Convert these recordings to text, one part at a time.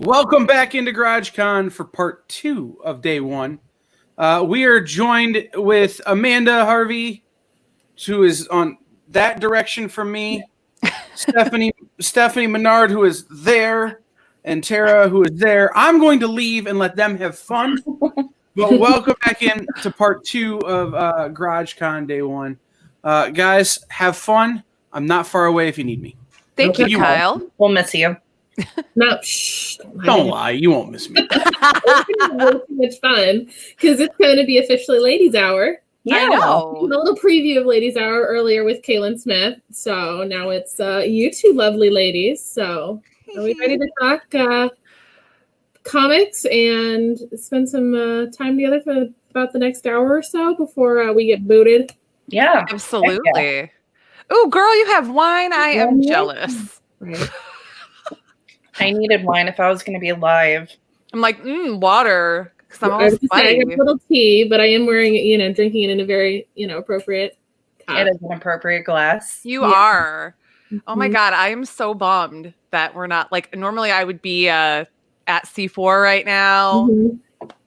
Welcome back into GarageCon for part 2 of day 1. We are joined with Amanda Harvey, who is on that direction from me, Stephanie Menard, who is there, and Tara, who is there. I'm going to leave and let them have fun. But welcome back in to part 2 of GarageCon day 1. Guys, have fun. I'm not far away if you need me. Thank you, Kyle. We'll miss you. No, shh. Don't lie. You won't miss me. It's too much fun because it's going to be officially Ladies Hour. Yeah. I know. A little preview of Ladies Hour earlier with Kaylin Smith. So now it's you two lovely ladies. So are we ready to talk comics and spend some time together for about the next hour or so before we get booted? Yeah. Absolutely. Yeah. Oh, girl, you have wine. I am jealous. Right. I needed wine if I was going to be alive. I'm like, water. I have a little tea, but I am wearing it, drinking it in a very, appropriate cup. It is an appropriate glass. You are. Oh my God. I am so bummed that we're not normally I would be at C4 right now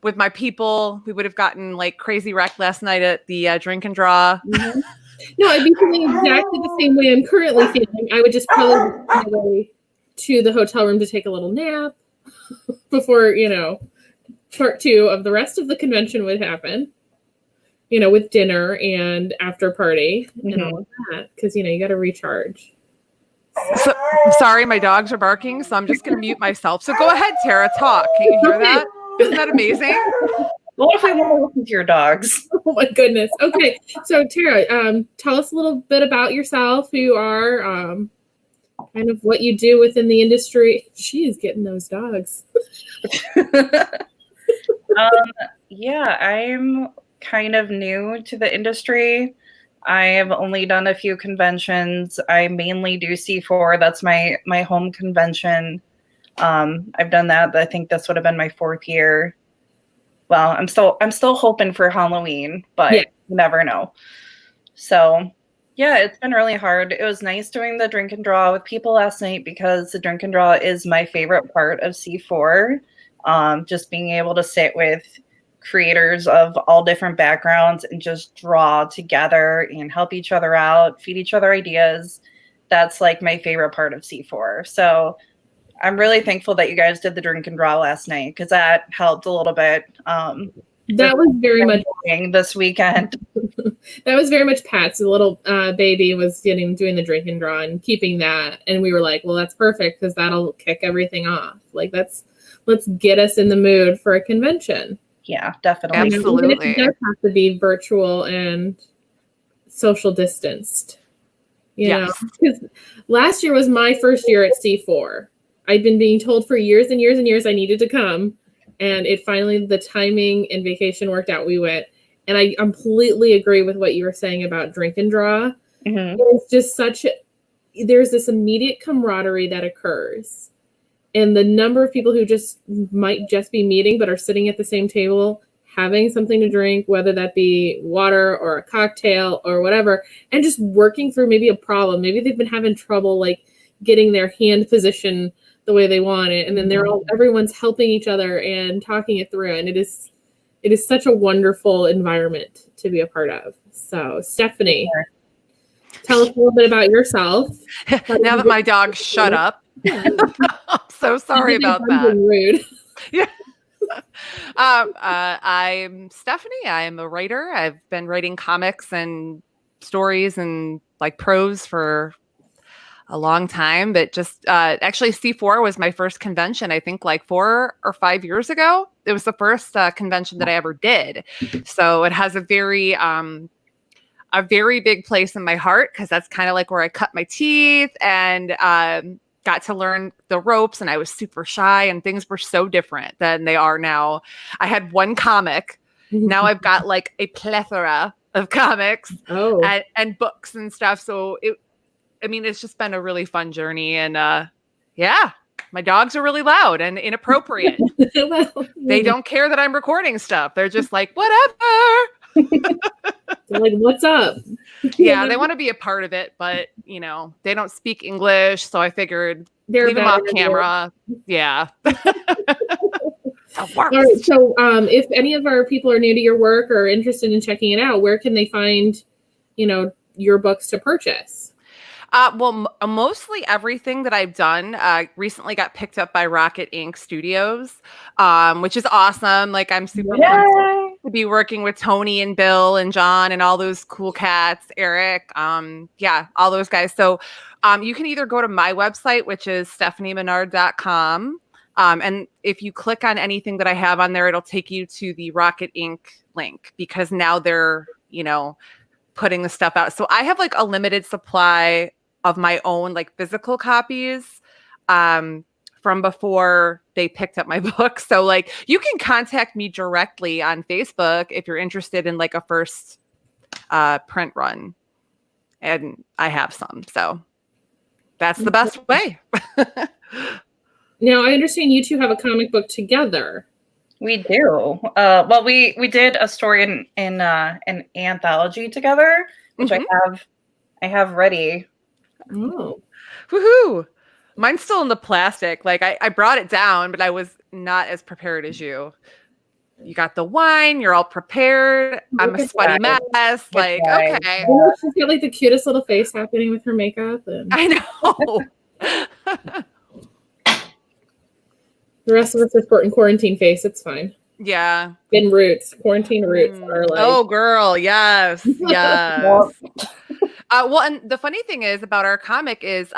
with my people. We would have gotten crazy wrecked last night at the drink and draw. No, I'd be feeling exactly the same way I'm currently feeling. I would just probably go my way to the hotel room to take a little nap before, part 2 of the rest of the convention would happen, with dinner and after party and all of that. Because, you got to recharge. So, sorry, my dogs are barking, so I'm just going to mute myself. So go ahead, Tara, talk. Can you hear that? Isn't that amazing? What if we want to listen to your dogs? Oh my goodness. Okay. So Tara, tell us a little bit about yourself, who you are, kind of what you do within the industry. She is getting those dogs. Yeah, I'm kind of new to the industry. I've only done a few conventions. I mainly do C4. That's my home convention. I've done that. I think this would have been my 4th year. Well, I'm still hoping for Halloween, but you never know. So yeah, it's been really hard. It was nice doing the drink and draw with people last night because the drink and draw is my favorite part of C4. Just being able to sit with creators of all different backgrounds and just draw together and help each other out, feed each other ideas. That's my favorite part of C4. So I'm really thankful that you guys did the drink and draw last night because that helped a little bit. That was very much this weekend. That was very much Pat's little baby was doing the drink and draw and keeping that. And we were like, well, that's perfect because that'll kick everything off. Let's get us in the mood for a convention. Yeah, definitely. Absolutely. Even if it does have to be virtual and social distanced. Because last year was my first year at C4. I'd been being told for years and years and years I needed to come. And it finally, the timing and vacation worked out. We went. And I completely agree with what you were saying about drink and draw. It's just there's this immediate camaraderie that occurs. And the number of people who might just be meeting, but are sitting at the same table, having something to drink, whether that be water or a cocktail or whatever, and just working through maybe a problem. Maybe they've been having trouble getting their hand position the way they want it. And then everyone's helping each other and talking it through. And it is such a wonderful environment to be a part of. So Stephanie, tell us a little bit about yourself. Now that my dog shut up. I'm so sorry about that. Rude. Yeah. I'm Stephanie. I'm a writer. I've been writing comics and stories and prose for a long time, but just actually C4 was my first convention, I think 4 or 5 years ago. It was the first convention that I ever did. So it has a very big place in my heart because that's kind of where I cut my teeth and got to learn the ropes, and I was super shy and things were so different than they are now. I had one comic. Now I've got a plethora of comics and books and stuff. So it's just been a really fun journey. And my dogs are really loud and inappropriate. They don't care that I'm recording stuff. They're just whatever. They're what's up? Yeah, they want to be a part of it, but you know, they don't speak English, so I figured They're leave them bad off interviewers. camera. Yeah. The All right. worst. So, if any of our people are new to your work or interested in checking it out, where can they find, your books to purchase? Well, mostly everything that I've done recently got picked up by Rocket Ink Studios, which is awesome. Like, I'm super pumped to be working with Tony and Bill and John and all those cool cats, Eric, yeah, all those guys. So you can either go to my website, which is stephaniemenard.com. And if you click on anything that I have on there, it'll take you to the Rocket Ink link, because now they're, putting the stuff out. So I have like a limited supply of my own like physical copies from before they picked up my book. So like you can contact me directly on Facebook if you're interested in like a first print run. And I have some. So that's the best way. Now, I understand you two have a comic book together. We do. Well, we did a story in an anthology together, which I have ready. Oh. Woohoo! Mine's still in the plastic. Like I brought it down, but I was not as prepared as you. You got the wine. You're all prepared. I'm a sweaty mess. Like, okay. She's got like the cutest little face happening with her makeup. And I know. the rest of us are sporting quarantine face. It's fine. Yeah. In roots. Quarantine roots are like. Oh, girl. Yes. Yes. Well, and the funny thing is about our comic is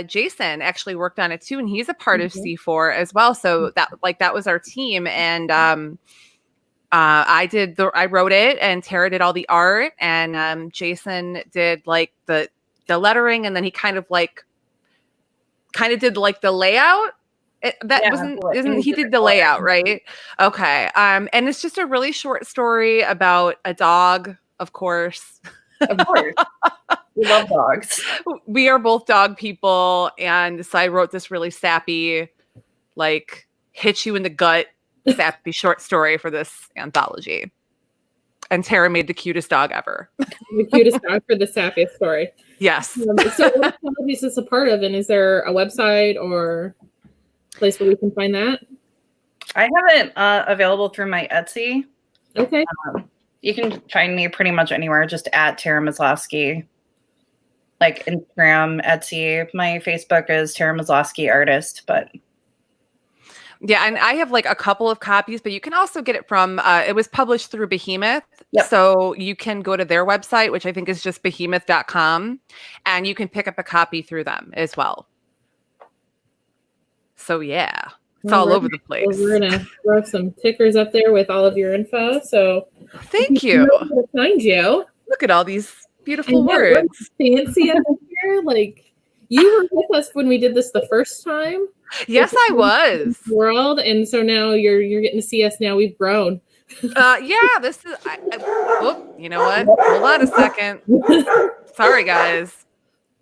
Jason actually worked on it too, and he's a part of C4 as well. So that was our team, and I wrote it, and Tara did all the art, and Jason did like the lettering, and then he kind of did like the layout. He did the layout, right? Okay. And it's just a really short story about a dog, of course. Of course. We love dogs. We are both dog people. And so I wrote this really sappy, like hit you in the gut, sappy short story for this anthology. And Tara made the cutest dog ever. The cutest dog for the sappiest story. Yes. So what anthology is this a part of? And is there a website or place where we can find that? I have it available through my Etsy. Okay. You can find me pretty much anywhere, just at Tara Maslowski. Like Instagram, Etsy. My Facebook is Tara Maslowski Artist, but yeah, and I have like a couple of copies, but you can also get it from it was published through Behemoth. Yep. So you can go to their website, which I think is just behemoth.com, and you can pick up a copy through them as well. So yeah, it's all over the place. We're gonna throw some tickers up there with all of your info. So thank you. To find you. Look at all these beautiful words. Fancy up here. Like you were with us when we did this the first time. Yes, I was. World, and so now you're getting to see us. Now we've grown. Yeah, this is. You know what? Hold on a second. Sorry, guys.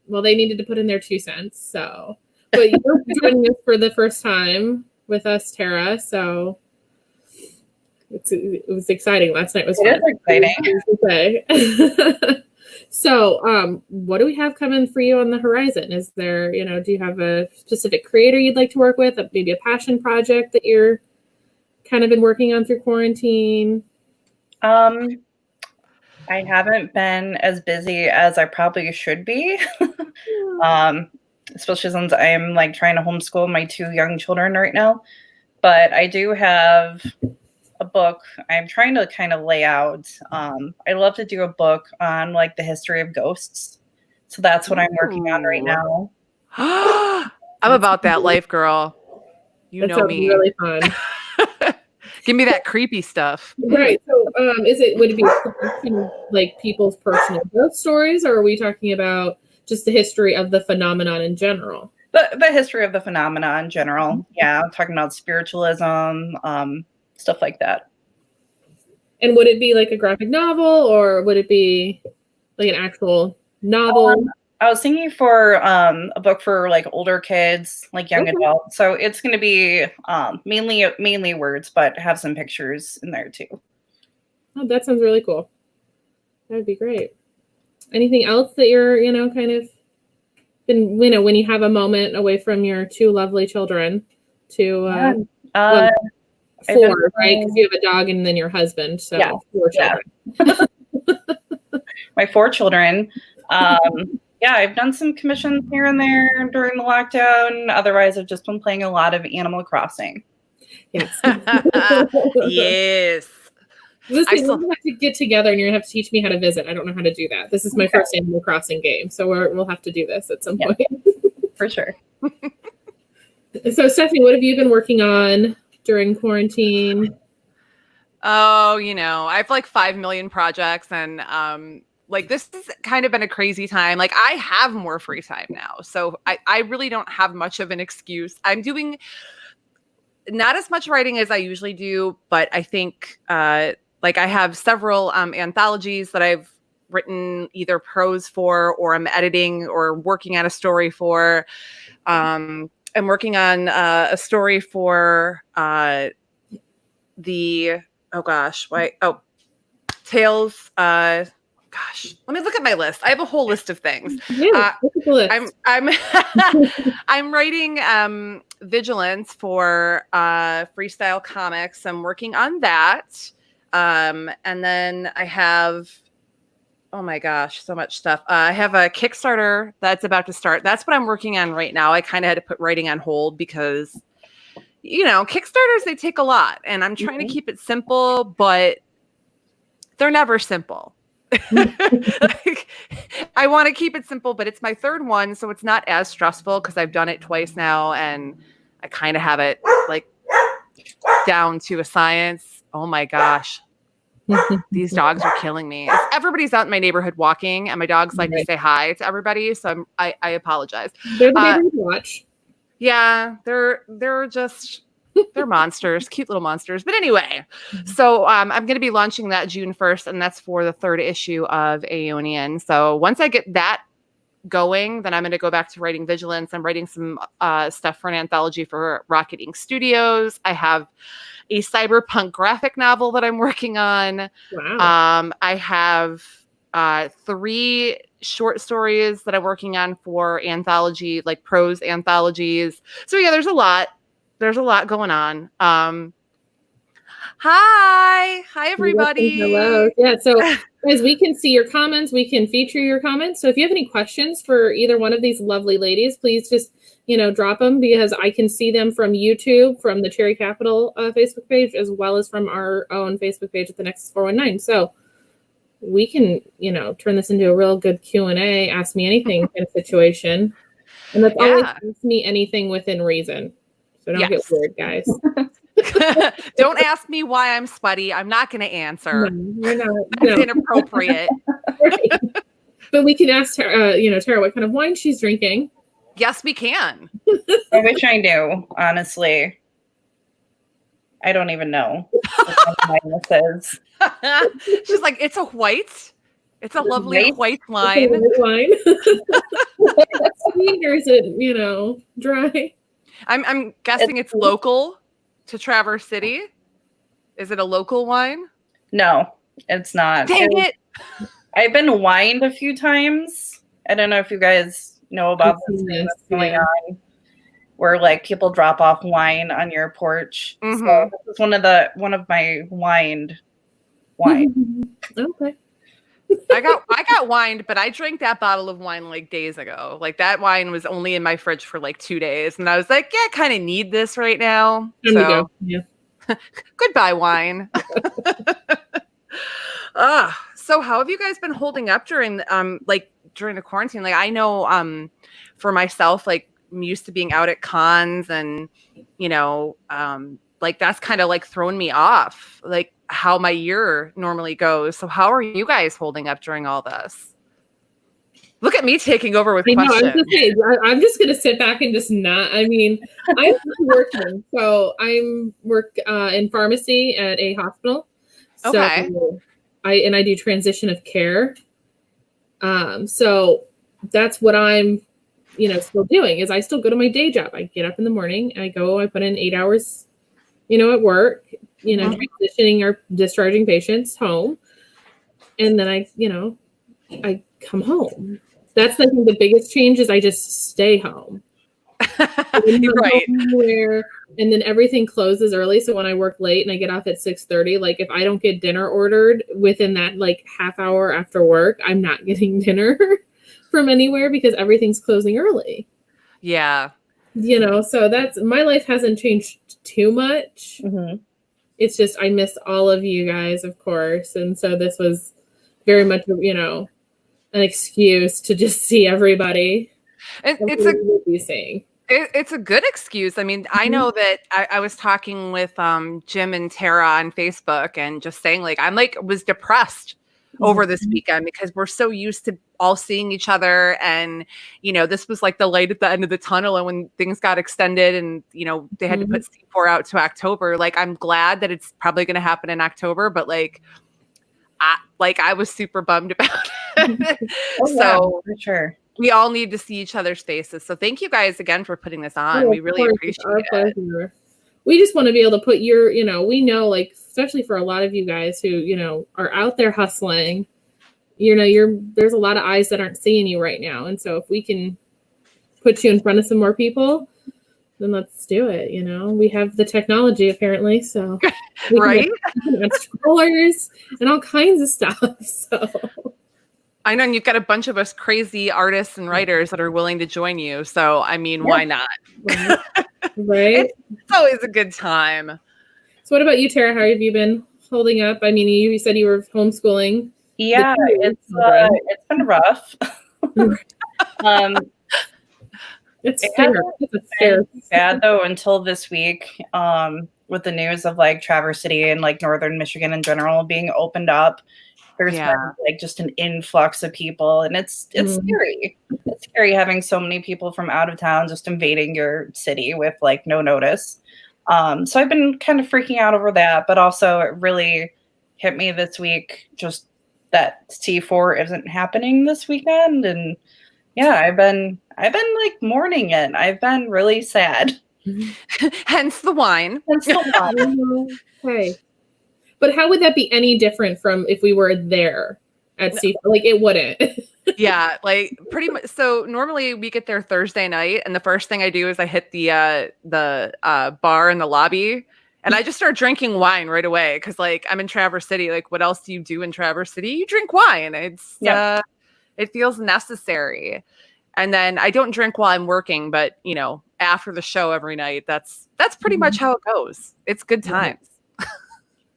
Well, they needed to put in their 2 cents. So, but you're joining us for the first time with us, Tara. So it was exciting. Last night was fun. It is exciting. So, what do we have coming for you on the horizon? Is there, do you have a specific creator you'd like to work with? Maybe a passion project that you're kind of been working on through quarantine? I haven't been as busy as I probably should be. Especially since I'm like trying to homeschool my 2 young children right now. But I do have a book I'm trying to kind of lay out. I'd love to do a book on like the history of ghosts. So that's what I'm working on right now. I'm about that life, girl. You know me. Really fun. Give me that creepy stuff. Right. So, would it be like people's personal ghost stories, or are we talking about just the history of the phenomenon in general? The history of the phenomena in general. Yeah, I'm talking about spiritualism, stuff like that. And would it be like a graphic novel, or would it be like an actual novel? I was thinking for a book for like older kids, like young adults. So it's going to be mainly words, but have some pictures in there too. Oh, that sounds really cool. That would be great. anything else that you're, kind of been, when you have a moment away from your two lovely children to, Yeah. well, I've been 4, right? Because you have a dog and then your husband. So Yeah. 4 Yeah. children. my 4 children. Yeah, I've done some commissions here and there during the lockdown. Otherwise, I've just been playing a lot of Animal Crossing. Yes. Yes. Listen, we're gonna have to get together and you're gonna have to teach me how to visit. I don't know how to do that. This is my first Animal Crossing game, so we'll have to do this at some point. For sure. So, Stephanie, what have you been working on during quarantine? Oh, I have like 5 million projects, and like this has kind of been a crazy time. Like I have more free time now, so I really don't have much of an excuse. I'm doing not as much writing as I usually do, but I think like I have several anthologies that I've written either prose for, or I'm editing or working on a story for. I'm working on a story for Tales. Gosh, let me look at my list. I have a whole list of things. Yeah, look at the list. I'm I'm writing Vigilance for Freestyle Comics. I'm working on that. And then I have, oh my gosh, so much stuff. I have a Kickstarter that's about to start. That's what I'm working on right now. I kind of had to put writing on hold because, Kickstarters, they take a lot, and I'm trying to keep it simple, but they're never simple. Like, I want to keep it simple, but it's my 3rd one, so it's not as stressful because I've done it twice now, and I kind of have it like down to a science. Oh my gosh. These dogs are killing me. Everybody's out in my neighborhood walking, and my dogs like to say hi to everybody, so I apologize. They're the neighborhood watch. Yeah, they're monsters, cute little monsters. But anyway, so I'm going to be launching that June 1st, and that's for the 3rd issue of Aeonian. So once I get that going, then I'm going to go back to writing Vigilance. I'm writing some stuff for an anthology for Rocket Ink Studios. I have a cyberpunk graphic novel that I'm working on. Wow. I have 3 short stories that I'm working on for anthology, like prose anthologies. So yeah, there's a lot going on. Hi everybody. Hello. Yeah, so as we can see your comments, we can feature your comments. So if you have any questions for either one of these lovely ladies, please just drop them, because I can see them from YouTube, from the Cherry Capital Facebook page, as well as from our own Facebook page at the Nexus 419. So we can, turn this into a real good Q&A, ask me anything kind of situation. And that's always ask me anything within reason. So don't get weird, guys. Don't ask me why I'm sweaty. I'm not going to answer. No, you're not. That's inappropriate. Right. But we can ask Tara, Tara what kind of wine she's drinking. Yes, we can. I wish I knew, honestly. I don't even know what kind of wine this is. She's like, it's a white. It's a lovely white wine. White wine. Sweet, or is it, dry? I'm guessing it's local to Traverse City. Is it a local wine? No, it's not. Dang it. I've been wined a few times. I don't know if you guys know about this thing that's going on, where like people drop off wine on your porch. Mm-hmm. So this is one of my wined wine. Okay. I got wined, but I drank that bottle of wine like days ago. Like that wine was only in my fridge for like 2 days, and I was like, yeah, I kind of need this right now. So yeah. Goodbye, wine. So how have you guys been holding up during during the quarantine? Like I know for myself, like I'm used to being out at cons, and like that's kind of like thrown me off, like how my year normally goes. So how are you guys holding up during all this? Look at me taking over with questions. I'm just going to sit back and just not. I mean, I'm working. So I'm work in pharmacy at a hospital. So okay. I do transition of care. So that's what I'm, still doing, is I still go to my day job. I get up in the morning, I put in 8 hours, at work, transitioning or discharging patients home. And then I come home. That's I think the biggest change is I just stay home. Right. Anywhere, and then everything closes early. So when I work late and I get off at 6:30, like if I don't get dinner ordered within that like half hour after work, I'm not getting dinner from anywhere because everything's closing early. Yeah. So that's my life hasn't changed too much. Mm-hmm. It's just I miss all of you guys, of course, and so this was very much an excuse to just see everybody. And it's a good excuse. I mean, I know that I was talking with Jim and Tara on Facebook and just saying like I'm like was depressed over this weekend because we're so used to all seeing each other, and this was like the light at the end of the tunnel. And when things got extended and they had to put C4 out to October, like I'm glad that it's probably going to happen in October, but I was super bummed about it. For sure. We all need to see each other's faces. So thank you guys again for putting this on. We really appreciate it. We just want to be able to put we know like, especially for a lot of you guys who, are out there hustling, there's a lot of eyes that aren't seeing you right now. And so if we can put you in front of some more people, then let's do it. We have the technology apparently. So right. Strollers and all kinds of stuff. So I know, and you've got a bunch of us crazy artists and writers that are willing to join you. So, I mean, why not? Right. It's always a good time. So what about you, Tara? How have you been holding up? I mean, you said you were homeschooling. Yeah, it's been rough. It's fair. Bad though until this week with the news of like Traverse City and like northern Michigan in general being opened up. There's been like just an influx of people, and it's scary. It's scary having so many people from out of town just invading your city with like no notice. So I've been kind of freaking out over that, but also it really hit me this week just that C4 isn't happening this weekend, and I've been like mourning it. I've been really sad. Hence the wine. Okay. But how would that be any different from if we were there at C4? Like it wouldn't. Yeah, like pretty much. So normally we get there Thursday night, and the first thing I do is I hit the bar in the lobby, and I just start drinking wine right away because like I'm in Traverse City. Like, what else do you do in Traverse City? You drink wine. It's it feels necessary. And then I don't drink while I'm working, but after the show every night, that's pretty much how it goes. It's good times.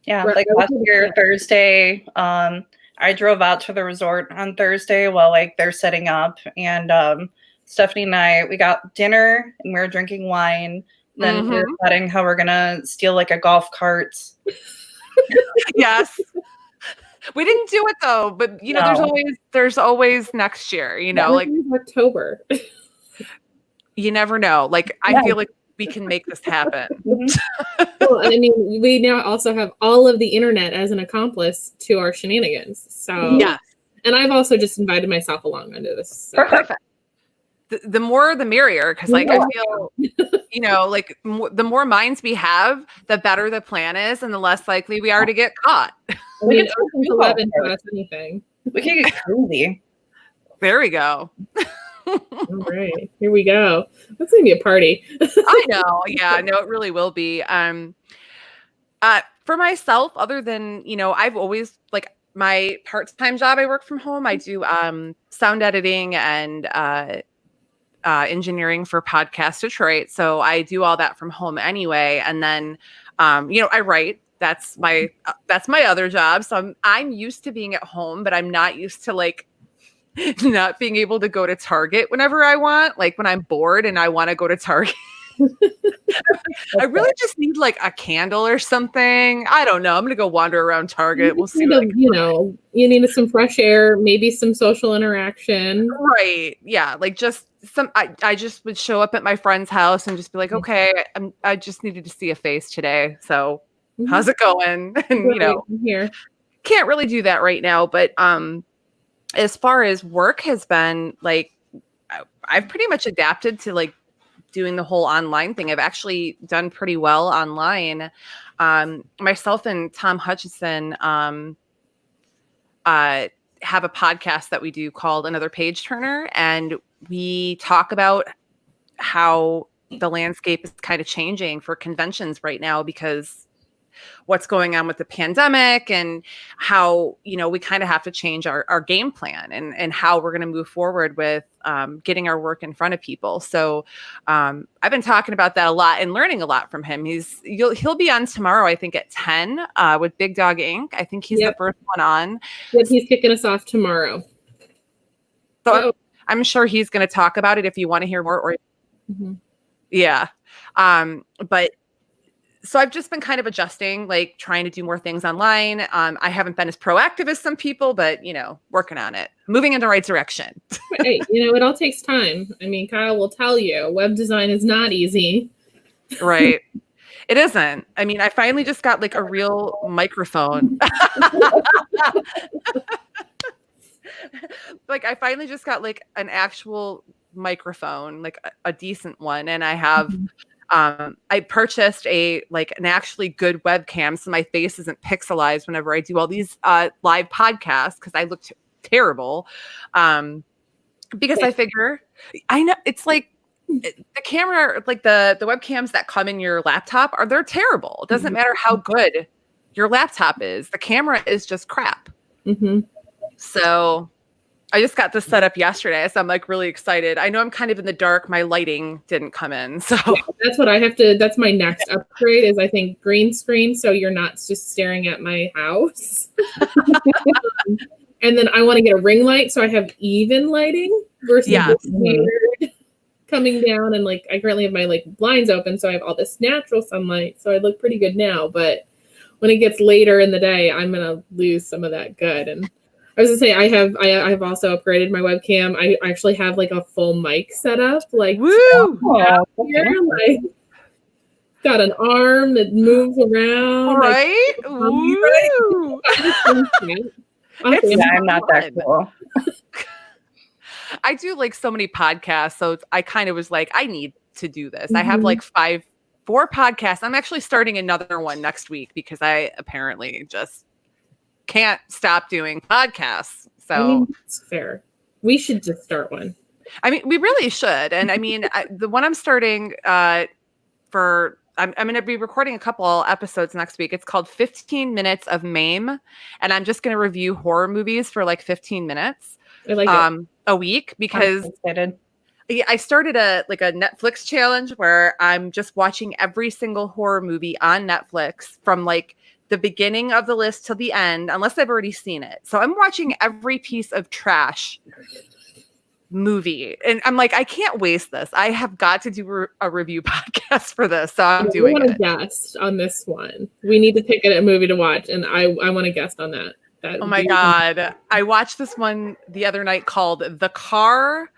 Yeah, like last year Thursday, I drove out to the resort on Thursday while like they're setting up, and Stephanie and we got dinner and we were drinking wine. Then we were plotting how we're gonna steal like a golf cart. Yes, we didn't do it though, but there's always next year. Like October. You never know. Like I feel like we can make this happen. Well, I mean, we now also have all of the internet as an accomplice to our shenanigans. So yeah, and I've also just invited myself along under this. So. Perfect. The more the merrier, because like I feel, like the more minds we have, the better the plan is, and the less likely we are to get caught. I mean, 11 taught us anything. We can get crazy. There we go. All right, here we go. That's gonna be a party. I know. Yeah, no, it really will be. For myself, other than I've always like my part-time job. I work from home. I do sound editing and engineering for Podcast Detroit. So I do all that from home anyway. And then I write. That's my other job. So I'm used to being at home, but I'm not used to like not being able to go to Target whenever I want, like when I'm bored and I want to go to Target. I really just need like a candle or something. I don't know. I'm gonna go wander around Target. We'll see. You need some fresh air, maybe some social interaction. Right. Yeah. Like just some. I just would show up at my friend's house and just be like, okay, I just needed to see a face today. So how's it going? And I'm here. Can't really do that right now, but as far as work has been, like, I've pretty much adapted to like doing the whole online thing. I've actually done pretty well online. Myself and Tom Hutchison have have a podcast that we do called Another Page Turner, and we talk about how the landscape is kind of changing for conventions right now because what's going on with the pandemic and how, we kind of have to change our game plan and how we're going to move forward with getting our work in front of people. So I've been talking about that a lot and learning a lot from him. He'll be on tomorrow, I think at 10 with Big Dog Inc. I think he's the first one on. Yep, he's kicking us off tomorrow. So I'm sure he's going to talk about it if you want to hear more. Yeah. But so I've just been kind of adjusting, like trying to do more things online. I haven't been as proactive as some people, but working on it, moving in the right direction. Hey, it all takes time. I mean, Kyle will tell you, web design is not easy. Right. It isn't. I mean, I finally just got like a real microphone. Like I finally just got like an actual microphone, like a decent one. And I have, I purchased an actually good webcam. So my face isn't pixelized whenever I do all these live podcasts, because I look terrible. Because I figure, I know it's like the camera, like the webcams that come in your laptop they're terrible. It doesn't matter how good your laptop is. The camera is just crap. So I just got this set up yesterday, so I'm like really excited. I know I'm kind of in the dark. My lighting didn't come in. So that's what I have to, that's my next upgrade is I think green screen. So you're not just staring at my house. And then I want to get a ring light. So I have even lighting versus this weird coming down. And like, I currently have my blinds open. So I have all this natural sunlight. So I look pretty good now, but when it gets later in the day, I'm going to lose some of that good. And I was gonna say I have also upgraded my webcam. I actually have like a full mic set up, like woo! Here, like got an arm that moves around. Right? Woo! I'm not that cool. I do like so many podcasts, so I kind of was like, I need to do this. I have like 4 podcasts. I'm actually starting another one next week because I apparently just can't stop doing podcasts. So I mean, it's fair. We should just start one. I mean, we really should. And I mean, the one I'm starting I'm going to be recording a couple episodes next week. It's called 15 Minutes of MAME. And I'm just going to review horror movies for like 15 minutes a week because I started a Netflix challenge where I'm just watching every single horror movie on Netflix from like the beginning of the list to the end, unless I've already seen it. So I'm watching every piece of trash movie. And I'm like, I can't waste this. I have got to do a review podcast for this. So I'm doing it. I want to guest on this one. We need to pick a movie to watch. And I want to guest on that. Oh my God. I watched this one the other night called The Car.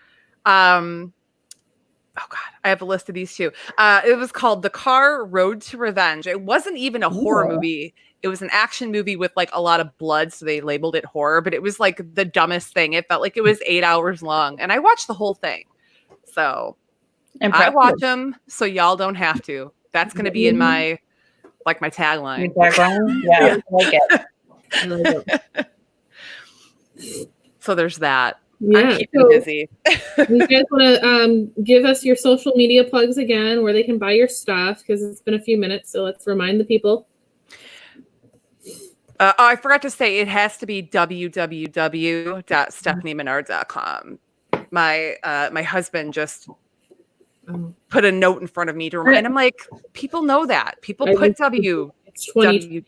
Oh God, I have a list of these too. It was called The Car Road to Revenge. It wasn't even a horror movie. It was an action movie with like a lot of blood. So they labeled it horror, but it was like the dumbest thing. It felt like it was 8 hours long and I watched the whole thing. So I watch them so y'all don't have to. That's going to be in my tagline. Your tagline? Yeah, I like it. So there's that. Yeah, I'm keeping busy. You guys want to give us your social media plugs again, where they can buy your stuff, because it's been a few minutes. So let's remind the people. I forgot to say it has to be www.stephaniemenard.com. My husband just put a note in front of me to remind. And I'm like, people know that. People put W. It's 20.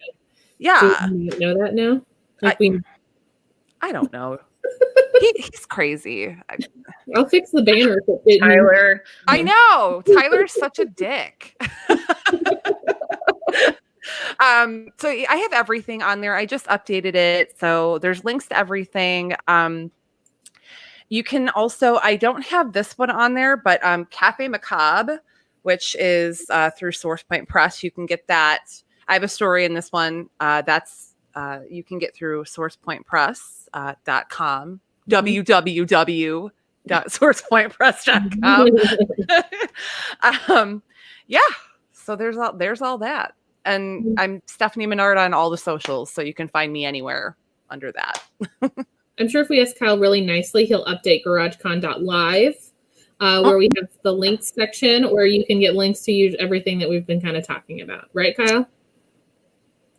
Yeah. Do you know that now? I don't know. He's crazy. I'll fix the banner. Tyler. I know. Tyler's such a dick. So I have everything on there. I just updated it. So there's links to everything. You can also, I don't have this one on there, but Cafe Macabre, which is through SourcePoint Press, you can get that. I have a story in this one. That's you can get through sourcepointpress.com. www.sourcepointpress.com. Yeah. So there's all that. And I'm Stephanie Menard on all the socials, so you can find me anywhere under that. I'm sure if we ask Kyle really nicely, he'll update GarageCon.live, where we have the links section where you can get links to everything that we've been kind of talking about. Right, Kyle?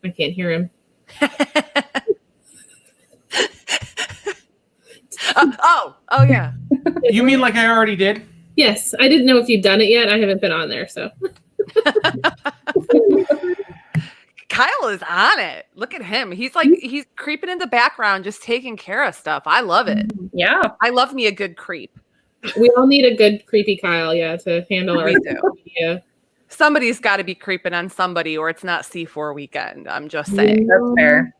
I can't hear him. Oh yeah. You mean like I already did? Yes, I didn't know if you'd done it yet. I haven't been on there, so. Kyle is on it. Look at him. He's creeping in the background, just taking care of stuff. I love it. Yeah. I love me a good creep. We all need a good creepy Kyle, to handle our We do. media. Somebody's got to be creeping on somebody, or it's not C4 weekend. I'm just saying. That's fair.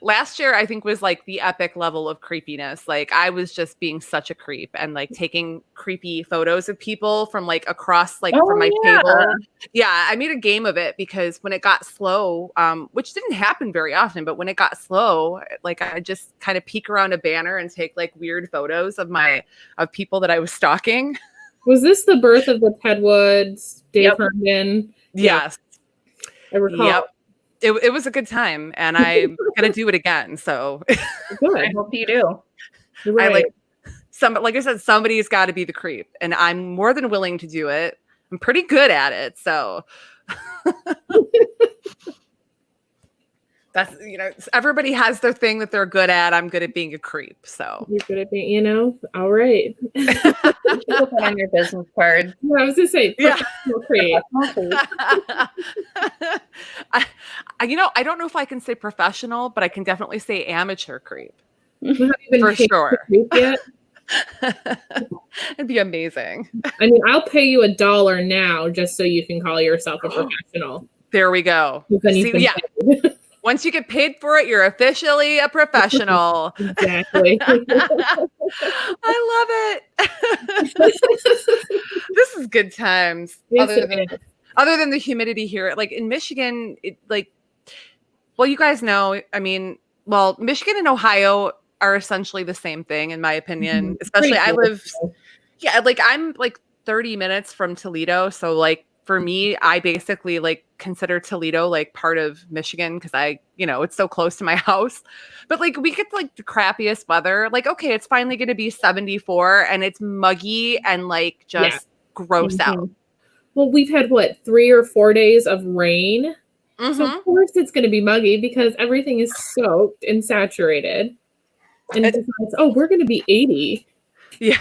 Last year, I think, was like the epic level of creepiness. Like, I was just being such a creep and like taking creepy photos of people from like across from my table. Yeah, I made a game of it because when it got slow, which didn't happen very often, but when it got slow, like I just kind of peek around a banner and take like weird photos of people that I was stalking. Was this the birth of the Ted Woods, Dave Herndon? Yes. I recall. Yep. It was a good time, and I'm gonna do it again. So Good. I hope you do. You're right. Like I said, somebody's got to be the creep, and I'm more than willing to do it. I'm pretty good at it, so that's everybody has their thing that they're good at. I'm good at being a creep, so You're good at being, all right. You should put that on your business card. Yeah, I was gonna say, Yeah. creep. I don't know if I can say professional, but I can definitely say amateur creep. You haven't been For paid sure. to creep yet? It'd be amazing. I mean, I'll pay you $1 now just so you can call yourself a professional. There we go. Then you've See, been yeah. paid. Once you get paid for it, you're officially a professional. Exactly. I love it. This is good times. Yes, it is. Other than the humidity here, like in Michigan, you guys know, Michigan and Ohio are essentially the same thing, in my opinion. Mhm. Especially, Pretty I'm like 30 minutes from Toledo. So like for me, I basically like consider Toledo like part of Michigan because it's so close to my house. But like we get like the crappiest weather. Like, okay, it's finally going to be 74 and it's muggy and like just gross out. Mhm. Well, we've had 3 or 4 days of rain. Mhm. So of course it's going to be muggy because everything is soaked and saturated. And it decides, we're going to be 80. Yeah,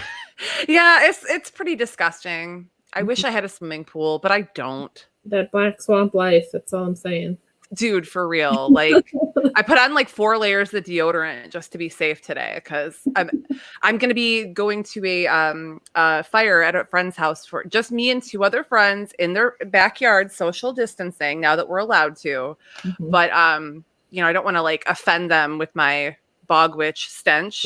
it's pretty disgusting. I wish I had a swimming pool, but I don't. That black swamp life. That's all I'm saying. Dude, for real. Like I put on like 4 layers of deodorant just to be safe today because I'm going to be going to a fire at a friend's house for just me and 2 other friends in their backyard, social distancing now that we're allowed to. Mhm. But I don't want to like offend them with my bog witch stench.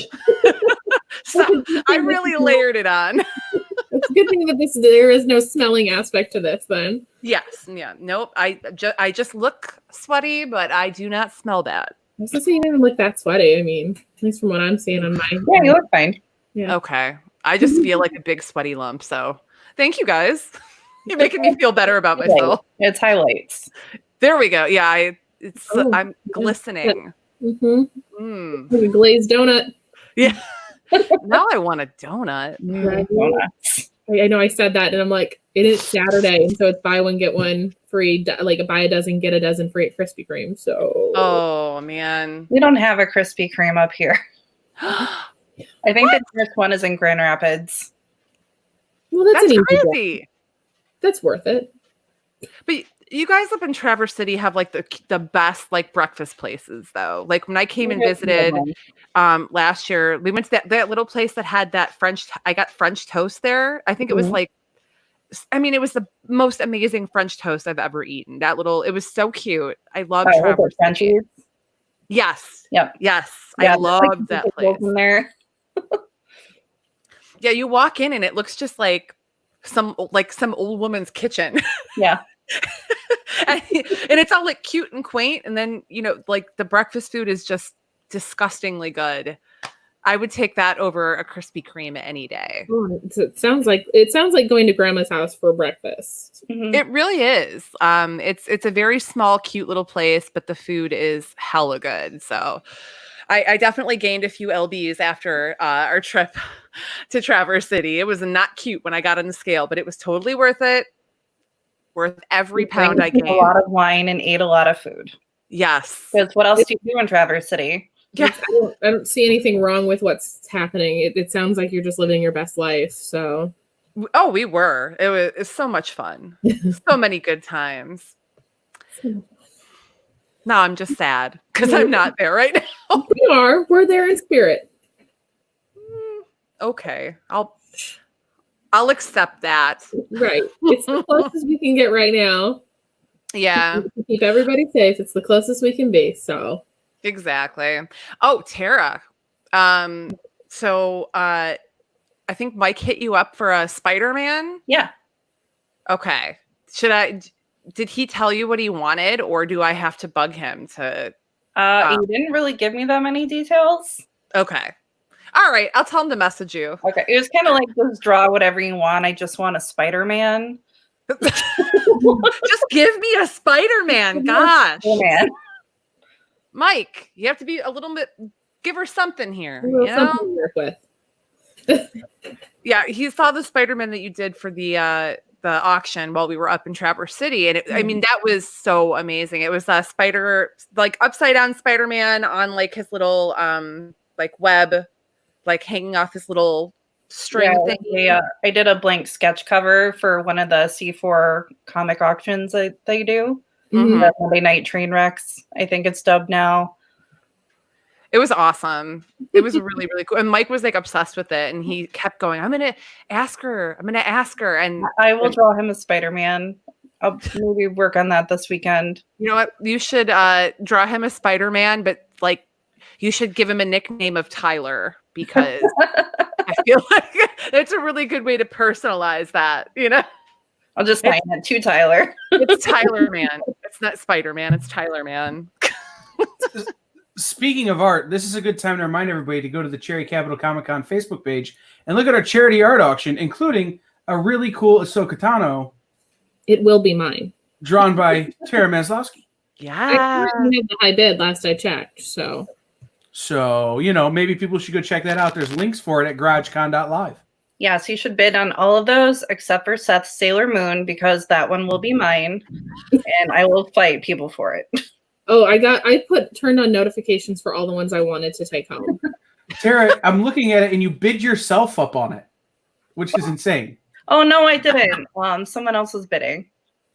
So I really layered it on. It's a good thing that there is no smelling aspect to this then. Yes. Yeah. Nope. I just look sweaty, but I do not smell bad. I was gonna say you don't even look that sweaty. I mean, at least from what I'm seeing on my. Yeah, you look fine. Yeah. Okay. I just feel like a big sweaty lump. So thank you guys. You're making me feel better about myself. It's highlights. There we go. Yeah. I'm yeah. glistening. Mm-hmm. Mm. Like a glazed donut. Yeah. Now I want a donut. Right. Donuts. I know I said that, and I'm like, it is Saturday, and so it's buy one get one free. Like buy a dozen get a dozen free at Krispy Kreme. So. Oh man. We don't have a Krispy Kreme up here. I think the nearest one is in Grand Rapids. Well, that's an That's easy one. crazy. That's worth it. But you guys up in Traverse City have like the best like breakfast places though. Like when I came and visited last year, we went to that little place that had that I got French toast there. I think it was like, it was the most amazing French toast I've ever eaten. It was so cute. I love Traverse City. Frenchies. Yes. Yep. Yes. Yeah, I love that place. In there. Yeah. You walk in and it looks just like some old woman's kitchen. Yeah. and it's all like cute and quaint. And then, like the breakfast food is just disgustingly good. I would take that over a Krispy Kreme any day. Oh, it sounds like going to grandma's house for breakfast. Mhm. It really is. It's a very small, cute little place, but the food is hella good. So I definitely gained a few lbs after our trip to Traverse City. It was not cute when I got on the scale, but it was totally worth it. Worth every You pound I drank gained. a lot of wine and ate a lot of food. Yes. Because what else do you do in Traverse City? Yeah. I don't see anything wrong with what's happening. It sounds like you're just living your best life. So, Oh, we were. It's so much fun. So many good times. Now I'm just sad because I'm not there right now. we are. We're there in spirit. Okay, I'll accept that. Right. It's the closest we can get right now. Yeah, To keep everybody safe. It's the closest we can be. So, exactly. Oh, Tara. So I think Mike hit you up for a Spider-Man. Yeah. Okay. Did he tell you what he wanted, or do I have to bug him to? You didn't really give me that many details. Okay. All right. I'll tell him to message you. Okay. It was kind of like, just draw whatever you want. I just want a Spider-Man. Just give me a Spider-Man. Gosh. Man. Mike, you have to be a little bit, give her something here. a little You something know? to work with. Yeah, he saw the Spider-Man that you did for the auction while we were up in Traverse City, and I mean that was so amazing. It was a spider, like upside down Spider-Man on like his little like web, like hanging off his little string thing. Yeah, I did a blank sketch cover for one of the C4 comic auctions that they do. Mhm. The Monday Night Train Wrecks, I think it's dubbed now. It was awesome. It was really, really cool. And Mike was like obsessed with it, and he kept going, I'm gonna ask her. And I will draw him a Spider-Man. I'll maybe work on that this weekend. you know what? You should draw him a Spider-Man, but like you should give him a nickname of Tyler, because I feel like it's a really good way to personalize that, you know? I'll just sign it to Tyler. It's Tyler Man. It's not Spider-Man, it's Tyler Man. Speaking of art, this is a good time to remind everybody to go to the Cherry Capital Comic Con Facebook page and look at our charity art auction, including a really cool Ahsoka Tano It will be mine. drawn by Tara Maslowski. Yeah. I currently have the high bid last I checked. So, So, maybe people should go check that out. There's links for it at GarageCon.live. Yes, you should bid on all of those except for Seth's Sailor Moon, because that one will be mine, and I will fight people for it. oh, I turned on notifications for all the ones I wanted to take home. Tara, I'm looking at it and you bid yourself up on it, which is insane. Oh no, I didn't. Someone else was bidding.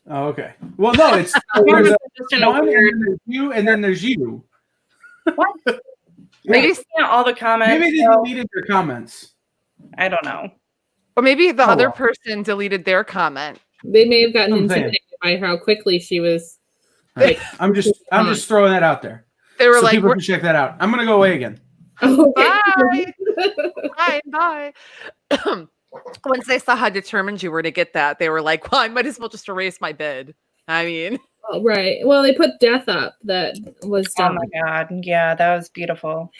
Oh, okay. Well, no, it's Yours there's was just in a one, weird. and there's you, and then there's you. Maybe seeing all the comments. Maybe they so- deleted your comments. I don't know. Or maybe the Oh, other well. person deleted their comment. They may have gotten I'm saying. intimidated by how quickly she was. Right. I'm just throwing that out there. They were So like, people we're, can check that out. I'm gonna go away again. Oh, bye. Bye. Once they saw how determined you were to get that, they were like, well, I might as well just erase my bid. I mean, Oh, right. Well, they put death up. That was Oh done. my god. Yeah, that was beautiful.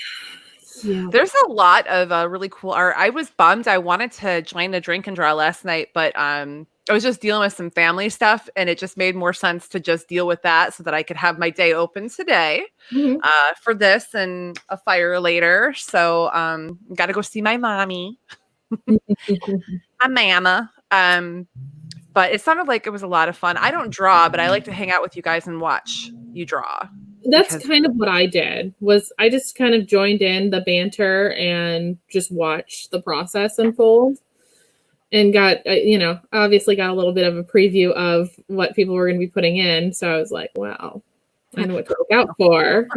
Yeah. there's a lot of really cool art. I was bummed. I wanted to join the drink and draw last night, but I was just dealing with some family stuff, and it just made more sense to just deal with that so that I could have my day open today Mhm. for this and a fire later. So got to go see my mommy, my mama. But it sounded like it was a lot of fun. I don't draw, but I like to hang out with you guys and watch you draw. That's Because- kind of what I did. Was I just kind of joined in the banter and just watched the process unfold, and got obviously got a little bit of a preview of what people were going to be putting in. So I was like, wow, I know what to look out for.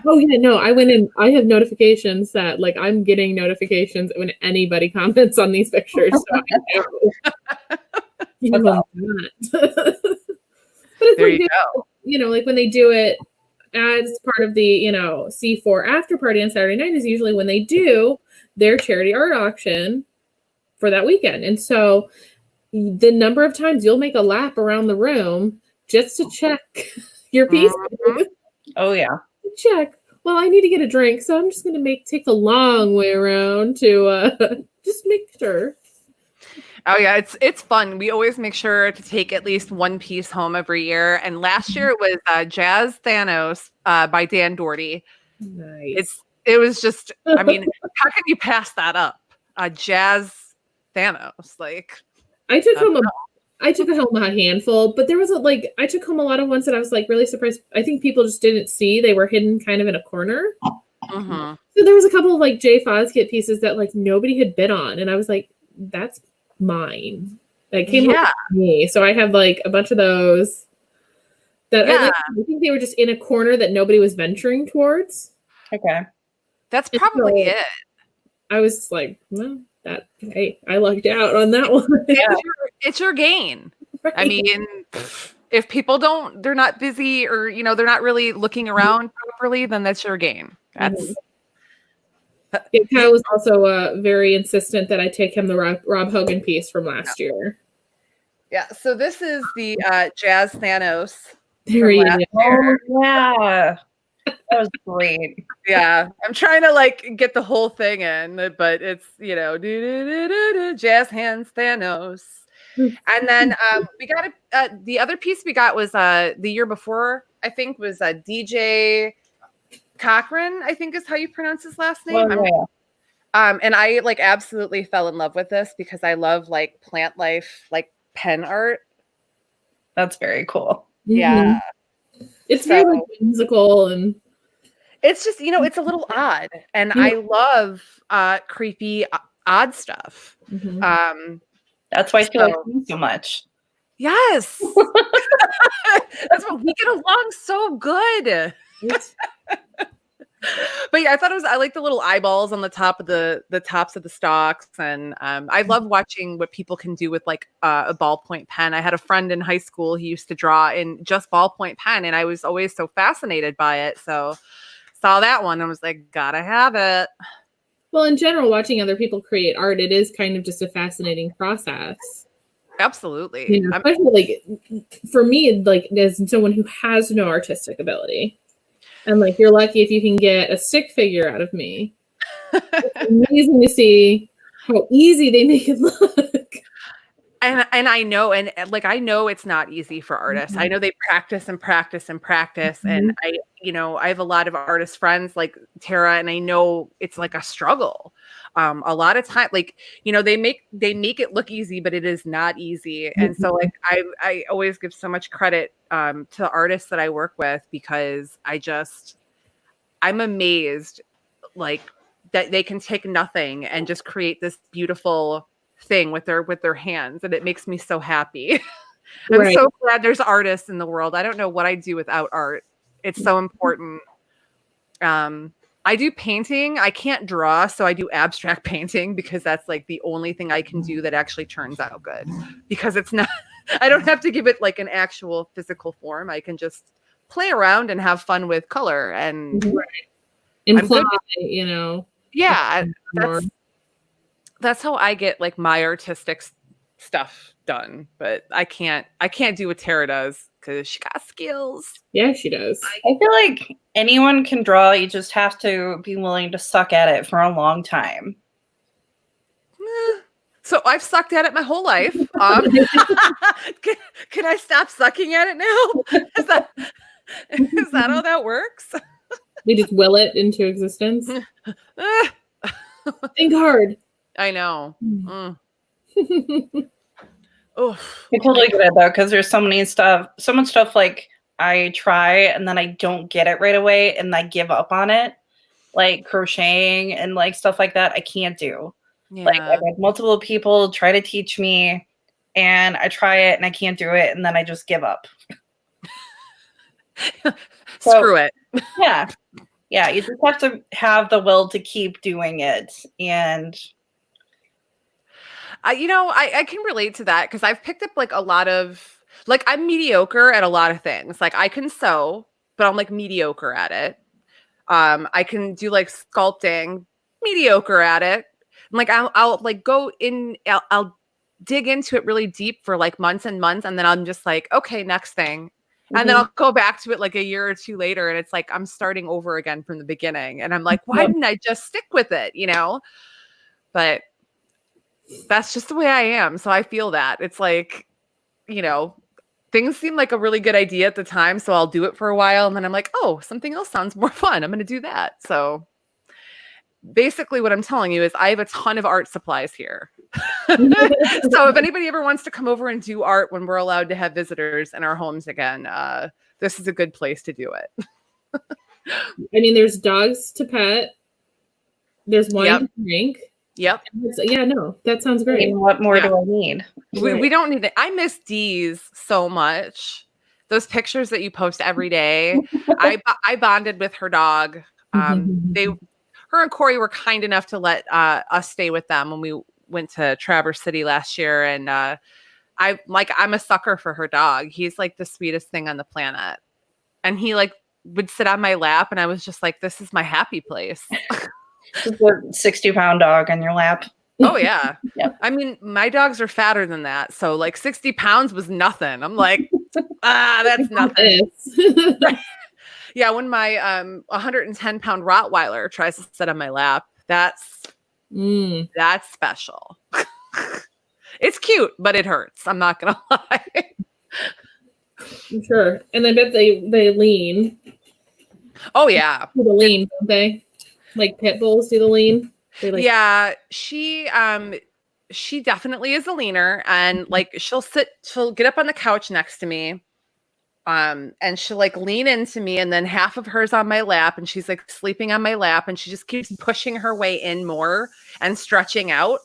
Oh yeah, no, I went in. I have notifications that I'm getting notifications when anybody comments on these pictures. So I know. You will not. But it's There like you go. when they do it as part of the C4 after party on Saturday night is usually when they do their charity art auction for that weekend. And so the number of times you'll make a lap around the room just to check your piece. Mhm. Oh yeah. Check. Well, I need to get a drink, so I'm just going to take the long way around to just make sure. Oh yeah, it's fun. We always make sure to take at least one piece home every year. And last year it was Jazz Thanos by Dan Doherty. Nice. It was just, I mean, how can you pass that up? Jazz Thanos, like I took home a handful, but there was I took home a lot of ones that I was like really surprised. I think people just didn't see. They were hidden kind of in a corner. mhm. So there was a couple of like Jay Foskett pieces that like nobody had bid on, and I was like, that's mine. That came home to me. So I have like a bunch of those that I think they were just in a corner that nobody was venturing towards. Okay. That's probably it. I was just like, well, I lucked out on that one. It's your gain. Right. I mean, if people they're not busy or, they're not really looking around properly, then that's your gain. That's Kyle was also very insistent that I take him the Rob Hogan piece from last year. Yeah. So this is the Jazz Thanos. There he is. Oh, yeah. That was great. Yeah. I'm trying to get the whole thing in, but it's, Jazz Hands Thanos. And then we got the other piece we got was the year before, I think, was DJ Cochran, I think is how you pronounce his last name. Oh, yeah. And I absolutely fell in love with this because I love plant life, pen art. That's very cool. Yeah. It's very whimsical and it's just, it's a little odd. And I love creepy, odd stuff. Mm-hmm. That's why she likes me so much. Yes. That's why we get along so good. But yeah, I like the little eyeballs on the top of the tops of the stalks, and I love watching what people can do with a ballpoint pen. I had a friend in high school who used to draw in just ballpoint pen, and I was always so fascinated by it. So saw that one and was like, gotta have it. Well, in general, watching other people create art, it is kind of just a fascinating process. Absolutely. Especially for me, as someone who has no artistic ability. And you're lucky if you can get a stick figure out of me. It's amazing to see how easy they make it look. And I know, I know it's not easy for artists. I know they practice and practice and practice. And I have a lot of artist friends like Tara, and I know it's a struggle. A lot of time, they make it look easy, but it is not easy. And so I always give so much credit to the artists that I work with, because I'm amazed that they can take nothing and just create this beautiful thing with their hands, and it makes me so happy. I'm so glad there's artists in the world. I don't know what I'd do without art. It's so important. I do painting. I can't draw, so I do abstract painting because that's the only thing I can do that actually turns out good, because it's not I don't have to give it an actual physical form. I can just play around and have fun with color and imply, yeah, that's how I get my artistic stuff done. But I can't do what Tara does because she got skills. Yeah, she does. I feel like anyone can draw. You just have to be willing to suck at it for a long time. So I've sucked at it my whole life. Can I stop sucking at it now? Is that how that works? We just will it into existence. Think hard. I know. I totally get it though, because there's so much stuff I try and then I don't get it right away and I give up on it, like crocheting and stuff like that. I can't do. Yeah. I've had multiple people try to teach me, and I try it and I can't do it, and then I just give up. Screw it. Yeah. Yeah, you just have to have the will to keep doing it. And I can relate to that because I've picked up a lot of I'm mediocre at a lot of things. I can sew, but I'm mediocre at it. I can do sculpting, mediocre at it. I'll go in, I'll dig into it really deep for months and months, and then I'm just okay, next thing. And then I'll go back to it a year or two later, and it's I'm starting over again from the beginning. And I'm why didn't I just stick with it, But that's just the way I am. So I feel that. It's like, you know, things seem like a really good idea at the time, so I'll do it for a while, and then I'm like, oh, something else sounds more fun. I'm going to do that. So basically what I'm telling you is I have a ton of art supplies here. So if anybody ever wants to come over and do art when we're allowed to have visitors in our homes again, this is a good place to do it. I mean, there's dogs to pet. There's wine to drink. Yep. Yeah, no, that sounds I great. mean, what more do I need? We don't need it. I miss Dee's so much. Those pictures that you post every day. I bonded with her dog. Her and Corey were kind enough to let us stay with them when we went to Traverse City last year, and I'm a sucker for her dog. He's like the sweetest thing on the planet, and he like would sit on my lap, and I was just like, this is my happy place. Just a 60-pound dog on your lap. Oh yeah. Yep. I mean, my dogs are fatter than that, so like 60 pounds was nothing. I'm like, that's nothing. Yeah, when my 110-pound Rottweiler tries to sit on my lap, that's special. It's cute, but it hurts. I'm not gonna lie. I'm sure. And I bet they lean. Oh yeah. Do the lean, don't they? Like pit bulls do the lean? Yeah, she definitely is a leaner, and like she'll get up on the couch next to me. And she'll like lean into me, and then half of hers on my lap, and she's like sleeping on my lap, and she just keeps pushing her way in more and stretching out.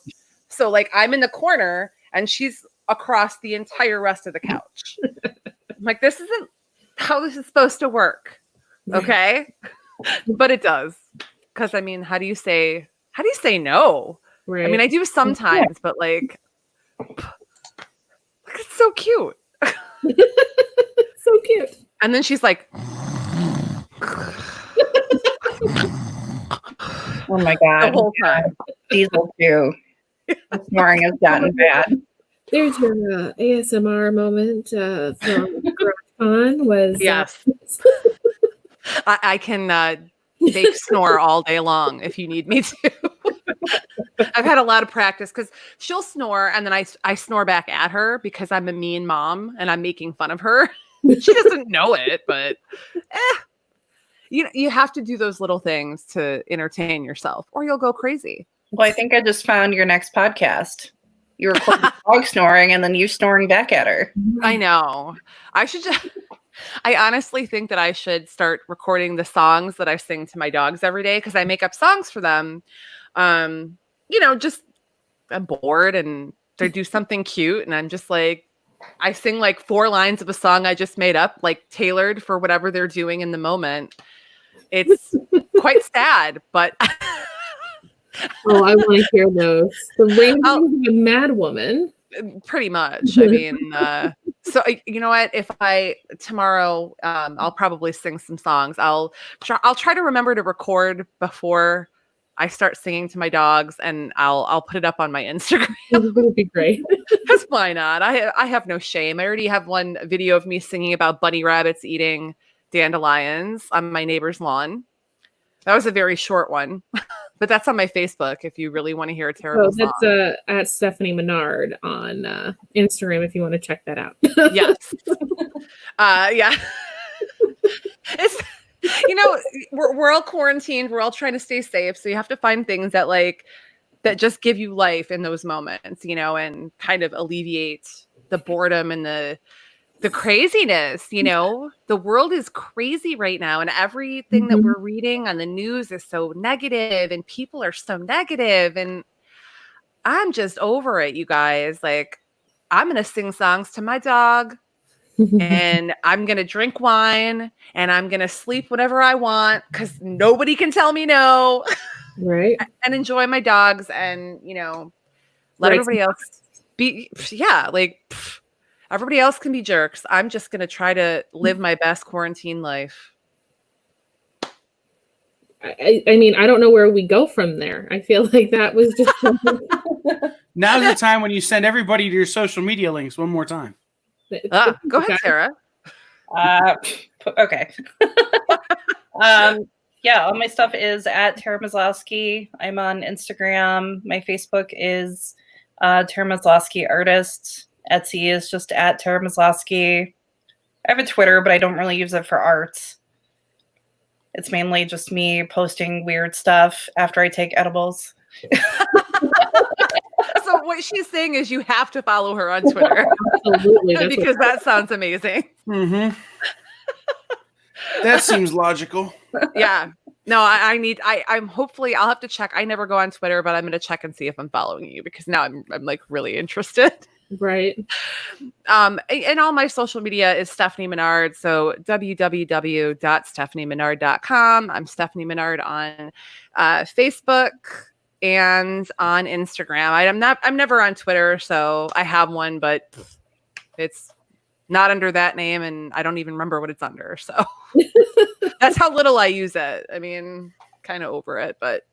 So like I'm in the corner and she's across the entire rest of the couch. I'm like, this isn't how this is supposed to work. Okay. But it does. Cause I mean, how do you say no? Right. I mean, I do sometimes, but like, it's so cute. So cute. And then she's like, Oh my God. the whole time. Diesel too. The snoring has gotten bad. There's your ASMR moment from GarageCon was Yes. I can fake snore all day long if you need me to. I've had a lot of practice because she'll snore and then I snore back at her because I'm a mean mom and I'm making fun of her. She doesn't know it, but you have to do those little things to entertain yourself or you'll go crazy. Well, I think I just found your next podcast. You record the dog snoring and then you snoring back at her. I know. I honestly think that I should start recording the songs that I sing to my dogs every day because I make up songs for them. Just I'm bored and they do something cute and I'm just like, I sing like 4 lines of a song I just made up, like tailored for whatever they're doing in the moment. It's quite sad, but oh, I want to hear those. The Ramblings of a Mad Woman. Pretty much. I mean, so you know what? If tomorrow, I'll probably sing some songs. I'll try to remember to record before I start singing to my dogs, and I'll put it up on my Instagram. That would be great. Because why not? I have no shame. I already have one video of me singing about bunny rabbits eating dandelions on my neighbor's lawn. That was a very short one, but that's on my Facebook if you really want to hear a terrible song. That's at Stephanie Menard on Instagram if you want to check that out. Yes. Yeah. It's, we're all quarantined. We're all trying to stay safe. So you have to find things that just give you life in those moments, and kind of alleviate the boredom and the craziness. The world is crazy right now, and everything that we're reading on the news is so negative and people are so negative, and I'm just over it, you guys. Like, I'm going to sing songs to my dog and I'm going to drink wine and I'm going to sleep whenever I want because nobody can tell me no. Right. And enjoy my dogs and, let everybody else be. Yeah. Like, everybody else can be jerks. I'm just going to try to live my best quarantine life. I mean, I don't know where we go from there. I feel like that was just Now's the time when you send everybody to your social media links one more time. Go ahead, Sarah. Okay. Yeah, all my stuff is at Tara Mazlowski. I'm on Instagram. My Facebook is Tara Maslowski Artist. Etsy is just at Tara Maslowski. I have a Twitter, but I don't really use it for art. It's mainly just me posting weird stuff after I take edibles. So what she's saying is you have to follow her on Twitter Absolutely. That's because that sounds amazing. Mm-hmm. That seems logical. Yeah. No, I'm hopefully I'll have to check. I never go on Twitter, but I'm going to check and see if I'm following you because now I'm like really interested. right. And all my social media is Stephanie Menard. So www.stephaniemenard.com. I'm Stephanie Menard on Facebook and on Instagram. I'm never on Twitter, so I have one, but it's not under that name, and I don't even remember what it's under. So that's how little I use it. I mean, kind of over it, but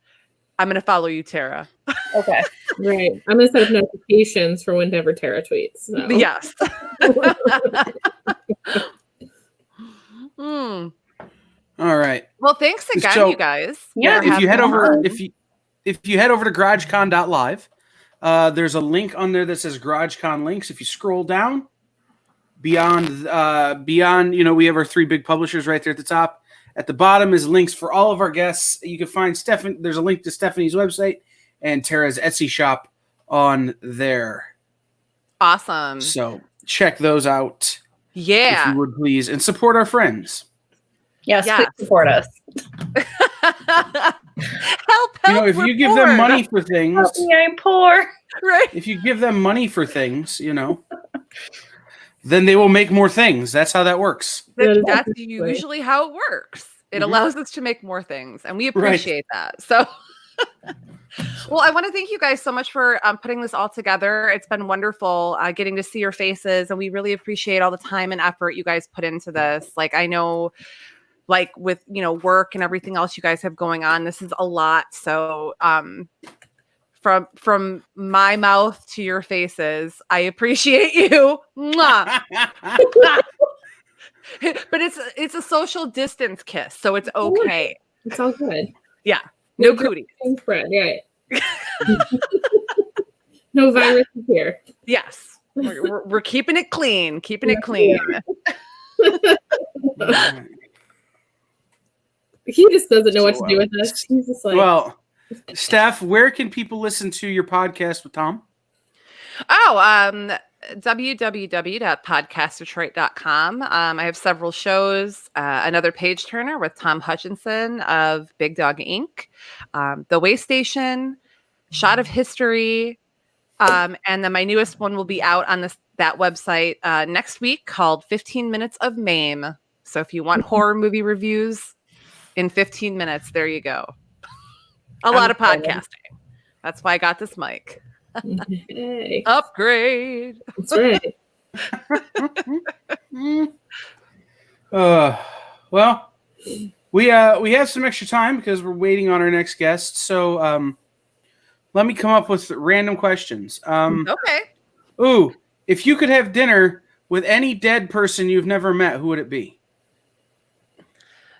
I'm gonna follow you, Tara. Okay. Right. I'm going to set up notifications for whenever Tara tweets. So. Yes. Hmm. All right. Well, thanks again, So- you guys. Yeah, for If you head having over, me. if you head over to GarageCon.live, there's a link on there that says GarageCon links. If you scroll down beyond, we have our 3 big publishers right there at the top. At the bottom is links for all of our guests. You can find there's a link to Stephanie's website and Tara's Etsy shop on there. Awesome. So check those out if Yeah. you would please, and support our friends. Yes, Yes. please support us. help, If we're you give them poor. money for things, Help me, I'm poor. Right. if you give them money for things, then they will make more things. That's how that works. That is That's exactly. usually how it works. It Mhm. allows us to make more things, and we Right. appreciate that. So, well, I want to thank you guys so much for putting this all together. It's been wonderful getting to see your faces, and we really appreciate all the time and effort you guys put into this. Like, I know, like with work and everything else you guys have going on, this is a lot. So, from my mouth to your faces, I appreciate you. Mwah. But it's a social distance kiss, so it's okay. It's all good. No cooties. Thanks, Fred. Right. No viruses here. Yes, we're keeping it clean. Keeping it clean. He just doesn't know what So, to do with us. He's just like, Well, Steph, where can people listen to your podcast with Tom? Oh, www.podcastdetroit.com. I have several shows. Another page turner with Tom Hutchinson of Big Dog Inc., The Way Station, Shot of History, and then my newest one will be out on that website next week called 15 Minutes of Mame. So if you want horror movie reviews in 15 minutes, there you go. A lot of podcasting. That's why I got this mic. hey, Upgrade. that's right. Well, we have some extra time because we're waiting on our next guest. So let me come up with random questions. Okay. Ooh, if you could have dinner with any dead person you've never met, who would it be?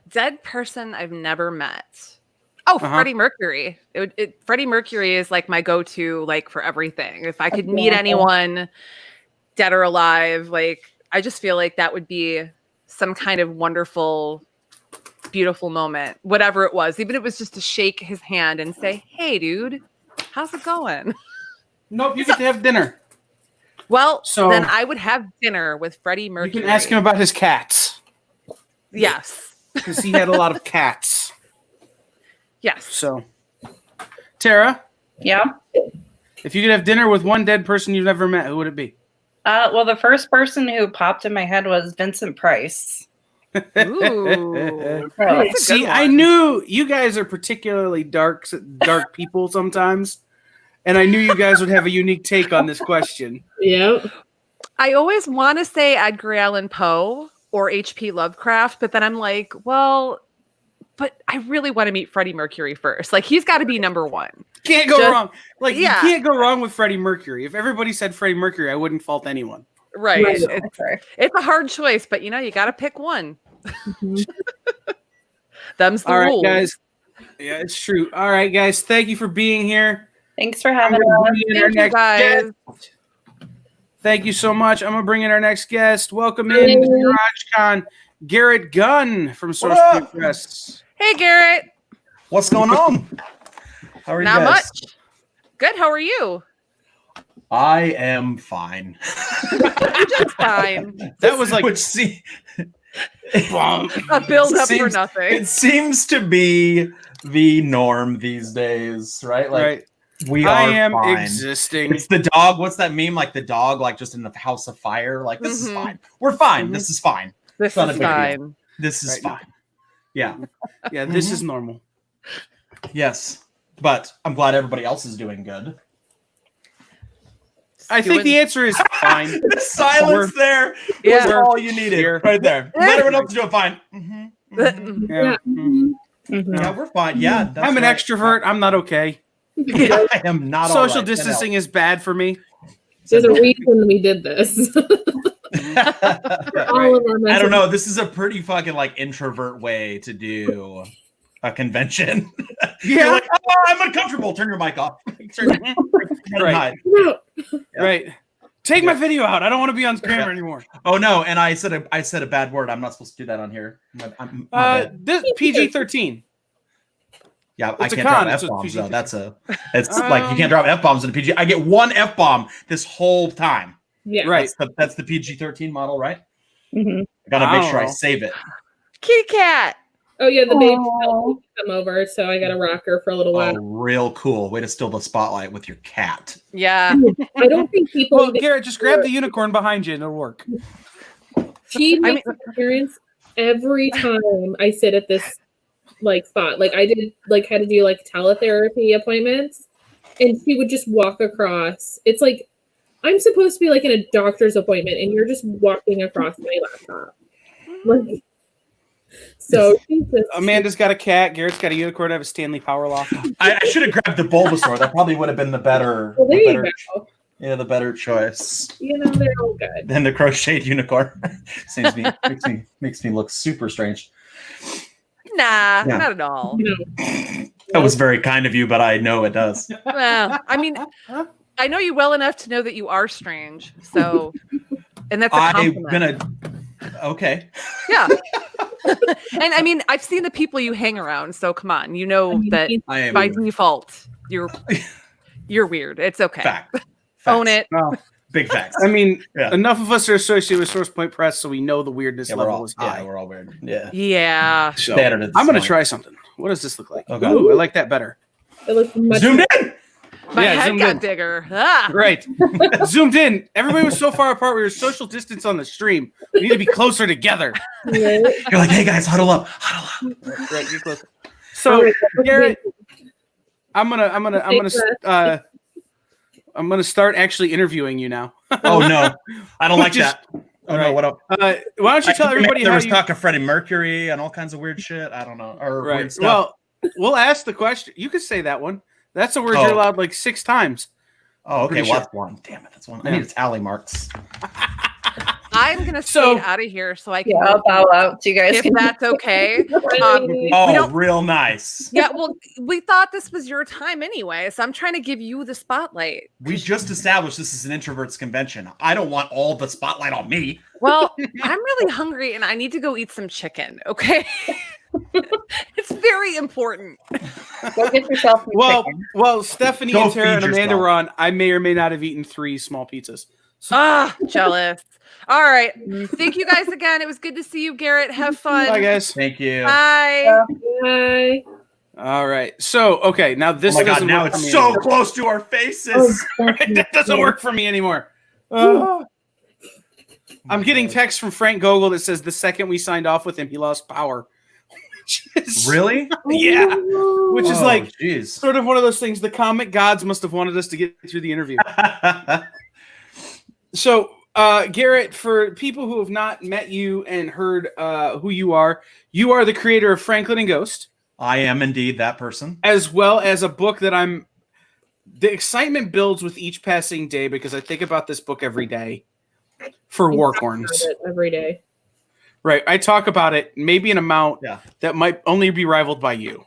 Dead person I've never met. Oh, Uh-huh. Freddie Mercury. Freddie Mercury is like my go-to, like for everything. If I could meet anyone, dead or alive, like I just feel like that would be some kind of wonderful, beautiful moment. Whatever it was, even if it was just to shake his hand and say, "Hey, dude, how's it going?" Nope, you get to have dinner. Well, So- then I would have dinner with Freddie You Mercury. can ask him about his cats Yes. because he had a lot of cats. Yes. So, Tara, Yeah. if you could have dinner with one dead person you've never met, who would it be? Well, the first person who popped in my head was Vincent Price. Ooh. Really. That's a good See, I one. knew you guys are particularly dark people sometimes, and I knew you guys would have a unique take on this question. Yep. I always want to say Edgar Allan Poe or H.P. Lovecraft, but then I'm like, well, but I really want to meet Freddie Mercury first. Like, he's got to be number one. Can't go Just- wrong. Like yeah. you can't go wrong with Freddie Mercury. If everybody said Freddie Mercury, I wouldn't fault anyone. Right. Right. It's a hard choice, but you got to pick one. Mhm. Them's the All right, rules. guys. Yeah, it's true. All right, guys. Thank you for being here. Thanks for I'm having gonna us. bring in our Thank you, next guys. guest. Thank you so much. I'm gonna bring in our next guest. Welcome in to GarageCon, Garrett Gunn from Source What Point up? Press. Hey, Garrett. What's going on? How are you Not guys? much. Good. How are you? I am fine. Just fine. That was like Which see, A build up for Seems- nothing. it seems to be the norm these days, right? Like right. we are I am fine. existing. It's the dog. What's that meme? Like the dog, like just in the house of fire. Like this is Mhm. fine. We're fine. Mhm. This is fine. This not a is big deal. fine. This is Right now. fine. Yeah. Yeah, this is normal. Yes. But I'm glad everybody else is doing good. I think the answer is fine. The silence there Yeah. was all you needed. Here. Right there. Let everyone else do it fine. Mhm. Mhm. Yeah. Yeah. Mhm. Mhm. Yeah, we're fine. Yeah, that's I'm an right. extrovert. I'm not okay. I am not all Social right. distancing is bad for me. There's a reason we did this. All of our I don't know. This is a pretty fucking like introvert way to do a convention. You're Yeah. like, oh, I'm uncomfortable. Turn your mic off. Right. No. Right. Take my video out. I don't want to be on camera anymore. Oh no! And I said a bad word. I'm not supposed to do that on here. My bad. This PG-13. Yeah, I it's a can't con, drop it's a F-bombs though. PG-13. It's like you can't drop F-bombs in a PG. I get one F-bomb this whole time. Yeah. Right. That's the PG-13 model, right? Mhm. I gotta make I sure I don't know. save it. Kitty cat. Oh yeah, the baby Aw. come over, so I got to rock her for a little Oh, while. real cool. Way to steal the spotlight with your cat. Yeah. I don't think people. Well, Garrett, just grab the unicorn behind you and it'll work. She I makes an appearance every time I sit at this like spot. Like I did, like had to do like teletherapy appointments, and she would just walk across. It's like I'm supposed to be like in a doctor's appointment, and you're just walking across my laptop. Like, so she's just, Amanda's got a cat. Garrett's got a unicorn. I have a Stanley Power Lock. I should have grabbed the Bulbasaur. That probably would have been the better. well, there the you better go. Yeah, the better choice You know they're all good. than the crocheted unicorn. makes me look super strange. Nah, Yeah. not at all. You know, That was very kind of you, but I know it does. Well, I mean, I know you well enough to know that you are strange. So, and that's a I'm compliment. gonna. Okay. Yeah. And I mean, I've seen the people you hang around. So come on, you know I mean, that I am. by default, you're weird. It's okay. Fact. Own Facts. it. Well, Big facts. I mean, Yeah. enough of us are associated with Source Point Press, so we know the weirdness Yeah, we're level all. is high. Yeah, we're all weird. Yeah. Yeah. So, They added it this I'm going to morning. try something. What does this look like? Okay. Ooh, I like that better. it looks much. Zoomed in. My Yeah, head zoomed got in. bigger. Ah. Right. Zoomed in. Everybody was so far apart. We were social distance on the stream. We need to be closer together. Right? You're like, hey guys, huddle up, huddle up. Right, get closer. So, Garrett, I'm gonna start actually interviewing you now. Oh no, I don't like Just- that. Oh no, right. what up? Why don't you tell everybody there how was you? talk of Freddie Mercury and all kinds of weird shit. I don't know, or Right. weird stuff. Well, we'll ask the question. You could say that one. That's a word Oh. you're allowed like 6 times. Oh, okay, pretty well, sure. that's one. Damn it, that's one. I Yeah. need a tally marks. I'm gonna So- skate out of here so I can Yeah, I'll bow out. So you guys if can. that's okay. Right. Oh, don't- real nice. Yeah, well, we thought this was your time anyway, so I'm trying to give you the spotlight. We just established this is an introverts convention. I don't want all the spotlight on me. Well, I'm really hungry and I need to go eat some chicken, okay? It's very important. Go get yourself some chicken. Well, Stephanie Go and Tara and feed Amanda yourself. were on. I may or may not have eaten 3 small pizzas. Ah, jealous. All right. Thank you guys again. It was good to see you, Garrett. Have fun. Bye, guys. Thank you. Bye. Bye. All right. So, okay, now this Oh my god, doesn't now work for it's me so anymore. close to our faces. That doesn't work for me anymore. I'm getting text from Frank Gogol that says the second we signed off with him, he lost power. Which is- Really? Yeah. Which is Oh, like jeez. sort of one of those things the comic gods must have wanted us to get through the interview. So, Garrett, for people who have not met you and heard who you are the creator of Franklin and Ghost, I am indeed that person. as well as a book that the excitement builds with each passing day because I think about this book every day for Warcorns. Every day. Right. I talk about it maybe an amount Yeah. that might only be rivaled by you.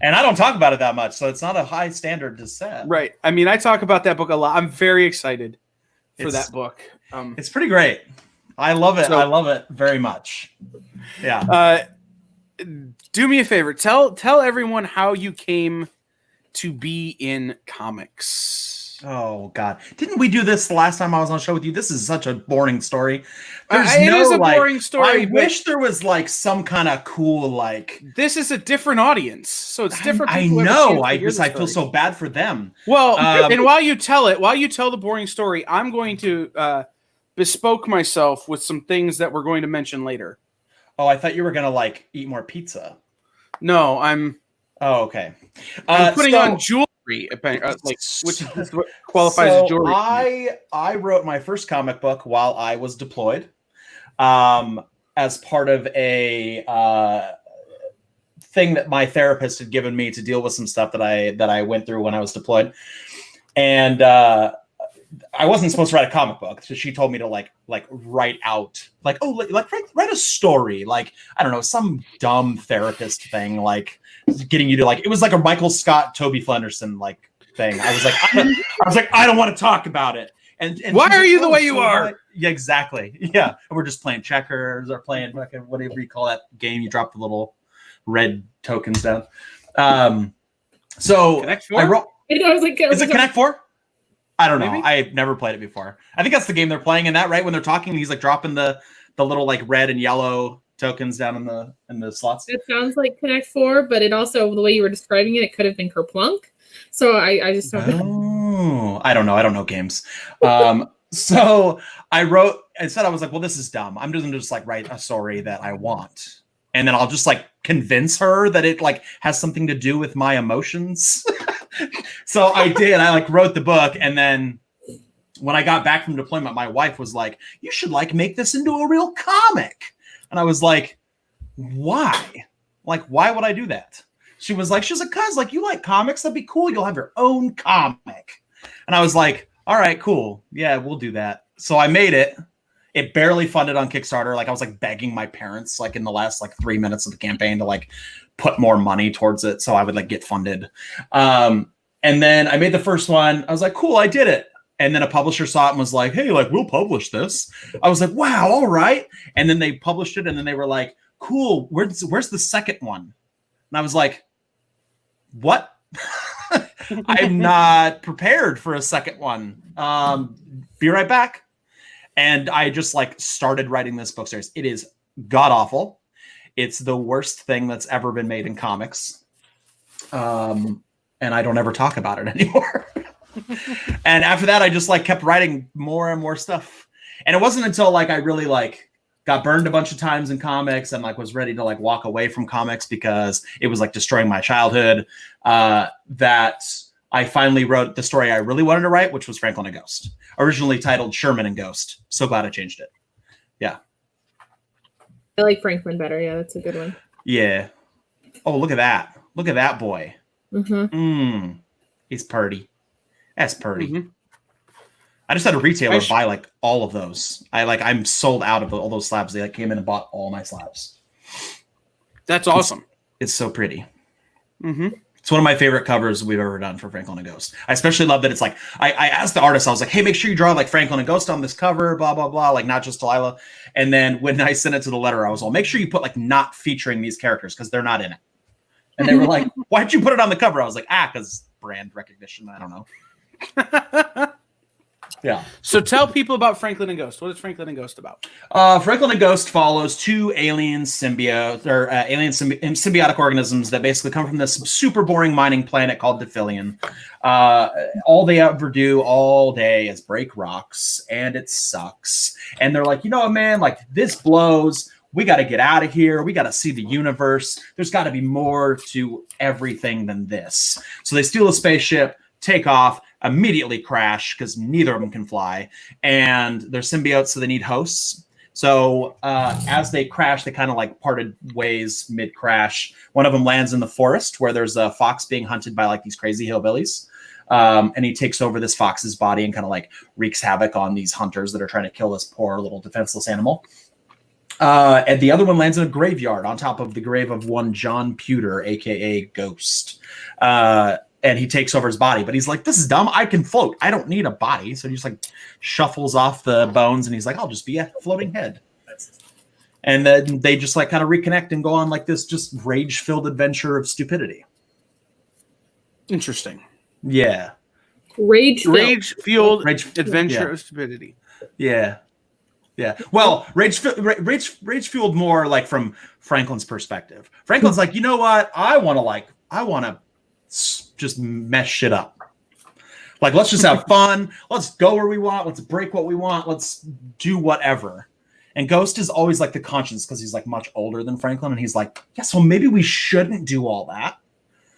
And I don't talk about it that much, so it's not a high standard to set. Right. I mean, I talk about that book a lot. I'm very excited for It's- that book. It's pretty great. I love it. So- I love it very much. Yeah. Do me a favor. Tell everyone how you came to be in comics. Oh God! Didn't we do this the last time I was on the show with you? This is such a boring story. It is a boring story. I but wish there was like some kind of cool like. this is a different audience, so it's different. I people who have a know. chance to I hear just the I feel story. so bad for them. Well, Um, and while you tell the boring story, I'm going to bespoke myself with some things that we're going to mention later. Oh, I thought you were gonna like eat more pizza. No, I'm Oh, okay. putting so- on jewelry, like which is what qualifies as jewelry. I wrote my first comic book while I was deployed, as part of a thing that my therapist had given me to deal with some stuff that I went through when I was deployed, and I wasn't supposed to write a comic book, so she told me to like write out write a story, like I don't know, some dumb therapist thing, like getting you to like, it was like a Michael Scott, Toby Flenderson like thing. I was like, I don't want to talk about it. And Why she's are like, you the "Oh, way you so are?" why-" Yeah, exactly. Yeah, and we're just playing checkers or playing fucking whatever you call that game. You drop the little red tokens down. So Connect Four? I wrote. I was like, Is it Connect Four? I don't know. Maybe? I've never played it before. I think that's the game they're playing in that, right? When they're talking, he's like dropping the little like red and yellow tokens down in the slots. It sounds like Connect Four, but it also, the way you were describing it, it could have been Kerplunk. So I just don't know. Oh, I don't know. I don't know games. So I said, I was like, well, this is dumb. I'm just gonna just like write a story that I want. And then I'll just like convince her that it like has something to do with my emotions. So I did. I like wrote the book, and then when I got back from deployment, my wife was like, "You should like make this into a real comic." And I was like, "Why? Like, why would I do that?" She was like, "Cuz like you like comics, that'd be cool. You'll have your own comic." And I was like, "All right, cool. Yeah, we'll do that." So I made it. It barely funded on Kickstarter. Like I was like begging my parents like in the last like 3 minutes of the campaign to like put more money towards it so I would like get funded. And then I made the first one. I was like, cool, I did it. And then a publisher saw it and was like, hey, like we'll publish this. I was like, wow, all right. And then they published it, and then they were like, cool, where's the second one? And I was like, what? I'm not prepared for a second one. Be right back. And I just like started writing this book series. It is god awful. It's the worst thing that's ever been made in comics. And I don't ever talk about it anymore. And after that, I just like kept writing more and more stuff. And it wasn't until like I really like got burned a bunch of times in comics and like was ready to like walk away from comics because it was like destroying my childhood, that I finally wrote the story I really wanted to write, which was Franklin and Ghost, originally titled Sherman and Ghost. So glad I changed it. Yeah. I like Franklin better. Yeah, that's a good one. Yeah. Oh, look at that. Look at that boy. Mm-hmm. He's That's purdy. Mhm. I just had a retailer I buy like all of those. I'm sold out of all those slabs. They like came in and bought all my slabs. That's awesome. It's so pretty. Mm-hmm. It's one of my favorite covers we've ever done for Franklin and Ghost. I especially love that it's like I asked the artist, I was like, hey, make sure you draw like Franklin and Ghost on this cover, blah blah blah, like not just Delilah. And then when I sent it to the letter, I was all, make sure you put like not featuring these characters because they're not in it. And they were like, why'd you put it on the cover? I was like, because brand recognition. I don't know. Yeah. So tell people about Franklin and Ghost. What is Franklin and Ghost about? Franklin and Ghost follows two alien symbiotic organisms that basically come from this super boring mining planet called Dephilion. All they ever do all day is break rocks, and it sucks. And they're like, you know what, man? Like, this blows. We got to get out of here. We got to see the universe. There's got to be more to everything than this. So they steal a spaceship, take off, immediately crash because neither of them can fly, and they're symbiotes, so they need hosts. So as they crash, they kind of like parted ways mid-crash. One of them lands in the forest where there's a fox being hunted by like these crazy hillbillies, and he takes over this fox's body and kind of like wreaks havoc on these hunters that are trying to kill this poor little defenseless animal. And the other one lands in a graveyard on top of the grave of one John Pewter, aka Ghost. And he takes over his body, but he's like, "This is dumb. I can float. I don't need a body." So he just like shuffles off the bones, and he's like, "I'll just be a floating head." And then they just like kind of reconnect and go on like this just rage-filled adventure of stupidity. Interesting. Yeah. Rage-fueled Rage- adventure yeah. of stupidity. Yeah. Yeah. Well, rage fueled more like from Franklin's perspective. Franklin's like, you know what? I want to just mess shit up. Like, let's just have fun. Let's go where we want. Let's break what we want. Let's do whatever. And Ghost is always like the conscience because he's like much older than Franklin. And he's like, yeah, so maybe we shouldn't do all that.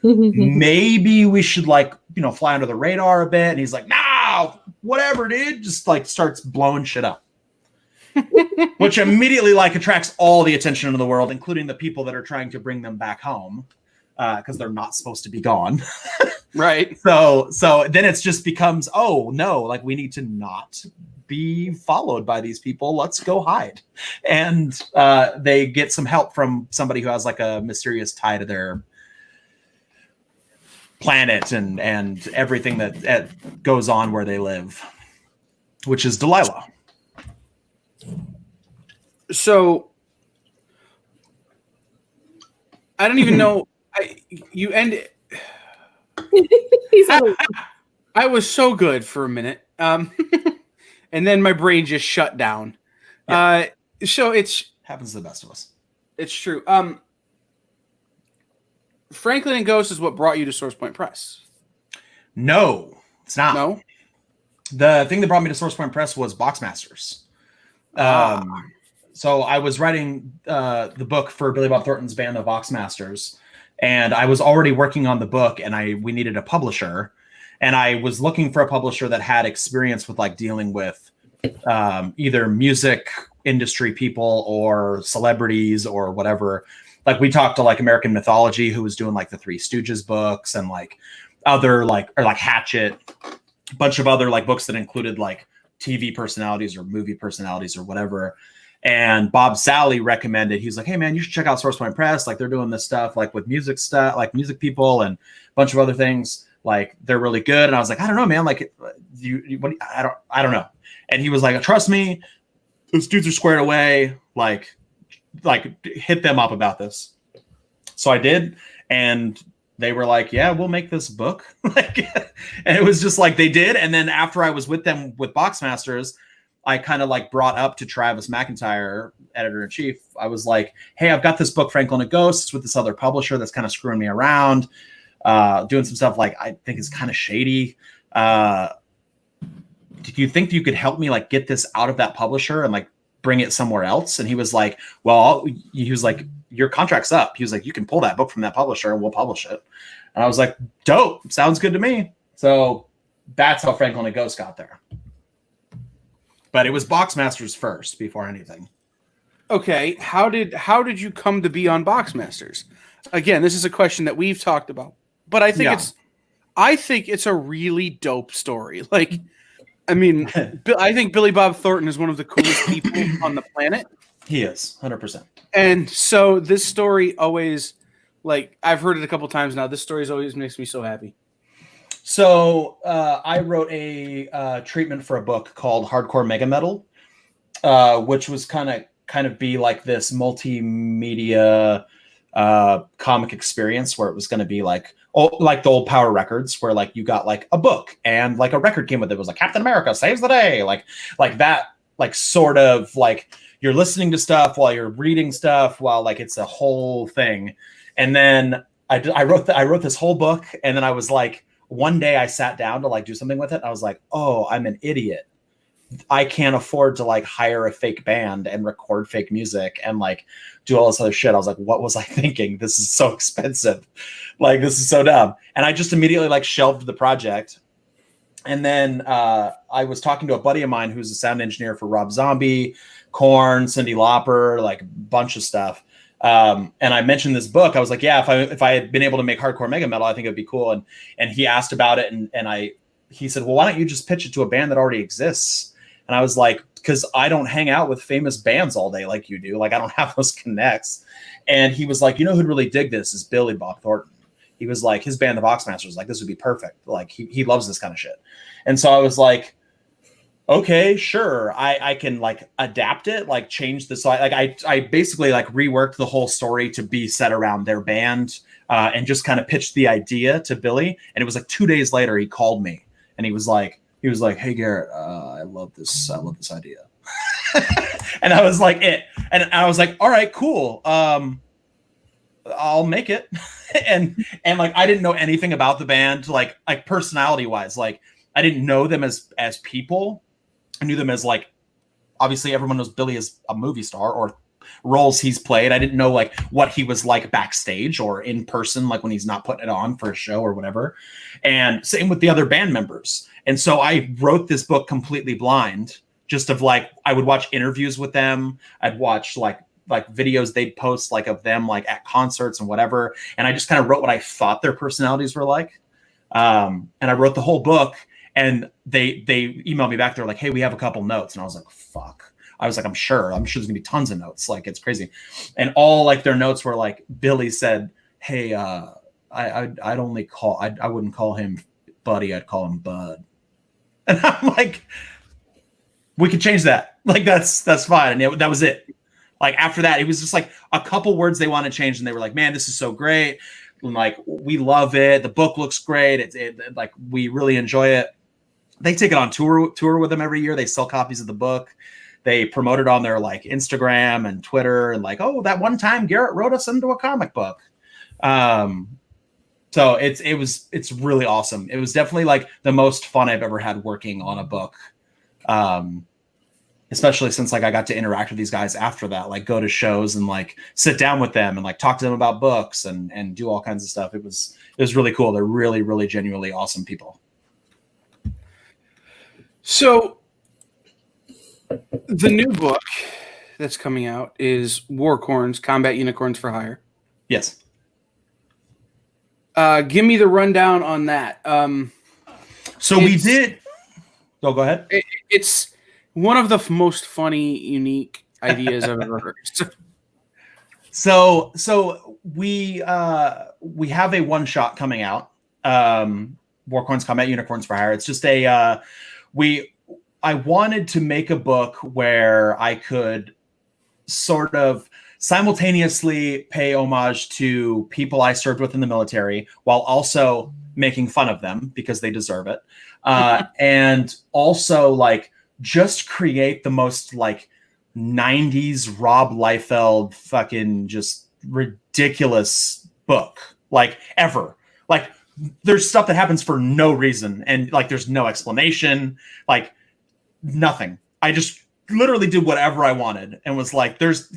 Maybe we should like, fly under the radar a bit. And he's like, no, whatever, dude. Just like starts blowing shit up. Which immediately like attracts all the attention in the world, including the people that are trying to bring them back home because they're not supposed to be gone. Right. So then it just becomes, oh no, like we need to not be followed by these people. Let's go hide. And they get some help from somebody who has like a mysterious tie to their planet and everything that goes on where they live, which is Delilah. So I don't even know. You ended. He's had a- I was so good for a minute, and then my brain just shut down. Yeah. So it's Happens to the best of us. It's true. Franklin and Ghost is what brought you to SourcePoint Press. No, it's not. No. The thing that brought me to SourcePoint Press was Boxmasters. So I was writing the book for Billy Bob Thornton's band, the Boxmasters, and I was already working on the book, and we needed a publisher, and I was looking for a publisher that had experience with like dealing with either music industry people or celebrities or whatever. Like we talked to like American Mythology, who was doing like the Three Stooges books and like other like Hatchet, a bunch of other like books that included like TV personalities or movie personalities or whatever. And Bob Sally recommended, he's like, hey man, you should check out SourcePoint Press. Like they're doing this stuff like with music stuff, like music people and a bunch of other things. Like they're really good. And I was like, I don't know, man. Like I don't know. And he was like, trust me, those dudes are squared away. Like hit them up about this. So I did. And they were like, yeah, we'll make this book. And it was just like they did. And then after I was with them with Boxmasters, I kind of like brought up to Travis McIntyre, editor-in-chief. I was like, hey, I've got this book, Franklin and Ghosts, with this other publisher that's kind of screwing me around, doing some stuff like I think is kind of shady. Do you think you could help me like get this out of that publisher and like bring it somewhere else? And he was like, well, he was like, your contract's up. He was like, you can pull that book from that publisher and we'll publish it. And I was like, dope. Sounds good to me. So that's how Franklin and Ghost got there. But it was Boxmasters first before anything. Okay, how did you come to be on Boxmasters? Again, this is a question that we've talked about, but I think it's a really dope story. Like, I mean, I think Billy Bob Thornton is one of the coolest people on the planet. He is 100%. And so this story always, like, I've heard it a couple times now. This story always makes me so happy. So I wrote a treatment for a book called Hardcore Mega Metal, which was kind of be like this multimedia comic experience where it was going to be like the old Power Records, where like you got like a book and like a record came with it. It was like Captain America Saves the Day, like that, like sort of like you're listening to stuff while you're reading stuff while like it's a whole thing. And then I wrote this whole book, and then I was like, one day I sat down to like do something with it. I was like, oh, I'm an idiot. I can't afford to like hire a fake band and record fake music and like do all this other shit. I was like, what was I thinking? This is so expensive. Like, this is so dumb. And I just immediately like shelved the project. And then I was talking to a buddy of mine who's a sound engineer for Rob Zombie, Korn, Cyndi Lauper, like a bunch of stuff. And I mentioned this book. I was like, yeah, if I had been able to make Hardcore Mega Metal, I think it'd be cool. And he asked about it, and he said, well, why don't you just pitch it to a band that already exists? And I was like, because I don't hang out with famous bands all day like you do. Like, I don't have those connects. And he was like, you know who'd really dig this is Billy Bob Thornton. He was like, his band, the Boxmasters, was like, this would be perfect. Like, he loves this kind of shit. And so I was like, okay, sure. I can like adapt it, like change the side. Like I basically like reworked the whole story to be set around their band, and just kind of pitched the idea to Billy. And it was like 2 days later, he called me and he was like, hey Garrett, I love this idea. And I was like, and I was like, all right, cool. I'll make it. and like, I didn't know anything about the band, like personality wise, like I didn't know them as people. I knew them as like, obviously everyone knows Billy as a movie star or roles he's played. I didn't know like what he was like backstage or in person, like when he's not putting it on for a show or whatever. And same with the other band members. And so I wrote this book completely blind, just of like, I would watch interviews with them. I'd watch like videos they'd post like of them like at concerts and whatever. And I just kind of wrote what I thought their personalities were like. And I wrote the whole book. And they emailed me back. They're like, hey, we have a couple notes. And I was like, fuck. I was like, I'm sure there's gonna be tons of notes. Like, it's crazy. And all like their notes were like, Billy said, hey, I wouldn't call him Buddy. I'd call him Bud. And I'm like, we could change that. Like, that's fine. And that was it. Like, after that, it was just like a couple words they wanted to change. And they were like, man, this is so great. And like, we love it. The book looks great. It like, we really enjoy it. They take it on tour with them every year. They sell copies of the book. They promote it on their like Instagram and Twitter and like, oh, that one time Garrett wrote us into a comic book. So it's really awesome. It was definitely like the most fun I've ever had working on a book. Especially since like I got to interact with these guys after that, like go to shows and like sit down with them and like talk to them about books and do all kinds of stuff. It was really cool. They're really, really genuinely awesome people. So the new book that's coming out is Warcorns, Combat Unicorns for Hire. Yes. Give me the rundown on that. So we did. Oh, go ahead. It's one of the most funny, unique ideas I've ever heard. So we have a one shot coming out. Warcorns, Combat Unicorns for Hire. It's just I wanted to make a book where I could sort of simultaneously pay homage to people I served with in the military while also making fun of them because they deserve it. And also like just create the most like 90s Rob Liefeld fucking just ridiculous book like ever. Like there's stuff that happens for no reason and like there's no explanation, like nothing. I just literally did whatever I wanted and was like, there's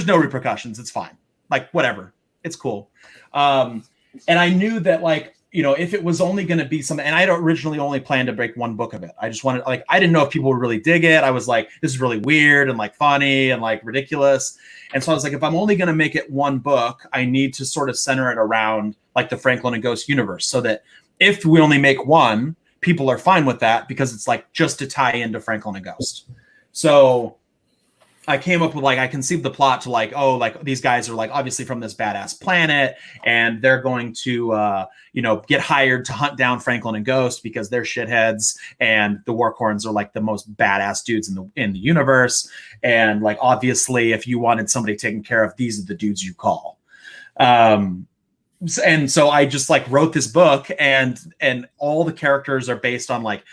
no repercussions. It's fine. Like whatever. It's cool. And I knew that like, you know, if it was only going to be something, and I had originally only planned to break one book of it. I just wanted, like, I didn't know if people would really dig it. I was like, this is really weird and like funny and like ridiculous. And so I was like, if I'm only going to make it one book, I need to sort of center it around like the Franklin and Ghost universe so that if we only make one, people are fine with that because it's like just to tie into Franklin and Ghost. So I came up with like, I conceived the plot to like, oh, like these guys are like obviously from this badass planet and they're going to, you know, get hired to hunt down Franklin and Ghost because they're shitheads and the Warcorns are like the most badass dudes in the universe. And like, obviously if you wanted somebody taken care of, these are the dudes you call. And so I just like wrote this book and all the characters are based on like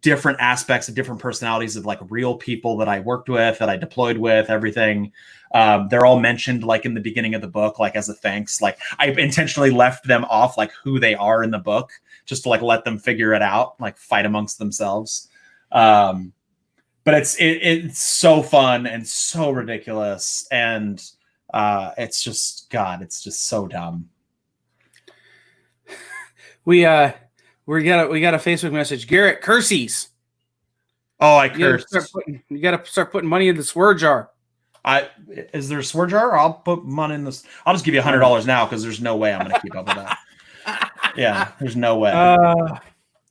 different aspects of different personalities of like real people that I worked with, that I deployed with, everything. They're all mentioned like in the beginning of the book, like as a thanks. Like I intentionally left them off like who they are in the book, just to like let them figure it out, like fight amongst themselves. But it's so fun and so ridiculous. And it's just, God, it's just so dumb. We got a Facebook message. Garrett, cursies. Oh, I cursed. You got to start putting money in the swear jar. Is there a swear jar? I'll put money in this. I'll just give you $100 now because there's no way I'm going to keep up with that. Yeah, there's no way.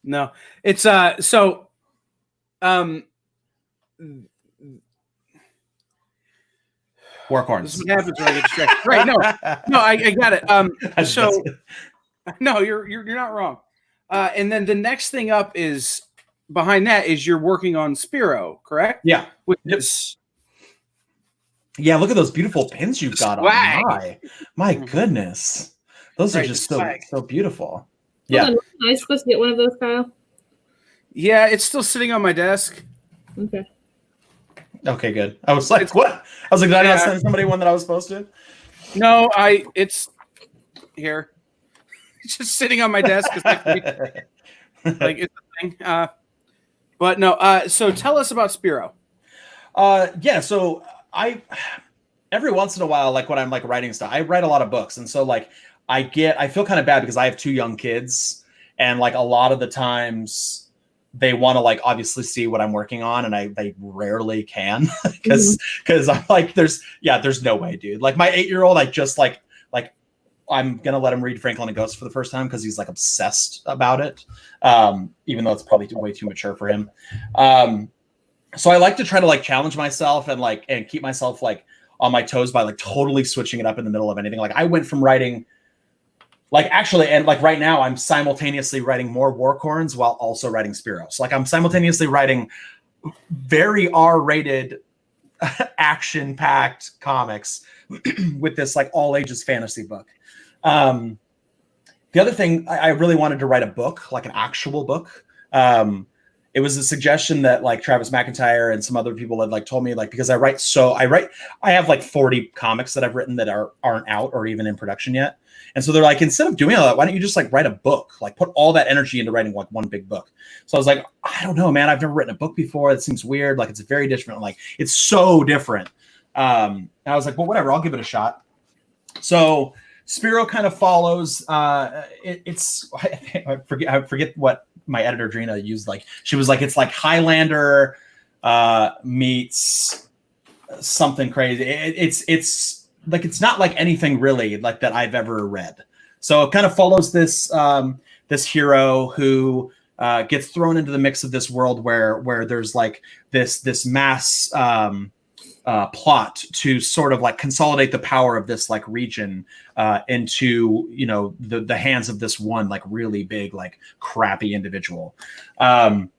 No, it's so. Warcorns. This is what happens when I get distracted. Right? No, I got it. So no, you're not wrong. And then the next thing up is behind that is you're working on Spiro, correct? Yeah. Which Yep. is Yeah, look at those beautiful pins you've got Swag. on. My goodness. Those are Right, just the so swag. so beautiful. Yeah. Yeah. Am I supposed to get one of those, Kyle? yeah, it's still sitting on my desk. Okay. Okay, good. I was like, what? I was like, did I not Yeah. send somebody one that I was supposed to? No, it's here. It's just sitting on my desk. It's like it's a thing. But no. So tell us about Spiro. Yeah, so I every once in a while, like when I'm like writing stuff, I write a lot of books, and so like I feel kind of bad because I have 2 young kids, and like a lot of the times they want to like obviously see what I'm working on, and they rarely can because I'm like there's no way, dude. Like my 8-year-old, I just like I'm gonna let him read Franklin and Ghost for the first time because he's like obsessed about it, even though it's probably way too mature for him. So I like to try to like challenge myself and keep myself like on my toes by like totally switching it up in the middle of anything. Like I went from writing and right now I'm simultaneously writing more Warcorns while also writing Spiro. So like I'm simultaneously writing very R-rated action-packed comics with this like all ages fantasy book. The other thing, I really wanted to write a book, like an actual book. It was a suggestion that like Travis McIntyre and some other people had like told me, like, because I have like 40 comics that I've written that aren't out or even in production yet. And so they're like, instead of doing all that, why don't you just like write a book, like put all that energy into writing like one big book. So I was like, I don't know, man, I've never written a book before. It seems weird. Like it's very different. Like it's so different. And I was like, well, whatever, I'll give it a shot. So Spiro kind of follows. It's I forget what my editor Drina used. Like she was like, it's like Highlander meets something crazy. It's like it's not like anything really like that I've ever read. So it kind of follows this this hero who gets thrown into the mix of this world where there's like this mass plot to sort of like consolidate the power of this like region into, you know, the hands of this one like really big like crappy individual. And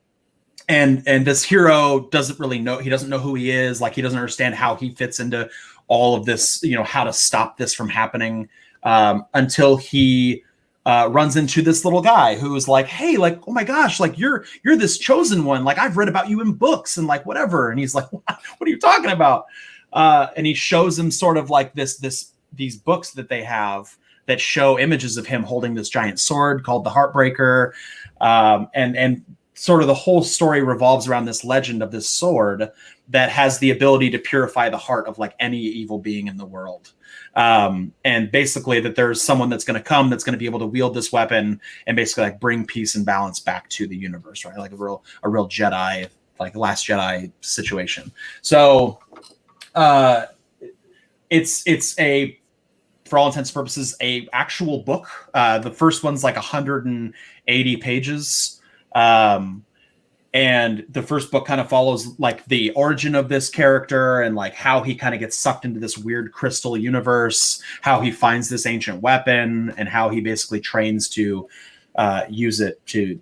this hero doesn't really know, he doesn't know who he is, like he doesn't understand how he fits into all of this, you know, how to stop this from happening, until he runs into this little guy who's like, hey, like, oh my gosh, like you're this chosen one. Like I've read about you in books and like whatever. And he's like, what are you talking about? And he shows him sort of like these books that they have that show images of him holding this giant sword called the Heartbreaker. And sort of the whole story revolves around this legend of this sword that has the ability to purify the heart of like any evil being in the world. And basically that there's someone that's going to come that's going to be able to wield this weapon and basically like bring peace and balance back to the universe, right? Like a real Jedi, like Last Jedi situation. So it's a, for all intents and purposes, a actual book. The first one's like 180 pages. And the first book kind of follows like the origin of this character and like how he kind of gets sucked into this weird crystal universe, how he finds this ancient weapon, and how he basically trains to use it to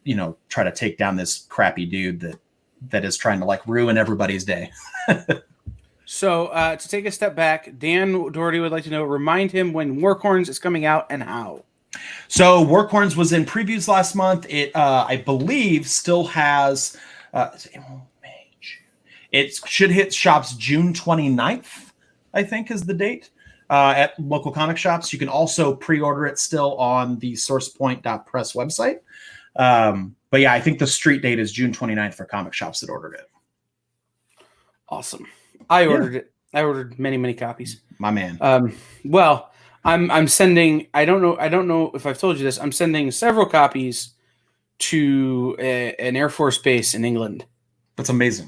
you know, try to take down this crappy dude that is trying to like ruin everybody's day. So to take a step back, Dan Doherty would like to know, remind him when Warcorns is coming out and how. So Warcorns was in previews last month. It, I believe, still has, it should hit shops June 29th, I think is the date, at local comic shops. You can also pre-order it still on the sourcepoint.press website. But yeah, I think the street date is June 29th for comic shops that ordered it. Awesome. I ordered it. I ordered many copies. My man. Well, I'm sending, I don't know if I've told you this, I'm sending several copies to an Air Force base in England. That's amazing.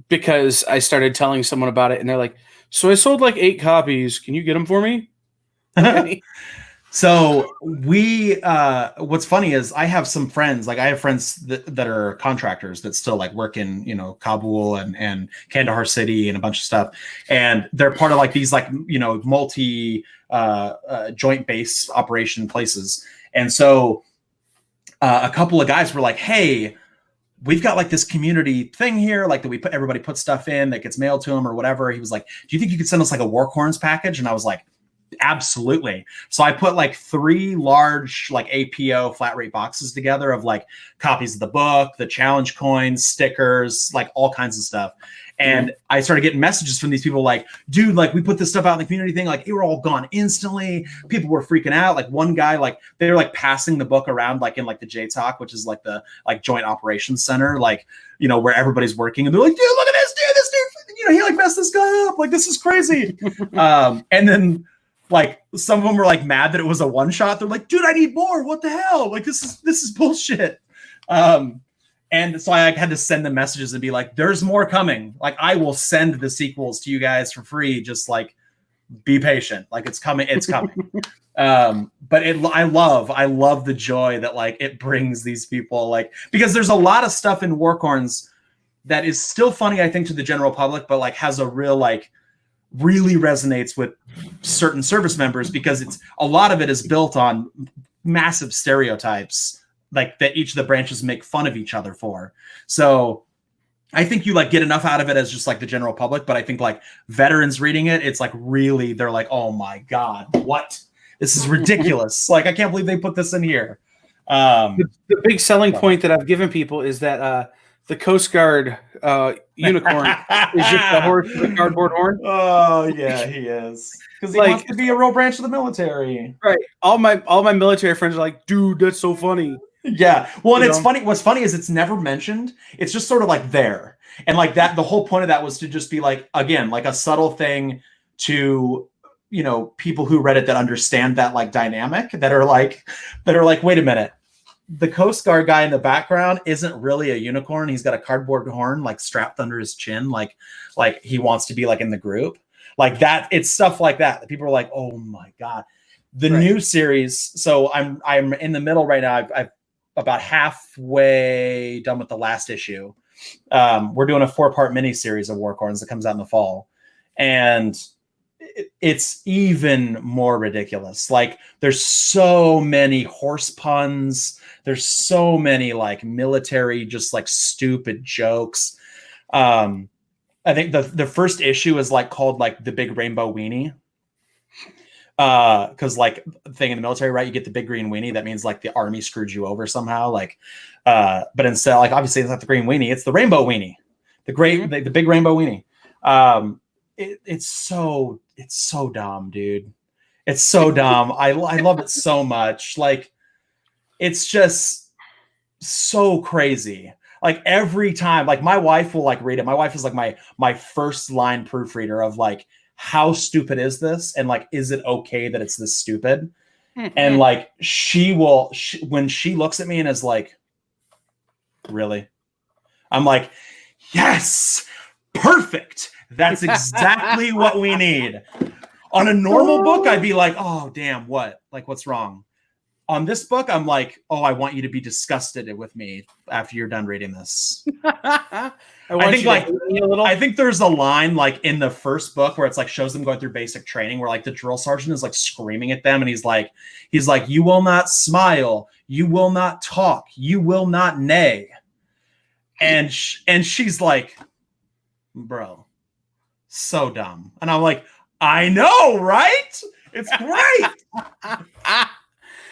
Because I started telling someone about it and they're like, so I sold like 8 copies. Can you get them for me? So we, what's funny is I have some friends, like I have friends that are contractors that still like work in, you know, Kabul and Kandahar City and a bunch of stuff. And they're part of like these like, you know, multi joint base operation places. And so a couple of guys were like, hey, we've got like this community thing here, like that everybody puts stuff in that gets mailed to them or whatever. He was like, do you think you could send us like a Warcorns package? And I was like, absolutely. So I put like 3 large like APO flat rate boxes together of like copies of the book, the challenge coins, stickers, like all kinds of stuff. And I started getting messages from these people like, dude, like we put this stuff out in the community thing, like it were all gone instantly. People were freaking out. Like one guy, like they were like passing the book around like in like the JTOC, which is like the like joint operations center, like, you know, where everybody's working. And they're like, dude, look at this dude, you know, he like messed this guy up. Like, this is crazy. And then like some of them were like mad that it was a one shot. They're like, dude, I need more. What the hell? Like, this is bullshit. And so I had to send them messages and be like, there's more coming. Like, I will send the sequels to you guys for free. Just like, be patient. Like, it's coming. It's coming. But I love the joy that like it brings these people, like, because there's a lot of stuff in Warcorns that is still funny, I think, to the general public, but like has a real like really resonates with certain service members because it's a lot of it is built on massive stereotypes like that each of the branches make fun of each other for. So I think you like get enough out of it as just like the general public, but I think like veterans reading it, it's like really, they're like, oh my God, what? This is ridiculous. Like, I can't believe they put this in here. The big selling point that I've given people is that the Coast Guard unicorn is just a horse with a cardboard horn. Oh yeah, he is. Because he Like- wants to be a real branch of the military. Right. All my military friends are like, dude, that's so funny. Yeah. Well, and You it's know? funny. What's funny is it's never mentioned. It's just sort of like there. And like that, the whole point of that was to just be like, again, like a subtle thing to, you know, people who read it that understand that like dynamic that are like, wait a minute. The Coast Guard guy in the background isn't really a unicorn. He's got a cardboard horn like strapped under his chin, like he wants to be like in the group. Like that, it's stuff like that people are like, oh my God. The Right. new series. So I'm in the middle right now. I've about halfway done with the last issue. We're doing a 4-part mini series of Warcorns that comes out in the fall, and it's even more ridiculous. Like, there's so many horse puns. There's so many like military, just like stupid jokes. I think the first issue is like called like the Big Rainbow Weenie. Because like thing in the military, right? You get the big green weenie. That means like the army screwed you over somehow. Like, but instead, like obviously it's not the green weenie, it's the rainbow weenie, the big rainbow weenie. It's so dumb, dude. It's so dumb. I love it so much. Like, it's just so crazy. Like every time, like my wife will like read it. My wife is like my first line proofreader of like, how stupid is this? And like, is it okay that it's this stupid? And like, when she looks at me and is like, really? I'm like, yes, perfect. That's exactly what we need. On a normal book, I'd be like, oh, damn, what? Like, what's wrong? On this book, I'm like, oh, I want you to be disgusted with me after you're done reading this. I think there's a line like in the first book where it's like shows them going through basic training where like the drill sergeant is like screaming at them and he's like, you will not smile, you will not talk, you will not neigh. And she's like, bro, so dumb. And I'm like, I know, right? It's great.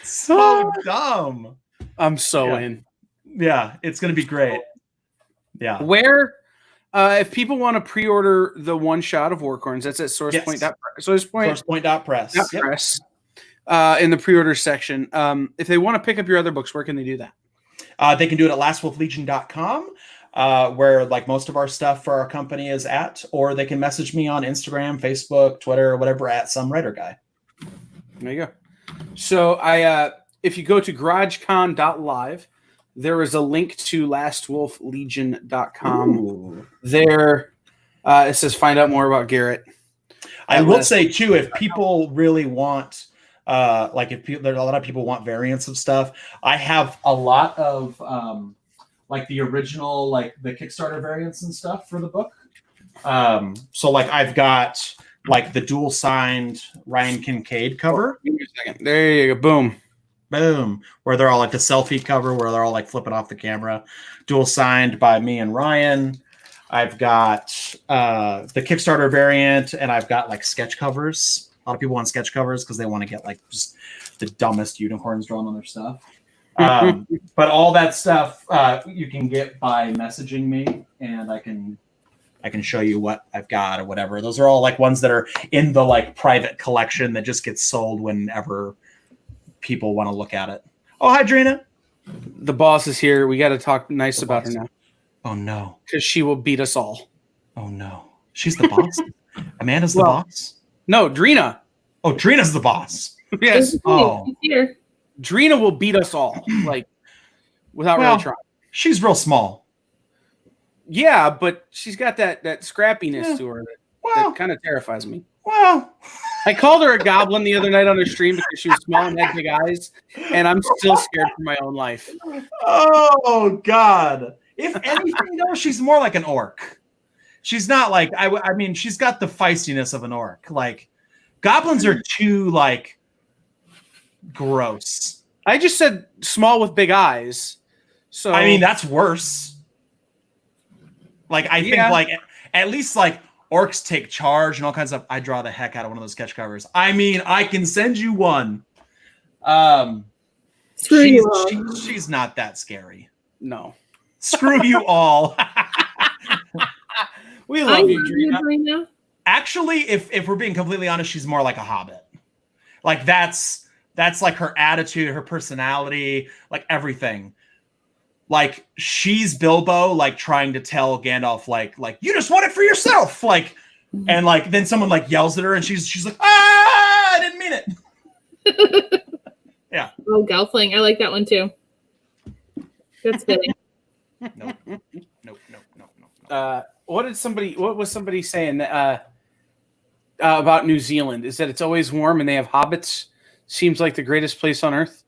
So dumb. I'm so in. Yeah, it's gonna be great. Yeah. Where, if people want to pre-order the one shot of Warcorns, that's at SourcePoint.press. Press, in the pre-order section. If they want to pick up your other books, where can they do that? They can do it at lastwolflegion.com, where like most of our stuff for our company is at, or they can message me on Instagram, Facebook, Twitter, whatever, at some writer guy. There you go. So if you go to garagecon.live, there is a link to lastwolflegion.com. Ooh. There, it says find out more about Garrett. I will say too, if people really want Like if people, there's a lot of people want variants of stuff. I have a lot of like the original, like the Kickstarter variants and stuff for the book. So like I've got like the dual signed Ryan Kincaid cover. Give me a second. There you go. Boom. Boom. Where they're all like the selfie cover where they're all like flipping off the camera. Dual signed by me and Ryan. I've got the Kickstarter variant, and I've got like sketch covers. A lot of people want sketch covers because they want to get like just the dumbest unicorns drawn on their stuff. But all that stuff you can get by messaging me, and I can show you what I've got or whatever. Those are all like ones that are in the like private collection that just gets sold whenever people want to look at it. Oh, hi, Drina. The boss is here. We got to talk nice about her now. Oh no, because she will beat us all. Oh no, she's the boss. Amanda's the boss. No, Drina. Oh, Drina's the boss. Yes. Oh, here. Drina will beat us all, like without really trying. She's real small. Yeah, but she's got that scrappiness to her that kind of terrifies me. Well, I called her a goblin the other night on her stream because she was small and had big eyes, and I'm still scared for my own life. Oh God! If anything, though, she's more like an orc. She's not like I mean, she's got the feistiness of an orc. Like goblins are too like gross. I just said small with big eyes. So I mean, that's worse. Like I think like at least like orcs take charge and all kinds of stuff. I draw the heck out of one of those sketch covers. I mean, I can send you one. She's not that scary. No. Screw you all. We love you, Drina. Actually, if we're being completely honest, she's more like a hobbit. Like that's like her attitude, her personality, like everything. Like she's Bilbo, like trying to tell Gandalf, like you just want it for yourself, like, and like then someone like yells at her, and she's like, I didn't mean it. Yeah. Oh, Gelfling, I like that one too. That's good. No. What was somebody saying about New Zealand? Is that it's always warm and they have hobbits? Seems like the greatest place on earth.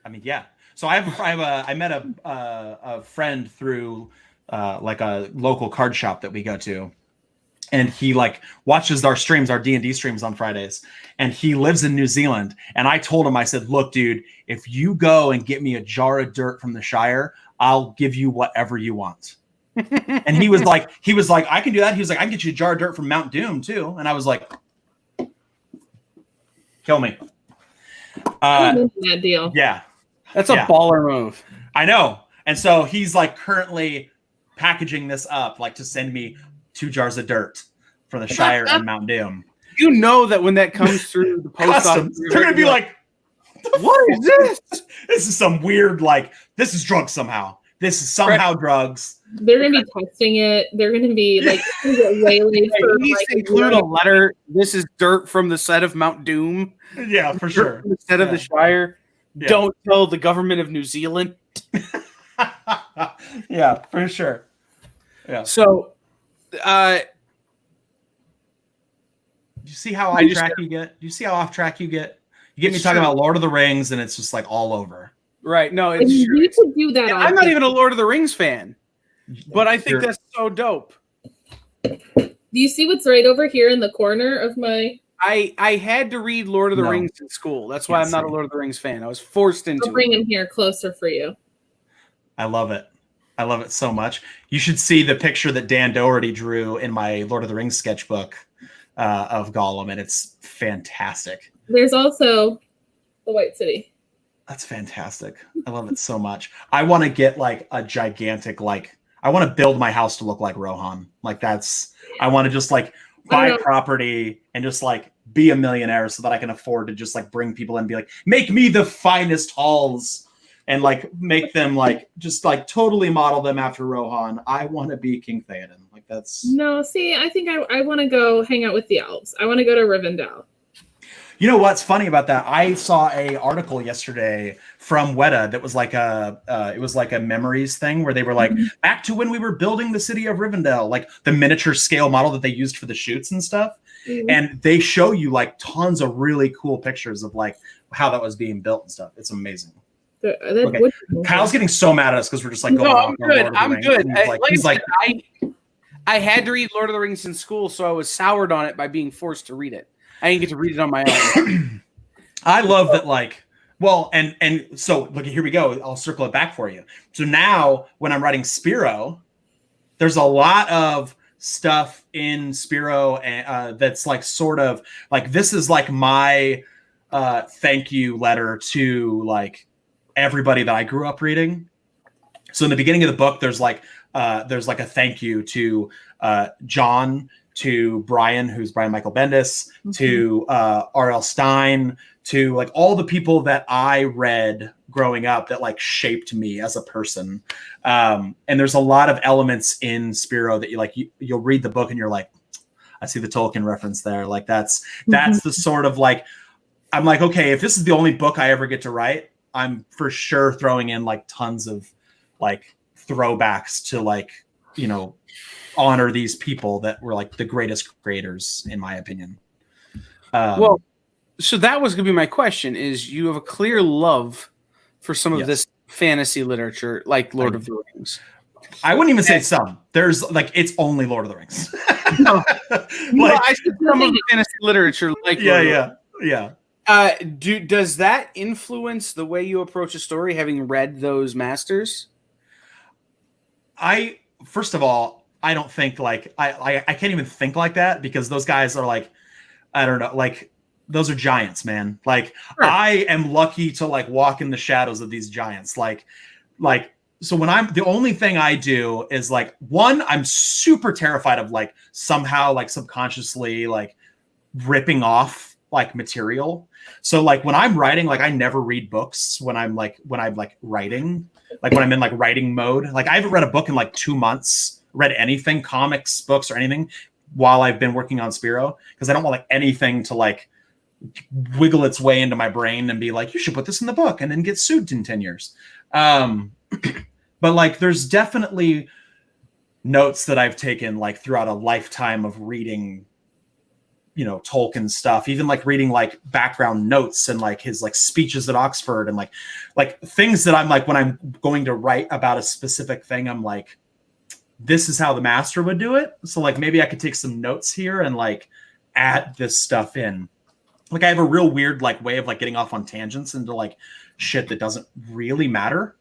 I mean, yeah. So I met a friend through like a local card shop that we go to, and he like watches our streams, our D&D streams on Fridays, and he lives in New Zealand. And I told him, I said, look, dude, if you go and get me a jar of dirt from the Shire, I'll give you whatever you want. And he was like, I can do that. He was like, I can get you a jar of dirt from Mount Doom too. And I was like, kill me. That deal. Yeah. That's a baller move. I know. And so he's like currently packaging this up, like to send me 2 jars of dirt for the Shire and Mount Doom. You know that when that comes through the post office, they're going to be like, what is this? This is some weird, like, this is drugs somehow. This is somehow drugs. They're going to be testing it. They're going to be like, waylaid for needs to include a letter. This is dirt from the set of Mount Doom. Yeah, for sure. From the set of the Shire. Yeah. Don't tell the government of New Zealand. Yeah, for sure. Yeah. So, do you see how off track you get? Do you see how off track you get? You get me talking about Lord of the Rings, and it's just like all over. Right? No, it's true. You could do that. I'm not even a Lord of the Rings fan, but I think that's so dope. Do you see what's right over here in the corner of my? I had to read Lord of the Rings in school. That's why I'm not a Lord of the Rings fan. I was forced into it. I'll bring him here closer for you. I love it. I love it so much. You should see the picture that Dan Doherty drew in my Lord of the Rings sketchbook of Gollum, and it's fantastic. There's also the White City. That's fantastic. I love it so much. I want to get like a gigantic, like, I want to build my house to look like Rohan. Like I want to just like buy property and just like be a millionaire so that I can afford to just like bring people in and be like, make me the finest halls and like make them like, just like totally model them after Rohan. I want to be King Theoden. Like that's. No, see, I think I want to go hang out with the elves. I want to go to Rivendell. You know what's funny about that? I saw a article yesterday from Weta that was like it was like a memories thing where they were like back to when we were building the city of Rivendell, like the miniature scale model that they used for the shoots and stuff. and they show you like tons of really cool pictures of like how that was being built and stuff. It's amazing. Okay. Kyle's getting so mad at us because we're just like going off on Lord of the I'm Rings. good. He's like, I had to read Lord of the Rings in school, so I was soured on it by being forced to read it. I didn't get to read it on my own. I love that, like, well, and so look, here we go. I'll circle it back for you. So now when I'm writing Spiro, there's a lot of stuff in Spiro that's like sort of like, this is like my thank you letter to like everybody that I grew up reading. So in the beginning of the book, there's like a thank you to John, to Brian, who's Brian Michael Bendis, to R.L. Stein, to like all the people that I read growing up that like shaped me as a person. And there's a lot of elements in Spiro that you'll read the book and you're like, I see the Tolkien reference there. Like that's the sort of like, I'm like, okay, if this is the only book I ever get to write, I'm for sure throwing in like tons of like throwbacks to like, you know, honor these people that were like the greatest creators in my opinion. Well, so that was going to be my question, is you have a clear love for some of this fantasy literature, like Lord of the Rings. I wouldn't even say some. There's like, it's only Lord of the Rings. No, like, I said some of the fantasy literature, like yeah. Does that influence the way you approach a story, having read those masters? First of all, I don't think like I can't even think like that, because those guys are like, I don't know, like those are giants, man. Like sure. I am lucky to like walk in the shadows of these giants. Like so when the only thing I do is like, one, I'm super terrified of like somehow like subconsciously like ripping off like material. So like when I'm writing, like I never read books when I'm writing, like when I'm in like writing mode. Like I haven't read a book in like 2 months, read anything, comics, books, or anything while I've been working on Spiro, because I don't want like anything to like wiggle its way into my brain and be like, you should put this in the book, and then get sued in 10 years. But like there's definitely notes that I've taken like throughout a lifetime of reading, you know, Tolkien stuff, even like reading like background notes and like his like speeches at Oxford, and like things that I'm like, when I'm going to write about a specific thing, I'm like, this is how the master would do it. So like maybe I could take some notes here and like add this stuff in. Like I have a real weird like way of like getting off on tangents into like shit that doesn't really matter.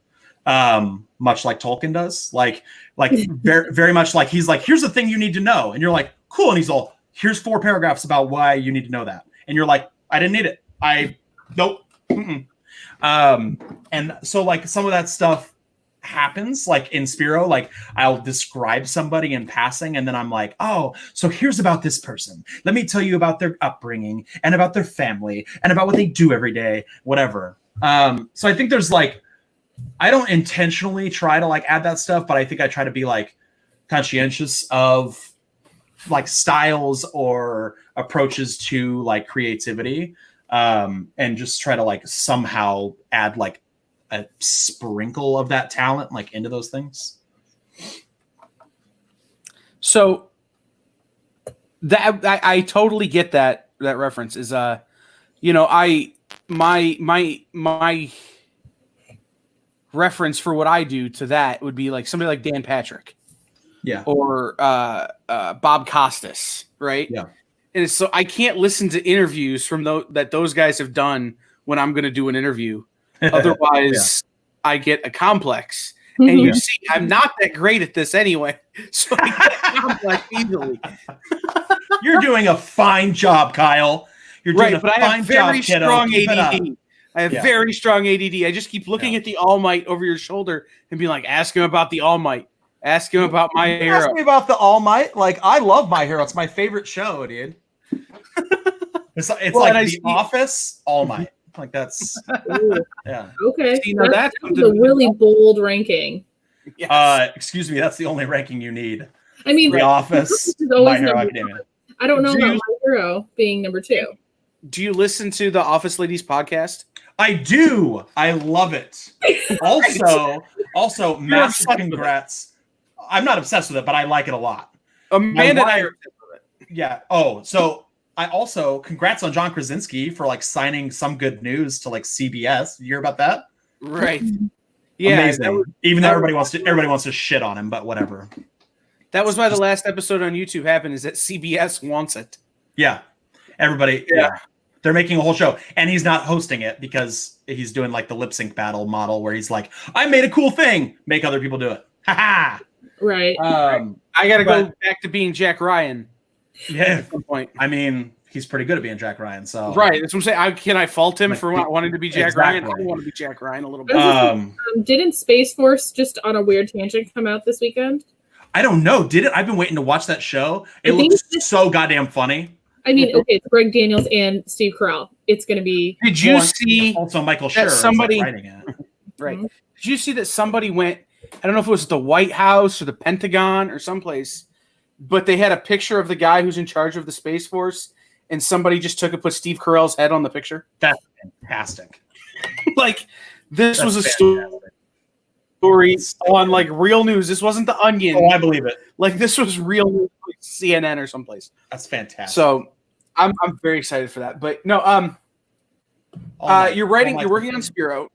Much like Tolkien does. Like very, very much like he's like, here's the thing you need to know. And you're like, cool. And he's all, here's 4 paragraphs about why you need to know that. And you're like, I didn't need it. Nope. And so like some of that stuff happens like in Spiro, like I'll describe somebody in passing, and then I'm like, oh, so here's about this person. Let me tell you about their upbringing and about their family and about what they do every day, whatever. So I think there's like, I don't intentionally try to like add that stuff, but I think I try to be like conscientious of like styles or approaches to like creativity, and just try to like somehow add like a sprinkle of that talent like into those things. So that I totally get that reference is you know, my reference for what I do to that would be like somebody like Dan Patrick. Yeah. Or Bob Costas, right? Yeah. And so I can't listen to interviews from those guys have done when I'm going to do an interview. Otherwise, I get a complex. And you see, I'm not that great at this anyway, so I get a complex easily. You're doing a fine job, Kyle. You're doing right, a but fine I have very job, kiddo. strong Keep ADD. I have very strong ADD. I just keep looking at the All Might over your shoulder and be like, ask him about the All Might. Ask him about My Hero. Ask me about the All Might. Like, I love My Hero. It's my favorite show, dude. It's like The Office, All Might. Like that's yeah. Okay. See, now that's a really bold ranking. Yes. Excuse me, that's the only ranking you need. I mean, The Office, My Hero Academia. I don't know about My Hero being number 2. Do you listen to the Office Ladies podcast? I do. I love it. Also, massive congrats. I'm not obsessed with it, but I like it a lot. Amanda and I are obsessed with it. Yeah. Oh, so I also congrats on John Krasinski for like signing Some Good News to like CBS. You hear about that? Right. Yeah. Amazing. Even though everybody wants to shit on him, but whatever. That was why the last episode on YouTube happened. Is that CBS wants it? Yeah. Everybody. Yeah. They're making a whole show, and he's not hosting it because he's doing like the lip sync battle model where he's like, "I made a cool thing, make other people do it." Ha ha. Right. I got to go back to being Jack Ryan. Yeah. At some point. I mean, he's pretty good at being Jack Ryan. So Right. That's what I'm saying. Can I fault him Like, for wanting to be Jack Ryan? I exactly. want to be Jack Ryan a little bit. Didn't Space Force just on a weird tangent come out this weekend? I don't know. Did it? I've been waiting to watch that show. It I think looks it's- so goddamn funny. I mean, okay, it's Greg Daniels and Steve Carell. It's going to be. Did you see Also, Michael Schur is somebody- like writing it. Right. Did you see that somebody went, I don't know if it was the White House or the Pentagon or someplace, but they had a picture of the guy who's in charge of the Space Force, and somebody just took and put Steve Carell's head on the picture? That's fantastic. Like, this That's was a fantastic. story on, like, real news. This wasn't the Onion. Oh, I believe it. Like, this was real news, like CNN or someplace. That's fantastic. So, I'm very excited for that. But, no, you're working on Spiro.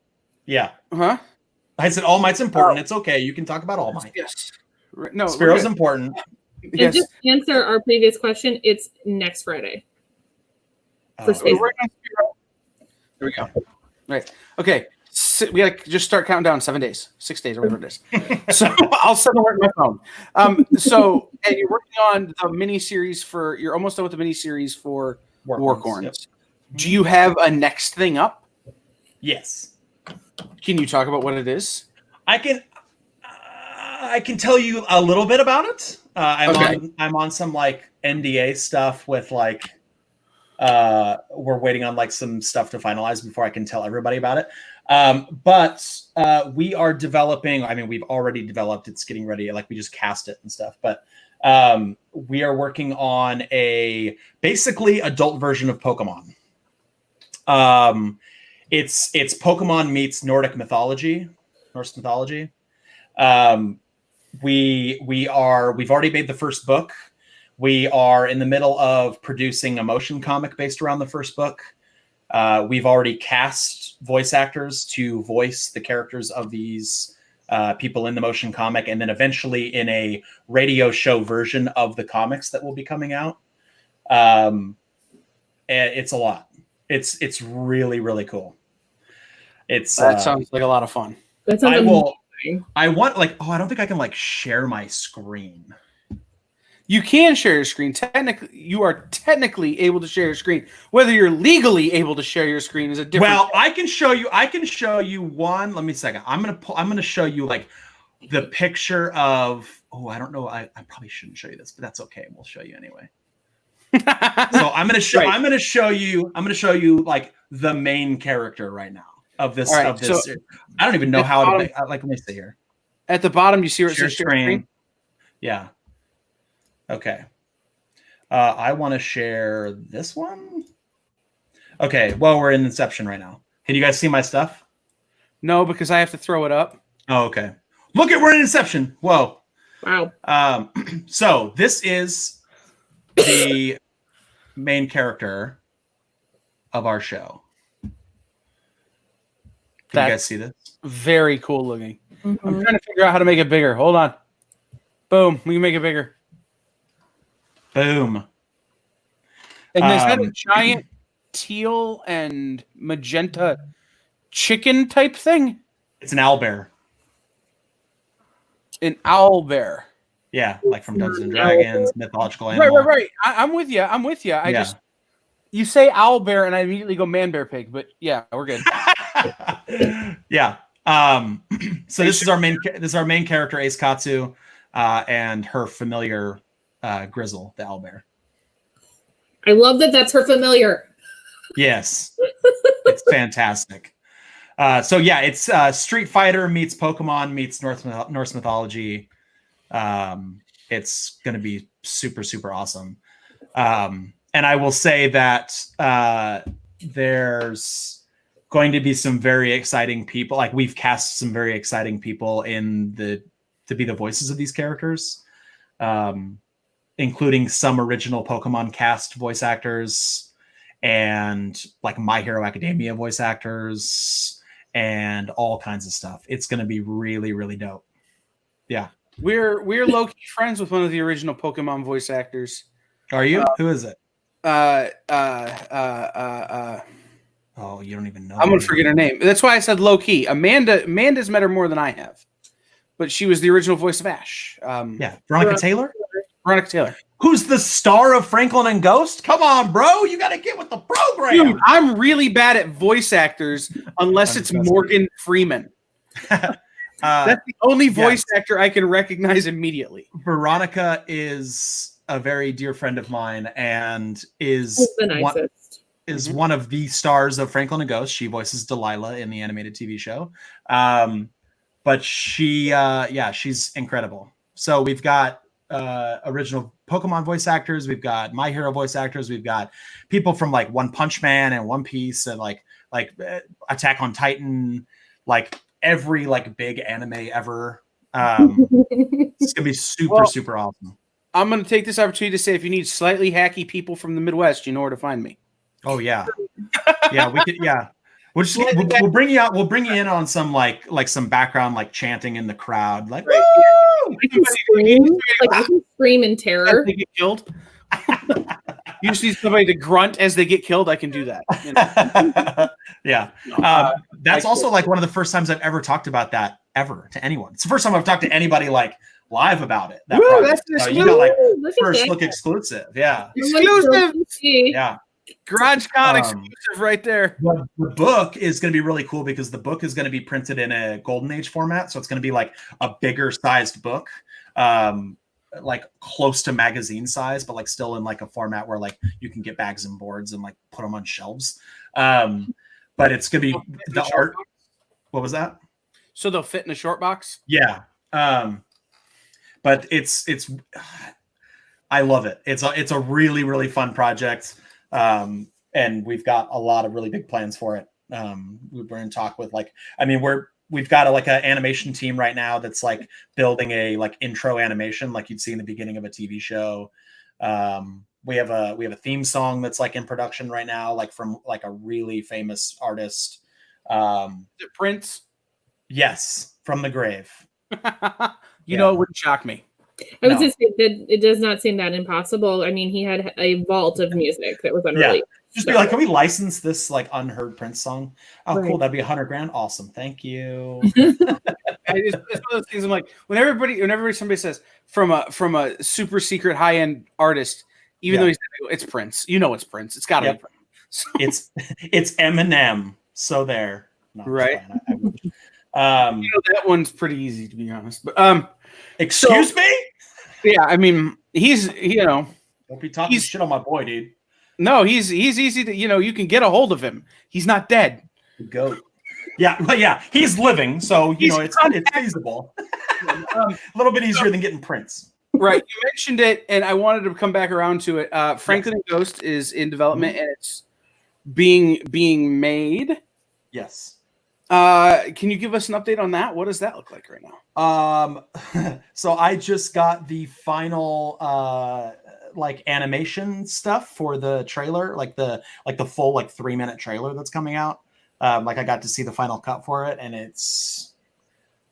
Yeah. Huh? I said All Might's important. It's okay. You can talk about All Might. Yes. No, we're Spiro's good. important. And Yes. just to answer our previous question, it's next Friday. For Space We're working on Spiro. There we go. Right. Okay. We got to just start counting down 7 days, 6 days, or whatever it is. So I'll set alert my phone. So, and you're working on the mini series you're almost done with the mini series for Warcorns. Yep. Do you have a next thing up? Yes. Can you talk about what it is? I can tell you a little bit about it. I'm on some like NDA stuff with like we're waiting on like some stuff to finalize before I can tell everybody about it. But we are developing. I mean, we've already developed. It's getting ready. Like we just cast it and stuff. But we are working on a basically adult version of Pokemon. It's Pokemon meets Norse mythology. We've already made the first book. We are in the middle of producing a motion comic based around the first book. We've already cast voice actors to voice the characters of these people in the motion comic, and then eventually in a radio show version of the comics that will be coming out. And it's a lot. It's really, really cool. That sounds like a lot of fun. That sounds amazing. I don't think I can like share my screen. You can share your screen. Technically, you are technically able to share your screen. Whether you're legally able to share your screen is a different. Well, I can show you one. Let me a second. I'm gonna show you like the picture of. Oh, I don't know. I probably shouldn't show you this, but that's okay. We'll show you anyway. So I'm gonna show. Right. I'm gonna show you like the main character right now of this. All right, of this. so I don't even know how to make. Like, let me see here. At the bottom, you see where it Share says share screen. Yeah. Okay. I want to share this one. Okay. Well, we're in Inception right now. Can you guys see my stuff? No, because I have to throw it up. Oh, okay. Look at we're in Inception. Whoa. Wow. So this is the main character of our show. Can you guys see this? Very cool looking. I'm Mhm. trying to figure out how to make it bigger. Hold on. Boom. We can make it bigger. Boom. And is that a giant teal and magenta chicken type thing? It's an owlbear. An owl bear. Yeah, like from Dungeons and Dragons, mythological animal. Right. I'm with you. I Yeah. just you say owl bear and I immediately go man bear pig, but yeah, we're good. Yeah. So this is our main character, Ace Katsu, and her familiar Grizzle, the owlbear. I love that that's her familiar. Yes. It's fantastic. So yeah, it's Street Fighter meets Pokemon meets Norse mythology. It's going to be super, super awesome. And I will say that there's going to be some very exciting people. Like we've cast some very exciting people to be the voices of these characters. including some original Pokemon cast voice actors and like My Hero Academia voice actors and all kinds of stuff. It's going to be really, really dope. Yeah. We're low-key friends with one of the original Pokemon voice actors. Are you? Who is it? Oh, you don't even know. I'm gonna forget her name. That's why I said low-key. Amanda's met her more than I have, but she was the original voice of Ash. Yeah, Veronica Taylor. Veronica Taylor. Who's the star of Franklin and Ghost? Come on, bro. You got to get with the program. Dude, I'm really bad at voice actors unless it's Morgan Freeman. That's the only voice actor I can recognize immediately. Veronica is a very dear friend of mine and is one of the stars of Franklin and Ghost. She voices Delilah in the animated TV show. But she's incredible. So we've got original Pokemon voice actors. We've got My Hero voice actors. We've got people from like One Punch Man and One Piece and like Attack on Titan, like every like big anime ever. It's gonna be super awesome. I'm gonna take this opportunity to say, if you need slightly hacky people from the Midwest, you know where to find me. Oh yeah, we could. Yeah, we'll bring you out. We'll bring you in on some like some background like chanting in the crowd, like. Right. I can scream, I can scream in terror. As they get killed. You just need somebody to grunt as they get killed. I can do that. You know? Yeah. That's also like one of the first times I've ever talked about that ever to anyone. It's the first time I've talked to anybody like live about it. That Woo, that's you got like first look exclusive. Yeah. Exclusive. Yeah. GarageCon exclusive right there. The book is going to be really cool because the book is going to be printed in a Golden Age format. So it's going to be like a bigger sized book. Like close to magazine size, but like still in like a format where like you can get bags and boards and like put them on shelves. But it's gonna be the art. What was that? So they'll fit in a short box? Yeah. But it's I love it. It's a really, really fun project. And we've got a lot of really big plans for it. We're in talk with we've got an animation team right now that's like building a like intro animation like you'd see in the beginning of a TV show. We have a theme song that's like in production right now, like from like a really famous artist. Is it Prince? Yes, from the grave. You know, it wouldn't shock me. I was just saying that it does not seem that impossible. I mean, he had a vault of music that was unreleased. Just be like, can we license this like unheard Prince song? Oh, Right. cool. That'd be $100,000. Awesome. Thank you. It's one of those things. I'm like, whenever somebody says from a super secret high end artist, even though it's Prince, you know it's Prince. It's got to be Prince. So, it's Eminem. So there. No, right. That one's pretty easy to be honest. But excuse me. Yeah, I mean, Don't be talking shit on my boy, dude. No, he's easy to, you can get a hold of him. He's not dead. Go. Yeah, but yeah, he's living, so it's feasible. A little bit easier than getting Prince. Right. You mentioned it, and I wanted to come back around to it. Franklin and Ghost is in development, and it's being made. Yes. Can you give us an update on that? What does that look like right now? So I just got the final like animation stuff for the trailer, like the full 3-minute trailer that's coming out. I got to see the final cut for it, and it's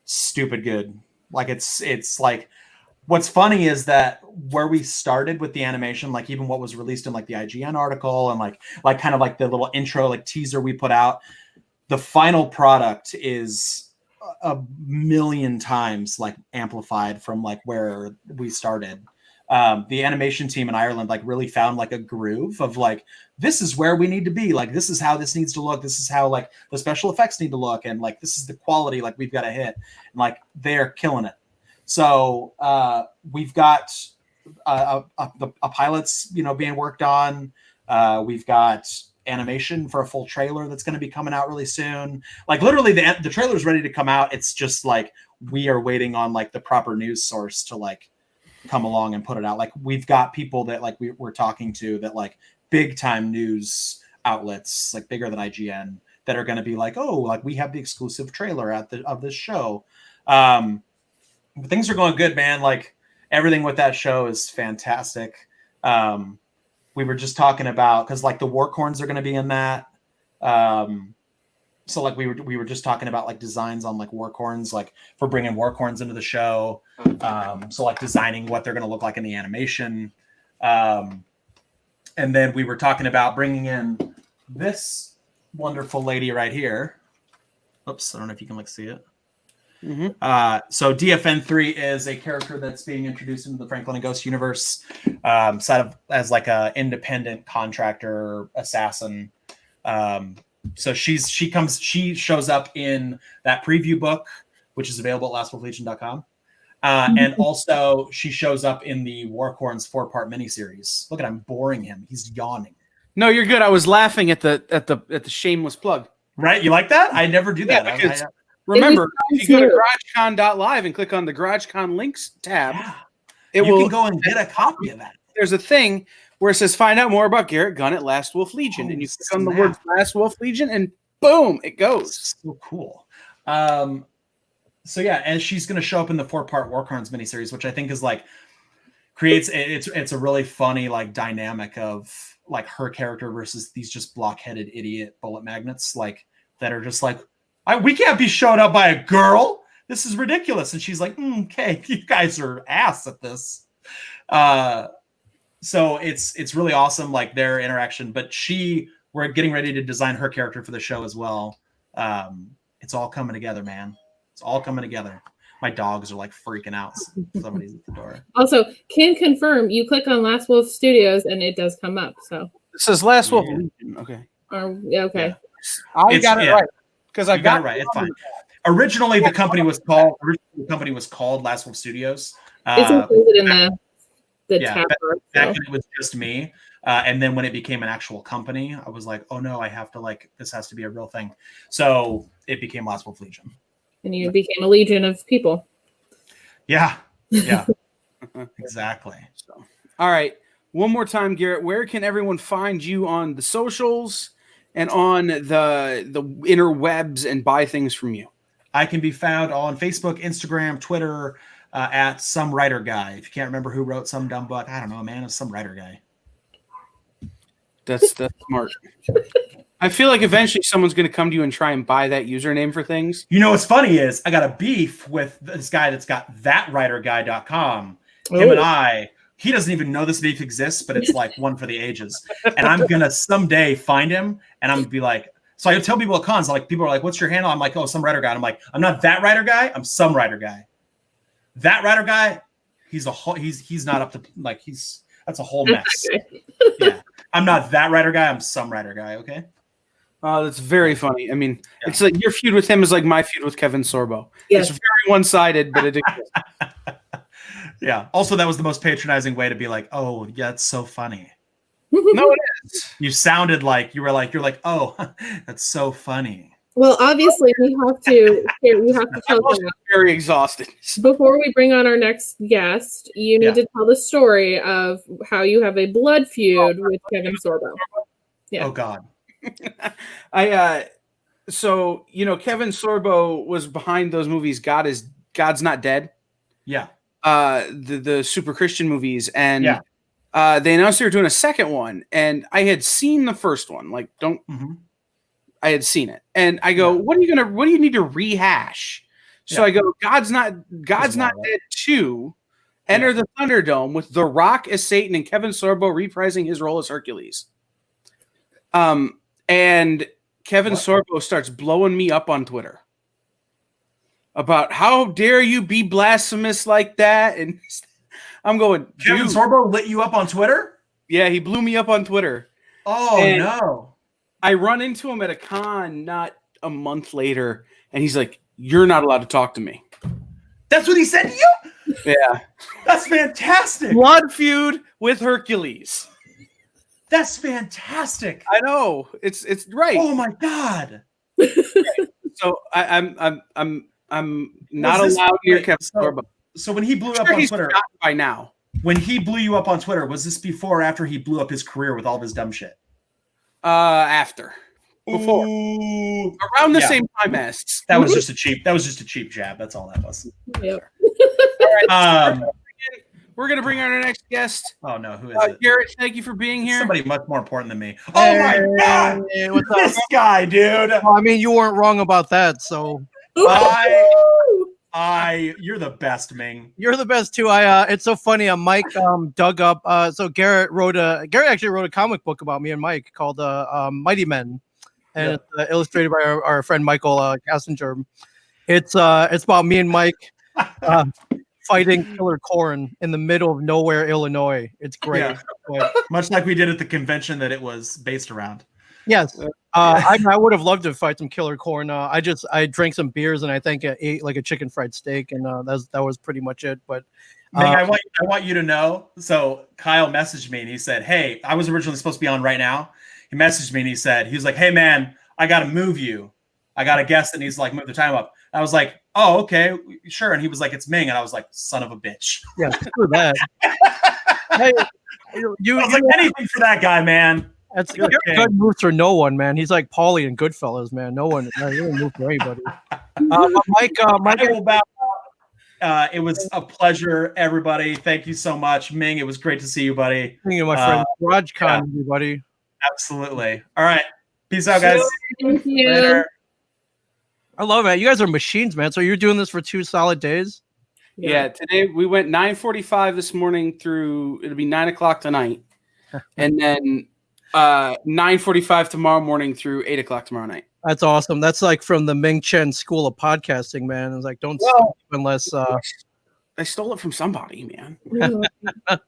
stupid good. Like it's like, what's funny is that where we started with the animation, like even what was released in like the IGN article and like kind of like the little intro like teaser we put out, the final product is a million times like amplified from like where we started. The animation team in Ireland like really found like a groove of like, this is where we need to be. Like, this is how this needs to look. This is how like the special effects need to look. And like, this is the quality like we've got to hit. And like, they're killing it. So we've got a pilot's, being worked on. We've got animation for a full trailer that's going to be coming out really soon. Like literally the trailer's ready to come out. It's just like, we are waiting on like the proper news source to like come along and put it out. Like we've got people that like we're talking to that like big time news outlets, like bigger than IGN, that are going to be like, oh, like we have the exclusive trailer of this show. Things are going good, man. Like everything with that show is fantastic. We were just talking about, because like the Warcorns are going to be in that. So like we were just talking about like designs on like Warcorns, like for bringing Warcorns into the show. So like designing what they're going to look like in the animation. And then we were talking about bringing in this wonderful lady right here. Oops, I don't know if you can like see it. So DFN3 is a character that's being introduced into the Franklin and Ghost universe, sort of as like a independent contractor assassin. So she shows up in that preview book, which is available at lastwolflegion.com. And also she shows up in the Warcorns 4-part miniseries. Look at him boring him. He's yawning. No, you're good. I was laughing at the shameless plug. Right? You like that? I never do that. Yeah, because remember, if you go to GarageCon.live and click on the GarageCon links tab, you can go and get a copy of that. There's a thing where it says find out more about Garrett Gunn at Last Wolf Legion, and you click on the word Last Wolf Legion, and boom, it goes. So cool. So yeah, and she's going to show up in the 4-part Warcorns miniseries, which I think is like creates it's a really funny like dynamic of like her character versus these just blockheaded idiot bullet magnets like that are just like, we can't be shown up by a girl. This is ridiculous. And she's like, okay, you guys are ass at this. So it's really awesome, like their interaction. But we're getting ready to design her character for the show as well. It's all coming together, man. It's all coming together. My dogs are like freaking out. Somebody's at the door. Also, can confirm you click on Last Wolf Studios and it does come up. So it says Last Wolf Legion. Okay. Okay. Yeah. I got it right because I got it right. It's fine. Originally, the company was called Last Wolf Studios. It's included in the tab. Back when it was just me. And then when it became an actual company, I was like, oh no, I have to this has to be a real thing. So it became Last Wolf Legion. And you became a legion of people. Yeah. Exactly. So, all right. One more time, Garrett, where can everyone find you on the socials and on the interwebs and buy things from you? I can be found on Facebook, Instagram, Twitter, at Some Writer Guy. If you can't remember who wrote some dumb book, I don't know, man. It's Some Writer Guy. That's smart. I feel like eventually someone's going to come to you and try and buy that username for things. You know what's funny is I got a beef with this guy that's got thatwriterguy.com. Him and he doesn't even know this beef exists, but it's like one for the ages. And I'm going to someday find him and I'm going to be like, so I tell people at cons, like people are like, what's your handle? I'm like, oh, Some Writer Guy. And I'm like, I'm not that writer guy. I'm Some Writer Guy. That writer guy, he's not up to that's a whole mess. Yeah. I'm not that writer guy. I'm Some Writer Guy. Okay. That's very funny. I mean, It's like your feud with him is like my feud with Kevin Sorbo. Yes. It's very one-sided, but it exists. Yeah. Also, that was the most patronizing way to be like, oh, yeah, it's so funny. No, it is. You sounded like you're like, oh, that's so funny. Well, obviously, we have to tell them. Very exhausted. Before we bring on our next guest, you need to tell the story of how you have a blood feud with Kevin Sorbo. Yeah. Oh God. So Kevin Sorbo was behind those movies. God's Not Dead. Yeah. The super Christian movies, and they announced they were doing a second one, and I had seen the first one. Like, I had seen it, and I go, what do you need to rehash? So I go, God's Not Dead 2, Enter the Thunderdome with The Rock as Satan and Kevin Sorbo reprising his role as Hercules. And Kevin Sorbo starts blowing me up on Twitter about how dare you be blasphemous like that. And I'm going, Kevin Sorbo lit you up on Twitter? Yeah, he blew me up on Twitter. Oh, and no. I run into him at a con not a month later, and he's like, you're not allowed to talk to me. That's what he said to you? Yeah. That's fantastic. Blood feud with Hercules. That's fantastic. I know. It's right. Oh my God. So I'm not allowed near Kevin Sorbo. So when he blew up on Twitter by now. When he blew you up on Twitter, was this before or after he blew up his career with all of his dumb shit? After. Before. Ooh. Around the same time as. That was just a cheap jab. That's all that was. Yep. All right. we're gonna bring on our next guest. Oh no, who is it? Garrett, thank you for being here. Somebody much more important than me. Oh my god, Hey, what's up? this guy, dude. Well, I mean, you weren't wrong about that. So You're the best, Ming. you're the best too. It's so funny. Mike dug up. So Garrett actually wrote a comic book about me and Mike called Mighty Men, and it's illustrated by our friend Michael Cassinger. It's about me and Mike fighting Killer Corn in the middle of nowhere, Illinois. It's great. Yeah. But, Much like we did at the convention that it was based around. yes. I would have loved to fight some Killer Corn. I drank some beers and I think I ate like a chicken fried steak, and that was pretty much it. But Ming, I want you to know. So Kyle messaged me and he said, "Hey, I was originally supposed to be on right now." He messaged me and he was like, "Hey man, I got to move you. I got a guest that needs to like move the time up." I was like, "Oh, okay, sure." And he was like, "It's Ming," and I was like, "Son of a bitch." yeah, screw that. Hey, I was like, anything for that guy, man. That's You're Garrett king. Judd moves for no one, man. He's like Paulie and Goodfellas, man. No one, he doesn't move for anybody. But Mike, I will bow out. It was a pleasure, everybody. Thank you so much, Ming. It was great to see you, buddy. my friend GarageCon, everybody. Absolutely. All right. Peace out, guys. Thank you. Later. I love it. You guys are machines, man. So you're doing this for 2 solid days? Yeah, today we went 9:45 this morning through it'll be 9 o'clock tonight, and then 9:45 tomorrow morning through 8 o'clock tomorrow night. That's awesome. That's like from the Ming Chen School of Podcasting, man. It's like don't Well, sleep unless I stole it from somebody, man. I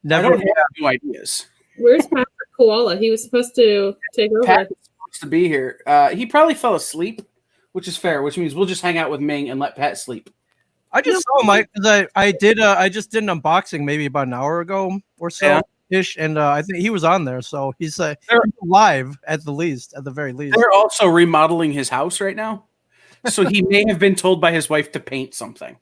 never. don't have new ideas. Where's Patrick Koala? He was supposed to take over. Pat is supposed to be here. He probably fell asleep, which is fair. Which means we'll just hang out with Ming and let Pat sleep. I just saw Mike because I just did an unboxing maybe about an hour ago or so ish, and I think he was on there. So he's live at the very least. They're also remodeling his house right now, so he may have been told by his wife to paint something.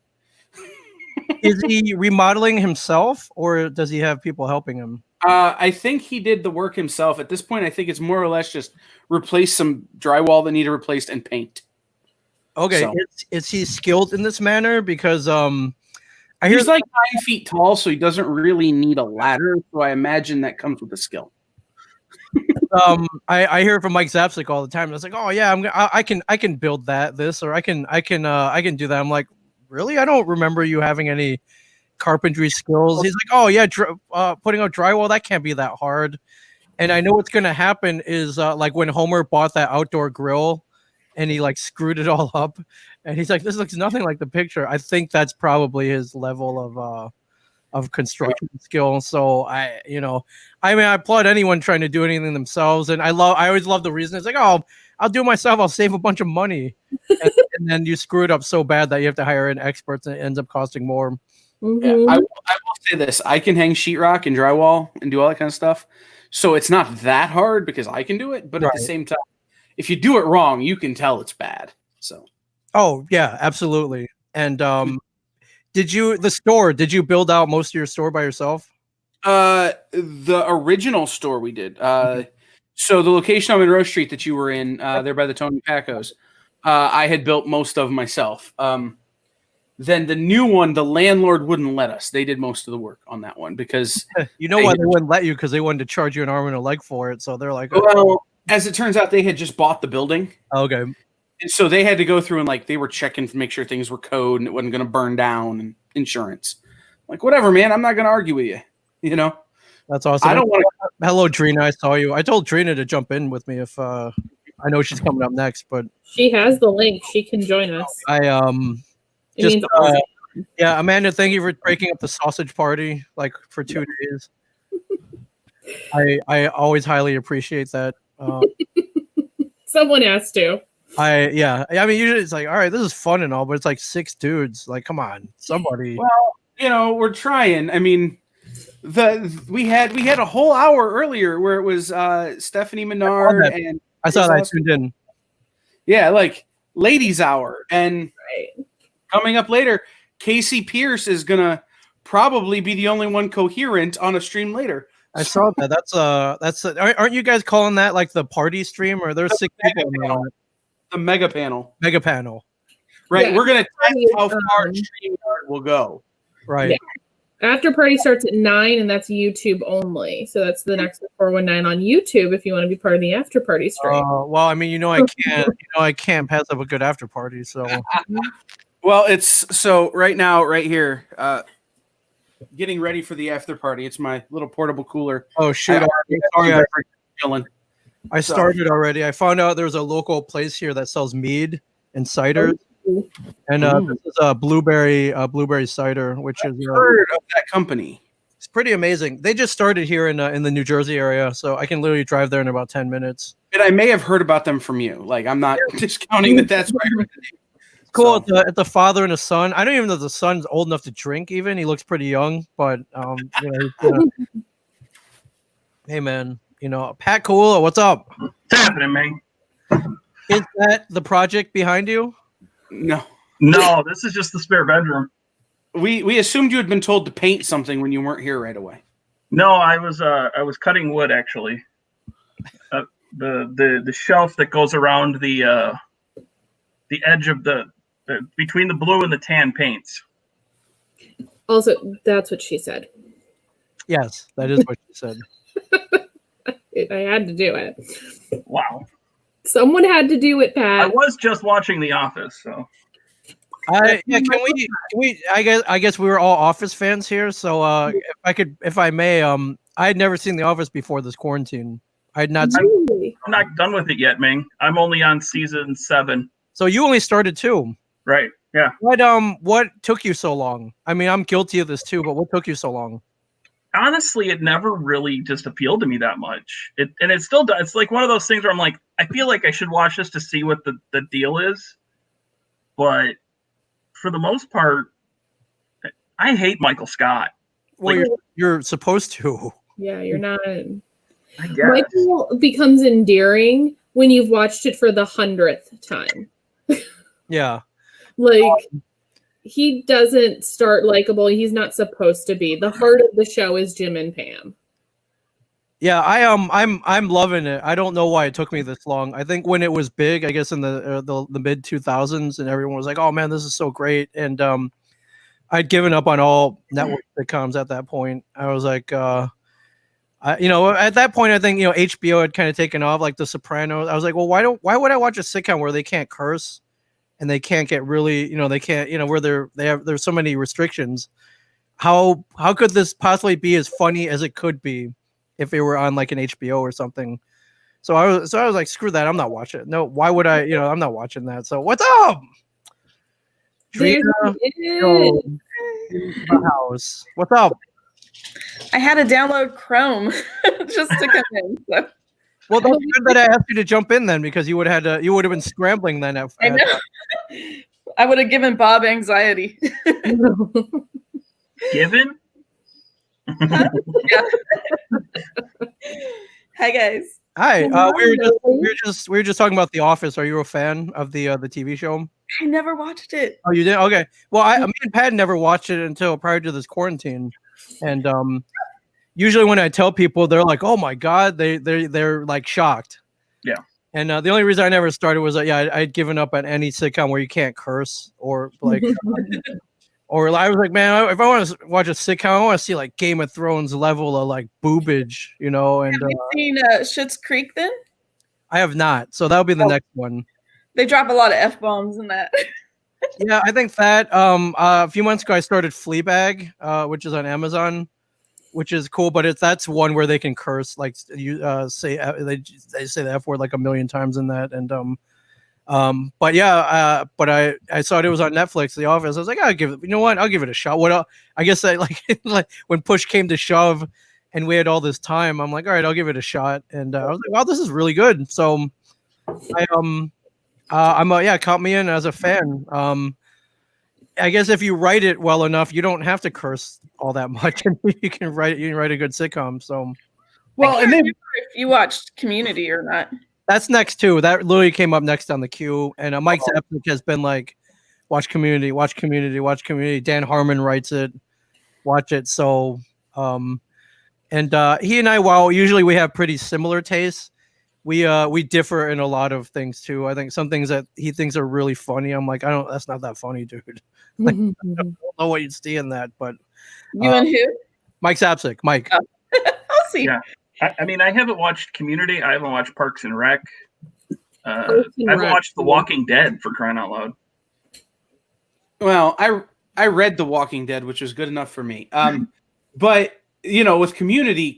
Is he remodeling himself, or does he have people helping him? I think he did the work himself. At this point, I think it's more or less just replace some drywall that needed replaced and paint. Okay, So- is he skilled in this manner? Because I hear He's like 9 feet tall, so he doesn't really need a ladder. So I imagine that comes with a skill. I hear from Mike Zapsik all the time. It's like, oh yeah, I can build this, or I can do that. I'm like, really? I don't remember you having any carpentry skills. He's like, oh yeah, putting out drywall, that can't be that hard. And I know what's gonna happen is like when Homer bought that outdoor grill and he like screwed it all up, and he's like, this looks nothing like the picture. I think that's probably his level of construction skill. So I applaud anyone trying to do anything themselves. And I always love the reason it's like, oh, I'll do it myself. I'll save a bunch of money. and then you screw it up so bad that you have to hire in experts and it ends up costing more. Yeah, I will say this: I can hang sheetrock and drywall and do all that kind of stuff. So it's not that hard because I can do it. But at the same time, if you do it wrong, you can tell it's bad. So. Oh yeah, absolutely. And did you build out most of your store by yourself? The original store we did. So the location on Monroe Street that you were in, there by the Tony Pacos, I had built most of myself. Then the new one, the landlord wouldn't let us. They did most of the work on that one because You know why they wouldn't let you? Because they wanted to charge you an arm and a leg for it. So they're like, oh, well, as it turns out, they had just bought the building. okay. And so they had to go through and like they were checking to make sure things were code and it wasn't going to burn down and insurance. Like, whatever, man. I'm not going to argue with you. You know, That's awesome. I don't want to. Hello, Drina. I saw you. I told Drina to jump in with me if I know she's coming up next, but She has the link. She can join us. I It just means awesome. yeah, Amanda, thank you for breaking up the sausage party like for 2 days. I always highly appreciate that. Someone has to. I mean usually it's like, all right, this is fun and all, but it's like 6 dudes. Like, come on, somebody. Well, you know, we're trying. I mean, we had a whole hour earlier where it was Stephanie Menard that. and I saw that. I awesome. tuned in. yeah, like ladies' hour, and Right. coming up later, Casey Pierce is gonna probably be the only one coherent on a stream later. I saw that. Aren't you guys calling that like the party stream, or there's 6 people on it? The mega panel, Mega panel, right? Yeah. We're gonna test how far Um, StreamYard will go. right? Yeah. After party starts at 9, and that's YouTube only. So that's the next 419 on YouTube if you want to be part of the after party stream. Well, I mean, I can't pass up a good after party. So Well, it's so right now, right here, getting ready for the after party. It's my little portable cooler. oh shoot, Chilling. I started already. I found out there's a local place here that sells mead and cider, and this is a blueberry cider, which is Heard of that company? it's pretty amazing. They just started here in the New Jersey area, so I can literally drive there in about 10 minutes. And I may have heard about them from you. Like, I'm not discounting that that's right. Cool. So- It's a father and a son. I don't even know if the son's old enough to drink. Even he looks pretty young, but hey man, Pat Cool, what's up? What's happening, man? Is that the project behind you? No. No, this is just the spare bedroom. We assumed you had been told to paint something when you weren't here right away. No, I was cutting wood actually. The shelf that goes around the edge of the between the blue and the tan paints. Also, that's what she said. Yes, that is what she said. I had to do it. Wow. Someone had to do it, I Pat. was just watching The Office, so Can we? I guess we were all Office fans here. So if I may, I had never seen The Office before this quarantine. I had not. Seen, Really? I'm not done with it yet, Ming. I'm only on season 7. so you only started 2. Right. Yeah. What took you so long? I mean, I'm guilty of this too, but what took you so long? Honestly, it never really just appealed to me that much. And it still does. It's like one of those things where I'm like, I feel like I should watch this to see what the deal is. But for the most part, I hate Michael Scott. Well, Like, you're supposed to. Yeah, you're not. I guess. Michael becomes endearing when you've watched it for the 100th time. Yeah. Like, he doesn't start likable. He's not supposed to be. The heart of the show is Jim and Pam. Yeah, I'm loving it. I don't know why it took me this long. I think when it was big, I guess in the mid 2000s, and everyone was like, "Oh man, this is so great," and I'd given up on all network sitcoms at that point. I was like, at that point, I think HBO had kind of taken off, like The Sopranos. I was like, well, why would I watch a sitcom where they can't curse and they can't get really, they can't, where there's so many restrictions. How could this possibly be as funny as it could be if it were on like an HBO or something? So I was like, screw that, I'm not watching it. No, why would I? I'm not watching that. So what's up? There Trina, it is. go in the house. What's up? I had to download Chrome just to come in. So. Well, that's good that I asked you to jump in then, because you would have been scrambling then. I know. I would have given Bob anxiety. Given? Yeah. Hi guys. Hi. We were just talking about The Office. Are you a fan of the TV show? I never watched it. Oh, you did? Okay. Well, me and Pat never watched it until prior to this quarantine, and usually when I tell people, they're like, "Oh my god," they're like shocked. Yeah. And the only reason I never started was that I'd given up on any sitcom where you can't curse or like, or I was like, man, if I want to watch a sitcom, I want to see like Game of Thrones level of like boobage, And Have you seen Schitt's Creek then? I have not, so that'll be the next one. They drop a lot of F-bombs in that. Yeah, I think that a few months ago I started Fleabag, which is on Amazon, which is cool, but that's one where they can curse, like you say they say the F word like a million times in that, and but yeah, but I saw it was on Netflix, The Office. I was like, I'll give it a shot. What else? I guess like when push came to shove, and we had all this time, I'm like, all right, I'll give it a shot, and I was like, wow, this is really good. So count me in as a fan. I guess if you write it well enough, you don't have to curse all that much, and you can write a good sitcom. So, Well, and then if you watched Community or not. That's next too. That literally came up next on the queue, and Mike Zapsik has been like, watch Community, watch Community, watch Community. Dan Harmon writes it, watch it. So, and he and I, while usually we have pretty similar tastes, we differ in a lot of things too. I think some things that he thinks are really funny, I'm like, that's not that funny, dude. Like, I don't know what you'd see in that, but You and who? Mike Sapsik. Mike. Oh. I'll see. Yeah. I mean, I haven't watched Community. I haven't watched Parks and Rec. I Parks and haven't Rec. watched The Walking Dead, for crying out loud. Well, I read The Walking Dead, which was good enough for me. But with Community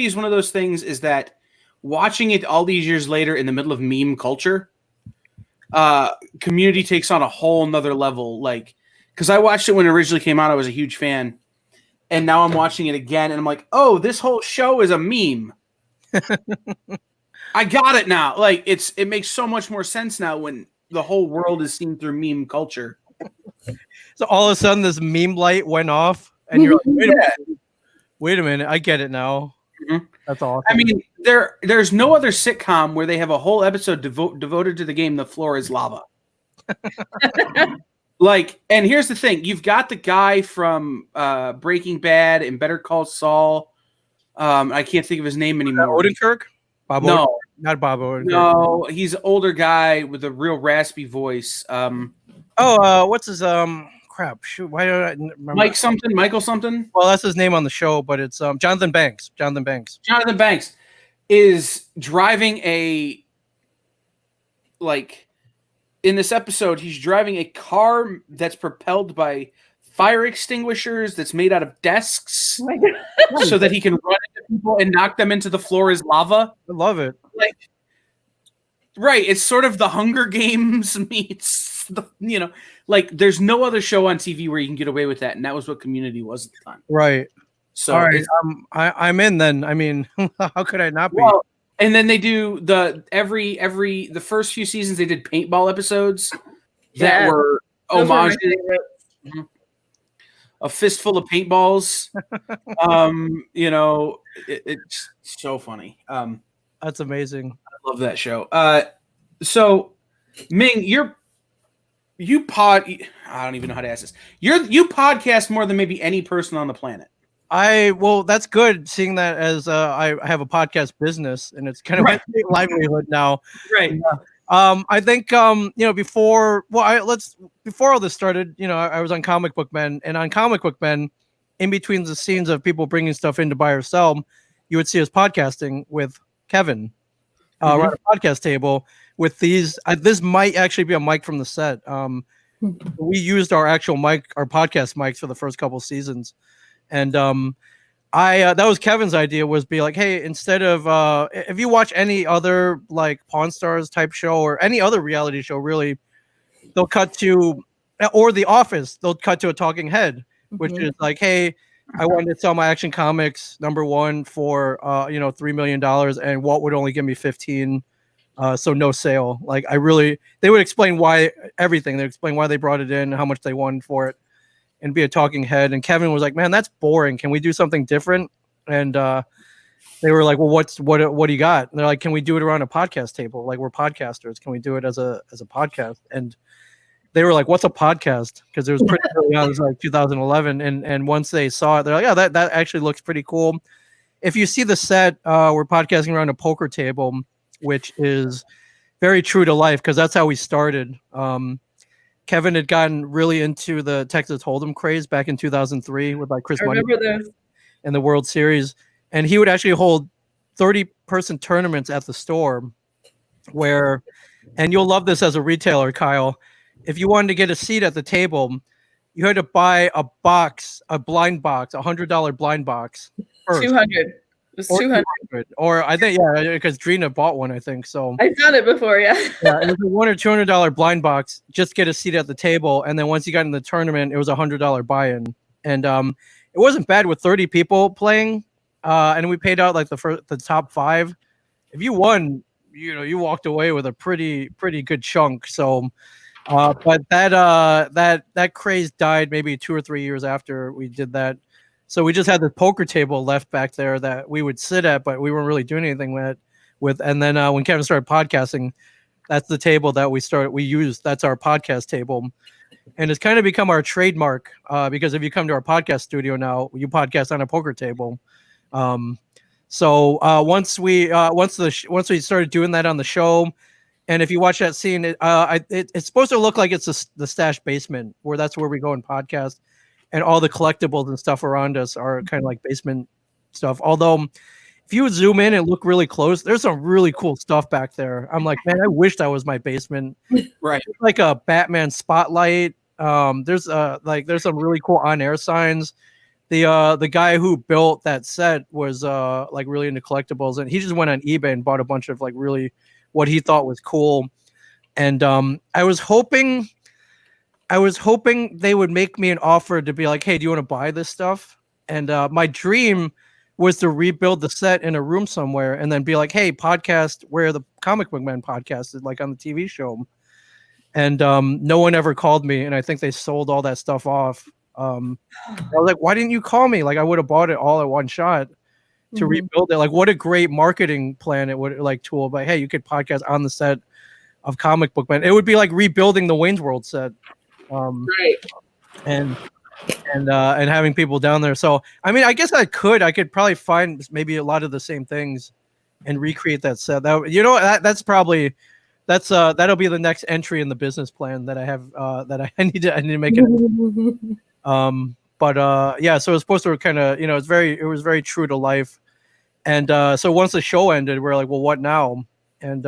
is one of those things is that watching it all these years later in the middle of meme culture, Community takes on a whole nother level. Like, because I watched it when it originally came out, I was a huge fan. And now I'm watching it again, and I'm like, oh, this whole show is a meme. I got it now. Like, it makes so much more sense now when the whole world is seen through meme culture. So all of a sudden, this meme light went off, and you're like, wait a minute, I get it now. Mhm. That's awesome. I mean, there's no other sitcom where they have a whole episode devoted to the game The Floor is Lava. Like, and here's the thing. You've got the guy from Breaking Bad and Better Call Saul. I can't think of his name anymore. Odenkirk? Bob No. Odenkirk? Not Bob Odenkirk. No, he's an older guy with a real raspy voice. What's his crap? Shoot, why don't I remember? Michael something. Well, that's his name on the show, but it's Jonathan Banks. Jonathan Banks. Jonathan Banks is driving in this episode, he's driving a car that's propelled by fire extinguishers that's made out of desks Oh my God. so that he can run into people and knock them into The Floor is Lava. I love it. Right. It's sort of the Hunger Games meets there's no other show on TV where you can get away with that. And that was what Community was at the time. Right. So All right. I'm in then. I mean, how could I not be? well, and then they do the first few seasons they did paintball episodes that Yeah. were Those were my homages. favorites. A fistful of paintballs. It's so funny. I That's amazing. love that show. So Ming, I don't even know how to ask this. You podcast more than maybe any person on the planet. Well, that's good. Seeing that as I have a podcast business and it's kind of Right. my livelihood now. Right. I think before all this started, I was on Comic Book Men, and on Comic Book Men, in between the scenes of people bringing stuff in to buy or sell, you would see us podcasting with Kevin around a podcast table with these. This might actually be a mic from the set. We used our actual mic, our podcast mics for the first couple seasons, and that was Kevin's idea, was be like, hey, instead of if you watch any other like Pawn Stars type show or any other reality show, really, they'll cut to, or The Office, they'll cut to a talking head, which is like, hey, I wanted to sell my Action Comics #1 for $3 million, and Walt would only give me 15, so no sale. Like, they would explain why everything. They explain why they brought it in, how much they wanted for it, and be a talking head. And Kevin was like, man, that's boring. Can we do something different? And they were like, well, what do you got? And they're like, can we do it around a podcast table? Like, we're podcasters. Can we do it as a podcast? And they were like, what's a podcast? Because it was pretty early on. It was like 2011. And once they saw it, they're like, yeah, that actually looks pretty cool. If you see the set, we're podcasting around a poker table, which is very true to life, because that's how we started. Kevin had gotten really into the Texas Hold'em craze back in 2003 with like Chris I remember Money those. and the World Series. And he would actually hold 30-person tournaments at the store where, and you'll love this as a retailer, Kyle, if you wanted to get a seat at the table, you had to buy a blind box, $100 blind box first. 200. It was Or 200. 200. Or I think, yeah, because Drina bought one, I think. So I've done it before, yeah. yeah, it was a $100 or $200 blind box, just get a seat at the table. And then once you got in the tournament, it was a $100 buy-in. And it wasn't bad with 30 people playing. And we paid out like the top 5. If you won, you walked away with a pretty good chunk. So but that craze died maybe 2 or 3 years after we did that. So we just had the poker table left back there that we would sit at, but we weren't really doing anything with. And then when Kevin started podcasting, that's the table that we used. That's our podcast table. And it's kind of become our trademark because if you come to our podcast studio now, you podcast on a poker table. So once we started doing that on the show, and if you watch that scene, it's supposed to look like it's the stash basement, where that's where we go and podcast. and all the collectibles and stuff around us are kind of like basement stuff. Although, if you would zoom in and look really close, there's some really cool stuff back there. I'm like, man, I wish that was my basement. Right. It's like a Batman spotlight. There's some really cool on-air signs. The guy who built that set was like really into collectibles, and he just went on eBay and bought a bunch of like really what he thought was cool. And I was hoping they would make me an offer to be like, hey, do you want to buy this stuff? And my dream was to rebuild the set in a room somewhere and then be like, hey, podcast where the Comic Book Man podcast is, like on the TV show. And no one ever called me, and I think they sold all that stuff off. I was like, why didn't you call me? Like, I would have bought it all at one shot to rebuild it. Like, what a great marketing plan it would like tool. But hey, you could podcast on the set of Comic Book Man. It would be like rebuilding the Wayne's World set. Right. And having people down there. So I mean, I guess I could probably find maybe a lot of the same things and recreate that set. That'll be the next entry in the business plan that I have that I need to make it. Yeah, so it was supposed to kind of, it was very true to life. And so once the show ended, we're like, well, what now? And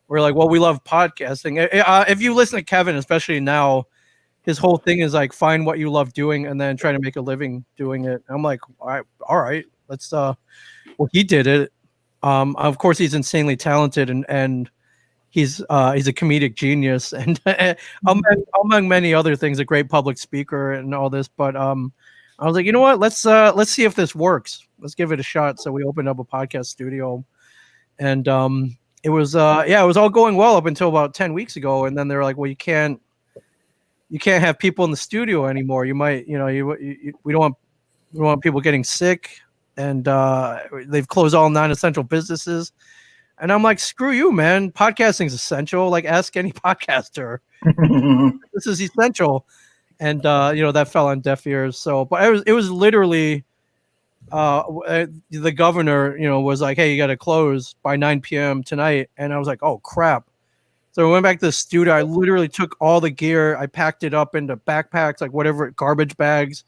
we're like, well, we love podcasting. If you listen to Kevin, especially now, his whole thing is like, find what you love doing and then try to make a living doing it. I'm like, all right, let's well, he did it. Of course he's insanely talented and he's a comedic genius and among many other things, a great public speaker and all this. But I was like, you know what? Let's see if this works. Let's give it a shot. So we opened up a podcast studio, and it was all going well up until about 10 weeks ago. And then they're like, well, you can't have people in the studio anymore. You might, we don't want people getting sick, and they've closed all non-essential businesses. And I'm like, screw you, man. Podcasting is essential. Like, ask any podcaster. This is essential. And that fell on deaf ears. So, but it was literally the governor, was like, hey, you got to close by 9 p.m. tonight. And I was like, oh crap. So I went back to the studio. I literally took all the gear. I packed it up into backpacks, like whatever, garbage bags,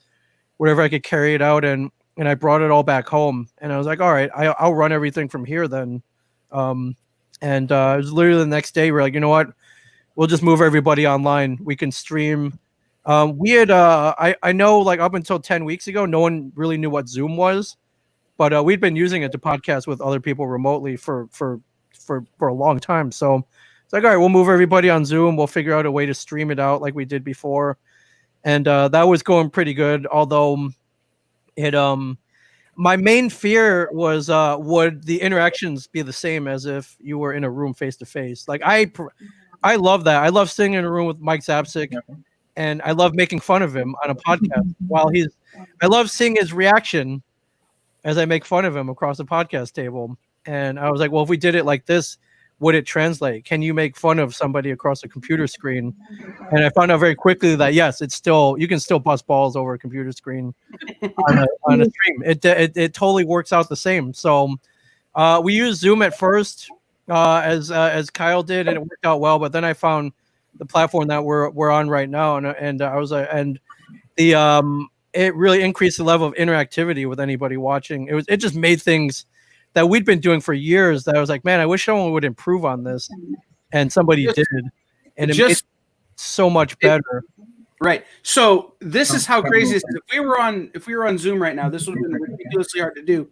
whatever I could carry it out in. And I brought it all back home. And I was like, all right, I'll run everything from here then. It was literally the next day. We're like, you know what? We'll just move everybody online. We can stream. We had, I know like up until 10 weeks ago, no one really knew what Zoom was, but we'd been using it to podcast with other people remotely for a long time. So it's like, all right, we'll move everybody on Zoom. We'll figure out a way to stream it out like we did before. And that was going pretty good. Although my main fear was, would the interactions be the same as if you were in a room face to face? Like I love that. I love sitting in a room with Mike Zapcic, and I love making fun of him on a podcast I love seeing his reaction as I make fun of him across the podcast table. And I was like, well, if we did it like this, would it translate? Can you make fun of somebody across a computer screen? And I found out very quickly that yes, you can still bust balls over a computer screen on a stream. It totally works out the same. So we used Zoom at first, as Kyle did, and it worked out well. But then I found the platform that we're on right now, and I was like, it really increased the level of interactivity with anybody watching. It just made things that we'd been doing for years that I was like, man, I wish someone would improve on this. And somebody did. And it made it so much better. Right. So this is how crazy it is. If we were on Zoom right now, this would have been ridiculously hard to do.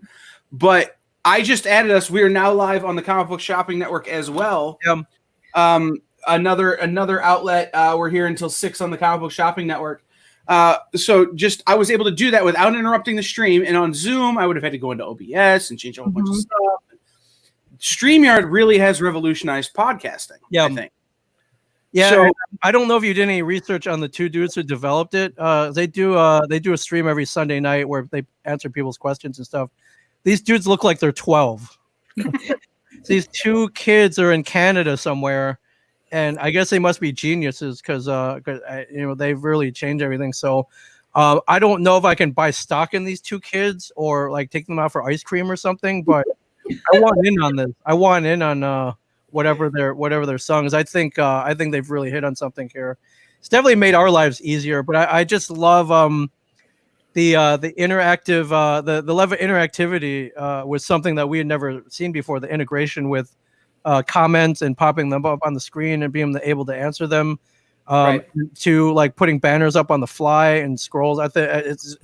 But I just added us. We are now live on the Comic Book Shopping Network as well. Another outlet. We're here until 6 on the Comic Book Shopping Network. So I was able to do that without interrupting the stream. And on Zoom, I would have had to go into OBS and change a whole bunch of stuff. StreamYard really has revolutionized podcasting. Yeah. I think. Yeah. So, I don't know if you did any research on the two dudes who developed it. They do a stream every Sunday night where they answer people's questions and stuff. These dudes look like they're 12. These two kids are in Canada somewhere. And I guess they must be geniuses because they've really changed everything. So I don't know if I can buy stock in these two kids or like take them out for ice cream or something. But I want in on this. I want in on whatever their song is. I think they've really hit on something here. it's definitely made our lives easier. But I just love the interactive the level of interactivity was something that we had never seen before. The integration with comments and popping them up on the screen and being able to answer them, Right. to like putting banners up on the fly and scrolls. I think it's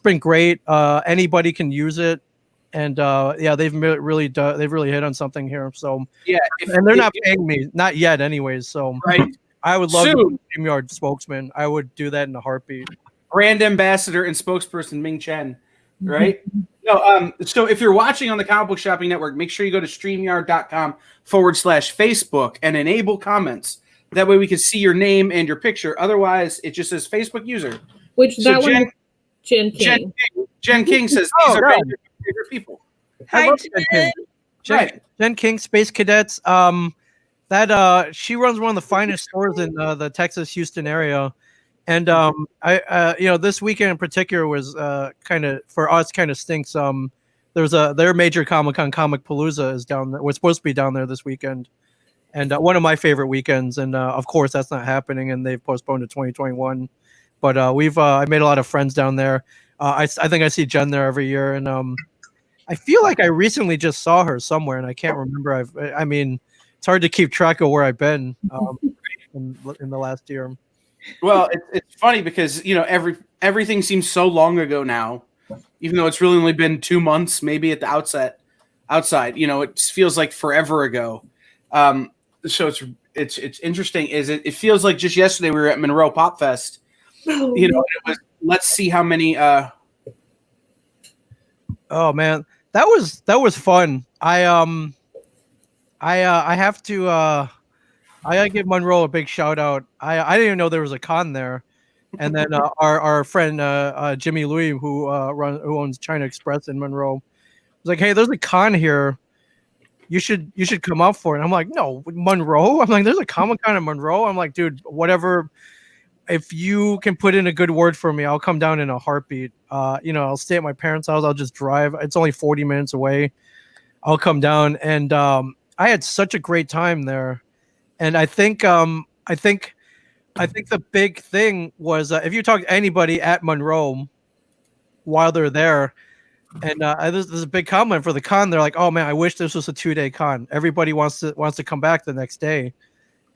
been great. Anybody can use it, and yeah, they've really hit on something here. So Yeah, and they're not paying me, not yet, anyways. So right. I would love to Soon. be StreamYard spokesman. I would do that in a heartbeat. Brand ambassador and spokesperson Ming Chen, right? No, so if you're watching on the Comic Book Shopping Network, make sure you go to streamyard.com/Facebook and enable comments. That way we can see your name and your picture. Otherwise, it just says Facebook user. Which So that Jen- one, Jen King. Jen King says Oh, these are God. my favorite people. I Hi, love Jen King. Jen. Right. Jen King, Space Cadets. That she runs one of the finest stores in the Texas Houston area, and I this weekend in particular was kind of for us kind of stinks. Their major Comic-Con, Comic Palooza, is down there. Was supposed to be down there this weekend, and one of my favorite weekends. And of course that's not happening, and they've postponed to 2021. But I made a lot of friends down there. I think I see Jen there every year, and I feel like I recently just saw her somewhere, and I can't remember. I mean, it's hard to keep track of where I've been in the last year. Well, it's funny because everything seems so long ago now, even though it's really only been 2 months, maybe at the outside. It feels like forever ago. So it's interesting. It feels like just yesterday we were at Monroe Pop Fest. Oh, It was, let's see how many. Oh man, that was fun. I have to I gotta give Monroe a big shout out. I didn't even know there was a con there, and then our friend Jimmy Louis, who owns China Express in Monroe, was like, "Hey, there's a con here. You should come out for it." And I'm like, "No, Monroe." I'm like, "There's a Comic-Con in Monroe." I'm like, "Dude, whatever. If you can put in a good word for me, I'll come down in a heartbeat. I'll stay at my parents' house. I'll just drive. It's only 40 minutes away. I'll come down." And I had such a great time there. And I think the big thing was if you talk to anybody at Monroe while they're there, and there's a big comment for the con. They're like, "Oh man, I wish this was a 2-day con. Everybody wants to come back the next day."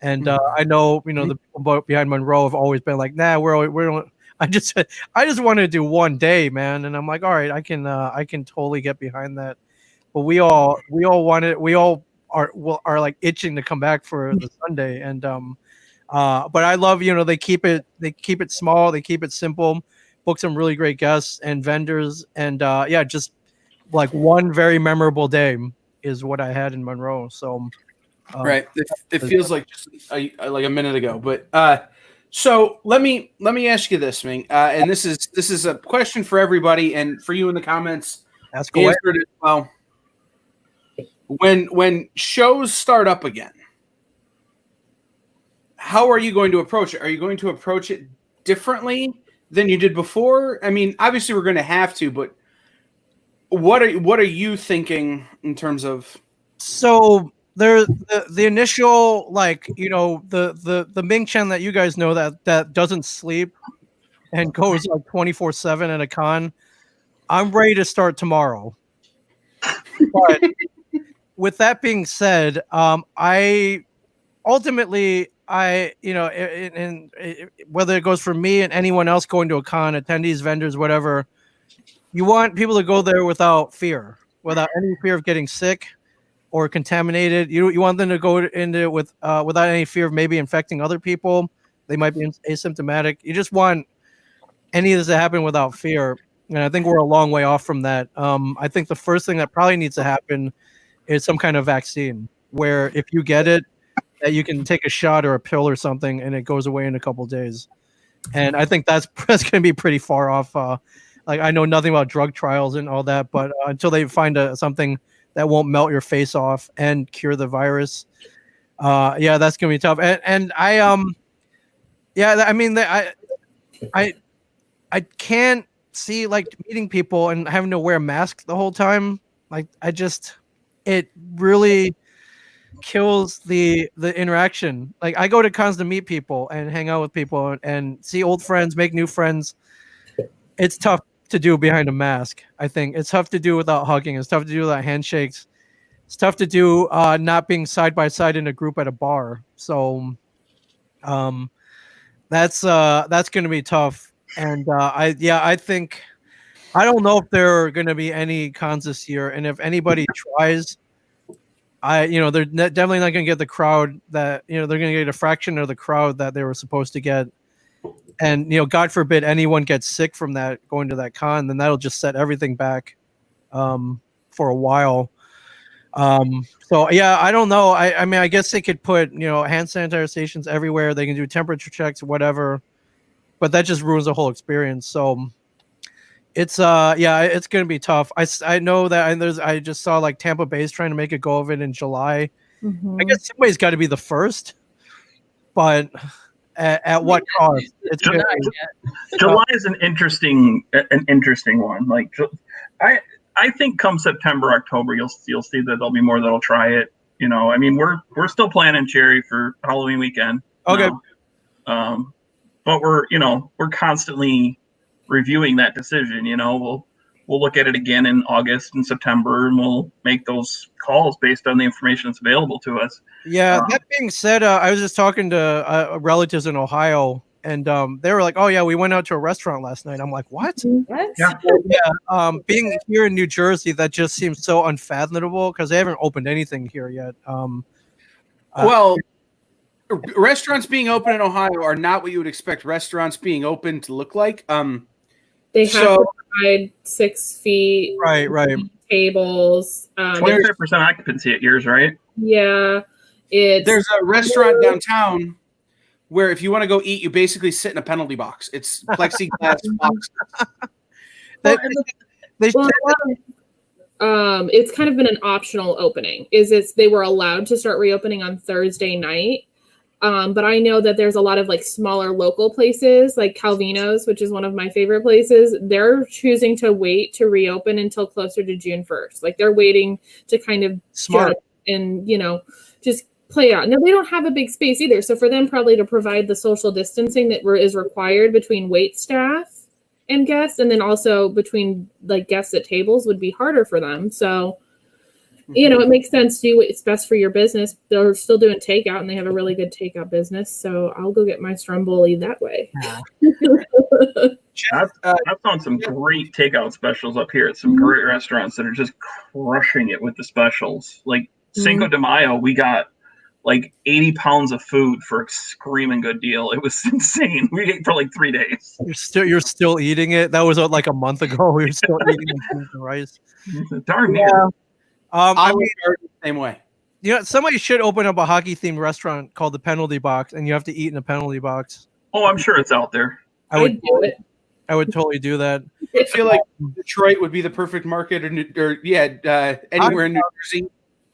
And I know, the people behind Monroe have always been like, "Nah, we're I just want to do 1 day, man." And I'm like, "All right, I can totally get behind that." But we all are like itching to come back for the Sunday. And but I love, they keep it small, they keep it simple, book some really great guests and vendors, and just like one very memorable day is what I had in Monroe. So Right. It feels like just like a minute ago, but so let me ask you this, Ming, and this is a question for everybody and for you in the comments. ask away. Answered it well. When shows start up again, how are you going to approach it? Are you going to approach it differently than you did before? I mean, obviously we're going to have to, but what are you thinking in terms of? So there, the initial, the Ming Chen that you guys know that doesn't sleep and goes like 24/7 at a con. I'm ready to start tomorrow. But with that being said, I ultimately, and whether it goes for me and anyone else going to a con, attendees, vendors, whatever, you want people to go there without fear, without any fear of getting sick or contaminated. You want them to go into it without any fear of maybe infecting other people. They might be asymptomatic. You just want any of this to happen without fear. And I think we're a long way off from that. I think the first thing that probably needs to happen is some kind of vaccine where if you get it, that you can take a shot or a pill or something and it goes away in a couple of days. And I think that's going to be pretty far off. I know nothing about drug trials and all that, but until they find something that won't melt your face off and cure the virus, that's going to be tough. And I can't see meeting people and having to wear masks the whole time. It really, kills the interaction. Like I go to cons to meet people and hang out with people and see old friends, make new friends. It's tough to do behind a mask. I think it's tough to do without hugging. It's tough to do without handshakes. It's tough to do not being side by side in a group at a bar. So that's going to be tough. And I think I don't know if there are going to be any cons this year, and if anybody tries, they're definitely not going to get the crowd that they're going to get a fraction of the crowd that they were supposed to get. And God forbid anyone gets sick from that going to that con, then that'll just set everything back for a while. So yeah, I don't know. I mean, I guess they could put hand sanitizer stations everywhere. They can do temperature checks, whatever, but that just ruins the whole experience. So it's it's going to be tough. I know that I just saw like Tampa Bay's trying to make a go of it in July. I guess somebody's got to be the first, but at what cost? It's gonna July is an interesting one. Like I think come September, October, you'll see that there'll be more that'll try it. I mean, we're still planning Cherry for Halloween weekend. Okay. But we're constantly reviewing that decision. We'll look at it again in August and September, and we'll make those calls based on the information that's available to us. Yeah. That being said, I was just talking to relatives in Ohio, and they were like, "Oh yeah, we went out to a restaurant last night." I'm like, "What?" What? Yeah. Being here in New Jersey, that just seems so unfathomable because they haven't opened anything here yet. Well, restaurants being open in Ohio are not what you would expect restaurants being open to look like. They have to provide 6 feet. Right. Tables. 25% occupancy at yours, right? Yeah. There's a restaurant downtown where if you want to go eat, you basically sit in a penalty box. It's plexiglass box. It's kind of been an optional opening. They were allowed to start reopening on Thursday night. But I know that there's a lot of like smaller local places like Calvino's, which is one of my favorite places. They're choosing to wait to reopen until closer to June 1st. Like they're waiting to kind of smart and just play out. Now they don't have a big space either. So for them probably to provide the social distancing that is required between wait staff and guests, and then also between like guests at tables would be harder for them. So it makes sense to do what's best for your business. They're still doing takeout, and they have a really good takeout business. So I'll go get my Stromboli that way. I've found some great takeout specials up here at some great restaurants that are just crushing it with the specials. Like Cinco de Mayo, we got like 80 pounds of food for a screaming good deal. It was insane. We ate for like 3 days. You're still eating it? That was like a month ago. We were still eating the rice. Darn near. I mean, the same way. Somebody should open up a hockey themed restaurant called the Penalty Box, and you have to eat in a penalty box. Oh, I'm sure it's out there. I would do it. I would totally do that. I feel like Detroit would be the perfect market, anywhere in New Jersey.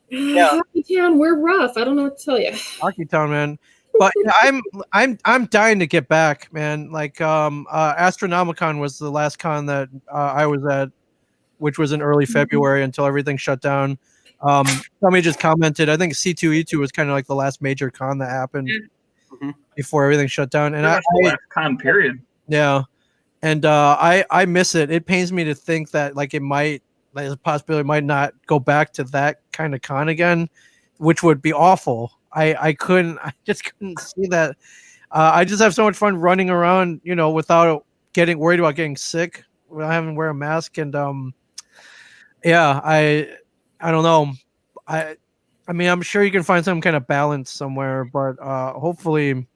Yeah, Hockey Town, we're rough. I don't know what to tell you. Hockey Town, man. But I'm dying to get back, man. Like Astronomicon was the last con that I was at, which was in early February until everything shut down. Somebody just commented, I think C2E2 was kind of like the last major con that happened before everything shut down. And last con period. Yeah. And I miss it. It pains me to think that like there's a possibility it might not go back to that kind of con again, which would be awful. I just couldn't see that. I just have so much fun running around, without getting worried about getting sick, without having to wear a mask. And I don't know. I mean, I'm sure you can find some kind of balance somewhere, but hopefully,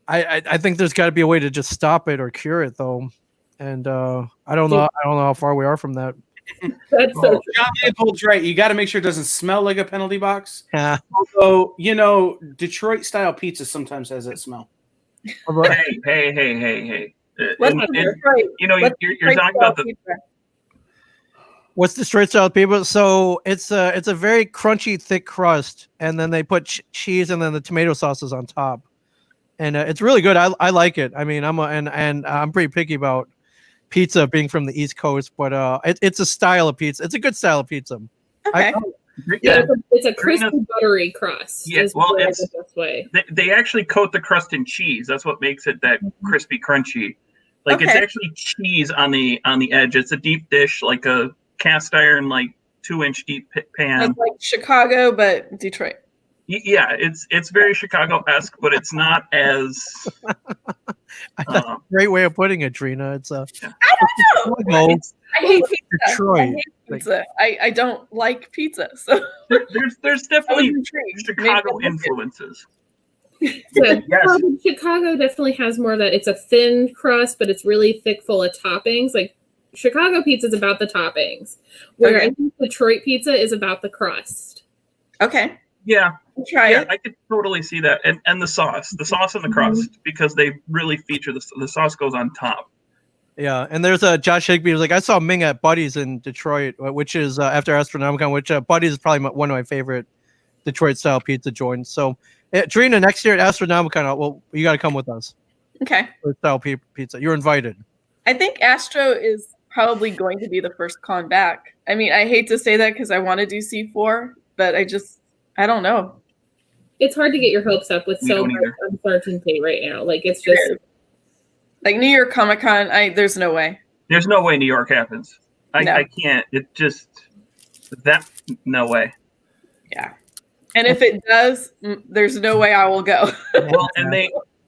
I think there's got to be a way to just stop it or cure it, though. And I don't know how far we are from that. That's so John Leopold's right. You got to make sure it doesn't smell like a penalty box. Yeah. Although, Detroit style pizza sometimes has that smell. Hey. You're talking about the. What's the Detroit style pizza? So it's a very crunchy, thick crust, and then they put cheese and then the tomato sauces on top, and it's really good. I like it. I mean, I'm pretty picky about pizza being from the East Coast, but it's a style of pizza. It's a good style of pizza. Okay. Yeah, it's a crispy Drina- buttery crust. Yeah, is well, probably it's- the best way. They actually coat the crust in cheese. That's what makes it that crispy, crunchy. Like it's Okay. actually cheese on the edge. It's a deep dish, like a cast iron, like 2-inch deep pan. That's like Chicago, but Detroit. Yeah, it's very Chicago-esque, but it's not as. That's a great way of putting it, Trina. It's a I don't know. Chicago, I hate pizza. Detroit. I hate pizza. I don't like pizza. So There's I was definitely intrigued. Chicago Maybe I'll look influences. Yeah, Yes. well, but Chicago definitely has more of that. It's a thin crust, but it's really thick, full of toppings. Like Chicago pizza is about the toppings, where Okay. I think Detroit pizza is about the crust. Okay. Yeah, I'll try yeah, it. I could totally see that, and the sauce and the crust, because they really feature the sauce goes on top. Yeah, and there's a Josh Higbee who's like, I saw Ming at Buddy's in Detroit, which is after Astronomicon, which Buddy's is probably one of my favorite Detroit style pizza joints. So, Trina, next year at Astronomicon, well, you got to come with us Okay. for style pizza. You're invited. I think Astro is probably going to be the first con back. I mean, I hate to say that because I want to do C4, but I don't know. It's hard to get your hopes up with We so don't much either. uncertainty right now. Like it's just Like New York Comic Con, there's no way. There's no way New York happens. No. I can't. It just no way. Yeah. And if it does, there's no way I will go. Well, and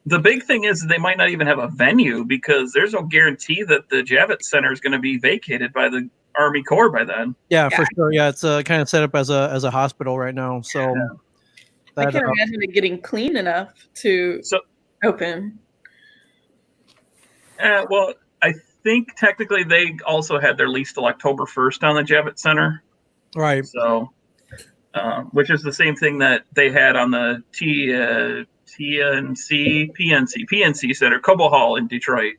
the big thing is they might not even have a venue because there's no guarantee that the Javits Center is going to be vacated by the Army Corps by then. Yeah, for sure. Yeah, it's kind of set up as a hospital right now. So I that, can imagine it getting clean enough to open. Well, I think technically they also had their lease till October 1st on the Javits Center. right. So, which is the same thing that they had on the PNC Center, Cobo Hall in Detroit,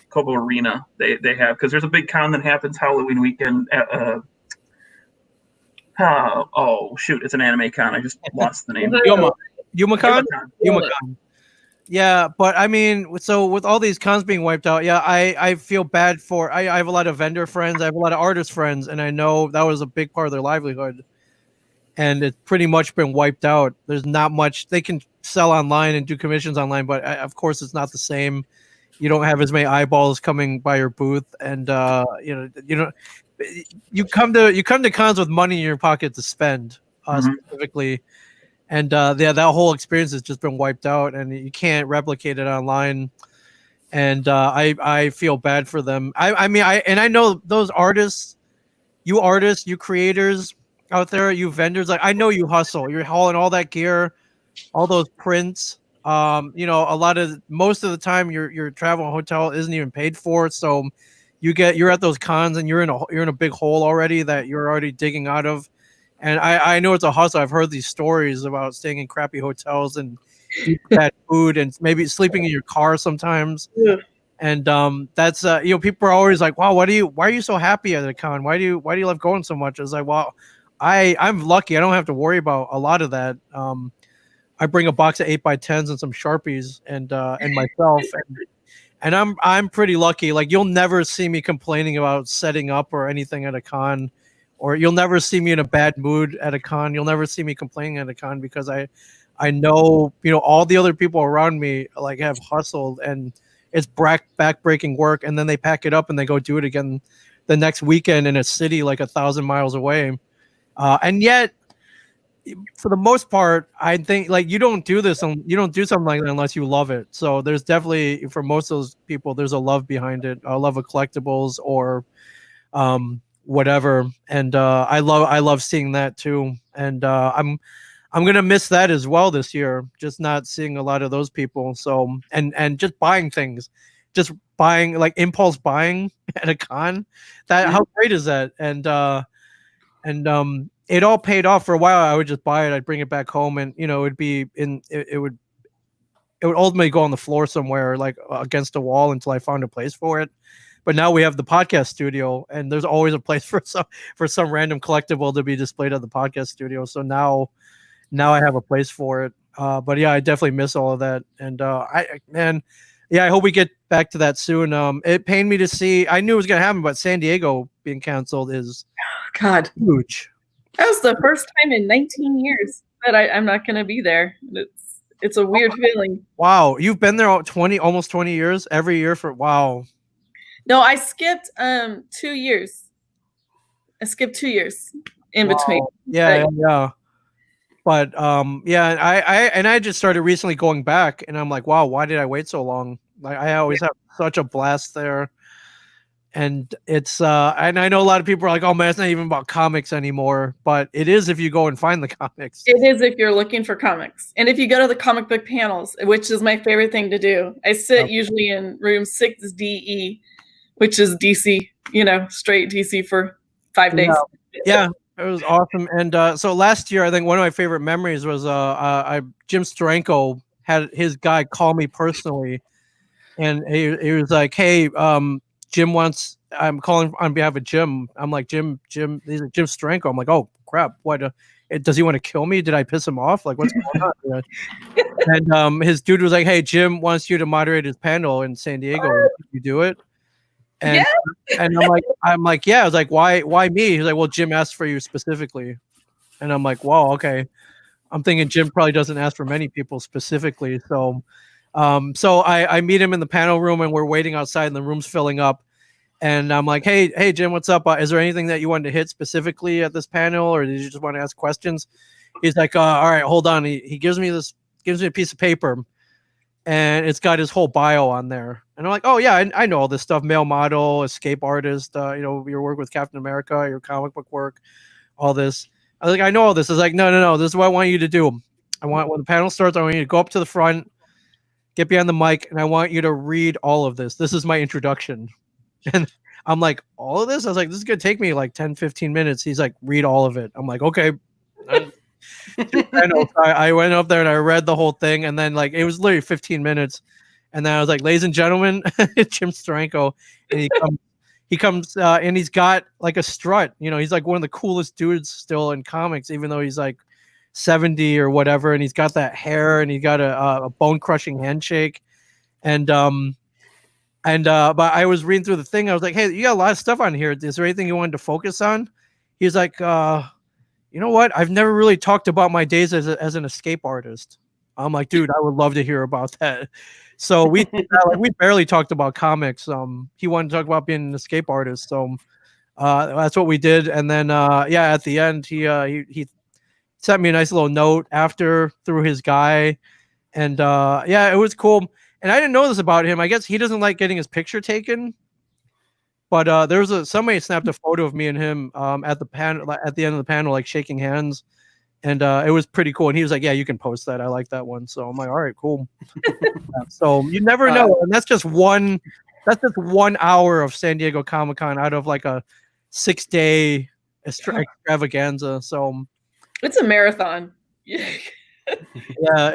Cobo Arena. They have, because there's a big con that happens Halloween weekend at oh shoot, it's an anime con. I just lost the name. Yomacon. Yomacon. Yomacon. Yeah, but I mean, so with all these cons being wiped out, yeah, I feel bad for. I have a lot of vendor friends, I have a lot of artist friends, and I know that was a big part of their livelihood, and it's pretty much been wiped out. There's not much they can sell online and do commissions online, but of course, it's not the same. You don't have as many eyeballs coming by your booth, and you come to cons with money in your pocket to spend, specifically. And that whole experience has just been wiped out, and you can't replicate it online. And I feel bad for them. I mean, I know those artists, you creators out there, you vendors. Like I know you hustle. You're hauling all that gear, all those prints. Most of the time your travel hotel isn't even paid for, so you're at those cons and you're in a big hole already that you're already digging out of. And I know it's a hustle. I've heard these stories about staying in crappy hotels and eating bad food and maybe sleeping in your car sometimes. Yeah. And that's people are always like, wow, why are you so happy at a con? Why do you love going so much? It's like, well, I'm lucky. I don't have to worry about a lot of that. I bring a box of 8x10s and some Sharpies and myself, and I'm pretty lucky. Like you'll never see me complaining about setting up or anything at a con. Or you'll never see me in a bad mood at a con. You'll never see me complaining at a con because I know all the other people around me like have hustled and it's back-breaking work, and then they pack it up and they go do it again the next weekend in a city like 1,000 miles away. And yet, for the most part, I think like you don't do something like that unless you love it. So there's definitely, for most of those people, there's a love behind it, a love of collectibles or whatever, and I love seeing that too, and I'm gonna miss that as well this year, just not seeing a lot of those people. So and just buying things, just buying like impulse buying at a con, how great is that? And it all paid off. For a while I would just buy it, I'd bring it back home, and it would ultimately go on the floor somewhere like against a wall until I found a place for it. But now we have the podcast studio, and there's always a place for some random collectible to be displayed at the podcast studio. So now I have a place for it. But yeah, I definitely miss all of that. And I hope we get back to that soon. It pained me to see. I knew it was gonna happen, but San Diego being canceled is God. huge. That was the first time in 19 years that I'm not going to be there. It's a weird feeling. Wow, you've been there almost 20 years every year for wow. No, I skipped 2 years. I skipped 2 years in between. Yeah. But I just started recently going back, and I'm like, wow, why did I wait so long? Like I always have such a blast there. And it's and I know a lot of people are like, oh man, it's not even about comics anymore, but it is if you go and find the comics. It is if you're looking for comics. And if you go to the comic book panels, which is my favorite thing to do. I sit usually in room 6DE, which is DC, straight DC for 5 days. Yeah, it was awesome. And so last year, I think one of my favorite memories was Jim Steranko had his guy call me personally, and he was like, hey, Jim wants, I'm calling on behalf of Jim. I'm like, Jim, these are Jim Steranko. I'm like, oh crap, what? Does he want to kill me? Did I piss him off? Like, what's going on? And his dude was like, hey, Jim wants you to moderate his panel in San Diego. Can you do it? And and I'm like, yeah. I was like, why me? He's like, well, Jim asked for you specifically. And I'm like, wow, okay. I'm thinking Jim probably doesn't ask for many people specifically. So I meet him in the panel room, and we're waiting outside, and the room's filling up. And I'm like, hey, Jim, what's up? Is there anything that you wanted to hit specifically at this panel, or did you just want to ask questions? He's like, all right, hold on. He gives me a piece of paper, and it's got his whole bio on there. And I'm like, oh yeah, I know all this stuff: male model, escape artist, your work with Captain America, your comic book work, all this. I was like, I know all this. I was like, no, this is what I want you to do. When the panel starts, I want you to go up to the front, get behind the mic, and I want you to read all of this. This is my introduction. And I'm like, all of this? I was like, this is going to take me like 10, 15 minutes. He's like, read all of it. I'm like, okay. I went up there and I read the whole thing. And then like, it was literally 15 minutes. And then I was like, ladies and gentlemen, Jim Steranko. And he comes and he's got like a strut. He's like one of the coolest dudes still in comics, even though he's like 70 or whatever. And he's got that hair, and he got a bone crushing handshake. But I was reading through the thing. I was like, hey, you got a lot of stuff on here. Is there anything you wanted to focus on? He's like, you know what? I've never really talked about my days as an escape artist. I'm like, dude, I would love to hear about that. So we barely talked about comics. He wanted to talk about being an escape artist. So that's what we did. And then at the end, he sent me a nice little note after through his guy. And it was cool. And I didn't know this about him. I guess he doesn't like getting his picture taken. But there was somebody snapped a photo of me and him at the panel, at the end of the panel, like shaking hands, and it was pretty cool. And he was like, "Yeah, you can post that. I like that one." So I'm like, "All right, cool." So you never know, and that's just one. That's just 1 hour of San Diego Comic-Con out of like a 6-day extravaganza. So it's a marathon. Yeah,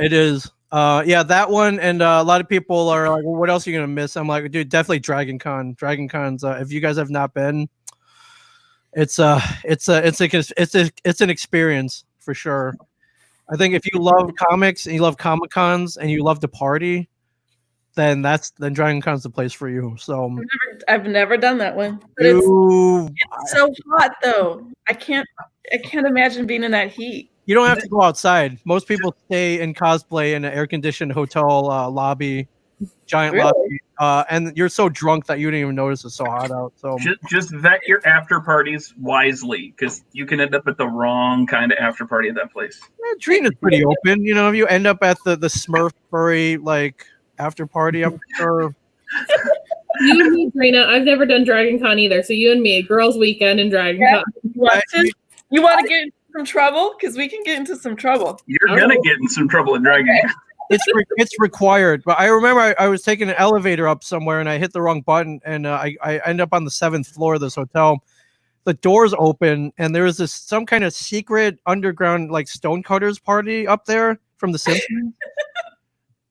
it is. That one, and a lot of people are like, well, what else are you gonna miss? I'm like, dude, definitely Dragon Con. Dragon Con's if you guys have not been, it's an experience for sure. I think if you love comics and you love Comic Cons and you love to party, then Dragon Con's the place for you. So I've never done that one. But it's so hot though. I can't imagine being in that heat. You don't have to go outside. Most people stay in cosplay in an air-conditioned hotel lobby, giant lobby, and you're so drunk that you didn't even notice it's so hot out. So just vet your after parties wisely, because you can end up at the wrong kind of after party at that place. Trina's pretty open. If you end up at the Smurf furry like after party, I'm sure. You and me, Trina. I've never done Dragon Con either. So you and me, girls' weekend and Dragon Con. You want to get some trouble? Because we can get into some trouble. You're gonna get in some trouble in Dragon. It's required. But I remember I was taking an elevator up somewhere and I hit the wrong button, and I ended up on the 7th floor of this hotel. The doors open and there was some kind of secret underground like stonecutters party up there from The Simpsons.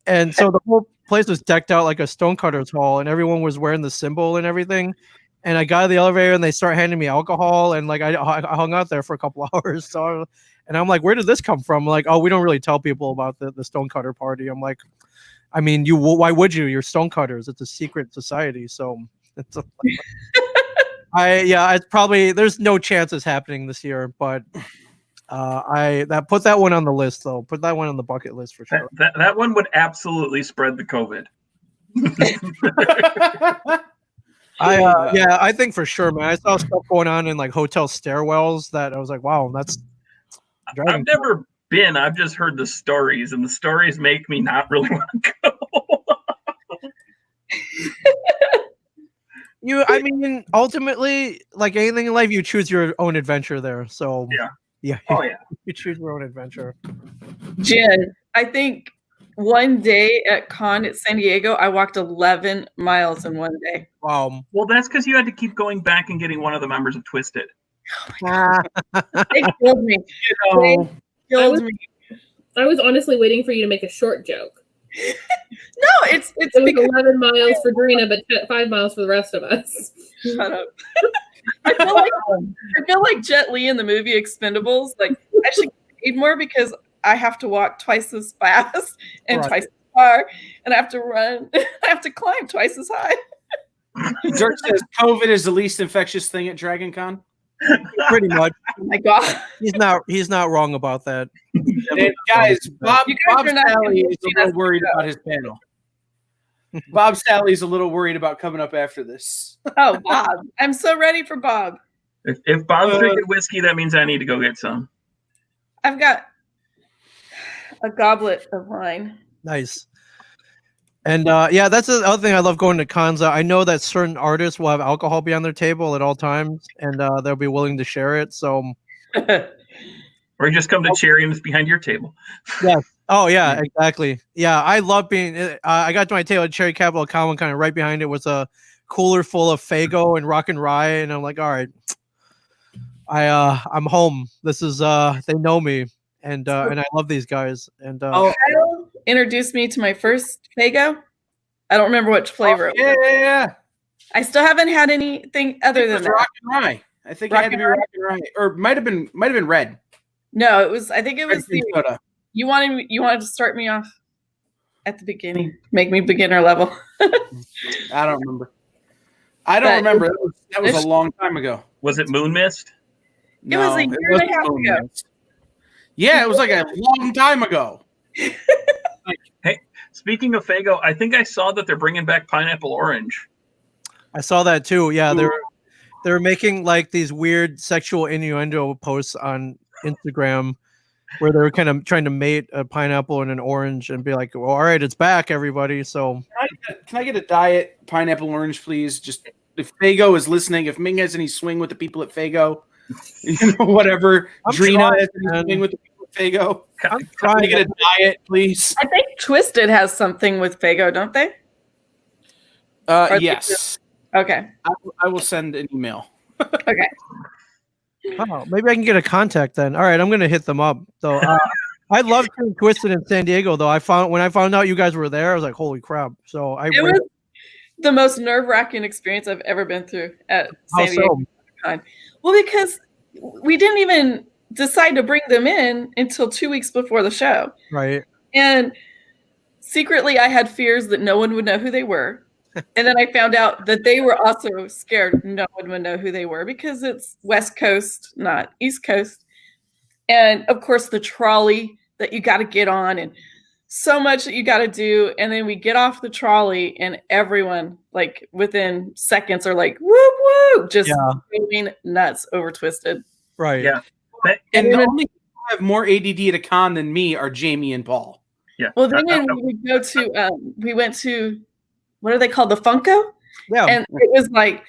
And so the whole place was decked out like a stonecutters hall, and everyone was wearing the symbol and everything. And I got out of the elevator and they start handing me alcohol, and like I hung out there for a couple hours. So, and I'm like, where did this come from? Like, oh, we don't really tell people about the stonecutter party. I'm like, I mean, why would you? You're stonecutters. It's a secret society. So it's It's probably there's no chance it's happening this year, but put that one on the list though. Put that one on the bucket list for sure. That one would absolutely spread the COVID. I think for sure, man. I saw stuff going on in like hotel stairwells that I was like, wow, that's. I've never been. I've just heard the stories, and the stories make me not really want to go. I mean, ultimately, like anything in life, you choose your own adventure there. So yeah. Oh yeah. You choose your own adventure. Jen, I think one day at con at San Diego, I walked 11 miles in one day. Wow. Well, that's because you had to keep going back and getting one of the members of Twisted. They killed me. They killed me. I was honestly waiting for you to make a short joke. No, it's It was because 11 miles for Drina, but 5 miles for the rest of us. shut up. I feel like Jet Li in the movie Expendables. Like I should get paid more because I have to walk twice as fast and Right. twice as far, and I have to run. I have to climb twice as high. Dirk says COVID is the least infectious thing at Dragon Con. Pretty much. Oh my god! He's not wrong about that. And guys, Bob You guys are not Sally gonna is see a little us worried go. about his panel. Bob Sally's a little worried about coming up after this. Oh, Bob! I'm so ready for Bob. If Bob's drinking whiskey, that means I need to go get some. I've got a goblet of wine. Nice. And that's the other thing I love going to cons. I know that certain artists will have alcohol be on their table at all times, and they'll be willing to share it. So, Or you just come to Cherry and it's behind your table. oh yeah, exactly. Yeah, I love being. I got to my table at Cherry Capital Common, kind of right behind it was a cooler full of Faygo and Rock and Rye, and I'm like, all right, I'm home. This is they know me, and I love these guys. And Kyle introduced me to my first Faygo. I don't remember which flavor it was. Yeah. I still haven't had anything other than that. Rock and Rye. I think it Rock had to and be Rock and Rye, or might have been red. No, it was. I think it Red was cream the. soda. You wanted to start me off at the beginning, make me beginner level. I don't remember. I don't But- remember. That was a long time ago. Was it Moon Mist? It was a year and a wasn't half Moon ago. Mist. Yeah, it was like a long time ago. Speaking of Faygo, I think I saw that they're bringing back Pineapple Orange. I saw that too. Yeah, they're making like these weird sexual innuendo posts on Instagram where they're kind of trying to mate a pineapple and an orange and be like, well, all right, it's back, everybody. So Can I get a diet pineapple orange, please? Just if Faygo is listening, if Ming has any swing with the people at Faygo, whatever. I'm Drina trying, has any man. swing with the people at Faygo. I'm Can I trying. get a diet, please? I think Twisted has something with Faygo, don't they? Or Yes. Okay. I will send an email. Okay. Oh, maybe I can get a contact then. All right, I'm gonna hit them up. So I love seeing Twisted in San Diego though. When I found out you guys were there, I was like, holy crap. So It was the most nerve-wracking experience I've ever been through at how San Diego so? Con. Well, because we didn't even decide to bring them in until 2 weeks before the show. Right. And secretly, I had fears that no one would know who they were. And then I found out that they were also scared no one would know who they were because it's West Coast, not East Coast. And of course, the trolley that you got to get on and so much that you got to do. And then we get off the trolley and everyone, like within seconds, are like, whoop, whoop, just going nuts over Twisted. Right. Yeah. And the only people who have more ADD at a con than me are Jamie and Paul. Yeah. Well, then we go to, we went to, what are they called? The Funko? Yeah. And it was like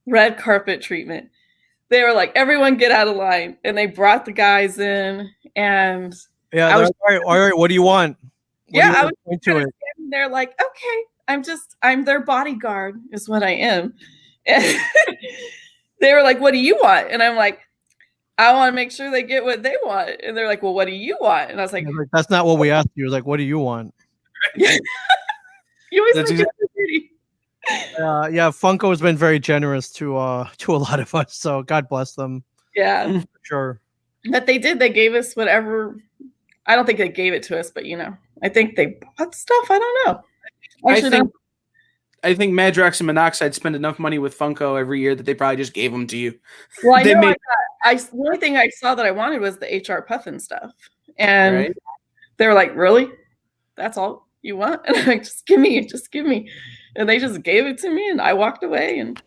red carpet treatment. They were like, everyone get out of line. And they brought the guys in. And Yeah. I was- All right. What do you want? What do you I want was to it? standing there like, okay, I'm their bodyguard is what I am. And they were like, what do you want? And I'm like, I want to make sure they get what they want. And they're like, well, what do you want? And I was like, I was like, that's not what we asked you. It was like, what do you want? you always That's make it so pretty. Yeah, Funko has been very generous to a lot of us. So God bless them. Yeah. For sure. But they did. They gave us whatever. I don't think they gave it to us, but I think they bought stuff. I don't know. Actually, I think Madrox and Monoxide spend enough money with Funko every year that they probably just gave them to you. Well, I They know made- the only thing I saw that I wanted was the HR Puffin stuff. And Right. they were like, really? That's all you want? And I'm like, just give me. And they just gave it to me and I walked away. And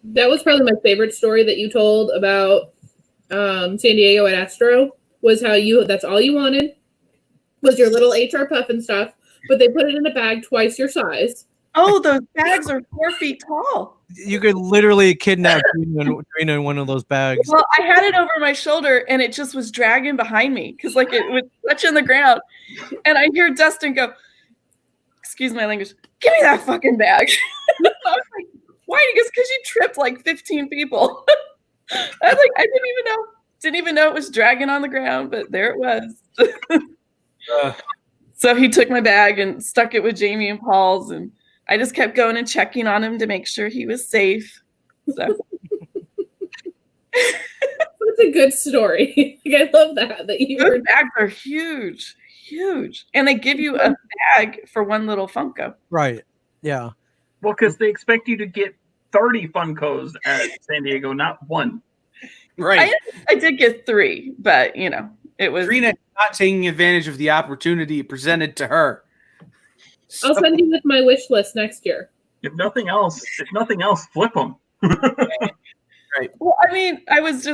That was probably my favorite story that you told about San Diego at Astro, was how that's all you wanted was your little HR Puffin stuff, but they put it in a bag twice your size. oh, those bags are 4 feet tall. You could literally kidnap Trina in one of those bags. Well, I had it over my shoulder and it just was dragging behind me because like it was touching the ground. And I hear Dustin go, excuse my language, give me that fucking bag. I was like, why? He goes, because you tripped like 15 people. I was like, I didn't even know it was dragging on the ground, but there it was. So he took my bag and stuck it with Jamie and Paul's, and I just kept going and checking on him to make sure he was safe. So That's a good story. I love that you those were. bags are huge, and they give you a bag for one little Funko. Right. Yeah. Well, because they expect you to get 30 Funkos at San Diego, not one. Right. I did get 3, but it was. Trina not taking advantage of the opportunity presented to her. I'll send you with my wish list next year. If nothing else, flip them. Well, I mean, I was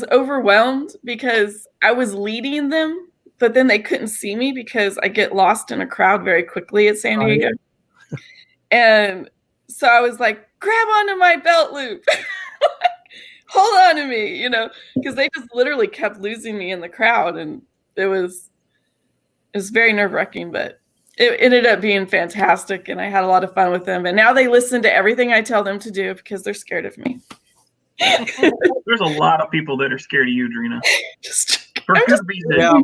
overwhelmed because I was leading them, but then they couldn't see me because I get lost in a crowd very quickly at San Diego. And so I was like, grab onto my belt loop. Hold on to me, because they just literally kept losing me in the crowd. And it was very nerve-wracking, but it ended up being fantastic. And I had a lot of fun with them. And now they listen to everything I tell them to do because they're scared of me. There's a lot of people that are scared of you, Drina. For good reason. Yeah.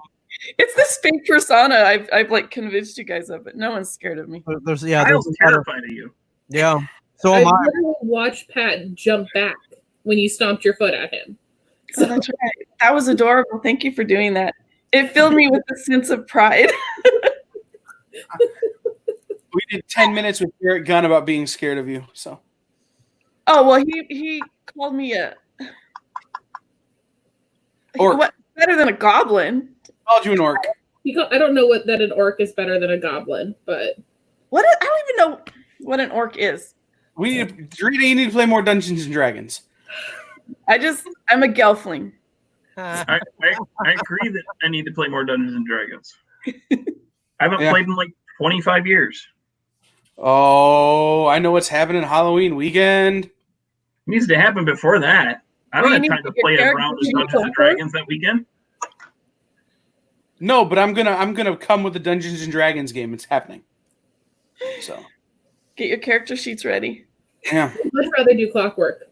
It's this fake persona I've like convinced you guys of, but no one's scared of me. There's I there's was a lot of- terrified of you. yeah. So I am I. literally watched Pat jump back when you stomped your foot at him. So that's right. That was adorable. Thank you for doing that. It filled me with a sense of pride. We did 10 minutes with Garrett Gunn about being scared of you. So Oh well, he called me a Orc. what better than a goblin? called you an orc. I don't know that an orc is better than a goblin, but What I don't even know what an orc is. Drina, you need to play more Dungeons and Dragons. I'm a gelfling. I agree that I need to play more Dungeons and Dragons. I haven't Yeah. played in like 25 years. Oh, I know what's happening Halloween weekend. It needs to happen before that. I don't Well, have you time need to to get play a characters round of to Dungeons and use Dragons that weekend. No, but I'm gonna come with the Dungeons and Dragons game. It's happening. So Get your character sheets ready. yeah, I'd much rather do clockwork.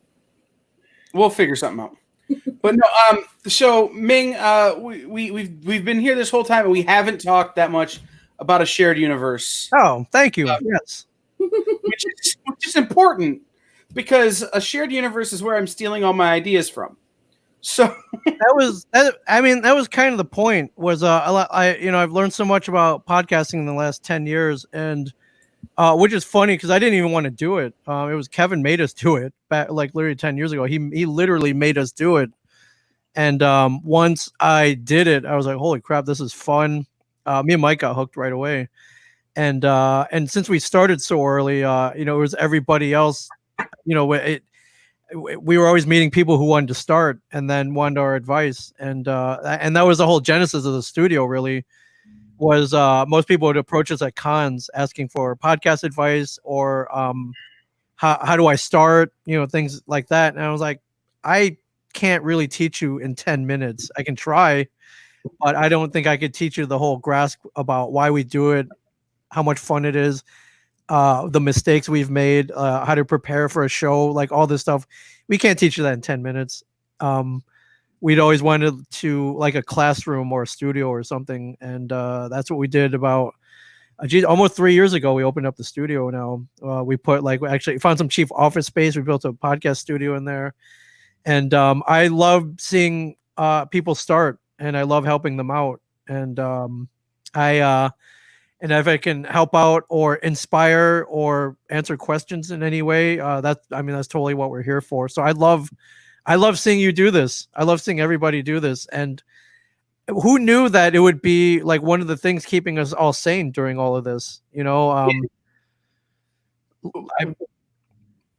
we'll figure something out. But no, so Ming, we've been here this whole time and we haven't talked that much about a shared universe, Oh, thank you. Yes. which is important because a shared universe is where I'm stealing all my ideas from. So That was kind of the point. Was I've learned so much about podcasting in the last 10 years, and which is funny because I didn't even want to do it. It was Kevin made us do it back like literally 10 years ago. He literally made us do it. And once I did it, I was like, holy crap, this is fun. Me and Mike got hooked right away. And since we started so early, it was everybody else, we were always meeting people who wanted to start and then wanted our advice. And that was the whole genesis of the studio, really. Was most people would approach us at cons asking for podcast advice or how do I start, things like that. And I was like, I can't really teach you in 10 minutes. I can try, but I don't think I could teach you the whole grasp about why we do it, how much fun it is, the mistakes we've made, how to prepare for a show, like all this stuff. We can't teach you that in 10 minutes. We'd always wanted to like a classroom or a studio or something. And that's what we did about almost 3 years ago. We opened up the studio now. We put we actually found some cheap office space. We built a podcast studio in there. And I love seeing people start and I love helping them out. And and if I can help out or inspire or answer questions in any way, that's totally what we're here for. So I love seeing you do this. I love seeing everybody do this. And who knew that it would be like one of the things keeping us all sane during all of this?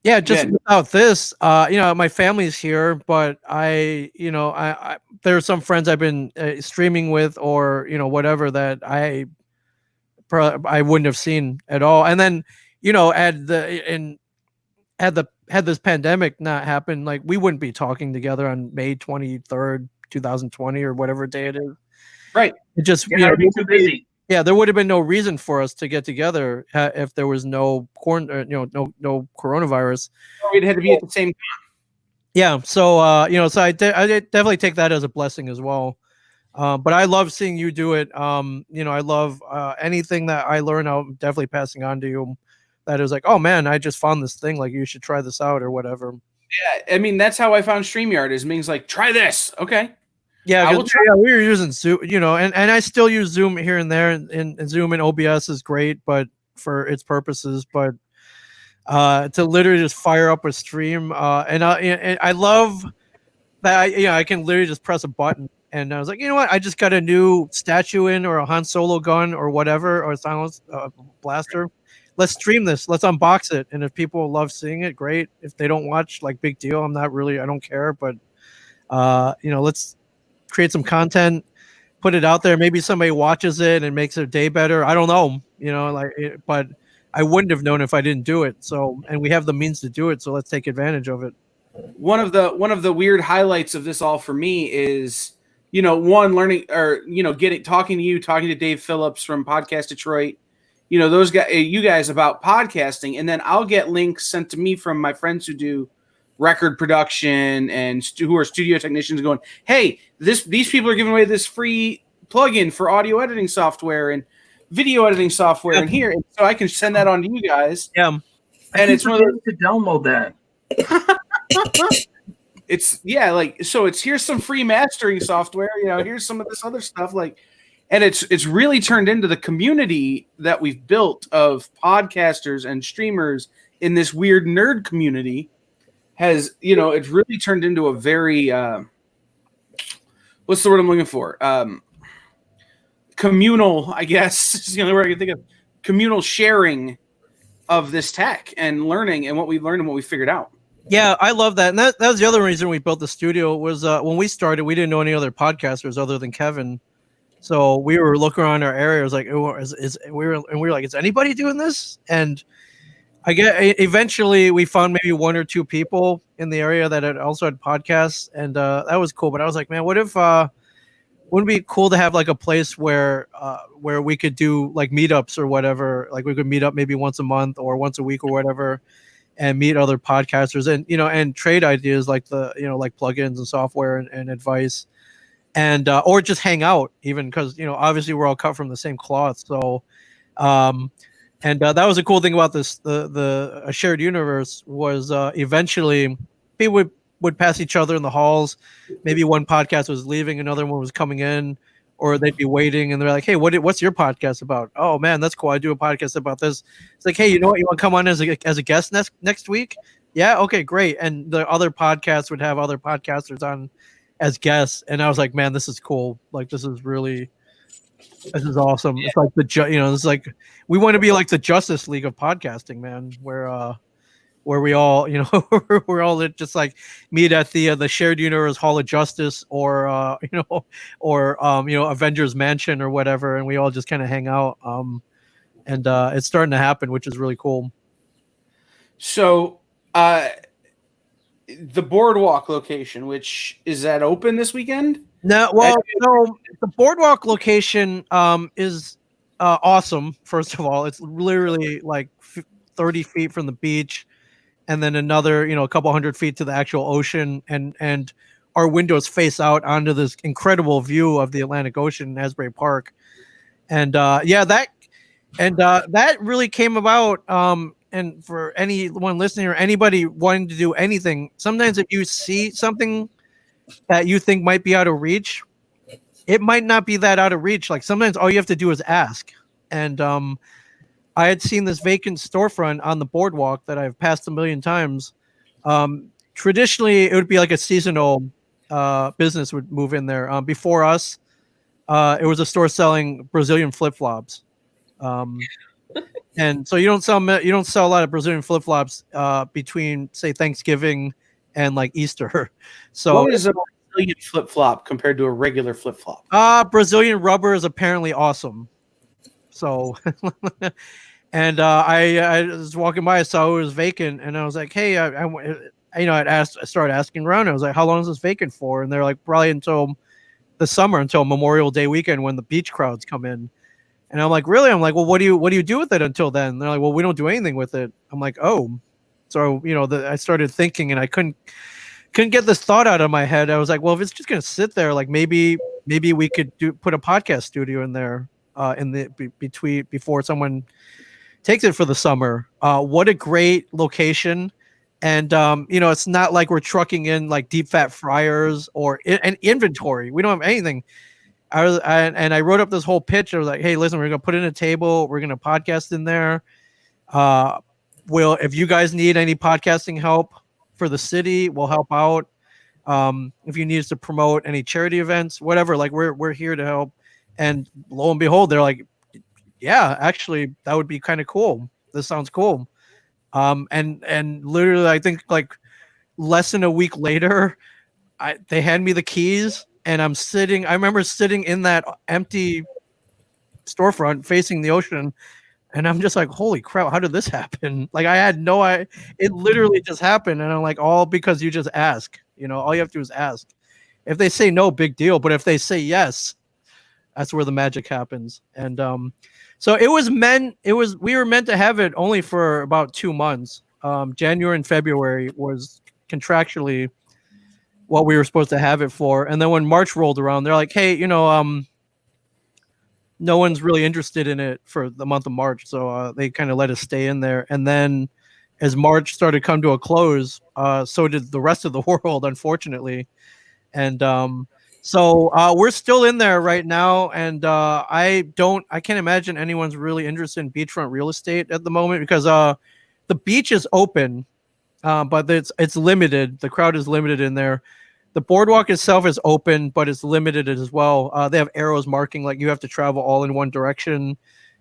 Without this, my family's here, but I there are some friends I've been streaming with, or whatever, that I wouldn't have seen at all. And then had this pandemic not happened, like we wouldn't be talking together on May 23rd, 2020, or whatever day it is. Right. It just too busy. Yeah, there would have been no reason for us to get together if there was no no coronavirus. We'd had to be at the same time. Yeah, so so I definitely take that as a blessing as well. But I love seeing you do it. I love anything that I learn. I'm definitely passing on to you. That is like, oh man, I just found this thing. Like, you should try this out or whatever. Yeah, I mean, that's how I found StreamYard. Is Ming's like, try this, okay? Yeah, we were using Zoom, and I still use Zoom here and there, and Zoom and OBS is great, but for its purposes. But to literally just fire up a stream, and I love that I can literally just press a button, and I was like, you know what, I just got a new statue in, or a Han Solo gun, or whatever, or a silence blaster. Let's stream this. Let's unbox it, and if people love seeing it, great. If they don't watch, like, big deal. I don't care, but let's create some content, put it out there. Maybe somebody watches it and makes their day better. I don't know, but I wouldn't have known if I didn't do it. So, and we have the means to do it. So let's take advantage of it. One of the weird highlights of this all for me is, one, learning, or, talking to Dave Phillips from Podcast Detroit, those guys, you guys, about podcasting. And then I'll get links sent to me from my friends who do record production and who are studio technicians, going, hey, these people are giving away this free plugin for audio editing software and video editing software in here, and so I can send that on to you guys. Yeah, and it's one of those to download that. It's here's some free mastering software. Here's some of this other stuff, and it's really turned into the community that we've built of podcasters and streamers in this weird nerd community. Has it's really turned into a very what's the word I'm looking for? Communal, I guess, is the only word I can think of. Communal sharing of this tech and learning, and what we learned and what we figured out. Yeah, I love that. And that was the other reason we built the studio, was when we started, we didn't know any other podcasters other than Kevin. So we were looking around our area. It was like, we were like, is anybody doing this? And eventually we found maybe one or two people in the area that had also had podcasts, and that was cool. But I was like, man, wouldn't it be cool to have like a place where we could do like meetups or whatever? Like, we could meet up maybe once a month or once a week or whatever, and meet other podcasters, and and trade ideas, like like plugins and software and advice, and or just hang out, even, because obviously we're all cut from the same cloth. So and that was a cool thing about this. The shared universe was eventually people would pass each other in the halls. Maybe one podcast was leaving, another one was coming in, or they'd be waiting, and they're like, "Hey, what's your podcast about?" "Oh man, that's cool. I do a podcast about this." It's like, "Hey, you know what? You want to come on as a guest next week?" "Yeah, okay, great." And the other podcasts would have other podcasters on as guests, and I was like, "Man, this is cool. Like, this is awesome." Yeah. It's like it's like we want to be like the Justice League of podcasting, man, where we all, we're all just like meet at the shared universe Hall of Justice, or Avengers Mansion or whatever, and we all just kind of hang out. And it's starting to happen, which is really cool. So, the Boardwalk location, which is that open this weekend? No, well, the Boardwalk location is awesome. First of all, it's literally like 30 feet from the beach, and then another, a couple hundred feet to the actual ocean, and our windows face out onto this incredible view of the Atlantic Ocean in Asbury Park. And that really came about. And for anyone listening or anybody wanting to do anything, sometimes if you see something that you think might be out of reach, it might not be that out of reach. Like, sometimes all you have to do is ask, and I had seen this vacant storefront on the boardwalk that I've passed a million times. Traditionally, it would be like a seasonal business would move in there. Before us, it was a store selling Brazilian flip-flops. And so you don't sell a lot of Brazilian flip-flops between, say, Thanksgiving and like Easter. So what is a Brazilian flip-flop compared to a regular flip-flop? Brazilian rubber is apparently awesome. So and I was walking by, I saw it was vacant, and I was like, hey, I started asking around. I was like, how long is this vacant for? And they're like, probably until the summer, until Memorial Day weekend when the beach crowds come in. And I'm like, really? I'm like, well, what do you do with it until then? And they're like, well, we don't do anything with it. I'm like, oh. So, I started thinking, and I couldn't get this thought out of my head. I was like, well, if it's just going to sit there, like maybe we could put a podcast studio in there before someone takes it for the summer. What a great location. And, it's not like we're trucking in like deep fat fryers or an inventory. We don't have anything. I wrote up this whole pitch. I was like, hey, listen, we're going to put in a table. We're going to podcast in there. If you guys need any podcasting help for the city, we'll help out. If you need us to promote any charity events, whatever, like we're here to help. And lo and behold, they're like, yeah, actually, that would be kind of cool. This sounds cool. And literally, I think like less than a week later, they hand me the keys. And I remember sitting in that empty storefront facing the ocean, and I'm just like, holy crap, how did this happen? Like it literally just happened. And I'm like, all because you just ask, all you have to do is ask. If they say no, big deal. But if they say yes, that's where the magic happens. And so we were meant to have it only for about 2 months. January and February was contractually what we were supposed to have it for. And then when March rolled around, they're like, hey, no one's really interested in it for the month of March. So they kind of let us stay in there. And then as March started to come to a close, so did the rest of the world, unfortunately. And so we're still in there right now. And I can't imagine anyone's really interested in beachfront real estate at the moment because the beach is open, but it's limited. The crowd is limited in there. The boardwalk itself is open, but it's limited as well. They have arrows marking like you have to travel all in one direction.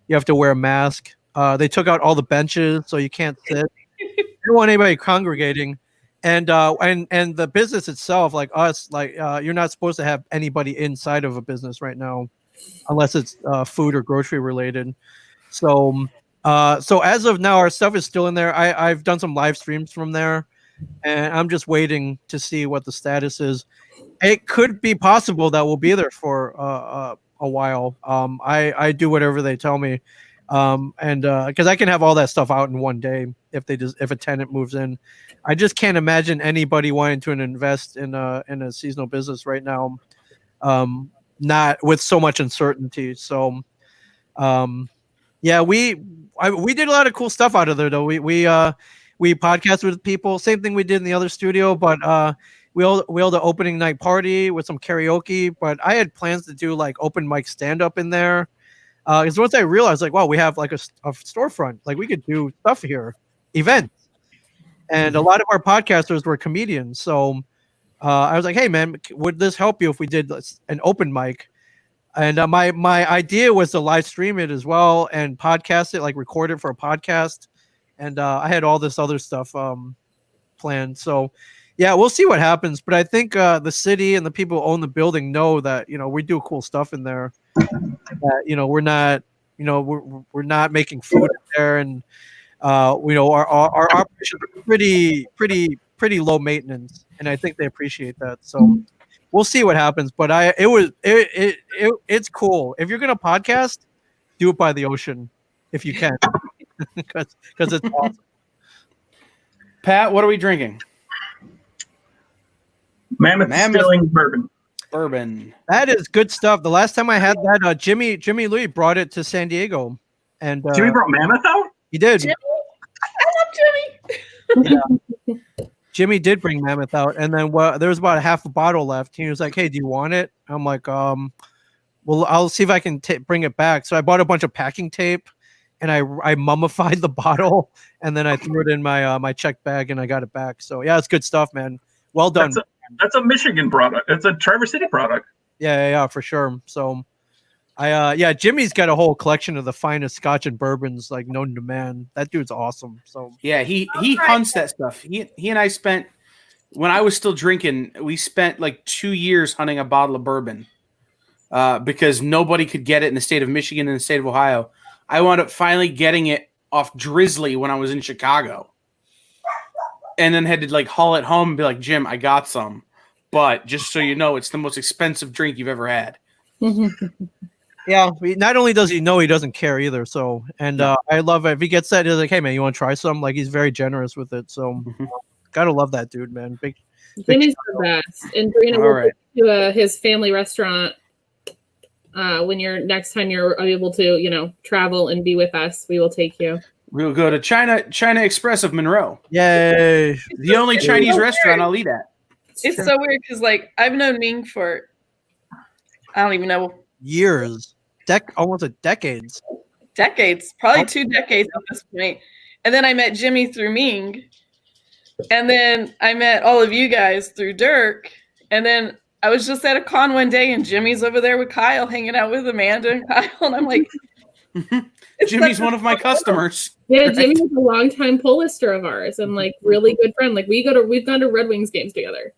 You have to wear a mask. They took out all the benches, so you can't sit. They don't want anybody congregating. And the business itself, like us, like you're not supposed to have anybody inside of a business right now, unless it's food or grocery related. So as of now, our stuff is still in there. I've done some live streams from there. And I'm just waiting to see what the status is. It could be possible that we'll be there for a while. I do whatever they tell me, and because I can have all that stuff out in one day if a tenant moves in. I just can't imagine anybody wanting to invest in a seasonal business right now, not with so much uncertainty. So, yeah, we did a lot of cool stuff out of there though. We podcasted with people, same thing we did in the other studio, but we held an opening night party with some karaoke. But I had plans to do like open mic stand up in there. Because once I realized, like, wow, we have like a storefront, like we could do stuff here, events, and a lot of our podcasters were comedians. So I was like, hey man, would this help you if we did an open mic? And my idea was to live stream it as well and podcast it, like record it for a podcast. And I had all this other stuff planned. So, yeah, we'll see what happens. But I think the city and the people who own the building know that, we do cool stuff in there. We're not, we're not making food in there. And, our operations are pretty low maintenance. And I think they appreciate that. So we'll see what happens. But it's cool. If you're going to podcast, do it by the ocean if you can. Because it's awesome. Pat, what are we drinking? Mammoth Distilling bourbon. That is good stuff. The last time I had that, Jimmy Louie brought it to San Diego, and Jimmy brought Mammoth out. He did. Jimmy? I love Jimmy. Yeah. Jimmy did bring Mammoth out, and then there was about a half a bottle left. He was like, "Hey, do you want it?" I'm like, well, I'll see if I can bring it back. So I bought a bunch of packing tape, and I mummified the bottle, and then I threw it in my my check bag, and I got it back. So yeah, it's good stuff, man. Well done. That's a Michigan product. It's a Traverse City product. Yeah, for sure. So yeah, Jimmy's got a whole collection of the finest Scotch and bourbons like known to man. That dude's awesome. So Yeah, he hunts that stuff. He and I spent, when I was still drinking, we spent like 2 years hunting a bottle of bourbon because nobody could get it in the state of Michigan and the state of Ohio. I wound up finally getting it off Drizzly when I was in Chicago, and then had to like haul it home and be like, Jim, I got some, but just so you know, it's the most expensive drink you've ever had. yeah, not only does he know, he doesn't care either. So, and I love it. If he gets that, he's like, hey man, you want to try some? Like, he's very generous with it. So gotta love that dude, man. Big Jimmy's the best. And Brina All will right. take you to his family restaurant when you're next time you're able to, you know, travel and be with us. We will take you. We will go to China Express of Monroe, Yay. the only Chinese restaurant I'll eat at. It's so weird because like I've known Ming for I don't even know, Years. Almost a decades. decades, probably 2 decades at this point. And then I met Jimmy through Ming. And then I met all of you guys through Dirk. And then I was just at a con one day and Jimmy's over there with Kyle hanging out with Amanda and Kyle. And I'm like, it's Jimmy's such one a of my small world. customers. Yeah, Jimmy was a longtime pull lister of ours and like really good friend. Like we've gone to Red Wings games together.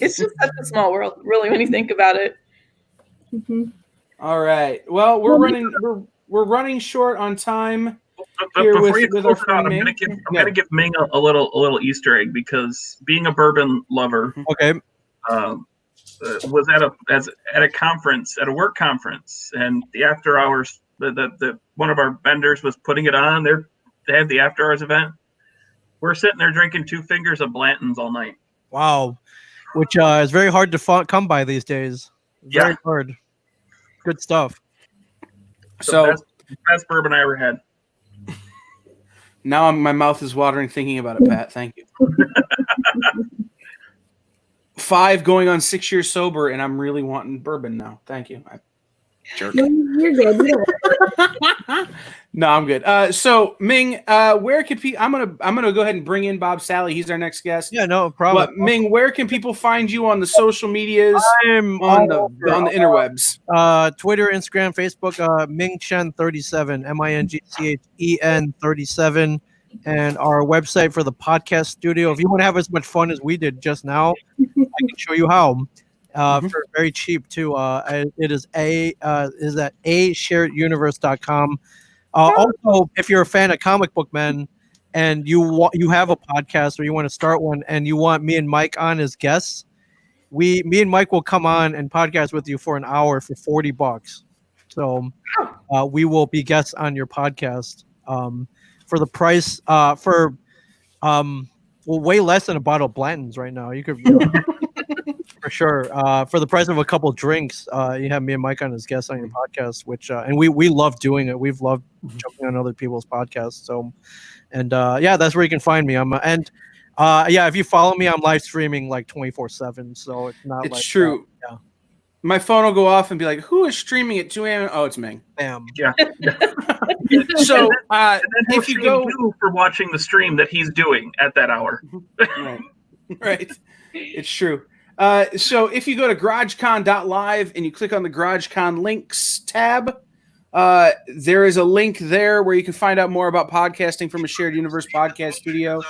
It's just such a small world, really, when you think about it. Mm-hmm. All right. Well, we're running short on time. But Here before with- you with close our it out, friend I'm Ming? gonna give Ming a little Easter egg because being a bourbon lover, Okay. was at a conference, at a work conference, and the after hours, the one of our vendors was putting it on. They had the after hours event. We're sitting there drinking 2 fingers of Blanton's all night. Wow. Which is very hard to come by these days. Very Yeah. hard. Good stuff. So Best bourbon I ever had. now my mouth is watering thinking about it, Pat. Thank you. 5 going on 6 years sober, and I'm really wanting bourbon now. Thank you. Jerk. No, you're good. You don't- No, I'm good. So Ming, where can people? I'm gonna go ahead and bring in Bob Sally. He's our next guest. Yeah, no problem. But Ming, where can people find you on the social medias, I'm on all the interwebs? Twitter, Instagram, Facebook, Mingchen37, MINGCHEN 37, and our website for the podcast studio. If you want to have as much fun as we did just now, I can show you how. For very cheap too. It is at ashareduniverse.com. Also, if you're a fan of Comic Book Men and you have a podcast or you want to start one and you want me and Mike on as guests, me and Mike will come on and podcast with you for an hour for $40. So we will be guests on your podcast for the price for way less than a bottle of Blanton's right now. You could for sure for the price of a couple drinks. You have me and Mike on as guests on your podcast, which and we love doing it. We've loved jumping on other people's podcasts. So and yeah, that's where you can find me. Yeah, if you follow me, I'm live streaming like 24/7. So it's not It's like true. yeah. My phone will go off and be like, "Who is streaming at 2 a.m.?" Oh, it's Ming. Bam. Yeah. So And then if you go, for watching the stream that he's doing at that hour. right, it's true. So if you go to GarageCon.live and you click on the GarageCon links tab, there is a link there where you can find out more about podcasting from a Shared Universe podcast studio.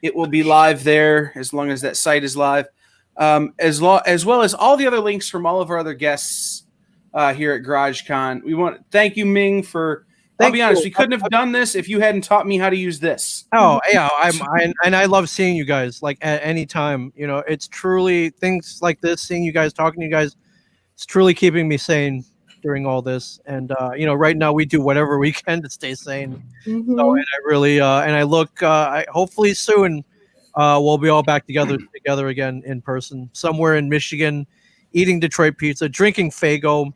It will be live there as long as that site is live, as well as all the other links from all of our other guests here at GarageCon. We want to thank you, Ming, for. I'll be honest, we couldn't have done this if you hadn't taught me how to use this. Oh yeah, I love seeing you guys like at any time. You know, it's truly things like this, seeing you guys, talking to you guys, it's truly keeping me sane during all this. And you know, right now we do whatever we can to stay sane. Mhm. So, and I really and I look hopefully soon we'll be all back together again in person somewhere in Michigan, eating Detroit pizza, drinking Faygo,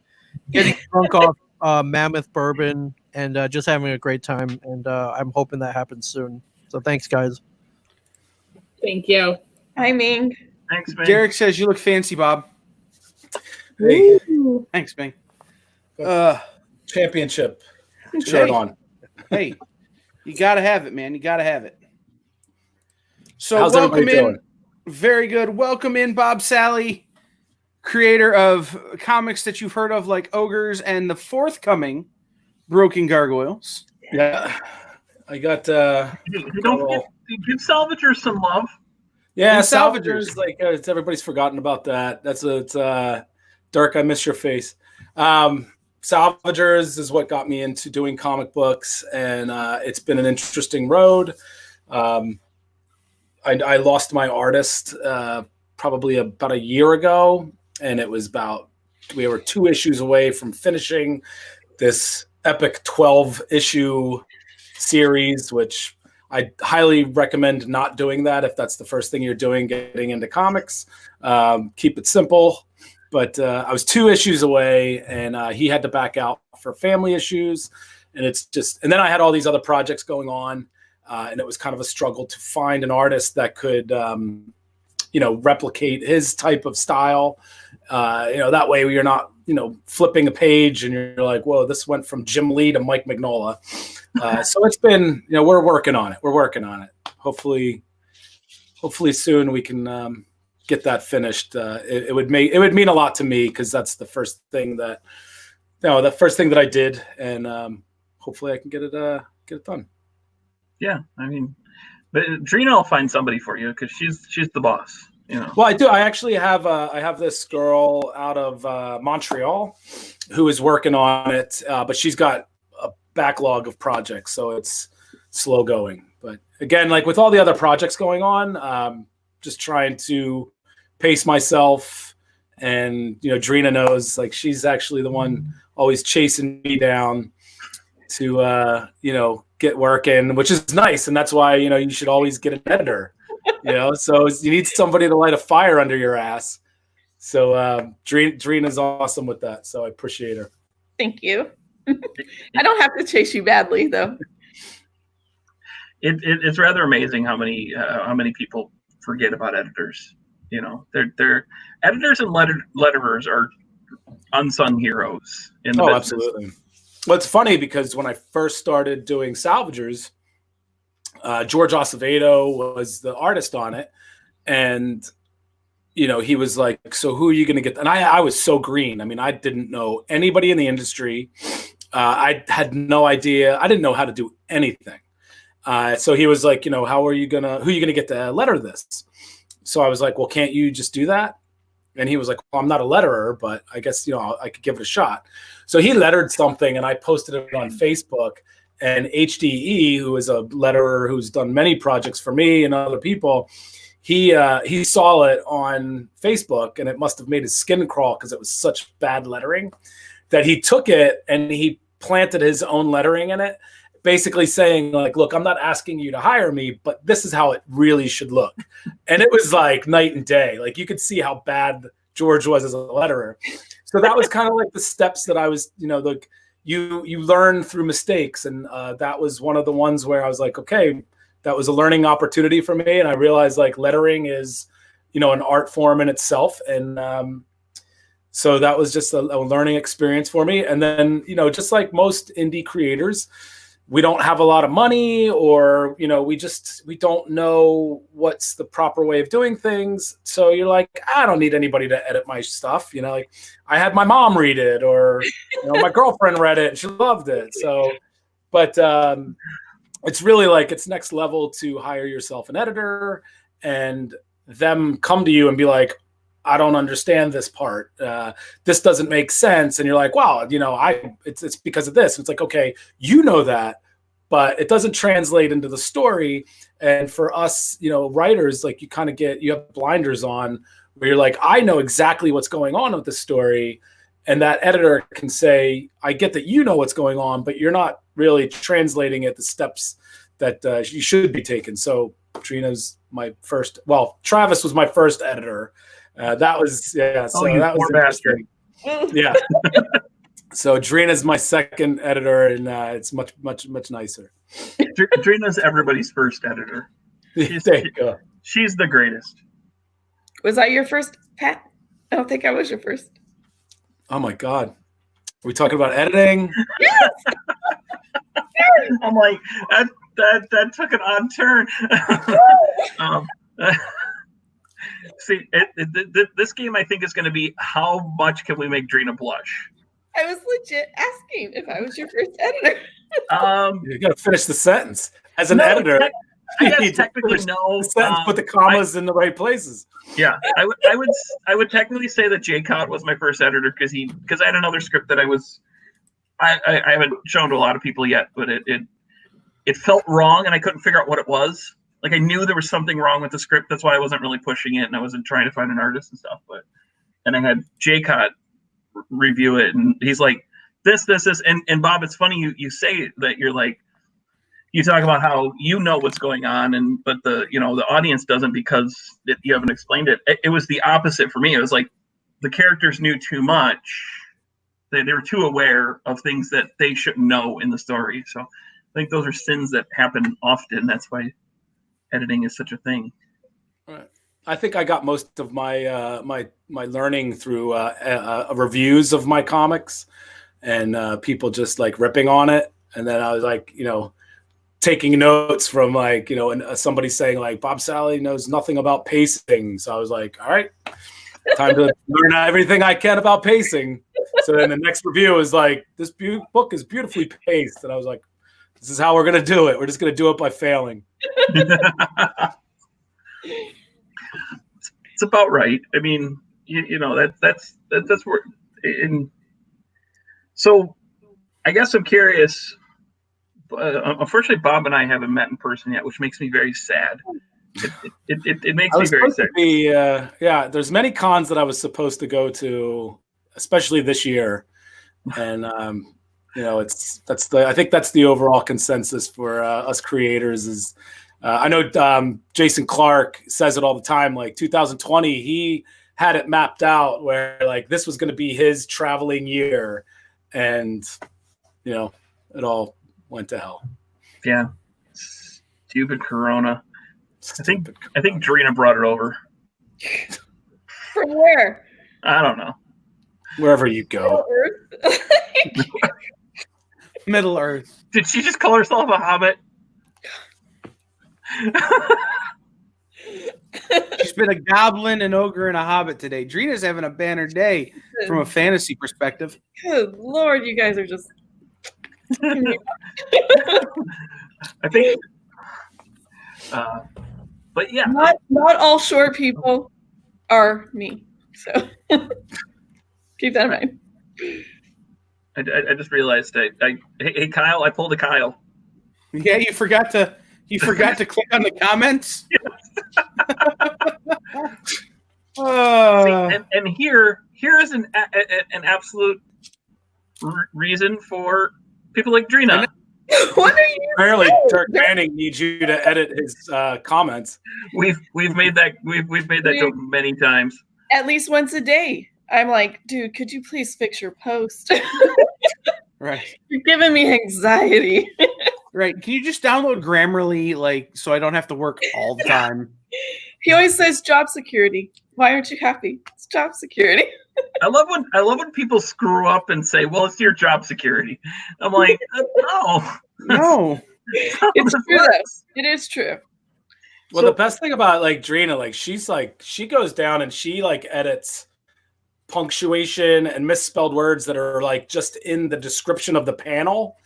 getting drunk off Mammoth bourbon, and just having a great time. And I'm hoping that happens soon. So thanks, guys. Thank you. Hi, Ming. Thanks, man. Derek says you look fancy, Bob. Hey, Ooh. thanks, Ming. championship shirt Hey. on. Hey, you gotta have it, man. You gotta have it. So How's welcome everybody in. doing? Very good. Welcome in, Bob Sally, creator of comics that you've heard of like Ogres and the forthcoming Broken Gargoyles. Yeah, I got. Don't forget, give Salvagers some love. Yeah, And Salvagers, like it's everybody's forgotten about that. It's Dirk, I miss your face. Salvagers is what got me into doing comic books, and it's been an interesting road. I lost my artist probably about a year ago, and it was we were 2 issues away from finishing this epic 12-issue series, which I highly recommend not doing that if that's the first thing you're doing, getting into comics. Keep it simple. But I was 2 issues away, and he had to back out for family issues. And and then I had all these other projects going on, and it was kind of a struggle to find an artist that could, replicate his type of style. That way you're not, flipping a page and you're like, whoa, this went from Jim Lee to Mike Mignola. So it's been, we're working on it. Hopefully soon we can get that finished. It would mean a lot to me because that's the first thing that I did, and hopefully I can get it done. Yeah, I mean, but Drina will find somebody for you because she's the boss. Well, I do. I actually have I have this girl out of Montreal who is working on it, but she's got a backlog of projects, so it's slow going. But again, like with all the other projects going on, just trying to pace myself. And Drina knows, like, she's actually the one always chasing me down to get working, which is nice, and that's why you should always get an editor. So you need somebody to light a fire under your ass. So Drina's awesome with that, so I appreciate her. Thank you. I don't have to chase you badly, though. It's rather amazing how many people forget about editors. They're editors and letterers are unsung heroes in the business. Absolutely. Well, it's funny because when I first started doing Salvagers, George Acevedo was the artist on it, and he was like, so who are you going to get? And I was so green. I mean, I didn't know anybody in the industry. I had no idea. I didn't know how to do anything. So he was like, who are you going to get to letter this? So I was like, well, can't you just do that? And he was like, well, I'm not a letterer, but I guess, I could give it a shot. So he lettered something, and I posted it on Facebook. And HDE, who is a letterer who's done many projects for me and other people, he saw it on Facebook, and it must have made his skin crawl because it was such bad lettering that he took it and he planted his own lettering in it, basically saying, like, look, I'm not asking you to hire me, but this is how it really should look. And it was like night and day. Like, you could see how bad George was as a letterer. So that was kind of like the steps that I was, you learn through mistakes. And that was one of the ones where I was like, okay, that was a learning opportunity for me. And I realized, like, lettering is, an art form in itself. And so that was just a learning experience for me. And then, just like most indie creators, we don't have a lot of money, or, we don't know what's the proper way of doing things. So you're like, I don't need anybody to edit my stuff. Like, I had my mom read it, or, my girlfriend read it and she loved it. So, but it's really like, it's next level to hire yourself an editor and them come to you and be like, I don't understand this part. This doesn't make sense. And you're like, wow, it's because of this. And it's like, okay, that, but it doesn't translate into the story. And for us, writers, like, you have blinders on where you're like, I know exactly what's going on with this story. And that editor can say, I get that you know what's going on, but you're not really translating it, the steps that you should be taking. So Trina's my first, Travis was my first editor. That was, so that was interesting. Yeah. So Drina's my second editor, and it's much, much, much nicer. Drina's everybody's first editor. There you go. She's the greatest. Was I your first, Pat? I don't think I was your first. Oh my God. we talking about editing? I'm like, that took an odd turn. See, this game I think is going to be how much can we make Drina blush? I was legit asking if I was your first editor. You got to finish the sentence. As an No, editor, I you guess need to technically finish no. the sentence, put the commas in the right places. Yeah, I would technically say that Jay Cott was my first editor because I had another script that I haven't shown to a lot of people yet, but it felt wrong and I couldn't figure out what it was. Like I knew there was something wrong with the script, that's why I wasn't really pushing it and I wasn't trying to find an artist and stuff. And I had Jay Cott review it and he's like, this, and Bob, it's funny you say that you're like, you talk about how you know what's going on, but the audience doesn't because you haven't explained it. It was the opposite for me. It was like the characters knew too much. They were too aware of things that they shouldn't know in the story. So I think those are sins that happen often. That's why editing is such a thing. Right. I think I got most of my my learning through reviews of my comics and people just like ripping on it, and then I was like, taking notes from like, and somebody saying like Bob Sally knows nothing about pacing. So I was like, all right, time to learn everything I can about pacing. So then the next review was like, this book is beautifully paced. And I was like, this is how we're going to do it. We're just going to do it by failing. It's about right. I mean, that's where, so I guess I'm curious. Unfortunately, Bob and I haven't met in person yet, which makes me very sad. It makes me very sad. There's many cons that I was supposed to go to, especially this year, and I think that's the overall consensus for us creators. Is I know Jason Clark says it all the time. Like 2020, he had it mapped out where like this was going to be his traveling year, and it all went to hell. Yeah. Stupid Corona. I think Drina brought it over. From where? I don't know. Wherever you go. Middle Earth. Did she just call herself a hobbit? She's been a goblin, an ogre, and a hobbit today. Drina's having a banner day from a fantasy perspective. Good Lord, you guys are just... I think, but yeah, not all short people are me. So keep that in mind. I just realized hey Kyle, I pulled a Kyle. Yeah, you forgot to click on the comments. And here is an absolute reason for people like Drina. What are you? Apparently, Dirk Manning needs you to edit his comments. We've made that joke many times. At least once a day, I'm like, dude, could you please fix your post? Right. You're giving me anxiety. Right. Can you just download Grammarly, so I don't have to work all the time? He always says job security. Why aren't you happy? It's job security. I love when people screw up and say, "Well, it's your job security." I'm like, no. It's true. Though. It is true. Well, the best thing about Drina, she goes down and she edits punctuation and misspelled words that are just in the description of the panel.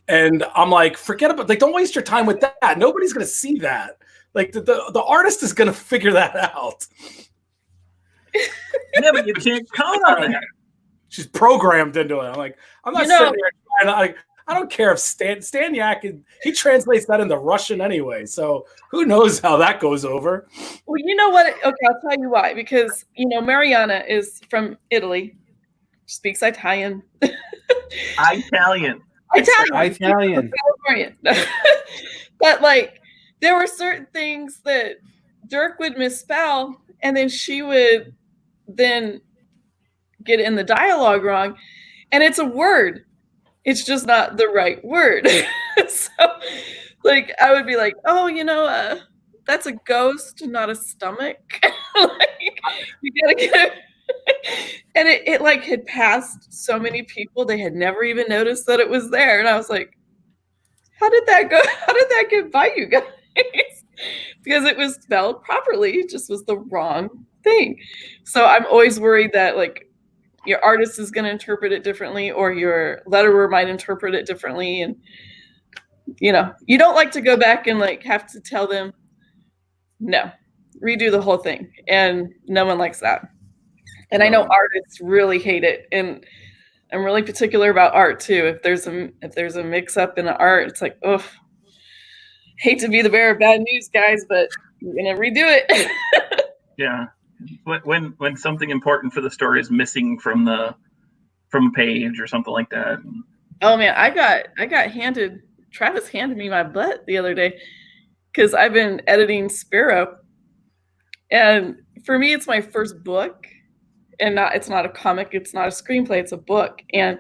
And I'm like, forget about don't waste your time with that. Nobody's gonna see that. The artist is gonna figure that out. Yeah, but you can't count on that. She's programmed into it. I'm like, I'm not sitting there trying to, I don't care if Staniak, he translates that into Russian anyway. So who knows how that goes over. Well, you know what? Okay, I'll tell you why. Because, Mariana is from Italy, speaks Italian. Italian. Californian. But there were certain things that Dirk would misspell, and then she would then get in the dialogue wrong, and it's a word. It's just not the right word. So, I would be like, oh, that's a ghost, not a stomach. You gotta get it. And it like had passed so many people, they had never even noticed that it was there. And I was like, how did that go? How did that get by you guys? Because it was spelled properly, it just was the wrong thing. So I'm always worried that like your artist is going to interpret it differently, or your letterer might interpret it differently. And you know, you don't like to go back and like have to tell them, no, redo the whole thing. And no one likes that. And I know artists really hate it. And I'm really particular about art too. If there's a mix up in the art, it's like, oh, hate to be the bearer of bad news, guys, but you're gonna redo it. Yeah. When something important for the story is missing from a page or something like that. Oh man, I got handed, Travis handed me my butt the other day because I've been editing Sparrow. And for me, it's my first book, and it's not a comic, it's not a screenplay, it's a book. And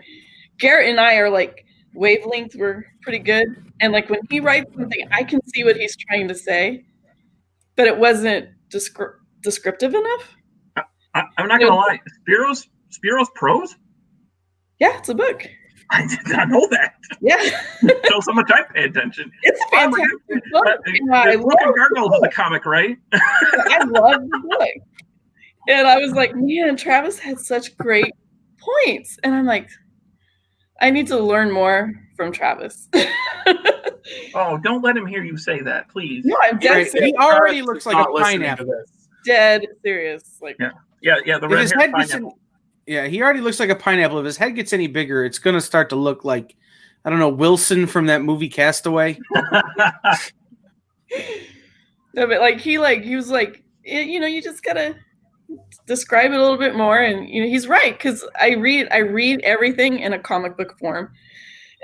Garrett and I are like wavelength, we're pretty good. And like when he writes something, I can see what he's trying to say, but it wasn't descriptive enough. I'm not gonna lie, Spiro's prose? Yeah, it's a book. I did not know that. Yeah. So much I pay attention. It's a fantastic book. Broken Gargoyles is a comic, right? I love the book. And I was like, man, Travis had such great points. And I'm like, I need to learn more from Travis. Oh, don't let him hear you say that, please. No, I'm dead serious. He already looks like a pineapple. Dead serious. Like, yeah. The red hair pineapple. Yeah, he already looks like a pineapple. If his head gets any bigger, it's gonna start to look like, I don't know, Wilson from that movie Castaway. No, but like he was like, you know, you just gotta describe it a little bit more. And you know, he's right, because I read everything in a comic book form,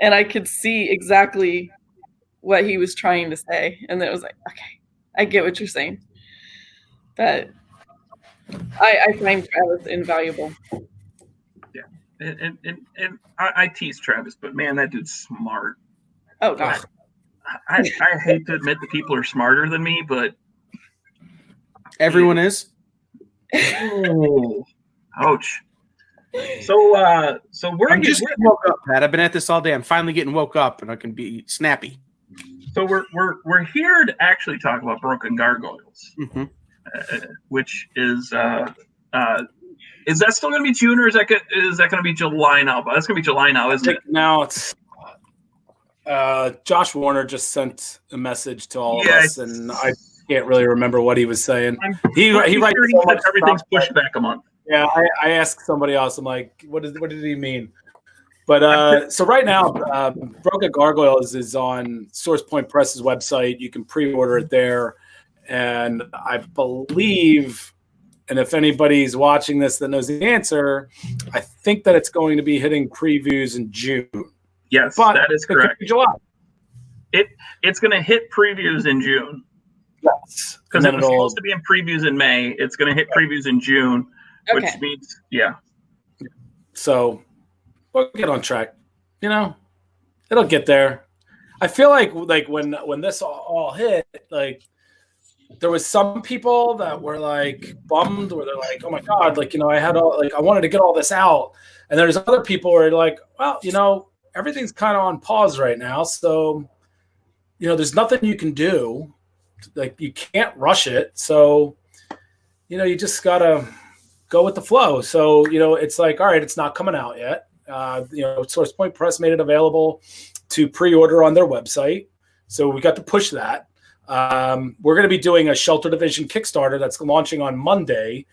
and I could see exactly what he was trying to say, and it was like, okay, I get what you're saying. But I find Travis invaluable. Yeah, and I tease Travis, but man, that dude's smart. Oh God. I hate to admit that people are smarter than me, but everyone is. Oh, ouch. So I'm just getting woke up, Pat. I've been at this all day. I'm finally getting woke up, and I can be snappy. So we're here to actually talk about Broken Gargoyles, which is that still going to be June, or is that going to be July now? But that's going to be July now, isn't it? Now it's. Josh Warner just sent a message to all of us, and I can't really remember what he was saying. He writes so much everything's stuff, pushed back a month. Yeah, I asked somebody else. I'm like, what did he mean? But so right now, Broken Gargoyles is on Source Point Press's website. You can pre-order it there, and I believe, and if anybody's watching this that knows the answer, I think that it's going to be hitting previews in June. Yes, but that is correct. July. It's going to hit previews in June. Yes, because it was supposed to be in previews in May. It's going to hit previews in June, which means So we'll get on track. You know, it'll get there. I feel like when this all hit, like there was some people that were like bummed, where they're like, "Oh my God!" Like, you know, I wanted to get all this out, and there's other people where like, well, you know, everything's kind of on pause right now, so you know, there's nothing you can do. Like, you can't rush it, so you know, you just gotta go with the flow. So you know, it's like, all right, it's not coming out yet. You know, Source Point Press made it available to pre-order on their website, so we got to push that. We're going to be doing a Shelter Division Kickstarter that's launching on Monday,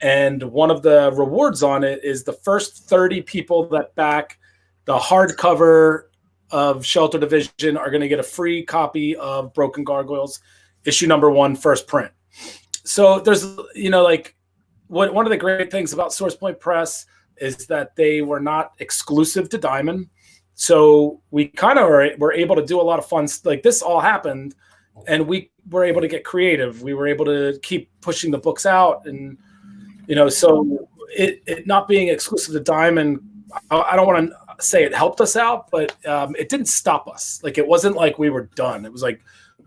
and one of the rewards on it is the first 30 people that back the hardcover of Shelter Division are going to get a free copy of Broken Gargoyles, issue number 1, first print. So there's, you know, like one of the great things about Source Point Press is that they were not exclusive to Diamond. So we kind of were able to do a lot of fun. Like, this all happened, and we were able to get creative. We were able to keep pushing the books out, and you know, so it not being exclusive to Diamond, I don't want to say it helped us out, but it didn't stop us. Like, it wasn't like we were done. It was like,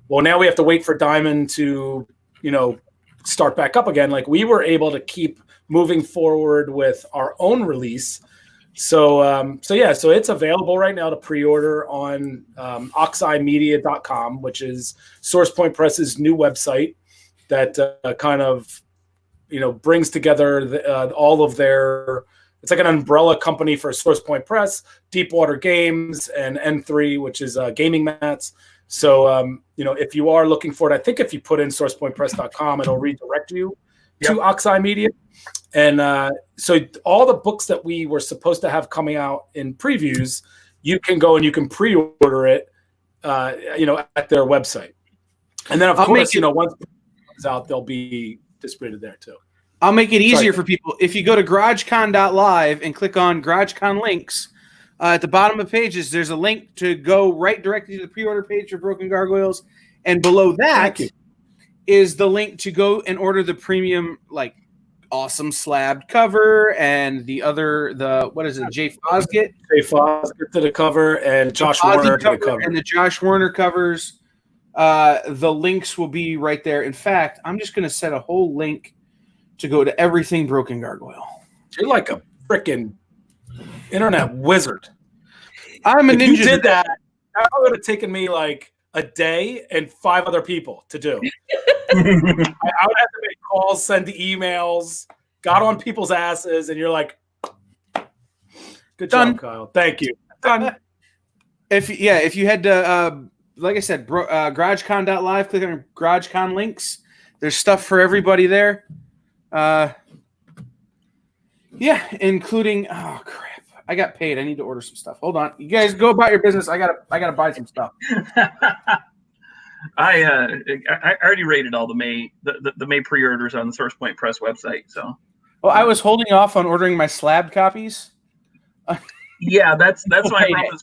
well, now we have to wait for Diamond to, you know, start back up again. Like, we were able to keep moving forward with our own release. So it's available right now to pre-order on oximedia.com, which is SourcePoint Press's new website that kind of, brings together all of their. It's like an umbrella company for SourcePoint Press, Deepwater Games, and N3, which is gaming mats. So, if you are looking for it, I think if you put in sourcepointpress.com, it'll redirect you to Oxeye Media. And so all the books that we were supposed to have coming out in previews, you can go and you can pre-order it, at their website. And then, of course, once it comes out, they'll be distributed there too. I'll make it easier for people. If you go to GarageCon.live and click on GarageCon links, at the bottom of pages, there's a link to go right directly to the pre-order page for Broken Gargoyles. And below that is the link to go and order the premium, awesome slabbed cover and what is it, Jay Fosgett? Jay Fosgett to the cover and Josh Warner to the cover. And the Josh Warner covers. The links will be right there. In fact, I'm just going to set a whole link to go to everything Broken Gargoyle. You're like a freaking internet wizard. I'm a ninja. If you did that would have taken me like a day and 5 other people to do. I would have to make calls, send emails, got on people's asses, and you're like, good job, Kyle. Thank you. Done. If you head to, like I said, GarageCon.live, click on GarageCon links. There's stuff for everybody there. Including crap. I got paid. I need to order some stuff. Hold on. You guys go about your business. I gotta buy some stuff. I already rated all the May pre-orders on the SourcePoint Press website. So, well, I was holding off on ordering my slab copies. Yeah, that's my problem.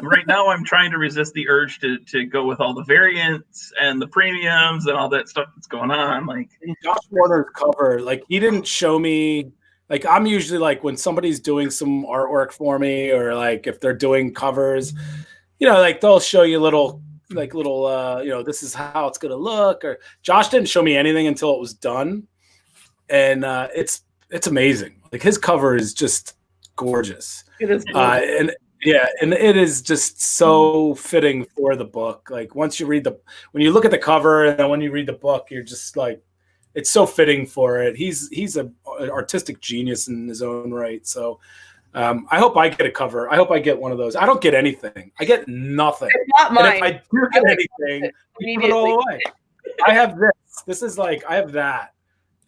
Right now, I'm trying to resist the urge to go with all the variants and the premiums and all that stuff that's going on. Like Josh Warner's cover, he didn't show me. I'm usually when somebody's doing some artwork for me, or if they're doing covers, they'll show you little, this is how it's gonna look. Or Josh didn't show me anything until it was done, and it's amazing. His cover is just gorgeous. It is, and it is just so fitting for the book. Once you when you look at the cover and then when you read the book, you're just it's so fitting for it. He's an artistic genius in his own right. So I hope I get a cover. I hope I get one of those. I don't get anything. I get nothing. It's not mine. And if I do get anything, I give it all away. I have this. This is I have that.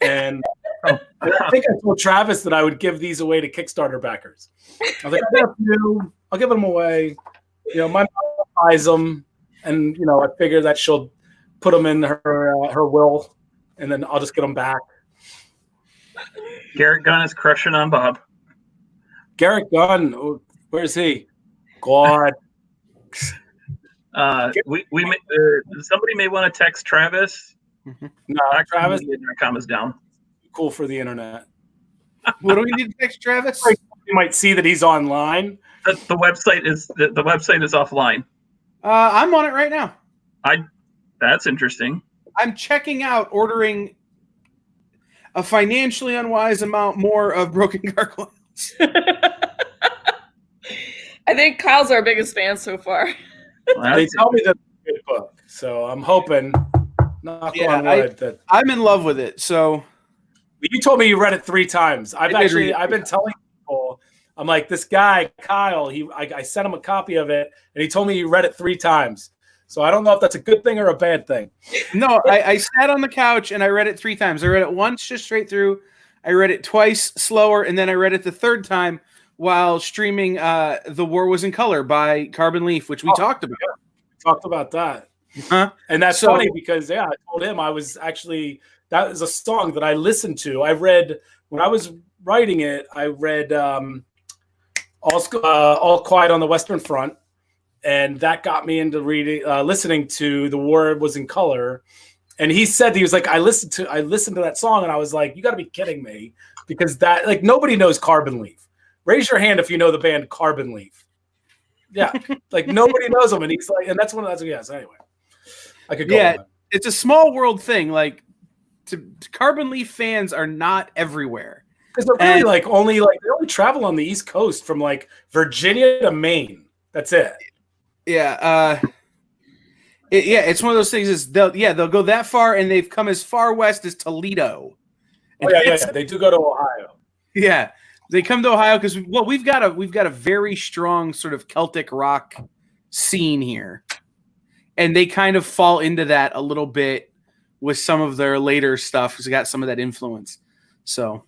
And I think I told Travis that I would give these away to Kickstarter backers. I was like, I'll give them away. My mom buys them, and I figure that she'll put them in her will, and then I'll just get them back. Garrett Gunn is crushing on Bob. Garrett Gunn, where's he? God. Somebody may want to text Travis. No, Travis. .com is down. Cool for the internet. What do we need to text Travis? You might see that he's online. The website is offline. I'm on it right now. That's interesting. I'm checking out ordering a financially unwise amount more of Broken Gargoyles. I think Kyle's our biggest fan so far. Well, they tell me that's a good book, so I'm hoping. Knock on wood that I'm in love with it. So you told me you read it 3 times. I've been telling people. I'm like, this guy Kyle. I sent him a copy of it, and he told me he read it 3 times. So I don't know if that's a good thing or a bad thing. No, I sat on the couch and I read it 3 times. I read it once just straight through. I read it twice slower, and then I read it the 3rd time while streaming The War Was in Color by Carbon Leaf, which we talked about. Yeah. We talked about that. Huh? And that's funny because, I told him that was a song that I listened to. I read, when I was writing it, I read All Quiet on the Western Front. And that got me into listening to The War Was in Color. And he was like, I listened to that song, and I was like, you got to be kidding me, because that nobody knows Carbon Leaf. Raise your hand if you know the band Carbon Leaf. Yeah, nobody knows them, and he's like, and that's one of those. Yes, anyway, I could go. Yeah, it's a small world thing. Carbon Leaf fans are not everywhere. Because they're really they only travel on the East Coast from like Virginia to Maine. That's it. Yeah. It's one of those things. They'll go that far, and they've come as far west as Toledo. Yeah. They do go to Ohio. Yeah, they come to Ohio because we've got a very strong sort of Celtic rock scene here, and they kind of fall into that a little bit with some of their later stuff because they got some of that influence. So,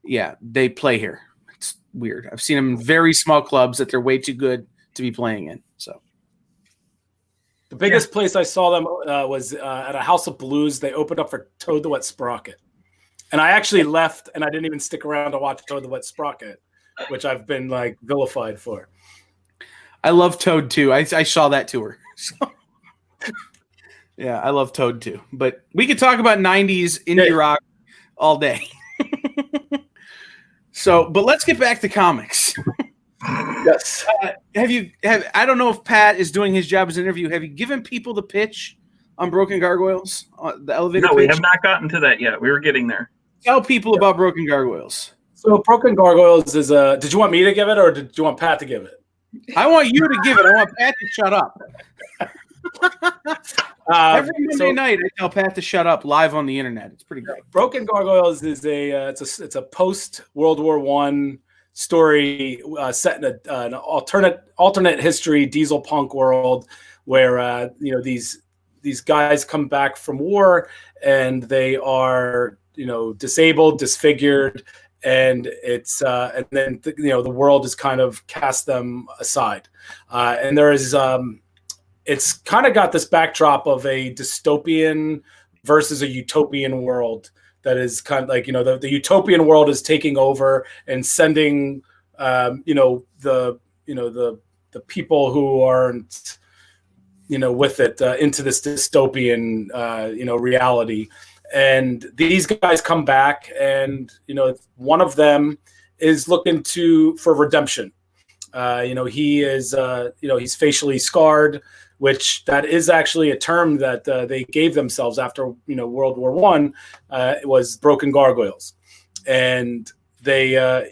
yeah, they play here. It's weird. I've seen them in very small clubs that they're way too good to be playing in. So. The biggest place I saw them was at a House of Blues. They opened up for Toad the Wet Sprocket. And I actually left, and I didn't even stick around to watch Toad the Wet Sprocket, which I've been like vilified for. I love Toad too. I saw that tour. So. Yeah, I love Toad too. But we could talk about 90s indie rock all day. But let's get back to comics. Yes. I don't know if Pat is doing his job as an interview. Have you given people the pitch on Broken Gargoyles? The elevator pitch? No, we have not gotten to that yet. We were getting there. Tell people about Broken Gargoyles. So Broken Gargoyles is did you want me to give it or did you want Pat to give it? I want you to give it. I want Pat to shut up. Every Monday night, I tell Pat to shut up live on the internet. It's pretty great. Broken Gargoyles is it's a post World War I story set in an alternate history diesel punk world where these guys come back from war and they are disabled, disfigured, and it's and then the world has kind of cast them aside, and there is it's kind of got this backdrop of a dystopian versus a utopian world that is kind of like the utopian world is taking over and sending the people who aren't with it into this dystopian reality. And these guys come back, and one of them is looking for redemption. He is he's facially scarred, which that is actually a term that they gave themselves after World War I. It was Broken Gargoyles, and they a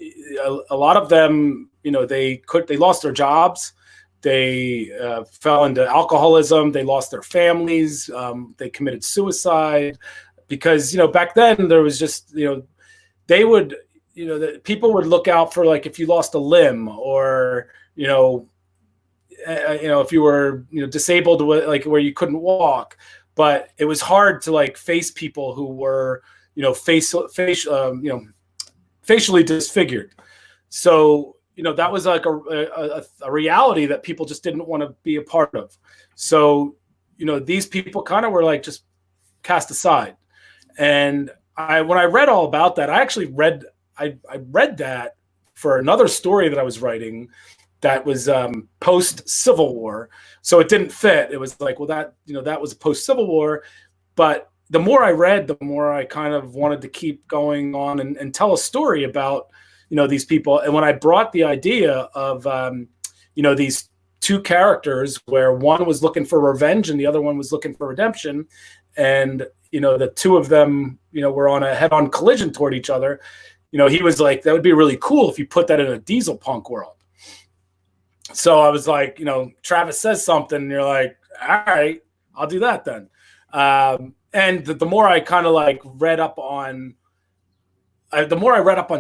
lot of them they lost their jobs. They fell into alcoholism. They lost their families. They committed suicide because back then there was just they would people would look out for like if you lost a limb or if you were disabled like where you couldn't walk, but it was hard to like face people who were facially disfigured. So that was like a reality that people just didn't want to be a part of. So these people kind of were like just cast aside. And when I read all about that, I actually read that for another story that I was writing that was post Civil War. So it didn't fit. It was like, well, that was post Civil War. But the more I read, the more I kind of wanted to keep going on and tell a story about, these people. And when I brought the idea of, these two characters where one was looking for revenge and the other one was looking for redemption, and, the two of them, were on a head-on collision toward each other, he was like, that would be really cool if you put that in a diesel punk world. So I was like, Travis says something, and you're like, all right, I'll do that then. And the more I kind of like read up on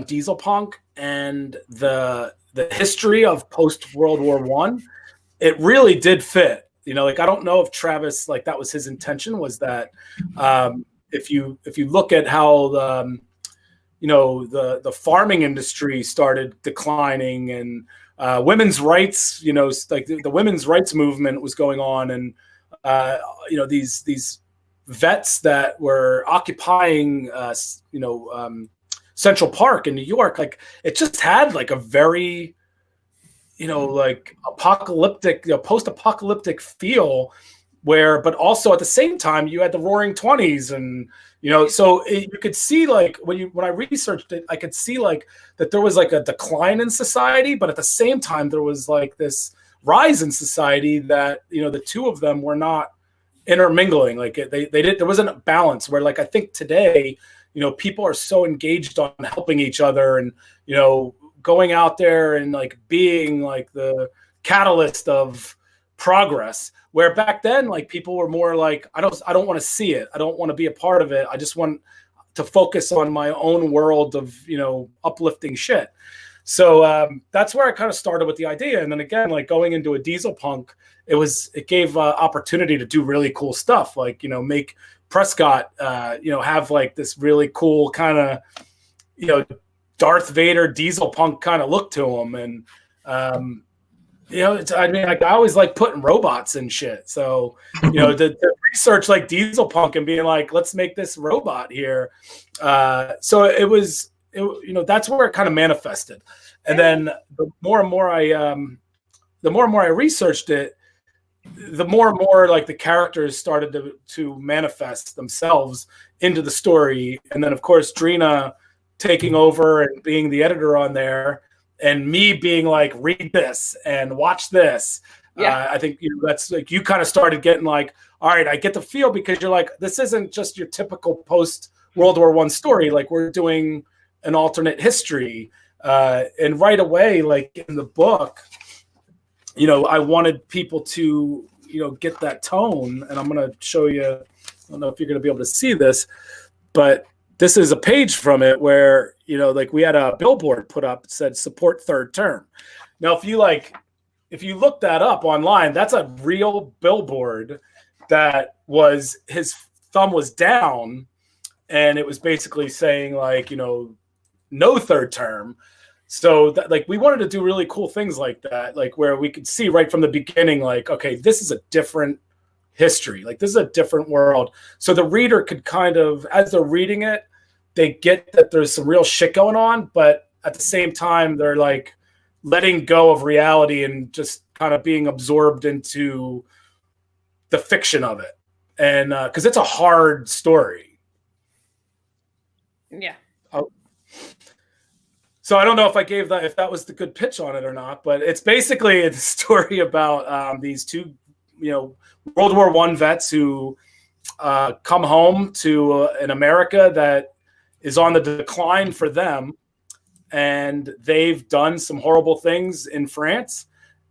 diesel punk and the history of post World War I, it really did fit. Like I don't know if Travis like that was his intention, was that if you look at how the farming industry started declining and women's rights, like the women's rights movement was going on, and these vets that were occupying Central Park in New York, like it just had like a very like apocalyptic, post-apocalyptic feel, but also at the same time you had the Roaring '20s, and so you could see like when I researched it, I could see like that there was like a decline in society, but at the same time there was like this rise in society that the two of them were not intermingling. Like they did, there wasn't a balance where, like, I think today, you know, people are so engaged on helping each other and, you know, going out there and like being like the catalyst of progress, where back then, like, people were more like, I don't want to see it. I don't want to be a part of it. I just want to focus on my own world of, you know, uplifting shit. So that's where I kind of started with the idea. And then again, like going into a diesel punk, it gave opportunity to do really cool stuff. Like, you know, make Prescott, you know, have like this really cool kind of, you know, Darth Vader diesel punk kind of look to him. And, you know, I mean, like, I always like putting robots and shit. So, you know, to research like diesel punk and being like, let's make this robot here. So it was, you know, that's where it kind of manifested. And then the more and more I researched it, the more and more like the characters started to manifest themselves into the story. And then of course, Drina taking over and being the editor on there, and me being like, read this and watch this. Yeah. I think, you know, that's like, you kind of started getting like, all right, I get the feel, because you're like, this isn't just your typical post World War I story. Like, we're doing an alternate history. And right away, like in the book, you know, I wanted people to, you know, get that tone. And I'm going to show you, I don't know if you're going to be able to see this, but this is a page from it where, you know, like we had a billboard put up that said support third term. Now, if you look that up online, that's a real billboard that was, his thumb was down, and it was basically saying like, you know, no third term. So that, like, we wanted to do really cool things like that, like where we could see right from the beginning, like, okay, this is a different history. Like, this is a different world. So the reader could kind of, as they're reading it, they get that there's some real shit going on, but at the same time, they're like letting go of reality and just kind of being absorbed into the fiction of it. And because it's a hard story. Yeah. So I don't know if I gave that, if that was the good pitch on it or not, but it's basically a story about these two, you know, World War I vets who come home to an America that is on the decline for them, and they've done some horrible things in France,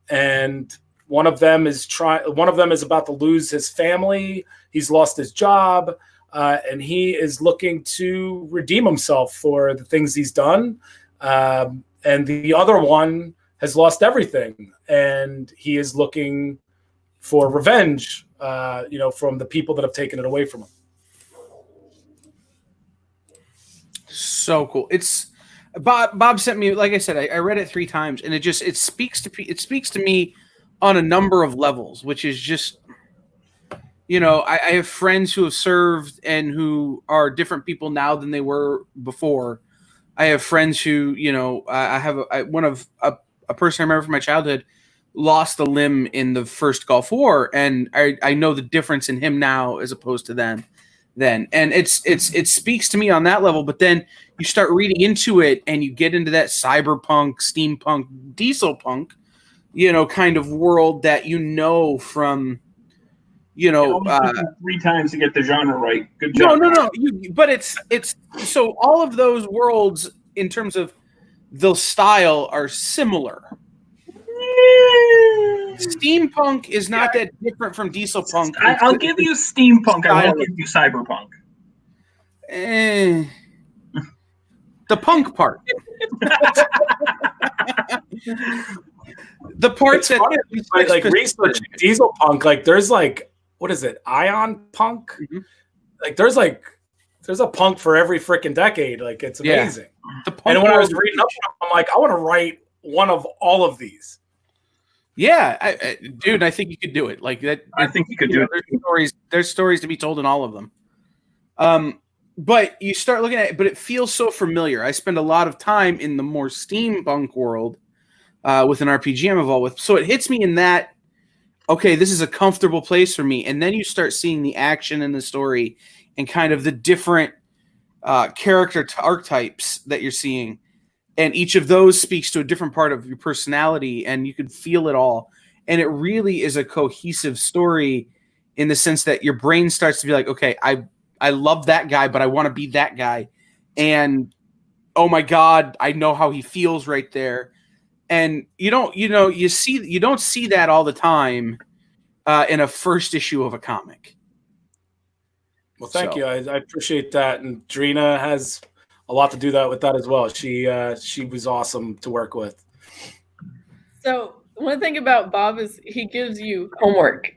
and one of them is about to lose his family. He's lost his job, and he is looking to redeem himself for the things he's done. And the other one has lost everything, and he is looking for revenge, you know, from the people that have taken it away from him. So cool. It's Bob sent me, like I said, I read it 3 times, and it speaks to me on a number of levels, which is just, you know, I have friends who have served and who are different people now than they were before. I have friends who, you know, I have a person I remember from my childhood lost a limb in the first Gulf War, and I know the difference in him now as opposed to then. And it speaks to me on that level. But then you start reading into it, and you get into that cyberpunk, steampunk, diesel punk, you know, kind of world that, you know, from, you know, 3 times to get the genre right. Good job. No. But it's so all of those worlds in terms of the style are similar. Steampunk is not that different from diesel punk. I'll give you steampunk. I won't give you cyberpunk. The punk part. The parts that funny, like researching diesel punk, like there's like, what is it, ion punk? Mm-hmm. Like there's a punk for every freaking decade. Like, it's amazing. Yeah. And when I was reading up, I'm like, I want to write one of all of these. Yeah, dude, I think you could do it. Like that. I think you could do it. There's stories to be told in all of them. But you start looking at it, but it feels so familiar. I spend a lot of time in the more steampunk world with an RPG I'm involved with. So it hits me in that, okay, this is a comfortable place for me. And then you start seeing the action in the story and kind of the different character archetypes that you're seeing. And each of those speaks to a different part of your personality, and you can feel it all. And it really is a cohesive story in the sense that your brain starts to be like, okay, I love that guy, but I want to be that guy. And oh my God, I know how he feels right there. And you don't see that all the time in a first issue of a comic. Well, thank you. I appreciate that. And Drina has a lot to do with that as well. She was awesome to work with. So one thing about Bob is he gives you homework.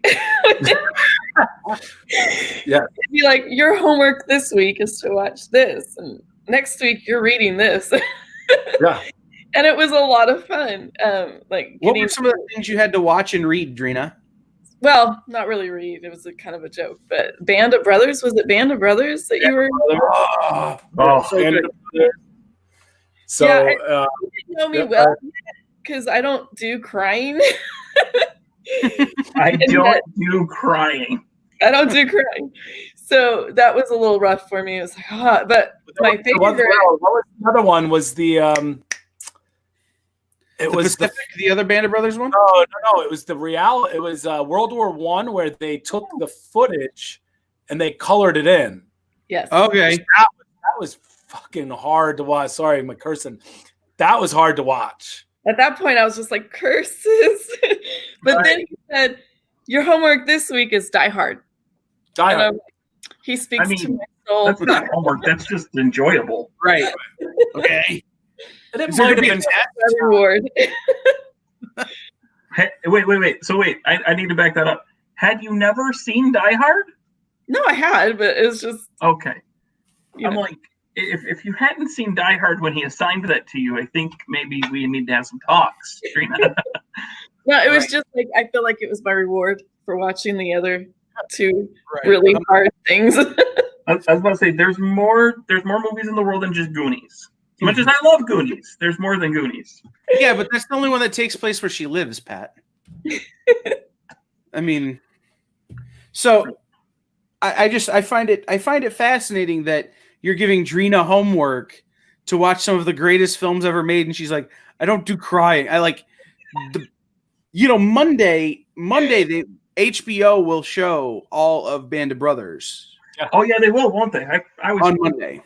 Yeah. He'd be like, your homework this week is to watch this, and next week you're reading this. Yeah. And it was a lot of fun. What were some of the things you had to watch and read, Drina? Well, not really read. It was a kind of a joke. But Band of Brothers, was it Band of Brothers that you were? So yeah, you didn't know me well because I don't do crying. I don't do crying. I don't do crying. So that was a little rough for me. It was like, but my favorite. What was the other one? Was the it was the other Band of Brothers one? No. It was the reality. It was World War I, where they took the footage and they colored it in. Yes. Okay. That was fucking hard to watch. Sorry, my cursing. That was hard to watch. At that point, I was just like, curses. But then he said, your homework this week is Die Hard. Die Hard. He speaks to my soul. That's not homework. That's just enjoyable. Right. Okay. And it might have been a reward. Hey, wait. So wait, I need to back that up. Had you never seen Die Hard? No, I had, but it was just okay. I'm like, if you hadn't seen Die Hard when he assigned that to you, I think maybe we need to have some talks. No, it was just like I feel like it was my reward for watching the other two really hard things. I was about to say there's more movies in the world than just Goonies. As much as I love Goonies, there's more than Goonies. Yeah, but that's the only one that takes place where she lives, Pat. I mean, so I find it fascinating that you're giving Drina homework to watch some of the greatest films ever made, and she's like, I don't do crying. I like Monday the HBO will show all of Band of Brothers. Oh yeah, they will, won't they? I was on Monday.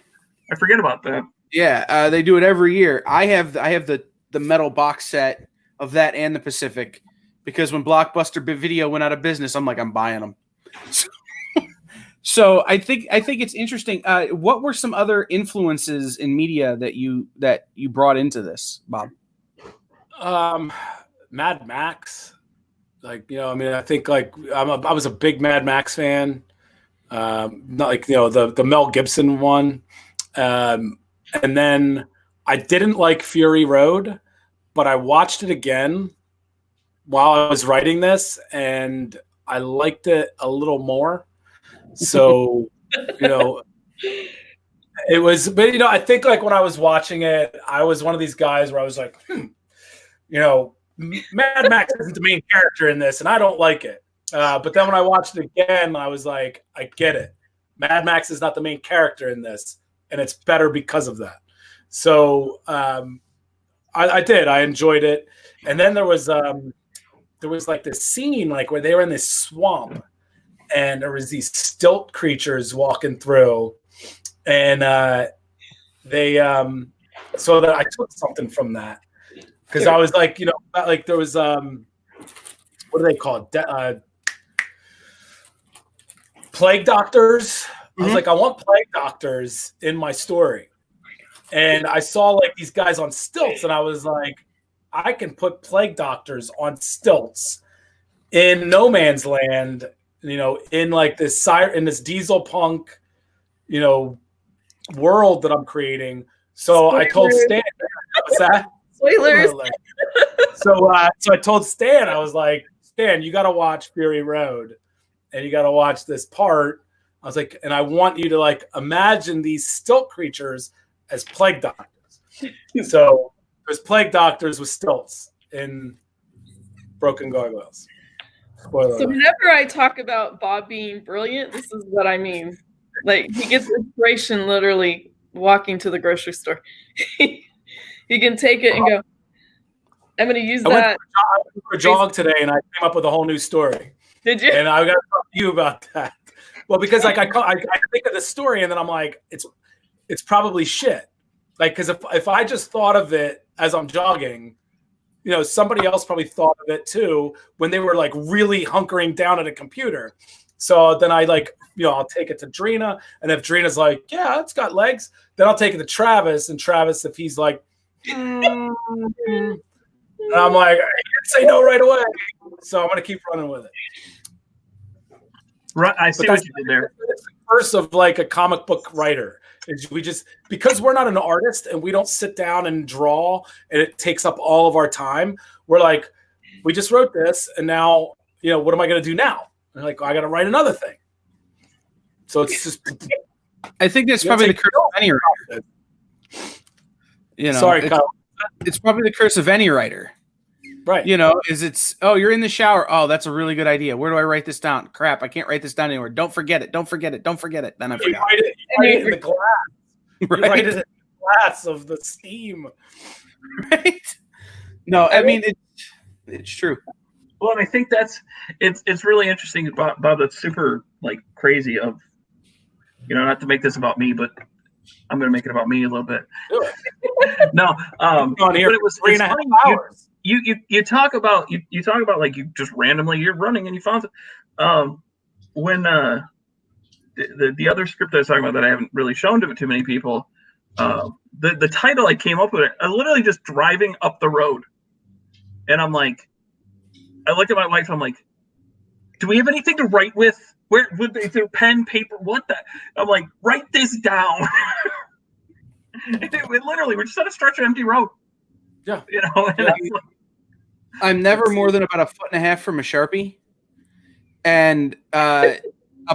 I forget about that. Yeah, they do it every year. I have the metal box set of that and the Pacific because when Blockbuster Video went out of business, I'm like, I'm buying them. So I think it's interesting. What were some other influences in media that you brought into this, Bob? Mad Max. I think I was a big Mad Max fan. Not like the Mel Gibson one. And then I didn't like Fury Road, but I watched it again while I was writing this, and I liked it a little more. So, it was, but I think like when I was watching it, I was one of these guys where I was like, Mad Max isn't the main character in this, and I don't like it. But then when I watched it again, I was like, I get it. Mad Max is not the main character in this, and it's better because of that. So I enjoyed it. And then there was like this scene like where they were in this swamp, and there was these stilt creatures walking through, and so that I took something from that because I was like, like there was what do they call it? Plague doctors. I was like, I want plague doctors in my story. And I saw like these guys on stilts, and I was like, I can put plague doctors on stilts in no man's land, in like this diesel punk, world that I'm creating. So I told Stan, what's that? Spoilers. So I told Stan, I was like, Stan, you got to watch Fury Road, and you got to watch this part. I was like, and I want you to like imagine these stilt creatures as plague doctors. So there's plague doctors with stilts in Broken Gargoyles. Spoiler So alert. whenever I talk about Bob being brilliant, this is what I mean. Like he gets inspiration literally walking to the grocery store. He can take it and go, I'm going to use I that. went for a jog today, and I came up with a whole new story. Did you? And I got to talk to you about that. Well, because like I think of the story and then I'm like, it's probably shit. Like, because if I just thought of it as I'm jogging, somebody else probably thought of it too when they were like really hunkering down at a computer. So then I I'll take it to Drina, and if Drina's like, yeah, it's got legs, then I'll take it to Travis, and Travis, if he's like, and I'm like, I can't say no right away, so I'm gonna keep running with it. Right, I see what you did there. It's the curse of like a comic book writer. Because we're not an artist and we don't sit down and draw, and it takes up all of our time. We're like, we just wrote this, and now what am I gonna do now? And like, I got to write another thing. So it's just. I think that's probably the curse of any writer. Sorry, Kyle. It's probably the curse of any writer. Right. You're in the shower. Oh, that's a really good idea. Where do I write this down? Crap, I can't write this down anywhere. Don't forget it. Don't forget it. Don't forget it. Then I forgot. You write it in the glass. Right? You write it in the glass of the steam. Right. No, I mean it's true. Well, and I think it's really interesting, Bob. That's super like crazy. Of not to make this about me, but I'm going to make it about me a little bit. No, on here, but it was 3.5 hours. You talk about you talk about like you just randomly you're running and you found it. When the other script I was talking about that I haven't really shown to too many people, the title I came up with it, I literally just driving up the road, and I'm like. I look at my wife. I'm like, "Do we have anything to write with? Is there pen, paper? What the?" I'm like, "Write this down." Literally, we're just on a stretch of empty road. Yeah, I'm never more than about 1.5 feet from a Sharpie, and a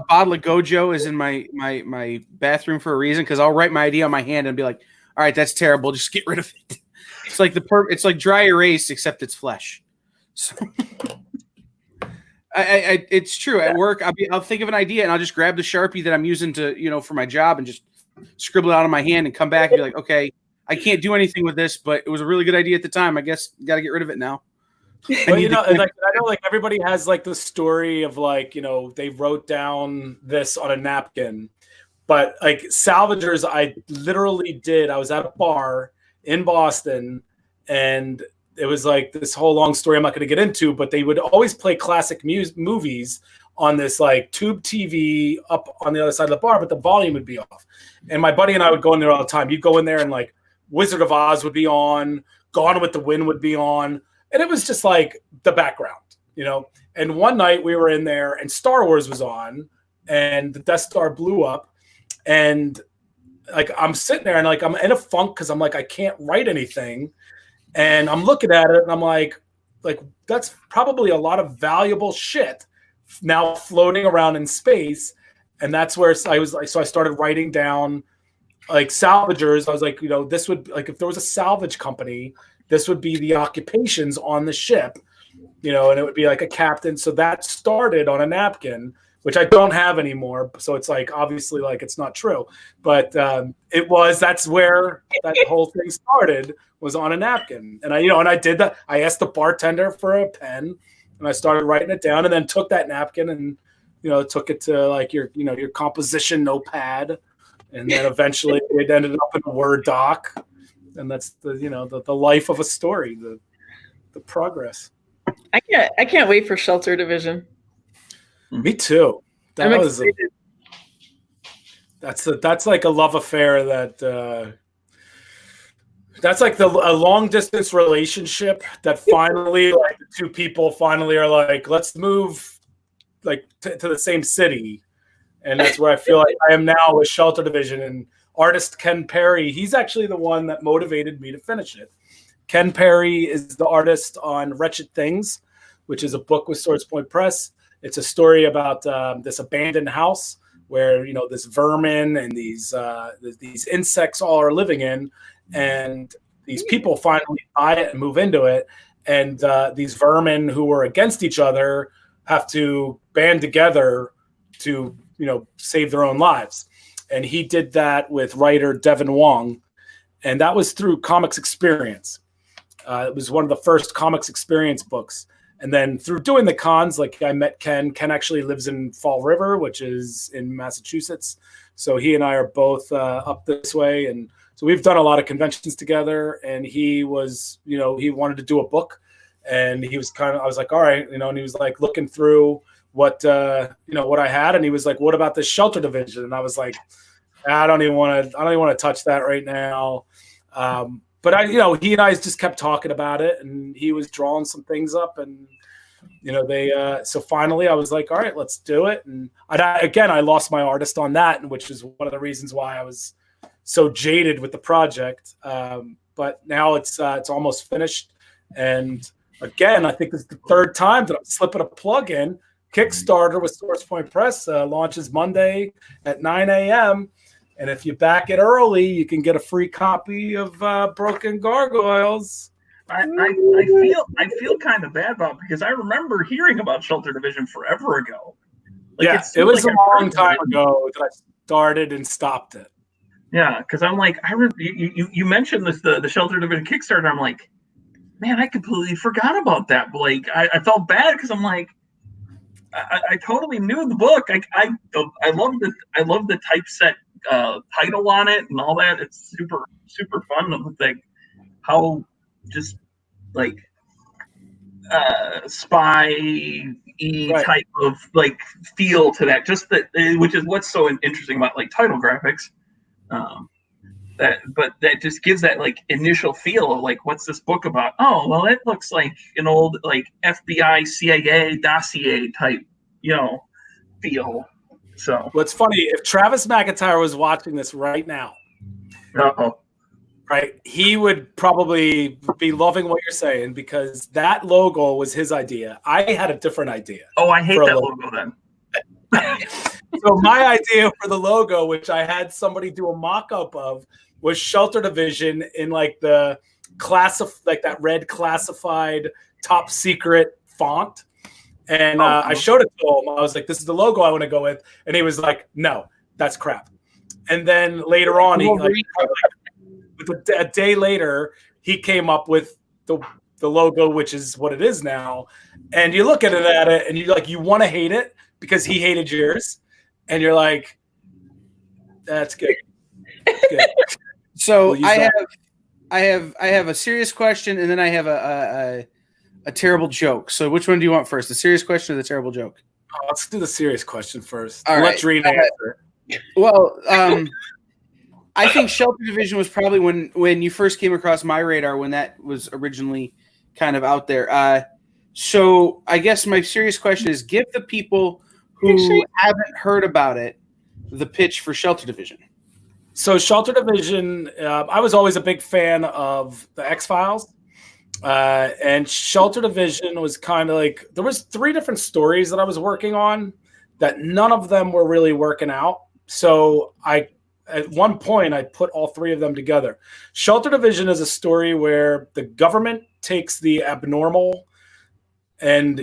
bottle of Gojo is in my bathroom for a reason, because I'll write my idea on my hand and be like, "All right, that's terrible. Just get rid of it." It's like it's like dry erase, except it's flesh. So it's true. At work, I'll think of an idea and I'll just grab the Sharpie that I'm using to, for my job and just scribble it out on my hand and come back and be like, okay, I can't do anything with this, but it was a really good idea at the time. I guess got to get rid of it now. Well, I know like everybody has like the story of like, they wrote down this on a napkin, but like Salvagers, I literally did. I was at a bar in Boston, and it was like this whole long story I'm not going to get into, but they would always play classic movies on this like tube TV up on the other side of the bar, but the volume would be off. And my buddy and I would go in there all the time. You'd go in there and like Wizard of Oz would be on, Gone with the Wind would be on. And it was just like the background, And one night we were in there and Star Wars was on, and the Death Star blew up. And like, I'm sitting there and like, I'm in a funk because I'm like, I can't write anything. And I'm looking at it and I'm like that's probably a lot of valuable shit now floating around in space. And that's where I was like, so I started writing down like Salvagers. I was like, this would like, if there was a salvage company, this would be the occupations on the ship, and it would be like a captain. So that started on a napkin, which I don't have anymore. So it's like, obviously like it's not true, but that's where that whole thing started, was on a napkin. And I did that. I asked the bartender for a pen and I started writing it down, and then took that napkin and, took it to like your composition notepad. And then eventually it ended up in a Word doc. And that's the life of a story, the progress. I can't wait for Shelter Division. Me too. That's like a love affair that's like a long distance relationship that finally like the two people finally are like, let's move like to the same city. And that's where I feel like I am now with Shelter Division. And artist Ken Perry, he's actually the one that motivated me to finish it. Ken Perry is the artist on Wretched Things, which is a book with Swords Point Press. It's a story about this abandoned house where this vermin and these insects all are living in, and these people finally buy it and move into it, and these vermin who were against each other have to band together to save their own lives. And he did that with writer Devin Wong, and that was through Comics Experience. It was one of the first Comics Experience books. And then through doing the cons, like I met Ken. Ken actually lives in Fall River, which is in Massachusetts. So he and I are both up this way. And so we've done a lot of conventions together. And he was, he wanted to do a book. And he was I was like, all right, and he was like looking through what I had. And he was like, what about the Shelter Division? And I was like, I don't even want to touch that right now. But he and I just kept talking about it, and he was drawing some things up, and so finally I was like, all right, let's do it. And I lost my artist on that, which is one of the reasons why I was so jaded with the project. But now it's almost finished, and again, I think this is the third time that I'm slipping a plug in. Kickstarter with SourcePoint Press launches Monday at 9 a.m. And if you back it early, you can get a free copy of Broken Gargoyles. I feel kind of bad about it because I remember hearing about Shelter Division forever ago. It was a long time ago that I started and stopped it. Yeah, because I'm like, you mentioned this the Shelter Division Kickstarter. I'm like, man, I completely forgot about that. But I felt bad because I'm like, I totally knew the book. I love the typeset title on it and all that. It's super super fun. Like how just like spy type of like feel to that. Just that, which is what's so interesting about like title graphics. That just gives that like initial feel of like, what's this book about? Oh, well, it looks like an old like FBI CIA dossier type, feel. So what's funny, if Travis McIntyre was watching this right now, right, he would probably be loving what you're saying, because that logo was his idea. I had a different idea. Oh, I hate that logo then. So my idea for the logo, which I had somebody do a mock-up of, was Shelter Division in like the like that red classified top secret font. And I showed it to him. I was like, this is the logo I want to go with. And he was like, no, that's crap. And then later on, a day later, he came up with the logo, which is what it is now. And you look at it and you're like, you want to hate it because he hated yours. And you're like, that's good. Good. So I have a serious question, and then I have a terrible joke. So which one do you want first, the serious question or the terrible joke? Oh, let's do the serious question first. All Let right. Dreen answer. Well, I think Shelter Division was probably when you first came across my radar, when that was originally kind of out there. So I guess my serious question is, give the people who haven't heard about it the pitch for Shelter Division. So Shelter Division, I was always a big fan of the X-Files. And Shelter Division was kind of like, there was 3 different stories that I was working on that none of them were really working out. So at one point, I put all 3 of them together. Shelter Division is a story where the government takes the abnormal and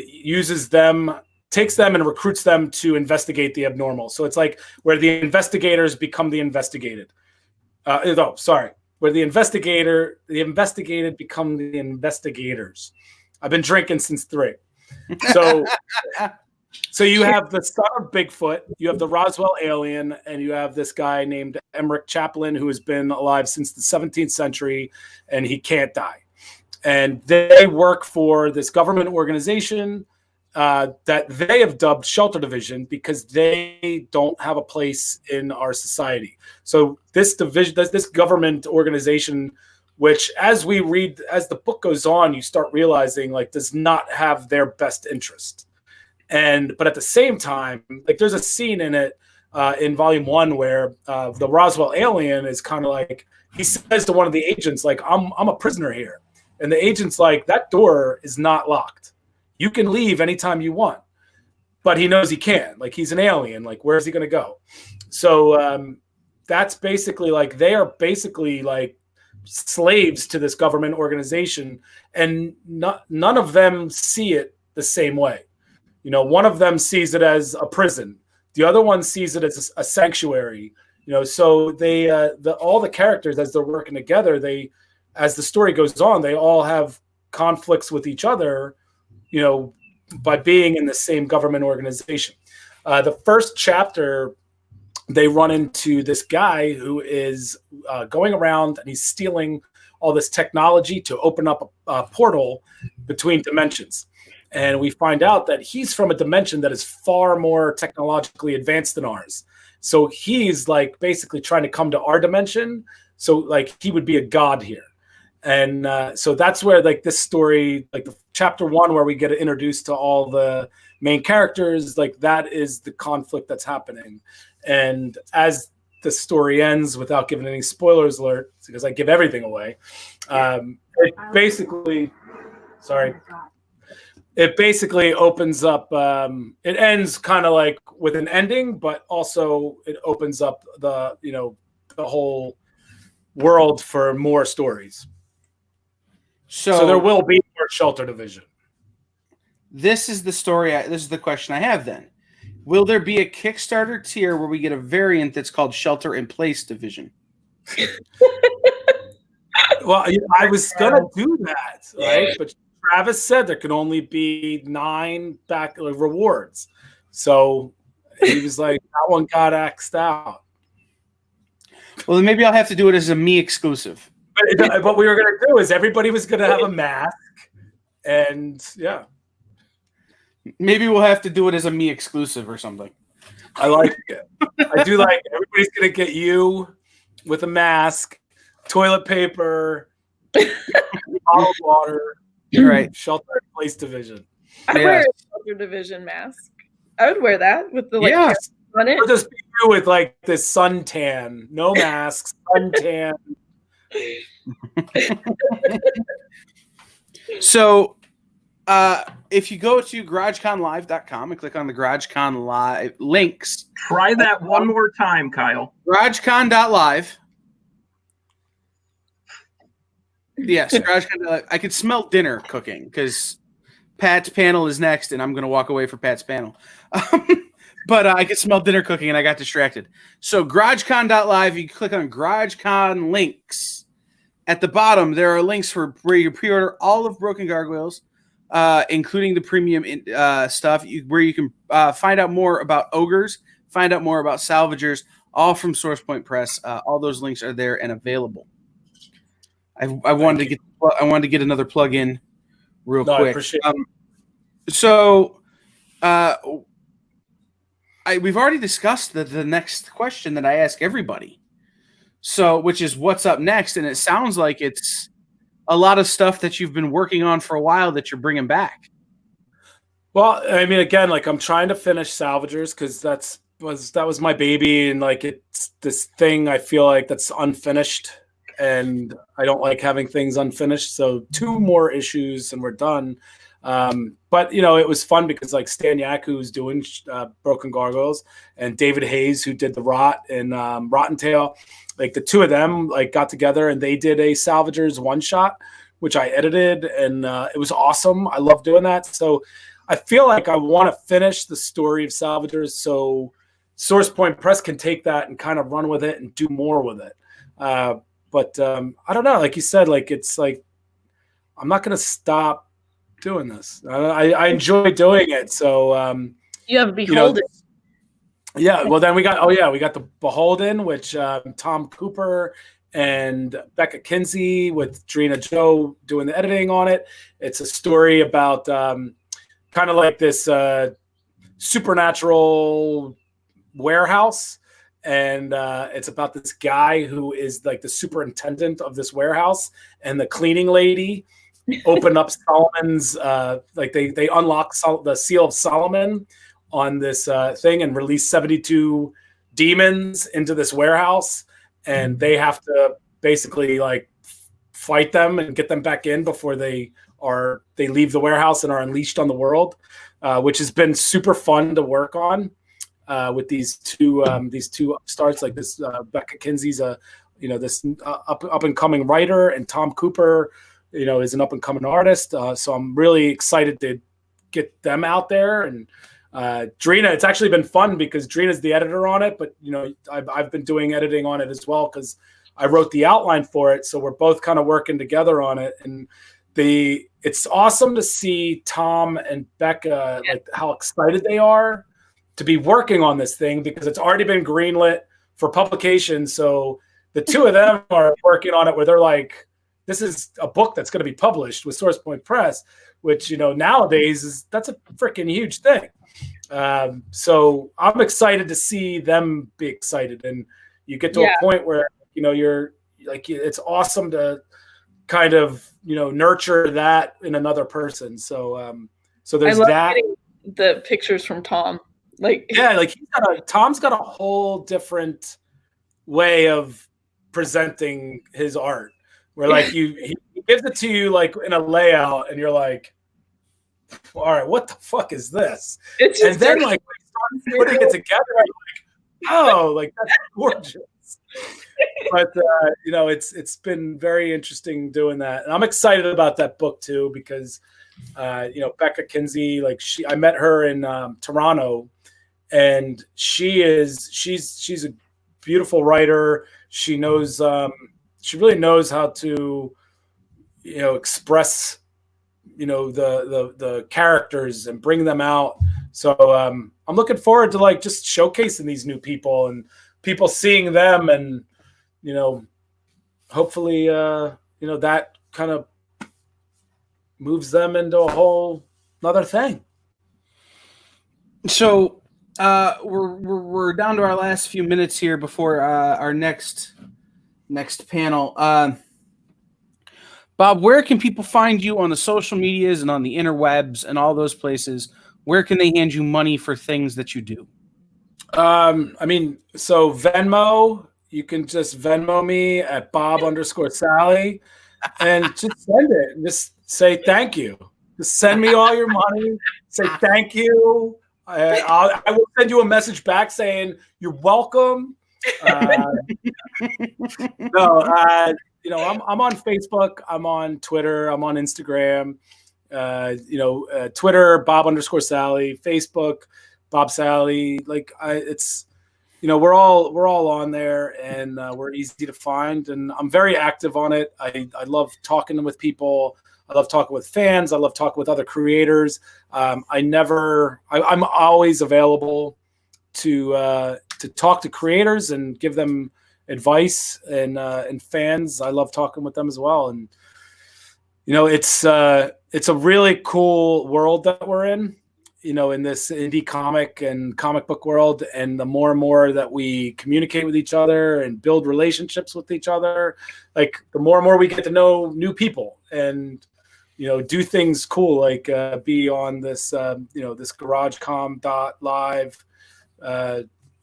takes them and recruits them to investigate the abnormal. So it's like where the investigators become the investigated. Where the investigated become the investigators. I've been drinking since 3. So you have the son of Bigfoot, you have the Roswell alien, and you have this guy named Emmerich Chaplin, who has been alive since the 17th century, and he can't die. And they work for this government organization that they have dubbed Shelter Division because they don't have a place in our society. So this division, this government organization, which as the book goes on, you start realizing like does not have their best interest. But at the same time, like there's a scene in it in volume 1 where the Roswell alien is kind of like, he says to one of the agents, like, I'm a prisoner here. And the agent's like, that door is not locked. You can leave anytime you want. But he knows he can't. Like, he's an alien. Like, where's he going to go? So that's basically like, they are basically like slaves to this government organization. And none of them see it the same way. One of them sees it as a prison. The other one sees it as a sanctuary. So they, all the characters, as they're working together, as the story goes on, they all have conflicts with each other by being in the same government organization. The first chapter, they run into this guy who is going around and he's stealing all this technology to open up a portal between dimensions. And we find out that he's from a dimension that is far more technologically advanced than ours. So he's like basically trying to come to our dimension. So like he would be a god here. And so that's where like this story, like the chapter 1, where we get introduced to all the main characters, like that is the conflict that's happening. And as the story ends, without giving any spoilers alert, because I give everything away, it basically opens up, it ends kind of like with an ending, but also it opens up the whole world for more stories. So there will be more Shelter Division. This is the story. This is the question I have then. Will there be a Kickstarter tier where we get a variant that's called Shelter in Place Division? Well, I was going to do that, right? But Travis said there can only be 9 rewards. So he was like, that one got axed out. Well, then maybe I'll have to do it as a me exclusive. But what we were going to do is everybody was going to have a mask. And yeah. Maybe we'll have to do it as a me exclusive or something. I like it. I do like it. Everybody's going to get you with a mask, toilet paper, bottled water. Right. Shelter in Place Division. I wear a Shelter Division mask. I would wear that with the yes. on it. Or just be you with like this suntan, no masks, suntan. So if you go to GarageConLive.com and click on the GarageCon Live links. Try that one more time, Kyle. GarageCon.live. Yes, GarageCon.live. I could smell dinner cooking because Pat's panel is next, and I'm going to walk away for Pat's panel. But I could smell dinner cooking, and I got distracted. So GarageCon.live, you click on GarageCon links. At the bottom, there are links for where you pre-order all of Broken Gargoyles, including the premium stuff, where you can find out more about Ogres, find out more about Salvagers, all from SourcePoint Press. All those links are there and available. I wanted to get another plug in real quick. I appreciate it. We've already discussed the next question that I ask everybody. So, which is what's up next, and it sounds like it's a lot of stuff that you've been working on for a while that you're bringing back. Well, I mean, again, like I'm trying to finish Salvagers because that was my baby, and like it's this thing I feel like that's unfinished, and I don't like having things unfinished. So 2 more issues and we're done. But it was fun because like Stan Yak, who's doing Broken Gargoyles, and David Hayes, who did the Rot and Rotten Tail, like the 2 of them like got together and they did a Salvagers one-shot, which I edited, and it was awesome. I love doing that. So I feel like I want to finish the story of Salvagers so SourcePoint Press can take that and kind of run with it and do more with it. But I don't know. Like you said, like it's like I'm not going to stop doing this. I enjoy doing it. So you have Beholden. Yeah. Well, then we got the Beholden, which Tom Cooper and Becca Kinsey with Drina Joe doing the editing on it. It's a story about kind of like this supernatural warehouse. And it's about this guy who is like the superintendent of this warehouse, and the cleaning lady open up Solomon's they unlock the seal of Solomon on this thing and release 72 demons into this warehouse, and they have to basically like fight them and get them back in before they leave the warehouse and are unleashed on the world, which has been super fun to work on with these two upstarts. Like this Becca Kinsey's this up and coming writer, and Tom Cooper is an up and coming artist. So I'm really excited to get them out there. And Drina, it's actually been fun because Drina's the editor on it, but I've been doing editing on it as well because I wrote the outline for it. So we're both kind of working together on it. And it's awesome to see Tom and Becca, like how excited they are to be working on this thing, because it's already been greenlit for publication. So the two of them are working on it where they're like, this is a book that's going to be published with Source Point Press, which, nowadays that's a freaking huge thing. So I'm excited to see them be excited. And you get to a point where, you're like, it's awesome to kind of, nurture that in another person. So, so there's that. The pictures from Tom, like Tom's got a whole different way of presenting his art, where like he gives it to you like in a layout, and you're like, all right, what the fuck is this? And then like when you start putting it together, I'm like, oh, like that's gorgeous. But it's been very interesting doing that, and I'm excited about that book too, because Becca Kinsey, like I met her in Toronto, and she's a beautiful writer. She knows she really knows how to express the characters and bring them out. So I'm looking forward to like just showcasing these new people and people seeing them, and hopefully that kind of moves them into a whole another thing. So we're down to our last few minutes here before our next panel. Bob, where can people find you on the social medias and on the interwebs and all those places? Where can they hand you money for things that you do? So Venmo, you can just Venmo me at Bob_Sally, and just send it. Just say thank you. Just send me all your money. Say thank you. I will send you a message back saying you're welcome. I'm on Facebook. I'm on Twitter. I'm on Instagram. Twitter, Bob_Sally. Facebook, Bob Sally. We're all on there, and we're easy to find, and I'm very active on it. I love talking with people. I love talking with fans. I love talking with other creators. I'm always available to talk to creators and give them advice, and fans. I love talking with them as well. And it's a really cool world that we're in. In this indie comic and comic book world, and the more and more that we communicate with each other and build relationships with each other, like the more and more we get to know new people and do things cool, like be on this this GarageCom.live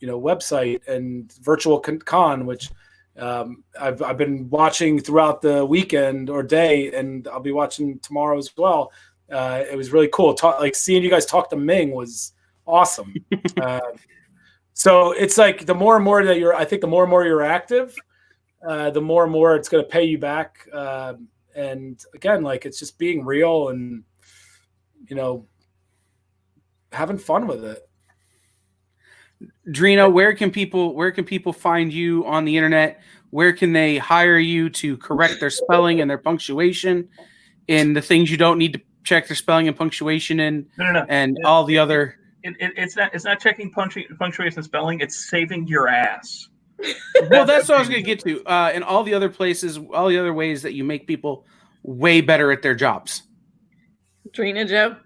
website and virtual con, which I've been watching throughout the weekend or day, and I'll be watching tomorrow as well. It was really cool. Seeing you guys talk to Ming was awesome. So it's like the more and more that the more and more you're active, the more and more it's going to pay you back. And again, like it's just being real and having fun with it. Drina, where can people find you on the internet? Where can they hire you to correct their spelling and their punctuation in the things you don't need to check their spelling and punctuation in? No. And all the other. It's not checking punctuation and spelling. It's saving your ass. Well, that's what I was going to get to. And all the other places, all the other ways that you make people way better at their jobs. Drina Joe.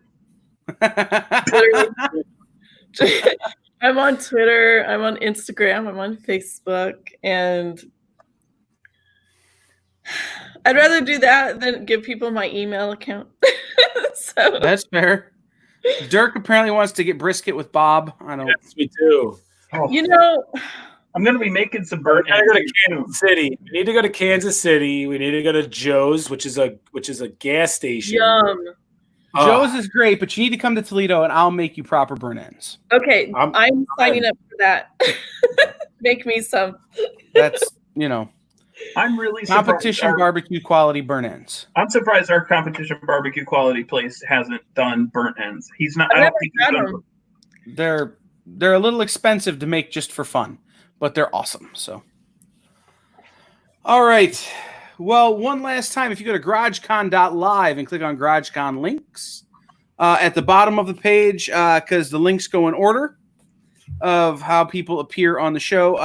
I'm on Twitter. I'm on Instagram. I'm on Facebook, and I'd rather do that than give people my email account. So that's fair. Dirk apparently wants to get brisket with Bob. I know. Yes, we do. I'm going to be making some burnt. We gotta go to Kansas City. We need to go to Kansas City. We need to go to Joe's, which is a gas station. Yum. Joe's is great, but you need to come to Toledo, and I'll make you proper burnt ends. Okay, I'm signing up for that. Make me some. That's I'm really competition barbecue quality burnt ends. I'm surprised our competition barbecue quality place hasn't done burnt ends. He's not. I don't think he's done. They're a little expensive to make just for fun, but they're awesome. So, all right, Well, one last time, if you go to GarageCon.live and click on GarageCon links at the bottom of the page, because the links go in order of how people appear on the show.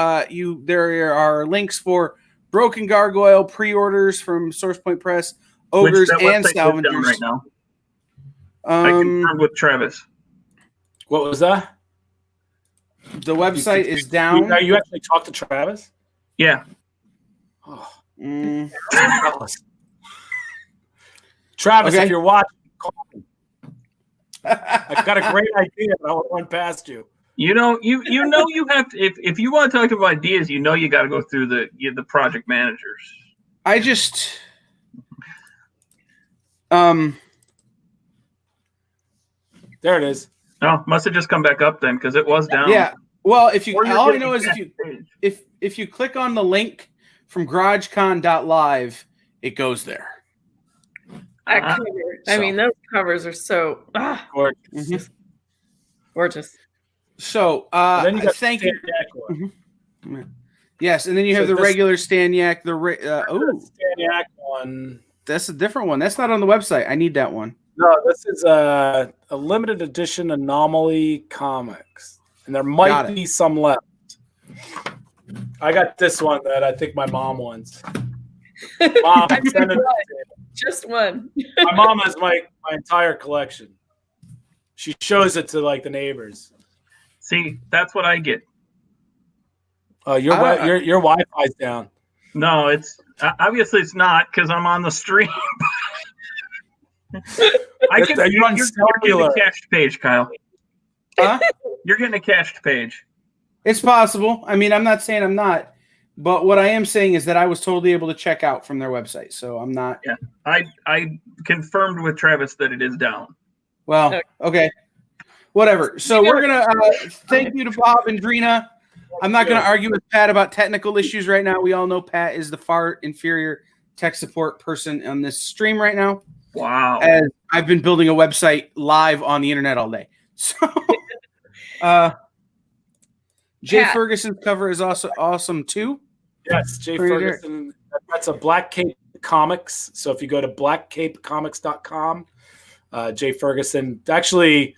There are links for Broken Gargoyle pre-orders from SourcePoint Press, Ogres, That and website is down Salvagers. right now. I confirmed with Travis. What was that? The website is down. You actually talked to Travis? Yeah. Oh, Mm, Travis, Okay. if you're watching, call me. I've got a great idea, but I want to run past you. You know you have to, if you want to talk about ideas, you got to go through the project managers. I just There it is. Oh, must have just come back up then because it was down. yeah. Well, if you Or you're all I getting know is back page. if you click on the link from GarageCon.live, it goes there. That Uh-huh. cover. I So- mean, those covers are so Or gorgeous. So and then you got thank you. Staniak one. Yes, and then you have So the this- regular Staniak. Staniak one. That's a different one. That's not on the website. I need that one. No, this is a limited edition Anomaly Comics, and there Got might it. be some left. I got this one that I think my mom wants. Mom, I'm sending it to you. Just one. My mom has my entire collection. She shows it to like the neighbors. See, that's what I get. Your Wi-Fi's down. No, it's obviously it's not because I'm on the stream. You're on you're getting cellular. a cached page, Kyle. Huh? You're getting a cached page. It's possible. I mean, I'm not saying I'm not, but what I am saying is that I was totally able to check out from their website. So I'm not. Yeah. I confirmed with Travis that it is down. Well, okay. Whatever. So we're going to thank you to Bob and Drina. I'm not going to argue with Pat about technical issues right now. We all know Pat is the far inferior tech support person on this stream right now. Wow. As I've been building a website live on the internet all day. So Jay Pat. Ferguson's cover is also awesome too. Yes, Jay Pretty Ferguson. That's a Black Cape Comics. So if you go to blackcapecomics.com, Jay Ferguson, actually,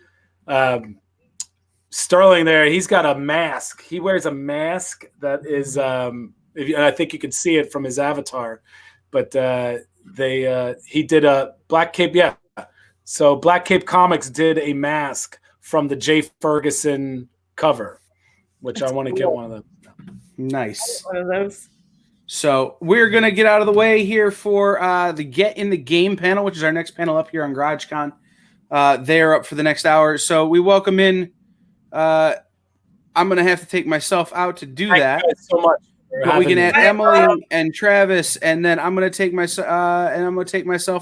Sterling there, he's got a mask. He wears a mask that is, and I think you can see it from his avatar, but he did a Black Cape. Yeah. So Black Cape Comics did a mask from the Jay Ferguson cover, which That's I want to cool. get one of them. Nice. One of those. So we're going to get out of the way here for the Get in the Game panel, which is our next panel up here on GarageCon. They're up for the next hour. So we welcome in. I'm going to have to take myself out to do that. Thank you guys so much. for But we having can me. add Emily and Travis, and then I'm going to take myself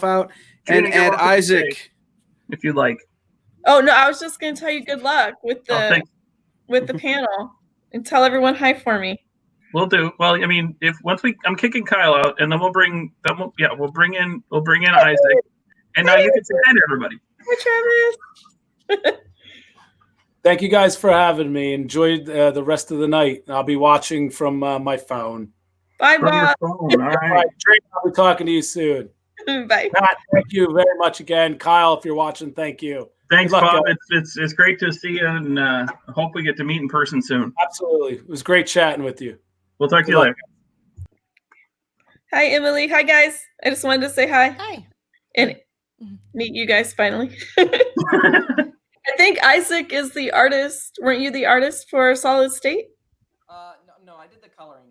out and Trina, you're add welcome to Isaac. stay, if you'd like. Oh no, I was just gonna tell you good luck with the Thanks. with the panel and tell everyone hi for me. We'll do. Well, I mean, I'm kicking Kyle out, and then we'll bring in Isaac, and now you can say hi to everybody. Hi, Travis. Thank you guys for having me. Enjoyed the rest of the night. I'll be watching from my phone. Bye, From your Bob. phone. All All right. right, Drake, I'll be talking to you soon. Bye. Pat, thank you very much again. Kyle, if you're watching, thank you. Thanks, Good luck, Bob. guys. It's great to see you, and I hope we get to meet in person soon. Absolutely. It was great chatting with you. We'll talk to you Good later. Hi, Emily. Hi, guys. I just wanted to say hi Hi. and meet you guys finally. I think Isaac is the artist. Weren't you the artist for Solid State? No, I did the coloring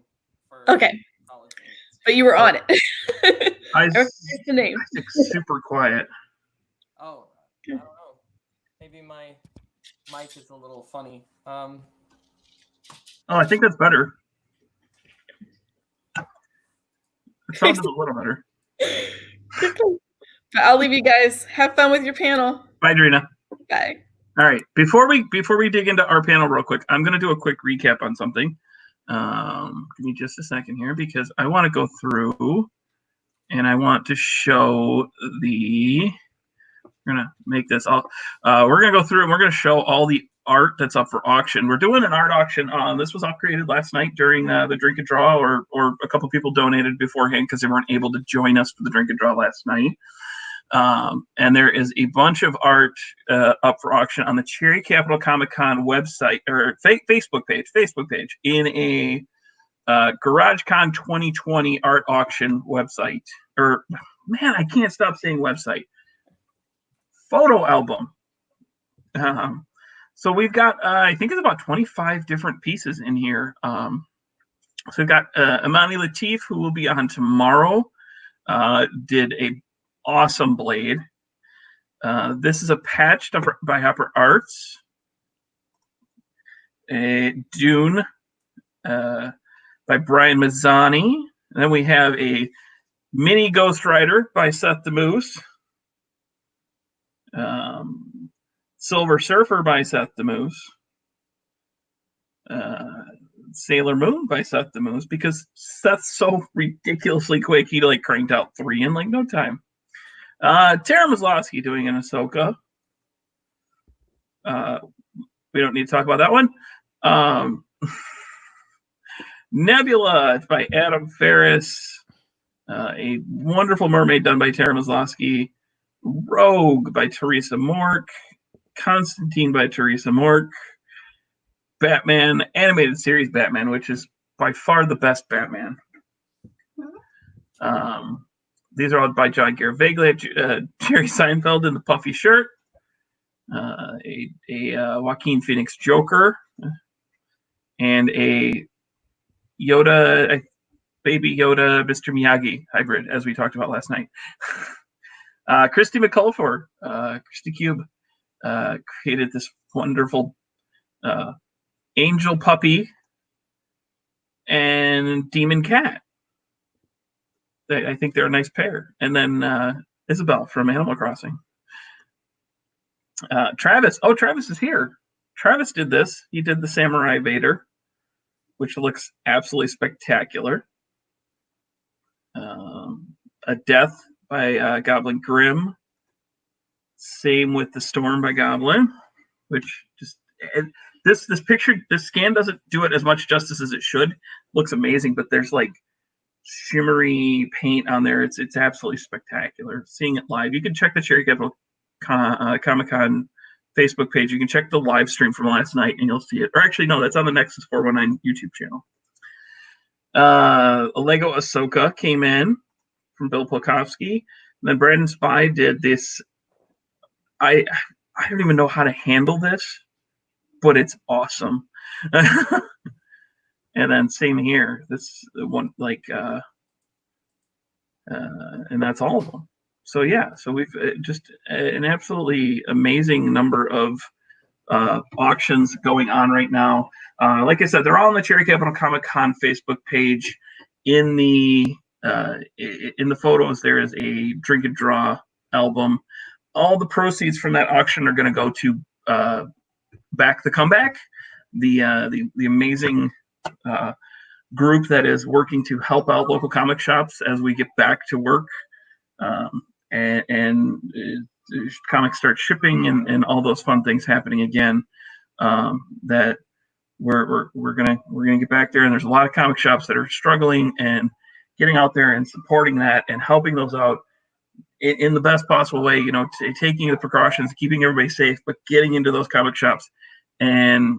for Okay, Solid State. but you were on it. Isaac's What's the name? super quiet. Oh, I don't know. Maybe my mic is a little funny. Oh, I think that's better. It sounded a little better. But I'll leave you guys. Have fun with your panel. Bye, Drina. Bye. All right. Before we dig into our panel real quick, I'm going to do a quick recap on something. Give me just a second here because I want to go through and I want to show the. We're going to make this all. We're going to go through and we're going to show all the art that's up for auction. We're doing an art auction. This was upgraded last night during the drink and draw, or a couple people donated beforehand because they weren't able to join us for the drink and draw last night. And there is a bunch of art up for auction on the Cherry Capital Comic Con website or Facebook page in a GarageCon 2020 art auction website. Or man, I can't stop saying website. Photo album. So we've got, I think it's about 25 different pieces in here. So we've got Imani Latif, who will be on tomorrow, did a awesome blade. This is a patch by Hopper Arts. A Dune by Brian Mazzani. And then we have a mini Ghost Rider by Seth the Moose. Silver Surfer by Seth the Moose. Sailor Moon by Seth the Moose, because Seth's so ridiculously quick, he like cranked out 3 in like no time. Tara Maslowski doing an Ahsoka. We don't need to talk about that one. Nebula by Adam Ferris. A Wonderful Mermaid done by Tara Maslowski. Rogue by Teresa Mork. Constantine by Teresa Mork. Batman, animated series Batman, which is by far the best Batman. These are all by John Garavaglia, Jerry Seinfeld in the puffy shirt, a Joaquin Phoenix Joker, and a Yoda, Baby Yoda, Mr. Miyagi hybrid, as we talked about last night. Christy McCullough, Christy Cube, created this wonderful angel puppy and demon cat. I think they're a nice pair. And then Isabel from Animal Crossing. Travis. Oh, Travis is here. Travis did this. He did the Samurai Vader, which looks absolutely spectacular. A Death by Goblin Grimm. Same with The Storm by Goblin, which just this picture, this scan doesn't do it as much justice as it should. Looks amazing, but there's like shimmery paint on there. It's absolutely spectacular. Seeing it live, you can check the Cherry Capital Comic-Con Facebook page. You can check the live stream from last night, and you'll see it. Or actually, no, that's on the Nexus 419 YouTube channel. A Lego Ahsoka came in from Bill Polkowski. And then Brandon Spy did this. I don't even know how to handle this, but it's awesome. And then same here. This one, like, and that's all of them. So yeah, so we've just an absolutely amazing number of auctions going on right now. Like I said, they're all on the Cherry Capital Comic-Con Facebook page. In the photos, there is a drink and draw album. All the proceeds from that auction are going to go to Back the Comeback, the amazing group that is working to help out local comic shops as we get back to work, and comics start shipping and all those fun things happening again. That we're gonna get back there, and there's a lot of comic shops that are struggling, and getting out there and supporting that and helping those out in the best possible way, you know, taking the precautions, keeping everybody safe, but getting into those comic shops and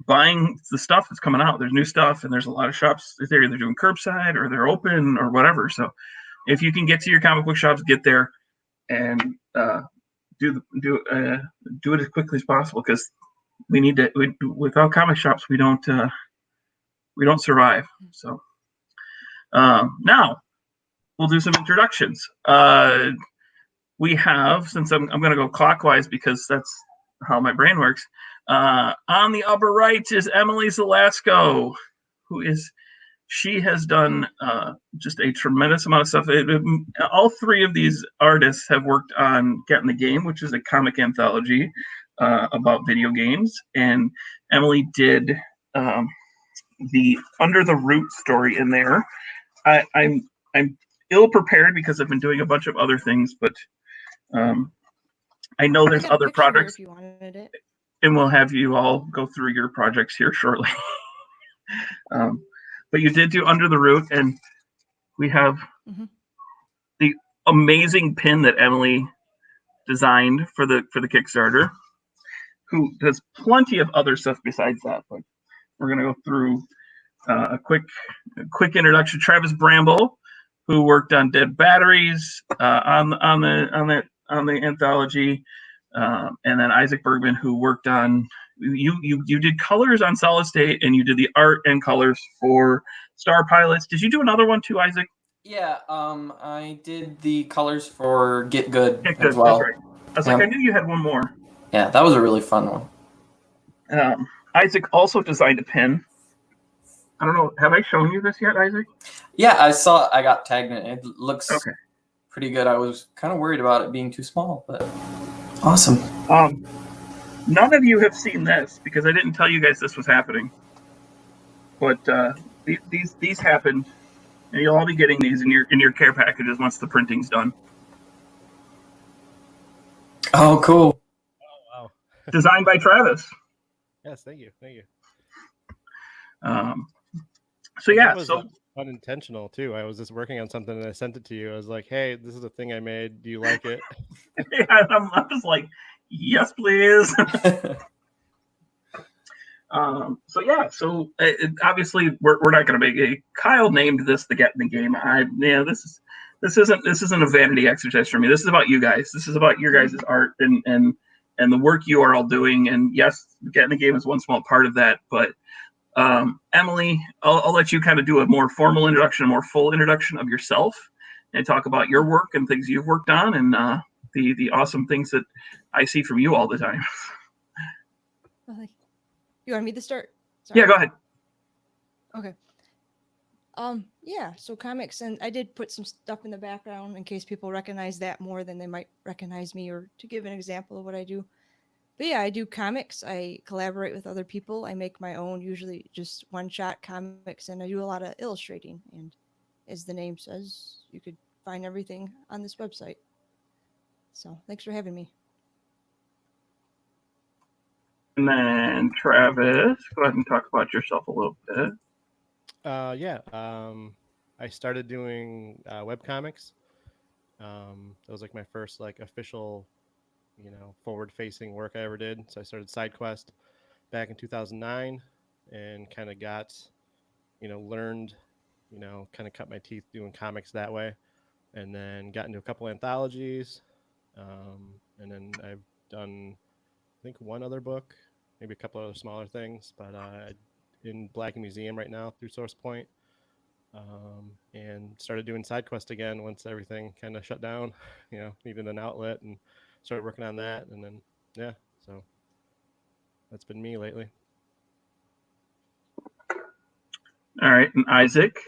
buying the stuff that's coming out. There's new stuff, and there's a lot of shops they're either doing curbside or they're open or whatever. So if you can get to your comic book shops, get there and do it as quickly as possible, because we need to. Without comic shops, we don't survive. So now we'll do some introductions. We have, since I'm going to go clockwise because that's how my brain works. On the upper right is Emily Zelasco, she has done just a tremendous amount of stuff. All three of these artists have worked on Get in the Game, which is a comic anthology about video games. And Emily did the Under the Root story in there. I'm ill prepared because I've been doing a bunch of other things, but I know there's got a other picture here projects, if you wanted it. and we'll have you all go through your projects here shortly. But you did do Under the Root, and we have the amazing pin that Emily designed for the Kickstarter, who does plenty of other stuff besides that. But we're gonna go through a quick introduction. Travis Bramble, who worked on Dead Batteries on the anthology, and then Isaac Bergman, who worked on you did colors on Solid State, and you did the art and colors for Star Pilots. Did you do another one too, Isaac? Yeah, I did the colors for Get Good, Get Good, as well. that's right. I was like, I knew you had one more. Yeah, that was a really fun one. Isaac also designed a pin. I don't know. Have I shown you this yet, Isaac? Yeah, I got tagged in it. It looks pretty good. I was kind of worried about it being too small, but awesome. None of you have seen this because I didn't tell you guys this was happening. But these happened, and you'll all be getting these in your care packages once the printing's done. Oh, cool. Oh, wow. Designed by Travis. Yes, thank you. So yeah, that was so unintentional too. I was just working on something and I sent it to you. I was like, "Hey, this is a thing I made. Do you like it?" yeah, I'm just like, yes, please. So obviously we're not going to make a. Kyle named this the Get in the Game. This isn't a vanity exercise for me. This is about you guys. This is about your guys' art and the work you are all doing. And yes, Get in the Game is one small part of that. But Emily, I'll let you kind of do a more formal introduction, a more full introduction of yourself, and talk about your work and things you've worked on, and the awesome things that I see from you all the time. You want me to start? Sorry. Yeah, go ahead. Okay. Yeah, so comics, and I did put some stuff in the background in case people recognize that more than they might recognize me, or to give an example of what I do. But yeah, I do comics. I collaborate with other people. I make my own, usually just one-shot comics, and I do a lot of illustrating. And as the name says, you could find everything on this website. So thanks for having me. And then Travis, go ahead and talk about yourself a little bit. I started doing webcomics. That was like my first official, forward-facing work I ever did. So I started SideQuest back in 2009 and kind of got, learned, kind of cut my teeth doing comics that way, and then got into a couple anthologies. And then I've done, I think, one other book, maybe a couple other smaller things, but in Black Museum right now through SourcePoint, and started doing SideQuest again once everything kind of shut down, needed an outlet, and started working on that. And then, so that's been me lately. All right, and Isaac.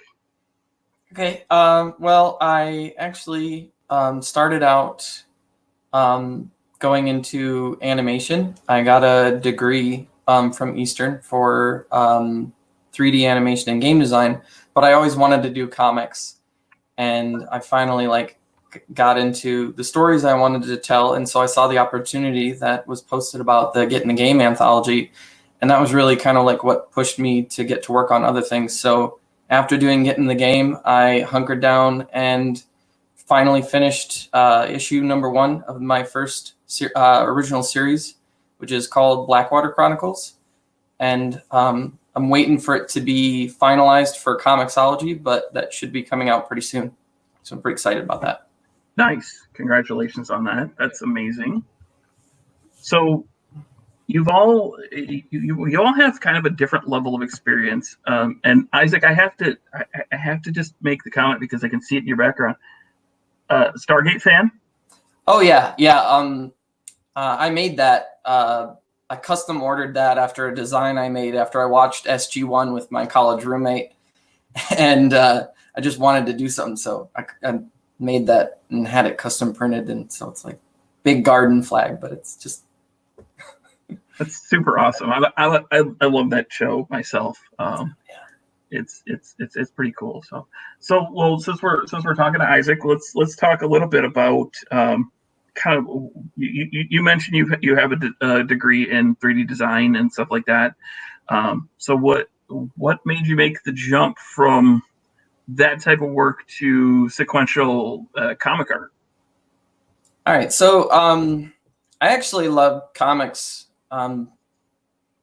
Okay. Well, I actually started out going into animation. I got a degree from Eastern for 3D animation and game design, but I always wanted to do comics, and I finally got into the stories I wanted to tell. And so I saw the opportunity that was posted about the Get in the Game anthology, and that was really kind of what pushed me to get to work on other things. So after doing Get in the Game, I hunkered down and finally finished issue number 1 of my first original series, which is called Blackwater Chronicles. And I'm waiting for it to be finalized for Comixology, but that should be coming out pretty soon. So I'm pretty excited about that. Nice. Congratulations on that. That's amazing. So you all have kind of a different level of experience. And Isaac, I have to just make the comment because I can see it in your background. Stargate fan? Oh yeah. I made that. I custom ordered that after a design I made after I watched SG-1 with my college roommate, and I just wanted to do something, so I made that and had it custom printed, and so it's like big garden flag, but it's just that's super awesome. I love that show myself. It's pretty cool. So well, since we're talking to Isaac, let's talk a little bit about kind of you mentioned you have a degree in 3D design and stuff like that. So what made you make the jump from that type of work to sequential comic art? All right, so I actually love comics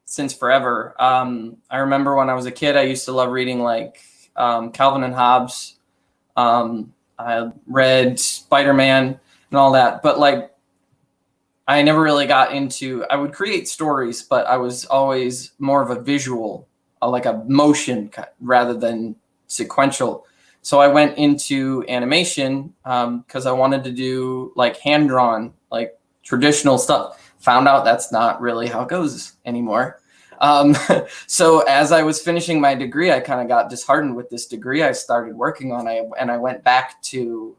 since forever. I remember when I was a kid, I used to love reading like Calvin and Hobbes. I read Spider-Man and all that, but like I never really got into. I would create stories, but I was always more of a visual, like a motion rather than sequential. So I went into animation because I wanted to do like hand-drawn, like traditional stuff. Found out that's not really how it goes anymore. So as I was finishing my degree, I kind of got disheartened with this degree I started working on. And I went back to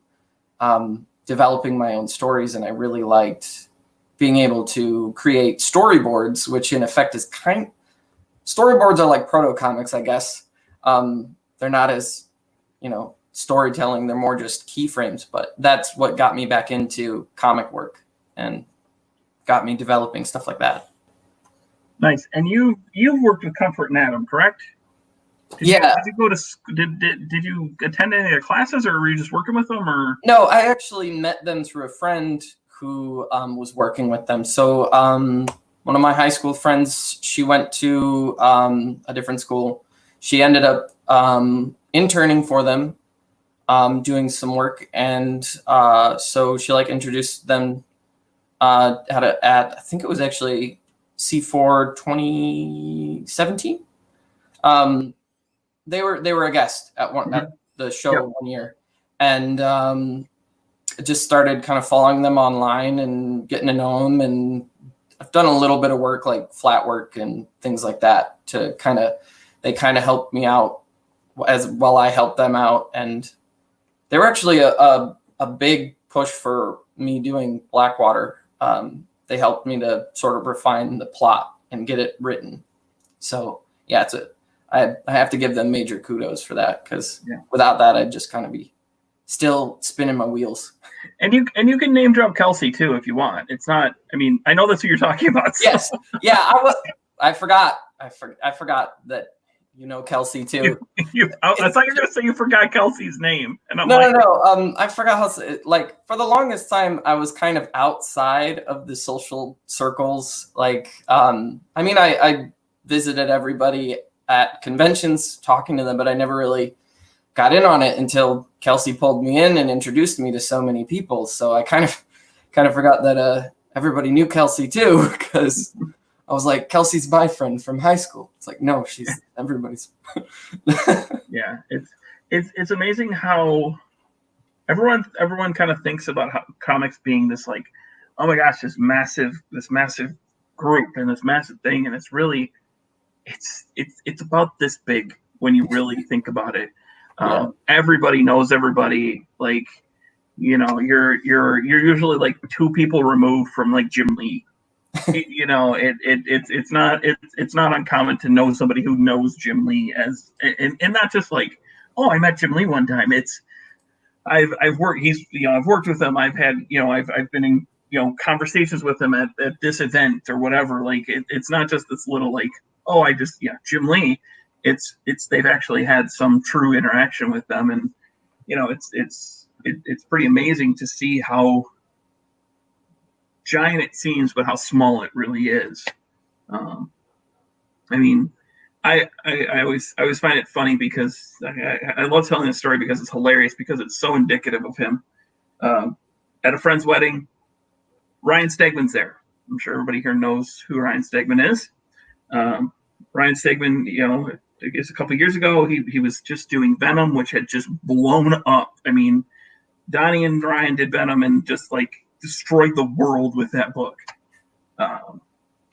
developing my own stories, and I really liked being able to create storyboards, which in effect is storyboards are like proto comics, I guess. They're not as, storytelling. They're more just keyframes, but that's what got me back into comic work and got me developing stuff like that. Nice. And you've worked with Comfort and Adam, correct? Did you go to did you attend any of their classes, or were you just working with them? Or no, I actually met them through a friend who was working with them. So one of my high school friends, she went to a different school. She ended up interning for them, doing some work, and so she like introduced them at I think it was actually C4 2017. They were a guest at the show 1 year, and just started kind of following them online and getting to know them. And I've done a little bit of work, like flat work and things like that, they kind of helped me out as while I helped them out. And they were actually a big push for me doing Blackwater. They helped me to sort of refine the plot and get it written. So yeah, I have to give them major kudos for that, because without that, I'd just kind of be still spinning my wheels. And you can name drop Kelsey too if you want. It's not. I mean, I know that's who you're talking about. So. Yes. Yeah. I forgot that Kelsey too. I thought you were gonna say you forgot Kelsey's name, and I'm no. I forgot how. Like for the longest time, I was kind of outside of the social circles. Like, I visited everybody at conventions, talking to them, but I never really got in on it until Kelsey pulled me in and introduced me to so many people. So I kind of forgot that everybody knew Kelsey too, because I was like, Kelsey's my friend from high school. It's like, no, she's everybody's. Yeah, it's amazing how everyone kind of thinks about how comics being this like, oh my gosh, this massive group and this massive thing, and it's really it's about this big when you really think about it. Everybody knows everybody. Like, you're usually like two people removed from like Jim Lee. It's not uncommon to know somebody who knows Jim Lee and not just like, oh, I met Jim Lee one time. It's I've worked with him. I've had I've been in conversations with him at this event or whatever. Like it's not just this little like, oh, Jim Lee. It's they've actually had some true interaction with them, and it's pretty amazing to see how giant it seems, but how small it really is. I mean, I always find it funny because I love telling this story because it's hilarious, because it's so indicative of him. At a friend's wedding, Ryan Stegman's there. I'm sure everybody here knows who Ryan Stegman is. Ryan Stegman, I guess a couple of years ago, he was just doing Venom, which had just blown up. I mean, Donnie and Ryan did Venom and just like destroyed the world with that book.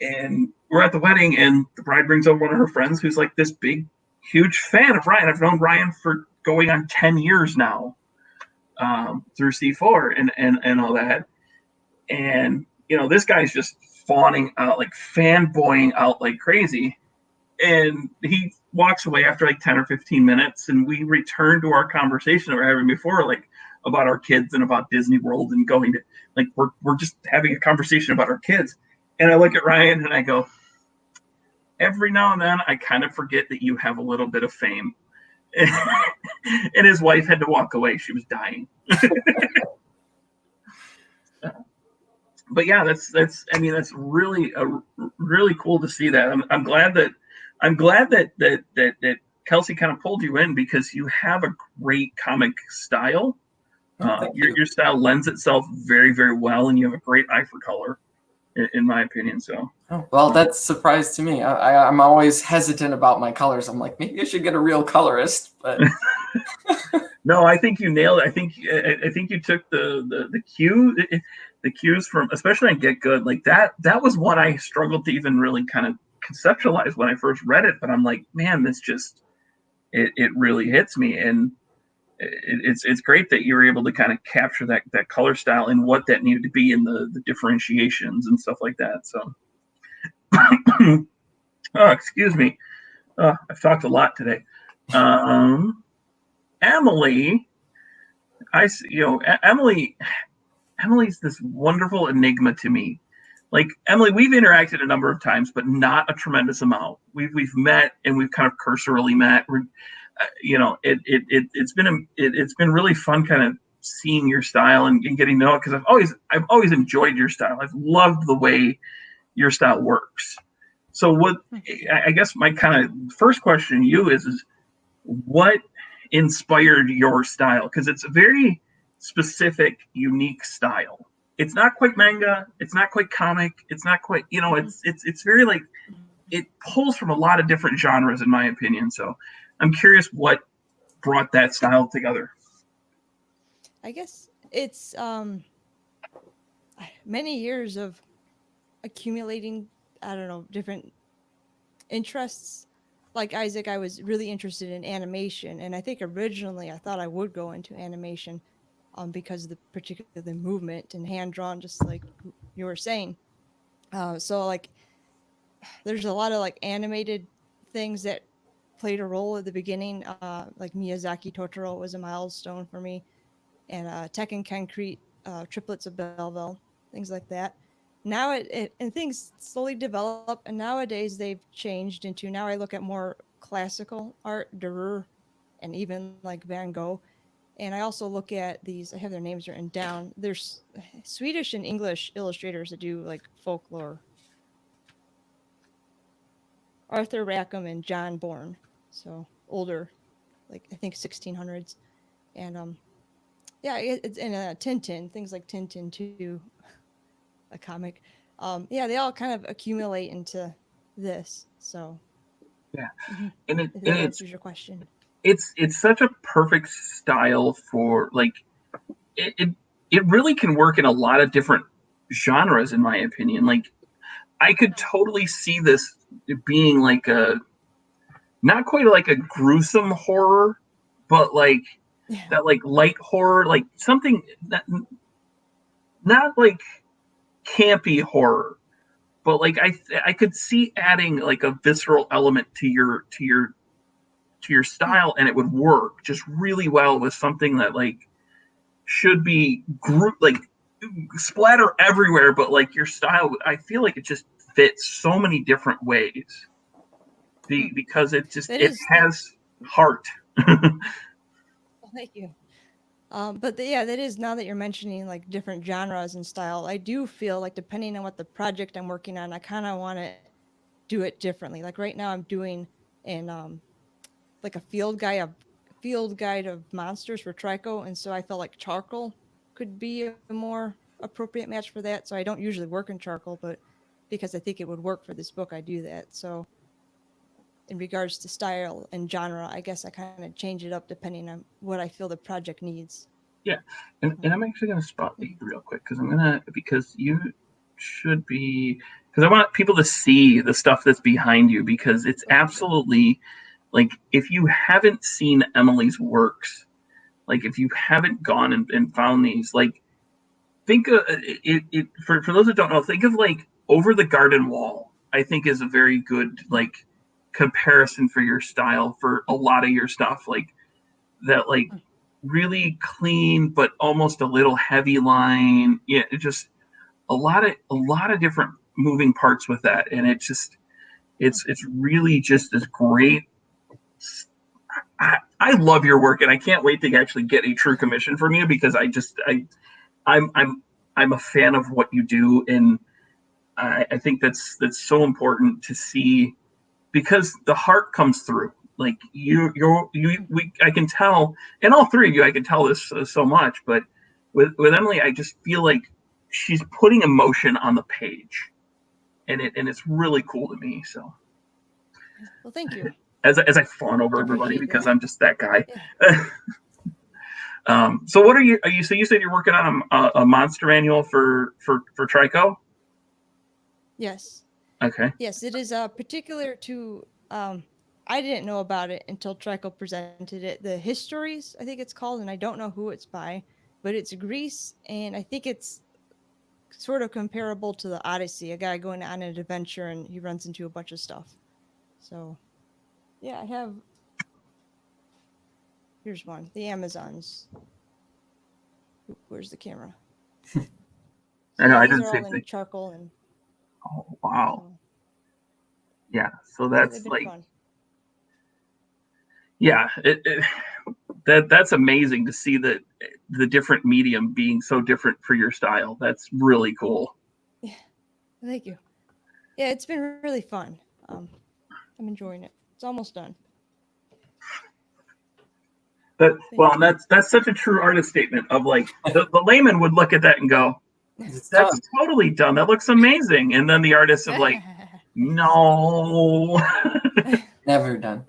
And we're at the wedding, and the bride brings over one of her friends who's like this big, huge fan of Ryan. I've known Ryan for going on 10 years now, through C4 and all that. And, this guy's just fawning out, like fanboying out like crazy. And he walks away after like 10 or 15 minutes, and we return to our conversation that we were having before. Like, about our kids and about Disney World and going to, like, we're just having a conversation about our kids. And I look at Ryan and I go, every now and then I kind of forget that you have a little bit of fame. And his wife had to walk away. She was dying. But yeah, that's really really cool to see that. I'm glad that Kelsey kind of pulled you in, because you have a great comic style. Your style lends itself very, very well, and you have a great eye for color, in my opinion. So. Oh, well, that's a surprise to me. I'm always hesitant about my colors. I'm like, maybe I should get a real colorist, but. No, I think you nailed it. I think you took the cues from, especially on Get Good. Like that was what I struggled to even really kind of conceptualize when I first read it. But I'm like, man, this just it really hits me, and it's great that you were able to kind of capture that color style and what that needed to be in the differentiations and stuff like that. So, oh, excuse me, I've talked a lot today. Emily, Emily's this wonderful enigma to me. Like, Emily, we've interacted a number of times, but not a tremendous amount. We've met, and we've kind of cursorily met. It's been really fun kind of seeing your style and getting to know it, because I've always enjoyed your style. I've loved the way your style works. So I guess my kind of first question to you is what inspired your style? Because it's a very specific, unique style. It's not quite manga, it's not quite comic, it's not quite, it's very, like, it pulls from a lot of different genres, in my opinion. So I'm curious what brought that style together. I guess it's many years of accumulating, I don't know, different interests. Like Isaac, I was really interested in animation, and I think originally I thought I would go into animation because of the particular movement and hand-drawn, just like you were saying. So, like, there's a lot of, like, animated things that played a role at the beginning. Like Miyazaki Totoro was a milestone for me, and Tekken Concrete, Triplets of Belleville, things like that. Now and things slowly develop, and nowadays they've changed into, now I look at more classical art, Dürer, and even like Van Gogh. And I also look at these, I have their names written down. There's Swedish and English illustrators that do like folklore. Arthur Rackham and John Bourne. So older, like I think 1600s. And yeah, it's in Tintin, things like Tintin too. A comic. Yeah, they all kind of accumulate into this. So yeah, and that answers your question. It's such a perfect style for, like, it really can work in a lot of different genres, in my opinion. Like, I could totally see this being like not quite like a gruesome horror, but like that, like, light horror, like something that not like campy horror, but like I could see adding like a visceral element to your style, and it would work just really well with something that, like, should be like splatter everywhere, but like your style, I feel like it just fits so many different ways because it has heart. Well, thank you. But yeah, that is, now that you're mentioning like different genres and style, I do feel like depending on what the project I'm working on, I kind of want to do it differently. Like right now I'm doing like a field guide of monsters for Trico. And so I felt like charcoal could be a more appropriate match for that. So I don't usually work in charcoal, but because I think it would work for this book, I do that. So in regards to style and genre, I guess I kind of change it up depending on what I feel the project needs. Yeah, and I'm actually going to spot you real quick because you should be, because I want people to see the stuff that's behind you, because it's absolutely, like, if you haven't seen Emily's works, like if you haven't gone and found these, like, think of it for those that don't know, think of like Over the Garden Wall. I think is a very good like comparison for your style for a lot of your stuff, like that, like really clean, but almost a little heavy line. Yeah, it just a lot of different moving parts with that, and it's really just this great. I love your work, and I can't wait to actually get a true commission from you, because I'm a fan of what you do, and I think that's so important to see, because the heart comes through. Like I can tell, and all three of you, I can tell this so much, but with Emily, I just feel like she's putting emotion on the page, and it's really cool to me. So, Well, thank you. As I fawn over everybody, Appreciate because that. I'm just that guy. Yeah. So what are you? So you said you're working on a monster manual for Trico? Yes. Okay. Yes, it is particular to. I didn't know about it until Trico presented it. The Histories, I think it's called, and I don't know who it's by, but it's Greece, and I think it's sort of comparable to the Odyssey. A guy going on an adventure and he runs into a bunch of stuff. So, yeah, I have. Here's one: the Amazons. Where's the camera? I know, I these didn't are see all in anything. charcoal and. Oh wow. So, Yeah. So yeah, that's they've been like. fun. Yeah, that's amazing to see that the different medium being so different for your style. That's really cool. Yeah, thank you. Yeah, it's been really fun. I'm enjoying it. It's almost done. Well, that's such a true artist statement of like the layman would look at that and go, "That's totally done. That looks amazing," and then the artists are like, "No." Never done.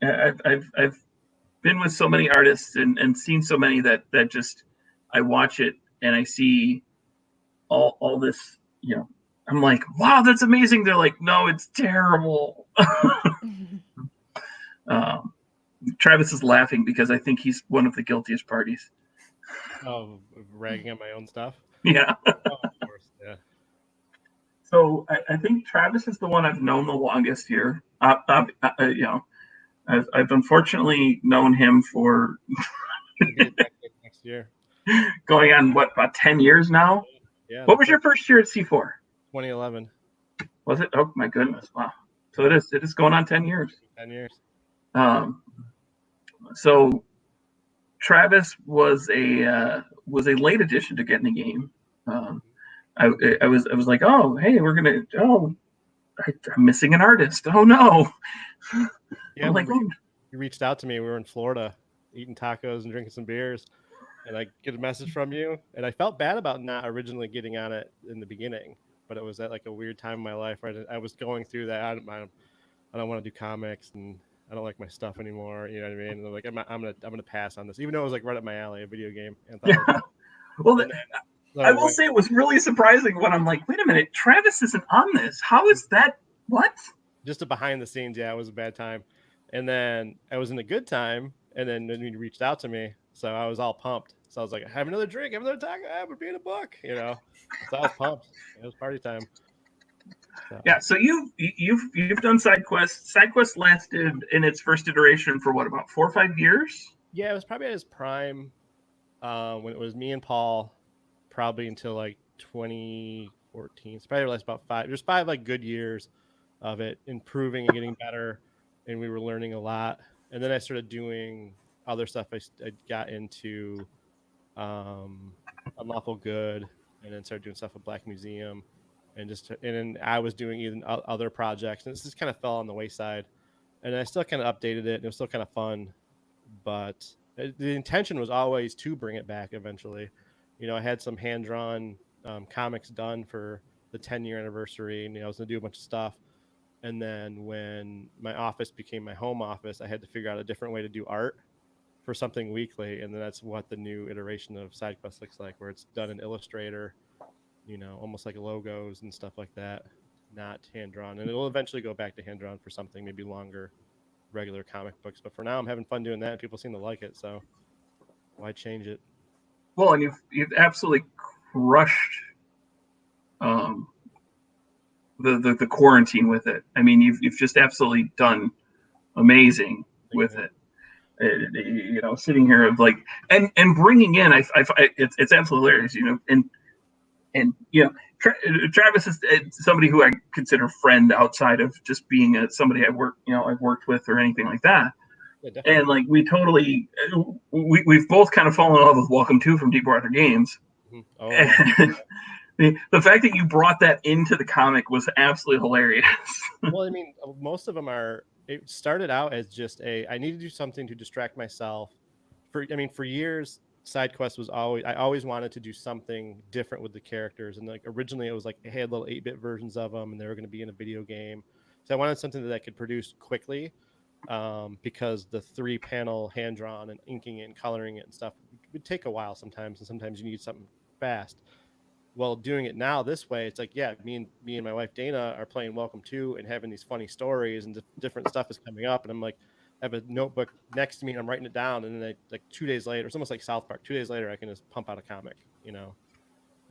I've been with so many artists and seen so many that just I watch it and I see all this, I'm like, wow, that's amazing. They're like, no, it's terrible. Travis is laughing because I think he's one of the guiltiest parties. Oh, ragging on my own stuff? Yeah. Oh, of course, yeah. So I think Travis is the one I've known the longest here. I've unfortunately known him for Next year. going on about 10 years now. Yeah. What was your first year at C4? 2011. Was it? Oh my goodness! Wow. So it is going on 10 years. 10 years. So Travis was a late addition to getting the game. I was like, oh hey, I'm missing an artist. Oh no. Yeah, like, you reached out to me. We were in Florida eating tacos and drinking some beers, and I get a message from you, and I felt bad about not originally getting on it in the beginning, but it was at like a weird time in my life where I was going through that. I don't want to do comics, and I don't like my stuff anymore. You know what I mean? And I'm like, I'm gonna pass on this, even though it was like right up my alley, a video game. Well, I will say it was really surprising when I'm like, wait a minute, Travis isn't on this. How is that? What? Just a behind the scenes, yeah, it was a bad time. And then I was in a good time, and then you reached out to me, so I was all pumped. So I was like, have another drink, have another taco, I would be in a book, So I was pumped. It was party time. So. Yeah, so you've done side quests. Side quest lasted in its first iteration for what, about 4 or 5 years? Yeah, it was probably at its prime when it was me and Paul, probably until like 2014. It's probably last about 5. There's 5 like good years of it improving and getting better, and we were learning a lot. And then I started doing other stuff. I got into Unlawful Good, and then started doing stuff with Black Museum, and then I was doing even other projects, and this just kind of fell on the wayside. And I still kind of updated it, and it was still kind of fun, but the intention was always to bring it back eventually. I had some hand-drawn comics done for the 10-year anniversary, and I was going to do a bunch of stuff. And then when my office became my home office, I had to figure out a different way to do art for something weekly. And then that's what the new iteration of SideQuest looks like, where it's done in Illustrator, almost like logos and stuff like that, not hand-drawn. And it'll eventually go back to hand-drawn for something maybe longer, regular comic books. But for now, I'm having fun doing that, and people seem to like it. So why change it? Well, and you've absolutely crushed the quarantine with it. I mean, you've just absolutely done amazing with it. you know, sitting here of like and bringing in, it's absolutely hilarious, you know, and you know, Travis is somebody who I consider friend outside of just being somebody I've worked with or anything like that. Yeah, and like we totally, we've both kind of fallen in love with Welcome to from Deepwater Games. Mhm. Oh, And the fact that you brought that into the comic was absolutely hilarious. well, I mean, most of them are. It started out as just I need to do something to distract myself. For years, side quest was I always wanted to do something different with the characters, and like originally it was like I had little 8-bit versions of them, and they were going to be in a video game. So I wanted something that I could produce quickly, because the 3-panel hand drawn and inking it and coloring it and stuff would take a while sometimes, and sometimes you need something fast. Well, doing it now this way, it's like, yeah, me and my wife Dana are playing Welcome to and having these funny stories, and different stuff is coming up, and I'm like, I have a notebook next to me and I'm writing it down, and then like 2 days later, it's almost like South Park. 2 days later, I can just pump out a comic, you know,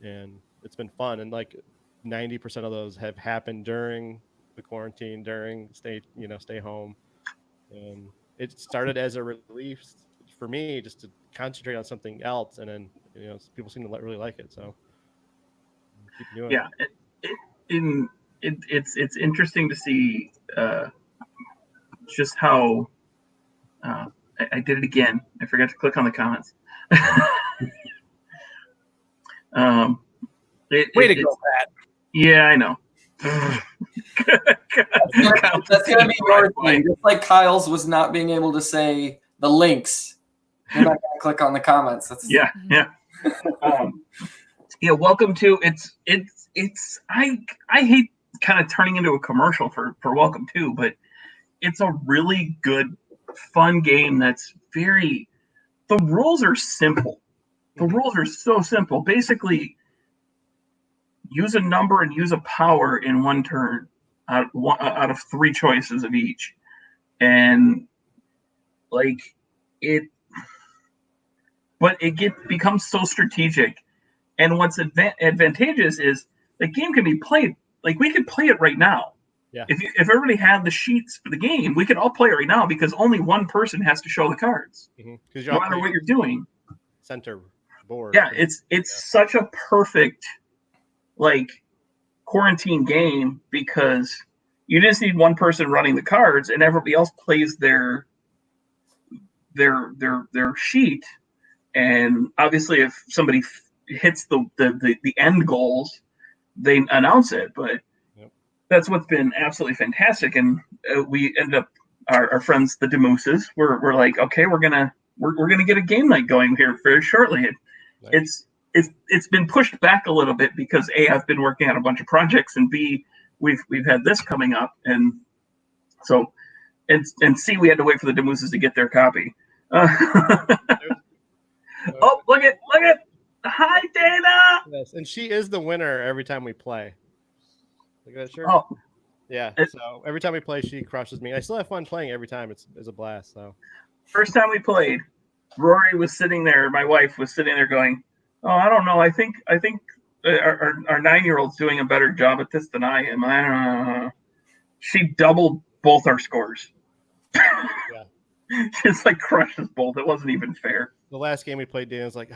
and it's been fun. And like 90% of those have happened during the quarantine, during stay home, and it started as a relief for me just to concentrate on something else, and then you know people seem to really like it, so. Yeah, it's interesting to see just how I did it again. I forgot to click on the comments. Way to go, Pat. Yeah, I know. That's gonna be your thing. Just like Kyle's was not being able to say the links. You're not gonna click on the comments. Yeah. Yeah, Welcome to it's I hate kind of turning into a commercial for Welcome to, but it's a really good, fun game that's the rules are simple. The rules are so simple. Basically, use a number and use a power in one turn out of 3 choices of each. And like but it becomes so strategic. And what's advantageous is the game can be played, like we could play it right now. Yeah. If everybody had the sheets for the game, we could all play it right now because only one person has to show the cards. Mm-hmm. No matter what you're doing. Center board. Yeah, it's such a perfect like quarantine game because you just need one person running the cards and everybody else plays their sheet. And obviously if somebody hits the end goals, they announce it, but that's what's been absolutely fantastic. And we ended up our friends the Demooses we're like, okay, we're gonna get a game night going here very shortly. Nice. It's been pushed back a little bit because A, I've been working on a bunch of projects, and B, we've had this coming up, and so and C, we had to wait for the Demooses to get their copy. Oh, look at hi, Dana. Yes, and she is the winner every time we play. Look at that shirt. Oh, yeah. So every time we play, she crushes me. I still have fun playing every time. It's a blast. So first time we played, Rory was sitting there. My wife was sitting there going, "Oh, I don't know. I think our 9-year-old's doing a better job at this than I am. I don't know." She doubled both our scores. Yeah. Just like crushes both. It wasn't even fair. The last game we played, Dana's like,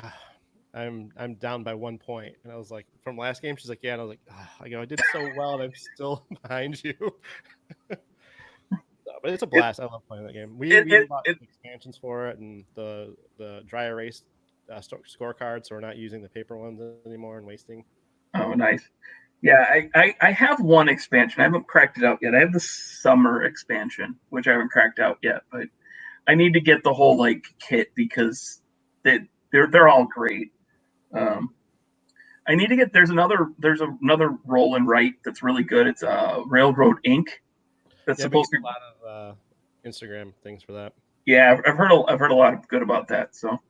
I'm down by 1 point, and I was like, from last game, she's like, yeah, and I was like, I did so well, and I'm still behind you. But it's a blast. I love playing that game. We bought expansions for it, and the dry erase scorecards, so we're not using the paper ones anymore and wasting. Oh, nice. Yeah, I have one expansion. I haven't cracked it out yet. I have the summer expansion, which I haven't cracked out yet, but I need to get the whole like kit because they're all great. I need to get there's another roll and write that's really good. It's Railroad Inc. That's supposed to be a lot of Instagram things for that. Yeah, I've heard a lot of good about that. So,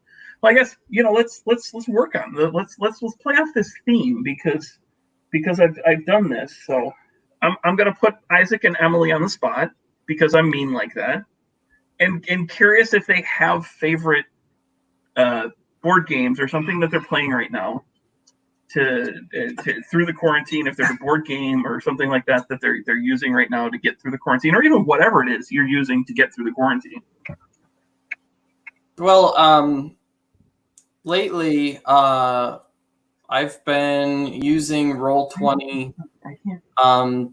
well, I guess let's work on it. Let's play off this theme because I've done this. So I'm gonna put Isaac and Emily on the spot because I'm mean like that, and curious if they have favorite board games or something that they're playing right now to through the quarantine, if there's a board game or something like that they're using right now to get through the quarantine, or even whatever it is you're using to get through the quarantine. Well, lately, I've been using Roll20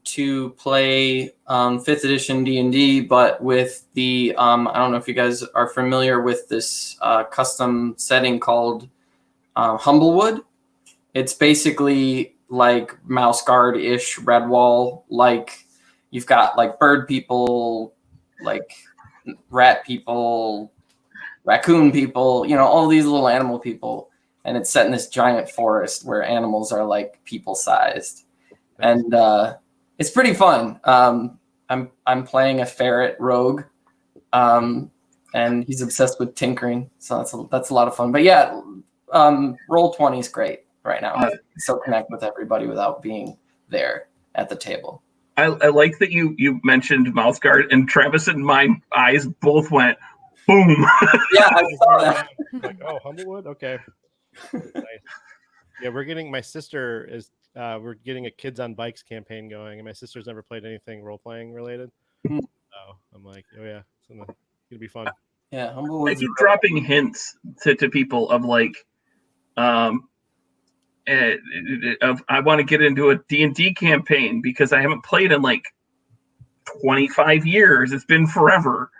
to play 5th edition D&D, but with the I don't know if you guys are familiar with this custom setting called Humblewood. It's basically like Mouse Guard-ish Redwall. Like you've got like bird people, like rat people, raccoon people, you know, all these little animal people. And it's set in this giant forest where animals are like people sized. And it's pretty fun. I'm playing a ferret rogue. And he's obsessed with tinkering. So that's a lot of fun. But yeah, Roll20 is great right now. So connect with everybody without being there at the table. I like that you mentioned Mouse Guard, and Travis and my eyes both went boom. Yeah, I saw that. Like, oh, Humblewood? Okay. Nice. Yeah, we're getting we're getting a Kids on Bikes campaign going, and my sister's never played anything role playing related. So I'm like, oh yeah, it's gonna be fun. Yeah, I keep dropping hints to people of like, of I want to get into a D&D campaign because I haven't played in like 25 years. It's been forever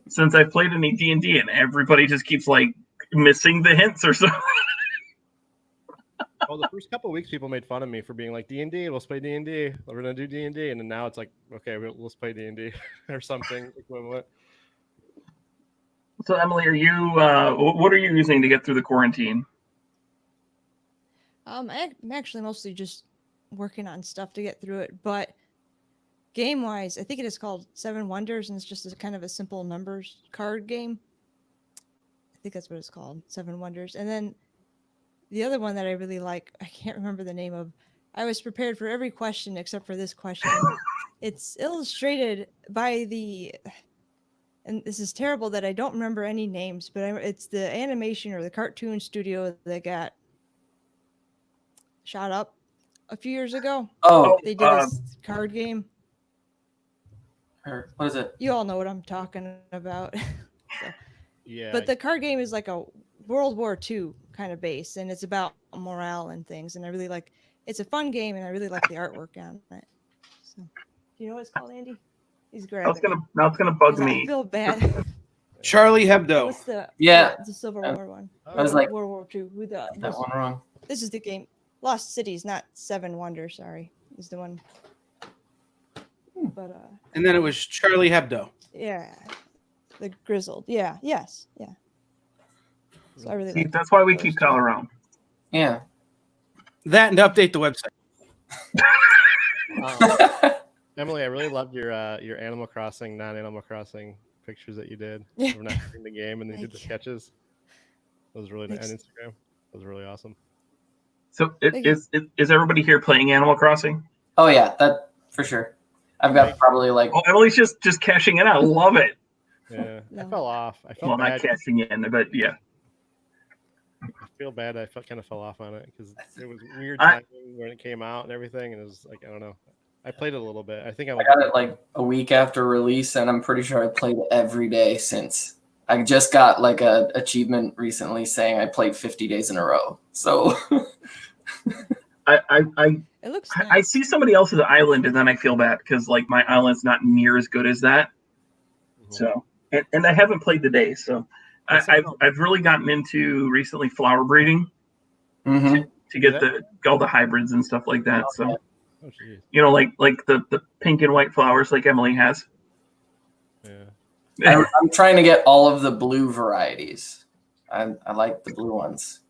since I played any D&D, and everybody just keeps like missing the hints or something. Well, the first couple of weeks, people made fun of me for being like D&D. Let's play D&D. We're gonna do D&D, and then now it's like, okay, let's play D&D or something equivalent. So Emily, are you? What are you using to get through the quarantine? I'm actually mostly just working on stuff to get through it, but game-wise, I think it is called Seven Wonders, and it's just a kind of a simple numbers card game. I think that's what it's called, Seven Wonders. And then the other one that I really like, I can't remember the name of. I was prepared for every question except for this question. It's illustrated by and this is terrible that I don't remember any names, but it's the animation or the cartoon studio that got shot up a few years ago. Oh, they did this card game. What is it? You all know what I'm talking about. So. Yeah. But the card game is like a World War II kind of base, and it's about morale and things. And I really like. It's a fun game, and I really like the artwork on it. So, do you know what it's called, Andy? He's great. Now it's gonna bug me. I feel bad. Charlie Hebdo. What's the the Civil War one? I was like, World War II. Who the that one wrong. This is the game. Lost Cities, not Seven Wonders. Sorry, is the one. But and then it was Charlie Hebdo. Yeah, the Grizzled. Yeah. Yes. Yeah. So I really like that's why we keep Kyle around. Yeah. That and update the website. Emily, I really loved your Animal Crossing, non-Animal Crossing pictures that you did. We're not playing the game, and then you did the sketches. That was really nice on Instagram. That was really awesome. So is everybody here playing Animal Crossing? Oh yeah, that for sure. I've got probably like. Oh, Emily's just cashing in. I love it. Yeah, I fell off. I felt bad. Not cashing in, but yeah. I feel bad. I kind of fell off on it because it was weird timing when it came out and everything, and it was like I don't know. I played it a little bit. I think I got it like a week after release, and I'm pretty sure I played it every day since. I just got like a achievement recently saying I played 50 days in a row. So it looks nice. I see somebody else's island, and then I feel bad because like my island's not near as good as that. Mm-hmm. So and I haven't played the day, so I've really gotten into recently flower breeding to get all the hybrids and stuff like that. So. Oh, you know, like the pink and white flowers like Emily has. Yeah. I'm trying to get all of the blue varieties. I like the blue ones.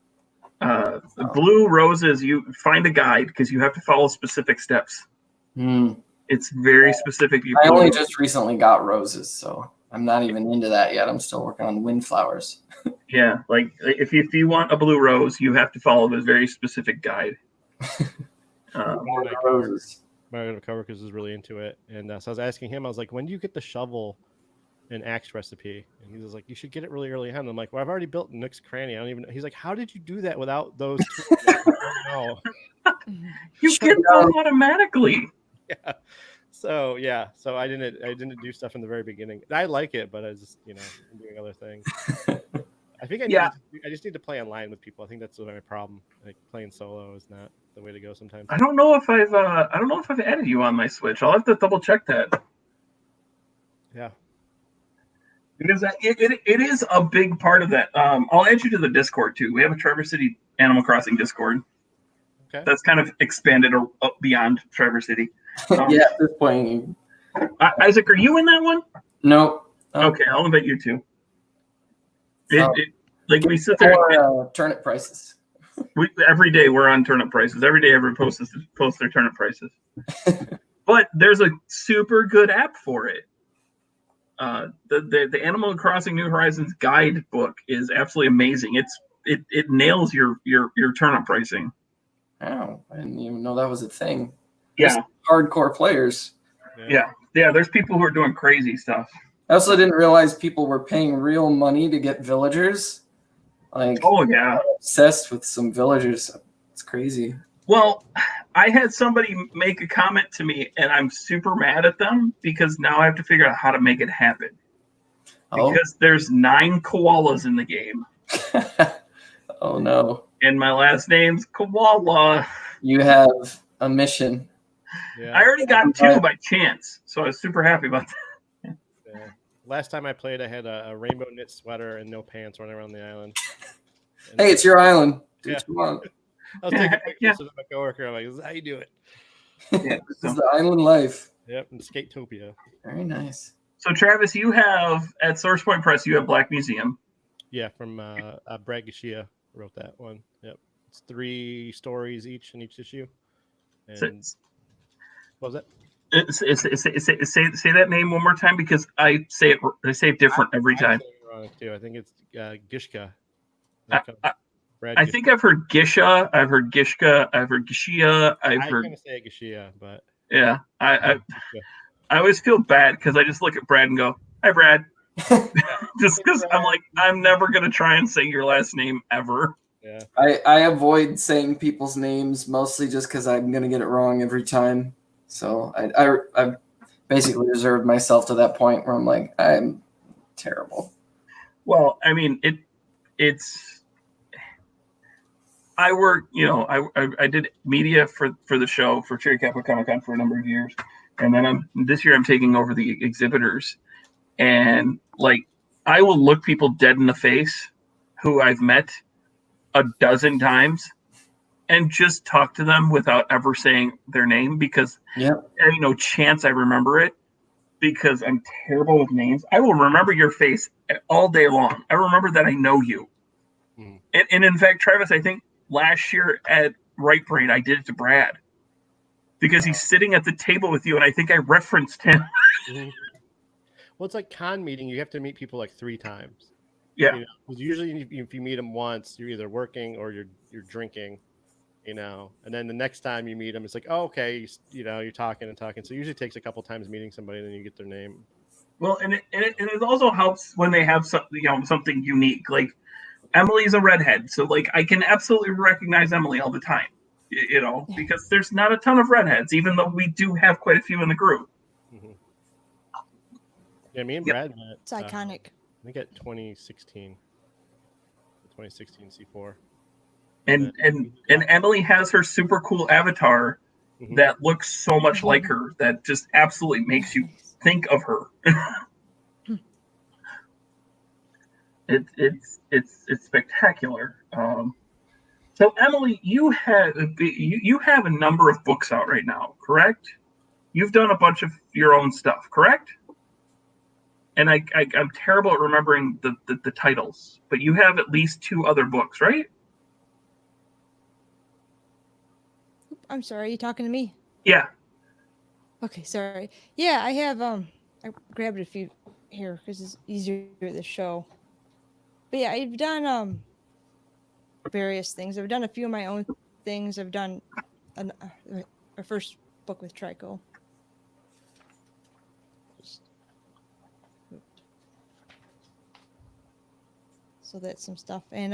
The blue roses, you find a guide because you have to follow specific steps. It's very specific. I only just recently got roses, so I'm not even into that yet. I'm still working on windflowers. Yeah, like if you want a blue rose, you have to follow this very specific guide. My coworker is really into it, and so I was asking him. I was like, "When do you get the shovel and axe recipe?" And he was like, "You should get it really early on." And I'm like, "Well, I've already built Nook's Cranny. I don't even." He's like, "How did you do that without those tools?" I don't know. You get them automatically. Yeah. So I didn't do stuff in the very beginning. I like it, but I was just I'm doing other things. I think Yeah. I just need to play online with people. I think that's my problem. Like playing solo is not the way to go sometimes. I don't know if I've added you on my Switch. I'll have to double check that. Yeah. Because it is a big part of that. I'll add you to the Discord too. We have a Traverse City Animal Crossing Discord. Okay. That's kind of expanded up beyond Traverse City. Yeah, at this point. Isaac, are you in that one? No. Okay, I'll invite you too. Oh. Like we sit there. Turnip prices. Every day we're on turnip prices. Every day everyone posts their turnip prices. But there's a super good app for it. The Animal Crossing New Horizons guidebook is absolutely amazing. It nails your turnip pricing. Oh, I didn't even know that was a thing. Yeah. Just hardcore players. Yeah. There's people who are doing crazy stuff. I also didn't realize people were paying real money to get villagers. Like, oh yeah, I'm obsessed with some villagers. It's crazy. Well, I had somebody make a comment to me, and I'm super mad at them because now I have to figure out how to make it happen. Oh. Because there's 9 koalas in the game. Oh no. And my last name's Koala. You have a mission. Yeah. I already got 2 by chance, so I was super happy about that. Yeah. Last time I played, I had a rainbow knit sweater and no pants running around the island. And Hey, it's your island. Do Yeah. what you want. I was taking pictures with my coworker. I'm like, "This is how you do it." Yeah, This is the island life. Yep, and Skatopia. Very nice. So Travis, you have at Source Point Press, you have Black Museum. Yeah, from Brad Gashia wrote that one. Yep, it's 3 stories each in each issue. And what was that? Say that name one more time because I say it different every time. I say it wrong too. I think it's Gishka. I think I've heard Gisha, I've heard Gishka, I've heard Gishia, I've heard. I'm gonna say Gashia, but Yeah, I always feel bad because I just look at Brad and go, "Hi, Brad," just because I'm like, I'm never gonna try and say your last name ever. Yeah. I avoid saying people's names mostly just because I'm gonna get it wrong every time. So I basically reserved myself to that point where I'm like, I'm terrible. Well, I mean, it's. I work, I did media for the show for Cherry Capital Comic Con for a number of years, and then this year I'm taking over the exhibitors, and like I will look people dead in the face who I've met a dozen times, and just talk to them without ever saying their name because there ain't no chance I remember it because I'm terrible with names. I will remember your face all day long. I remember that I know you, and in fact, Travis, I think. Last year at Right Brain, I did it to Brad because he's sitting at the table with you, and I think I referenced him. Well, it's like con meeting. You have to meet people like 3 times. Yeah. 'Cause usually, if you meet them once, you're either working or you're drinking. And then the next time you meet them, it's like, oh, okay, you're talking and talking. So it usually takes a couple times meeting somebody, and then you get their name. Well, and it also helps when they have something unique. Like Emily's a redhead, so like I can absolutely recognize Emily all the time, because there's not a ton of redheads, even though we do have quite a few in the group. Mm-hmm. Yeah, me and Brad met. It's iconic. I think at 2016 C4. And Emily has her super cool avatar that looks so much like her that just absolutely makes you think of her. It's spectacular. So Emily, you have a number of books out right now, correct? You've done a bunch of your own stuff, correct? And I'm terrible at remembering the titles, but you have at least 2 other books, right? I'm sorry, are you talking to me? Yeah. Okay, sorry. Yeah, I have I grabbed a few here because it's easier to show. But yeah, I've done various things. I've done a few of my own things. I've done our first book with Trico. So that's some stuff. And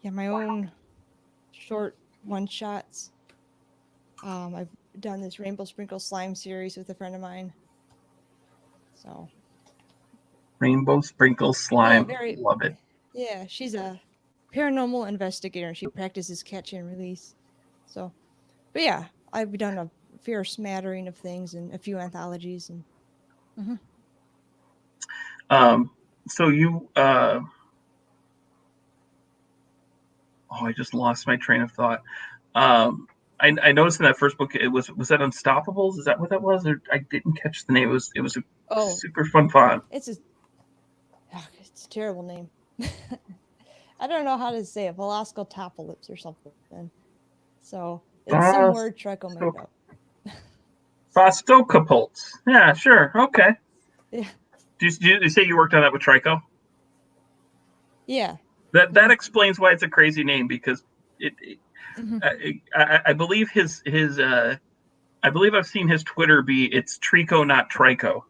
my own short one-shots. I've done this Rainbow Sprinkle Slime series with a friend of mine. So Rainbow Sprinkle Slime. Yeah, Love it. Yeah, she's a paranormal investigator. She practices catch and release. So, but yeah, I've done a fair smattering of things and a few anthologies and. So you I just lost my train of thought. I noticed in that first book was that Unstoppables? Is that what that was? Or I didn't catch the name. It was a super fun font. It's a terrible name. I don't know how to say it. Veloscotopolis or something. So it's some word Trico made up. Phostocapults. Yeah, sure. Okay. Yeah. Do you say you worked on that with Trico? Yeah. That explains why it's a crazy name, because I believe his I believe I've seen his Twitter be it's Trico, not Trico.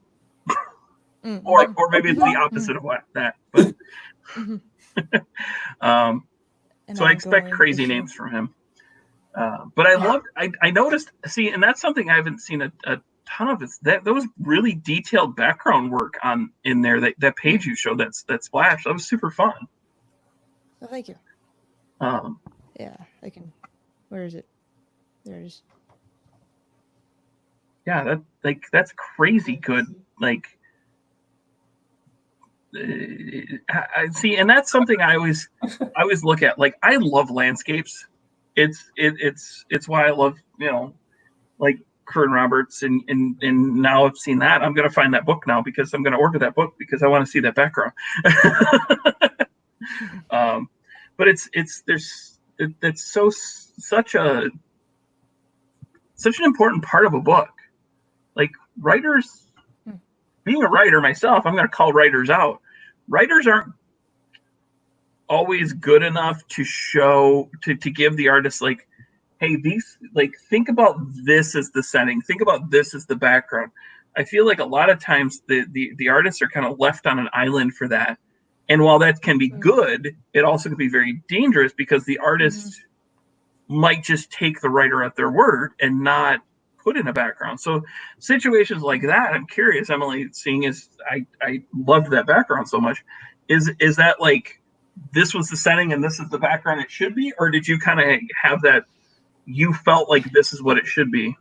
Or maybe it's the opposite of that. But so I expect crazy names from him. But I noticed, and that's something I haven't seen a ton of, is that was really detailed background work in there, that page you showed, that splash. That was super fun. Oh, thank you. Yeah, I can. Where is it? There it is. Yeah, that's crazy good. Like, I see, and that's something I always look at. Like, I love landscapes. It's why I love, like Kern Roberts, and now I've seen that, I'm gonna find that book now, because I'm gonna order that book because I want to see that background. But it's such an important part of a book. Like, writers, being a writer myself, I'm gonna call writers out. Writers aren't always good enough to give the artist, like, hey, think about this as the setting, think about this as the background. I feel like a lot of times the artists are kind of left on an island for that. And while that can be good, it also can be very dangerous, because the artist might just take the writer at their word and not put in a background. So situations like that, I'm curious, Emily, seeing as I loved that background so much, is that like, this was the setting and this is the background it should be? Or did you kind of have that, you felt like this is what it should be?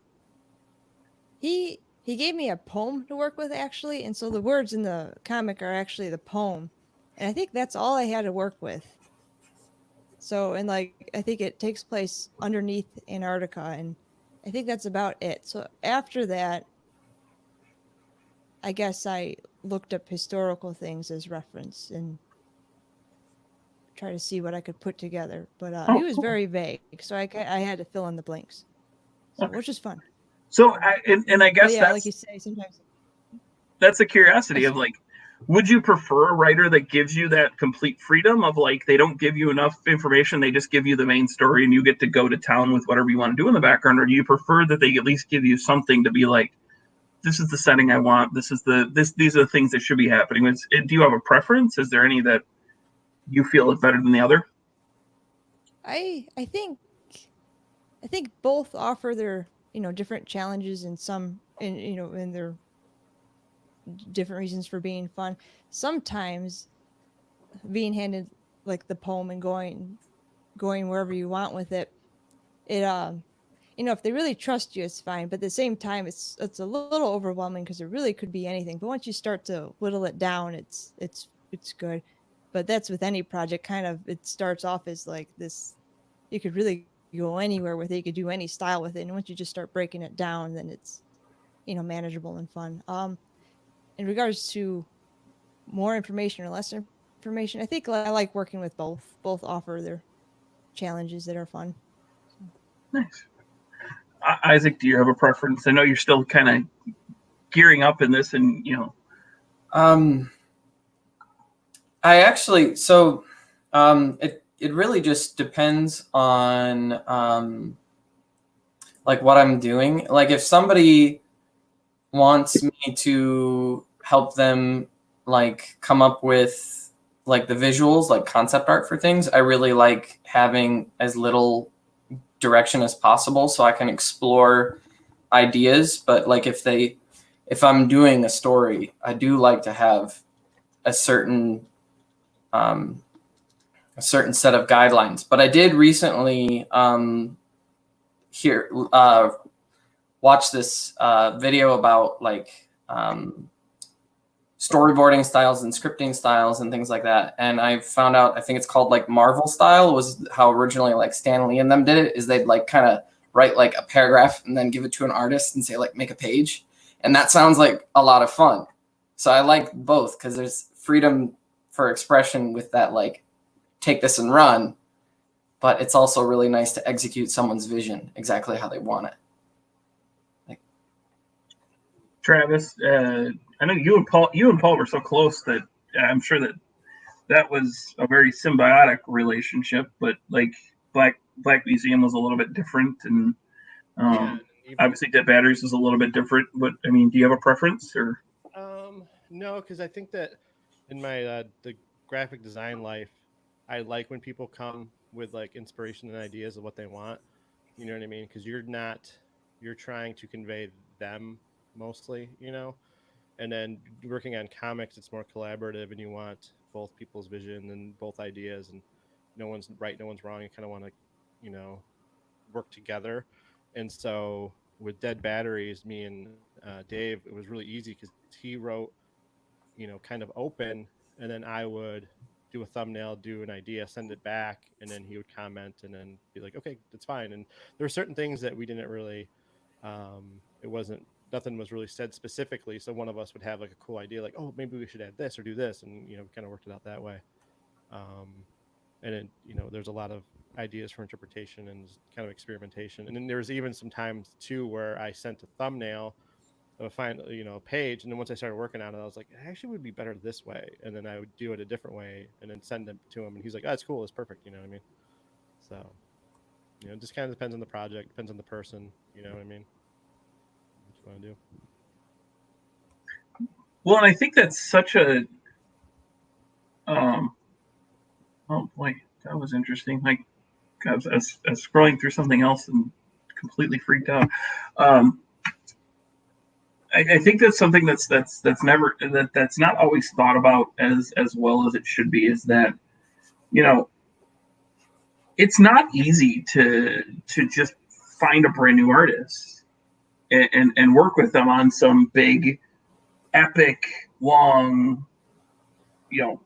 He gave me a poem to work with, actually, and so the words in the comic are actually the poem, and I think that's all I had to work with. So, and like, I think it takes place underneath Antarctica, and I think that's about it. So after that, I guess I looked up historical things as reference and try to see what I could put together. But he was very vague, so I had to fill in the blanks, which is fun. So I guess yeah, that's, like you say, sometimes that's a curiosity of, like, would you prefer a writer that gives you that complete freedom of, like, they don't give you enough information, they just give you the main story and you get to go to town with whatever you want to do in the background? Or do you prefer that they at least give you something to be like, this is the setting I want, these are the things that should be happening? Do you have a preference? Is there any that you feel is better than the other? I think both offer their different challenges and some in their different reasons for being fun. Sometimes being handed like the poem and going wherever you want with it, if they really trust you, it's fine. But at the same time, it's a little overwhelming, because it really could be anything. But once you start to whittle it down, it's good. But that's with any project. Kind of, it starts off as like this, you could really go anywhere with it, you could do any style with it, and once you just start breaking it down, then it's manageable and fun. In regards to more information or less information, I think I like working with both offer their challenges that are fun. Nice. Isaac, do you have a preference? I know you're still kind of gearing up in this, and I actually, so it really just depends on like what I'm doing. Like, if somebody wants me to help them like come up with like the visuals, like concept art for things, I really like having as little direction as possible so I can explore ideas. But like, if I'm doing a story, I do like to have a certain a certain set of guidelines. But I did recently watch this video about like storyboarding styles and scripting styles and things like that. And I found out, I think it's called like Marvel style, was how originally like Stan Lee and them did it, is they'd like kind of write like a paragraph and then give it to an artist and say like, make a page. And that sounds like a lot of fun. So I like both because there's freedom for expression with that, like take this and run, but it's also really nice to execute someone's vision exactly how they want it. Travis, I know you and Paul were so close that I'm sure that was a very symbiotic relationship. But like Black Museum was a little bit different, and obviously Dead Batteries is a little bit different. But I mean, do you have a preference or? No, because I think that in my the graphic design life, I like when people come with like inspiration and ideas of what they want. You know what I mean? Because you're trying to convey them mostly, you know. And then working on comics, it's more collaborative, and you want both people's vision and both ideas, and no one's right, no one's wrong. You kind of want to, you know, work together. And so with Dead Batteries, me and Dave, it was really easy because he wrote, you know, kind of open, and then I would do a thumbnail, do an idea, send it back, and then he would comment and then be like, okay, that's fine. And there were certain things that we didn't really, nothing was really said specifically. So one of us would have like a cool idea, like, oh, maybe we should add this or do this. And, you know, kind of worked it out that way. And then, you know, there's a lot of ideas for interpretation and kind of experimentation. And then there was even some times too, where I sent a thumbnail of a page. And then once I started working on it, I was like, it actually would be better this way. And then I would do it a different way and then send it to him. And he's like, oh, that's cool. It's perfect. You know what I mean? So, you know, it just kind of depends on the project, depends on the person. You know what I mean? Want to do. Well, and I think that's such a oh boy, that was interesting. Like I was scrolling through something else and completely freaked out. I think that's something that's not always thought about as well as it should be, is that, you know, it's not easy to just find a brand new artist and work with them on some big, epic, long, you know,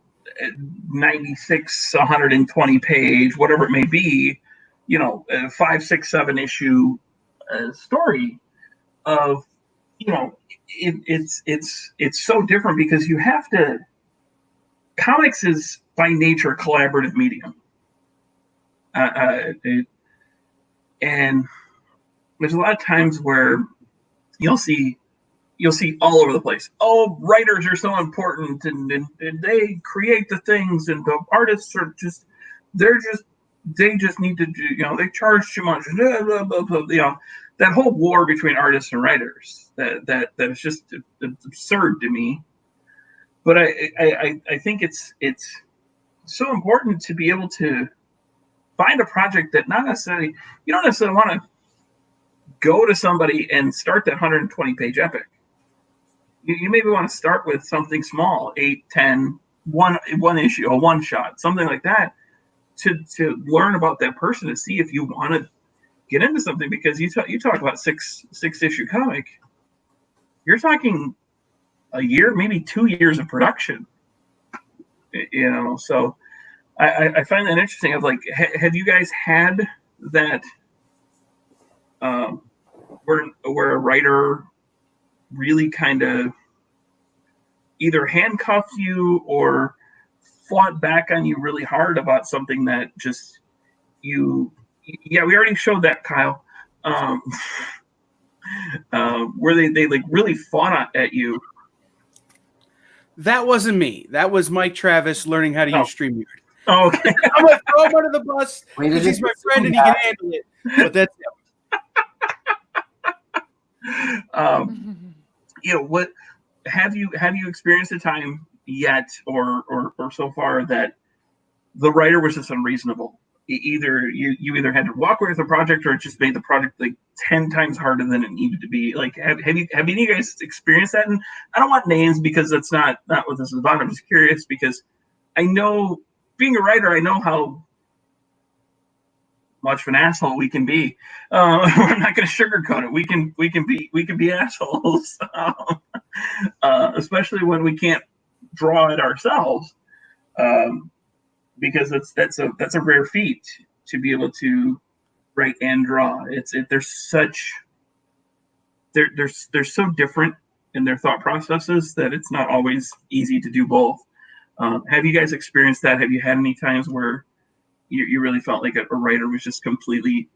96, 120 page, whatever it may be, you know, 5, 6, 7 issue story of, you know, it's so different because you have to. Comics is by nature a collaborative medium, and there's a lot of times where you'll see all over the place. Oh, writers are so important, and they create the things, and the artists are just they just need to do, you know, they charge too much. Blah, blah, blah, blah, you know, that whole war between artists and writers that is just absurd to me. But I think it's so important to be able to find a project that you don't necessarily want to go to somebody and start that 120 page epic. You maybe want to start with something small, 8, 10, one issue, a one shot, something like that, to learn about that person, to see if you want to get into something. Because you talk about six issue comic, you're talking a year, maybe 2 years of production. You know, so I find that interesting. Of like, have you guys had that where a writer really kind of either handcuffed you or fought back on you really hard about something that just we already showed that, Kyle, where they like really fought at you? That wasn't me. That was Mike Travis learning how to use StreamYard. Oh, okay. I'm going to throw him under the bus because he's my friend and he can handle it. But that's you know, what have you experienced a time yet or so far that the writer was just unreasonable? Either you either had to walk away with the project, or it just made the project like 10 times harder than it needed to be. Like, have any of you guys experienced that? And I don't want names because that's not what this is about. I'm just curious because I know being a writer, I know how much of an asshole we can be. We're not going to sugarcoat it. We can be assholes, especially when we can't draw it ourselves, because that's a rare feat to be able to write and draw. They're so different in their thought processes that it's not always easy to do both. Have you guys experienced that? Have you had any times where you really felt like a writer was just completely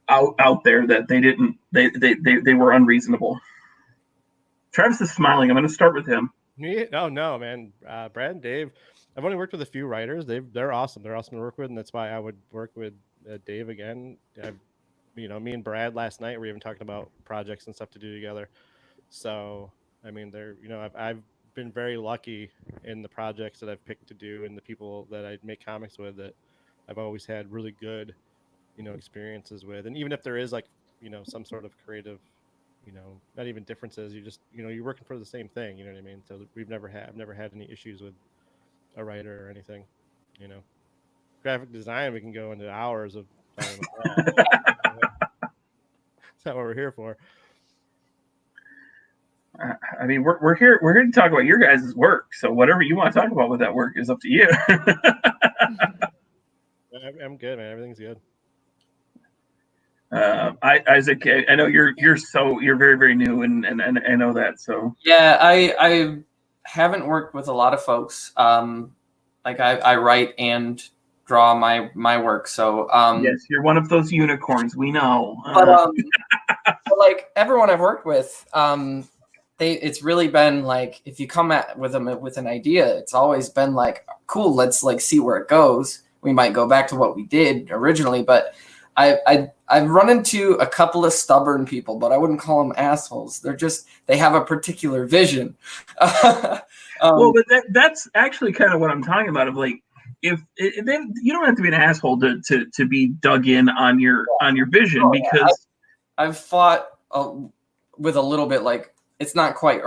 out there, that they were unreasonable? Travis is smiling. I'm going to start with him. Me? No, man. Brad and Dave, I've only worked with a few writers. They're awesome. They're awesome to work with, and that's why I would work with Dave again. Me and Brad last night were even talking about projects and stuff to do together. So, I mean, I've been very lucky in the projects that I've picked to do and the people that I make comics with, that I've always had really good, experiences with. And even if there is some sort of creative, not even differences, you just, you're working for the same thing, you know what I mean? So I've never had any issues with a writer or anything, Graphic design, we can go into hours of talking about that. That's not what we're here for. I mean, we're here to talk about your guys' work. So whatever you want to talk about with that work is up to you. I'm good, man. Everything's good. Isaac, I know you're very, very new, and I know that. So yeah, I haven't worked with a lot of folks. Like I write and draw my work. So yes, you're one of those unicorns. We know. But like everyone I've worked with, it's really been like, if you come at with them with an idea, it's always been like, cool, let's like see where it goes. We might go back to what we did originally, but I've run into a couple of stubborn people, but I wouldn't call them assholes. They have a particular vision. Well, but that's actually kind of what I'm talking about. Of like, if then you don't have to be an asshole to be dug in on your vision, because I've fought with a little bit, like, it's not quite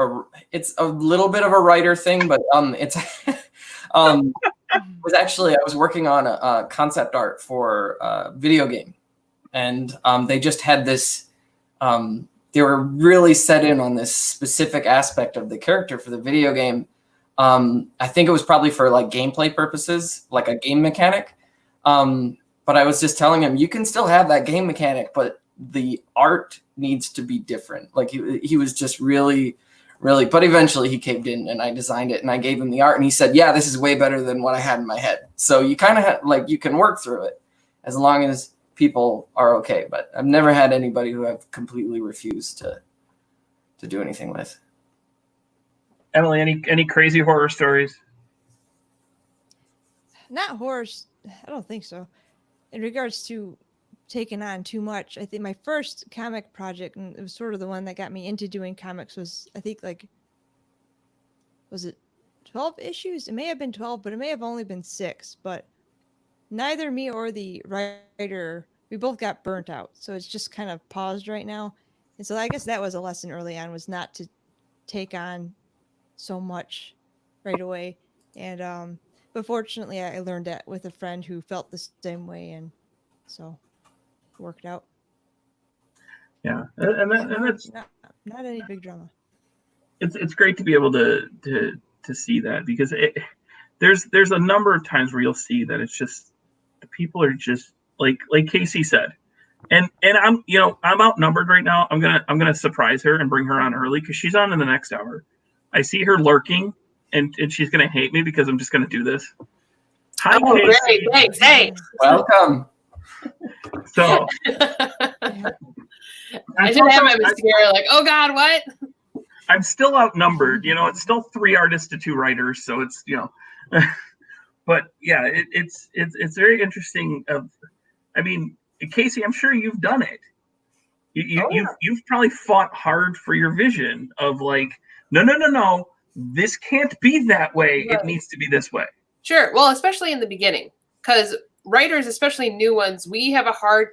it's a little bit of a writer thing, but it's I was working on a concept art for a video game, and they just had this they were really set in on this specific aspect of the character for the video game. I think it was probably for like gameplay purposes, like a game mechanic. But I was just telling him, you can still have that game mechanic, but the art needs to be different. Like he was just really, but eventually he caved in, and I designed it and I gave him the art, and he said, yeah, this is way better than what I had in my head. So you kind of you can work through it as long as people are okay. But I've never had anybody who I've completely refused to do anything with. Emily, any crazy horror stories? Not horrors. I don't think so. In regards to taking on too much, I think my first comic project, and it was sort of the one that got me into doing comics, was, I think, was it 12 issues? It may have been 12, but it may have only been 6. But neither me or the writer, we both got burnt out. So it's just kind of paused right now. And so I guess that was a lesson early on, was not to take on so much right away. And but fortunately I learned that with a friend who felt the same way, and so it worked out. Yeah, and that's not any big drama. It's great to be able to see that, because there's a number of times where you'll see that it's just the people are just like Casey said, and I'm outnumbered right now. I'm gonna surprise her and bring her on early, because she's on in the next hour. I see her lurking, and she's gonna hate me because I'm just gonna do this. Hi, Casey. Great, thanks. Welcome. So I did have my mascara, like, oh God, what? I'm still outnumbered. It's still 3 artists to 2 writers, so it's but yeah, it's very interesting. I mean, Casey, I'm sure you've done it. You've probably fought hard for your vision of like, no, this can't be that way. Right. It needs to be this way. Sure. Well, especially in the beginning, because writers, especially new ones, we have a harder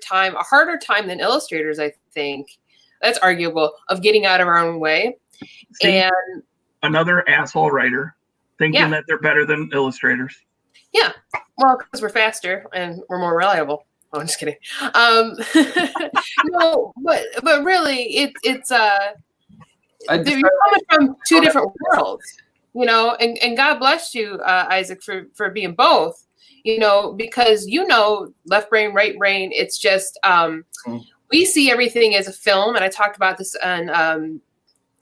time than illustrators, I think. That's arguable, of getting out of our own way. See, and another asshole writer. thinking that they're better than illustrators. Yeah, well, because we're faster and we're more reliable. Oh, I'm just kidding. No, but really, it's you're coming from two different worlds, you know. And God bless you, Isaac, for being both. You know, because left brain, right brain. It's just we see everything as a film, and I talked about this on.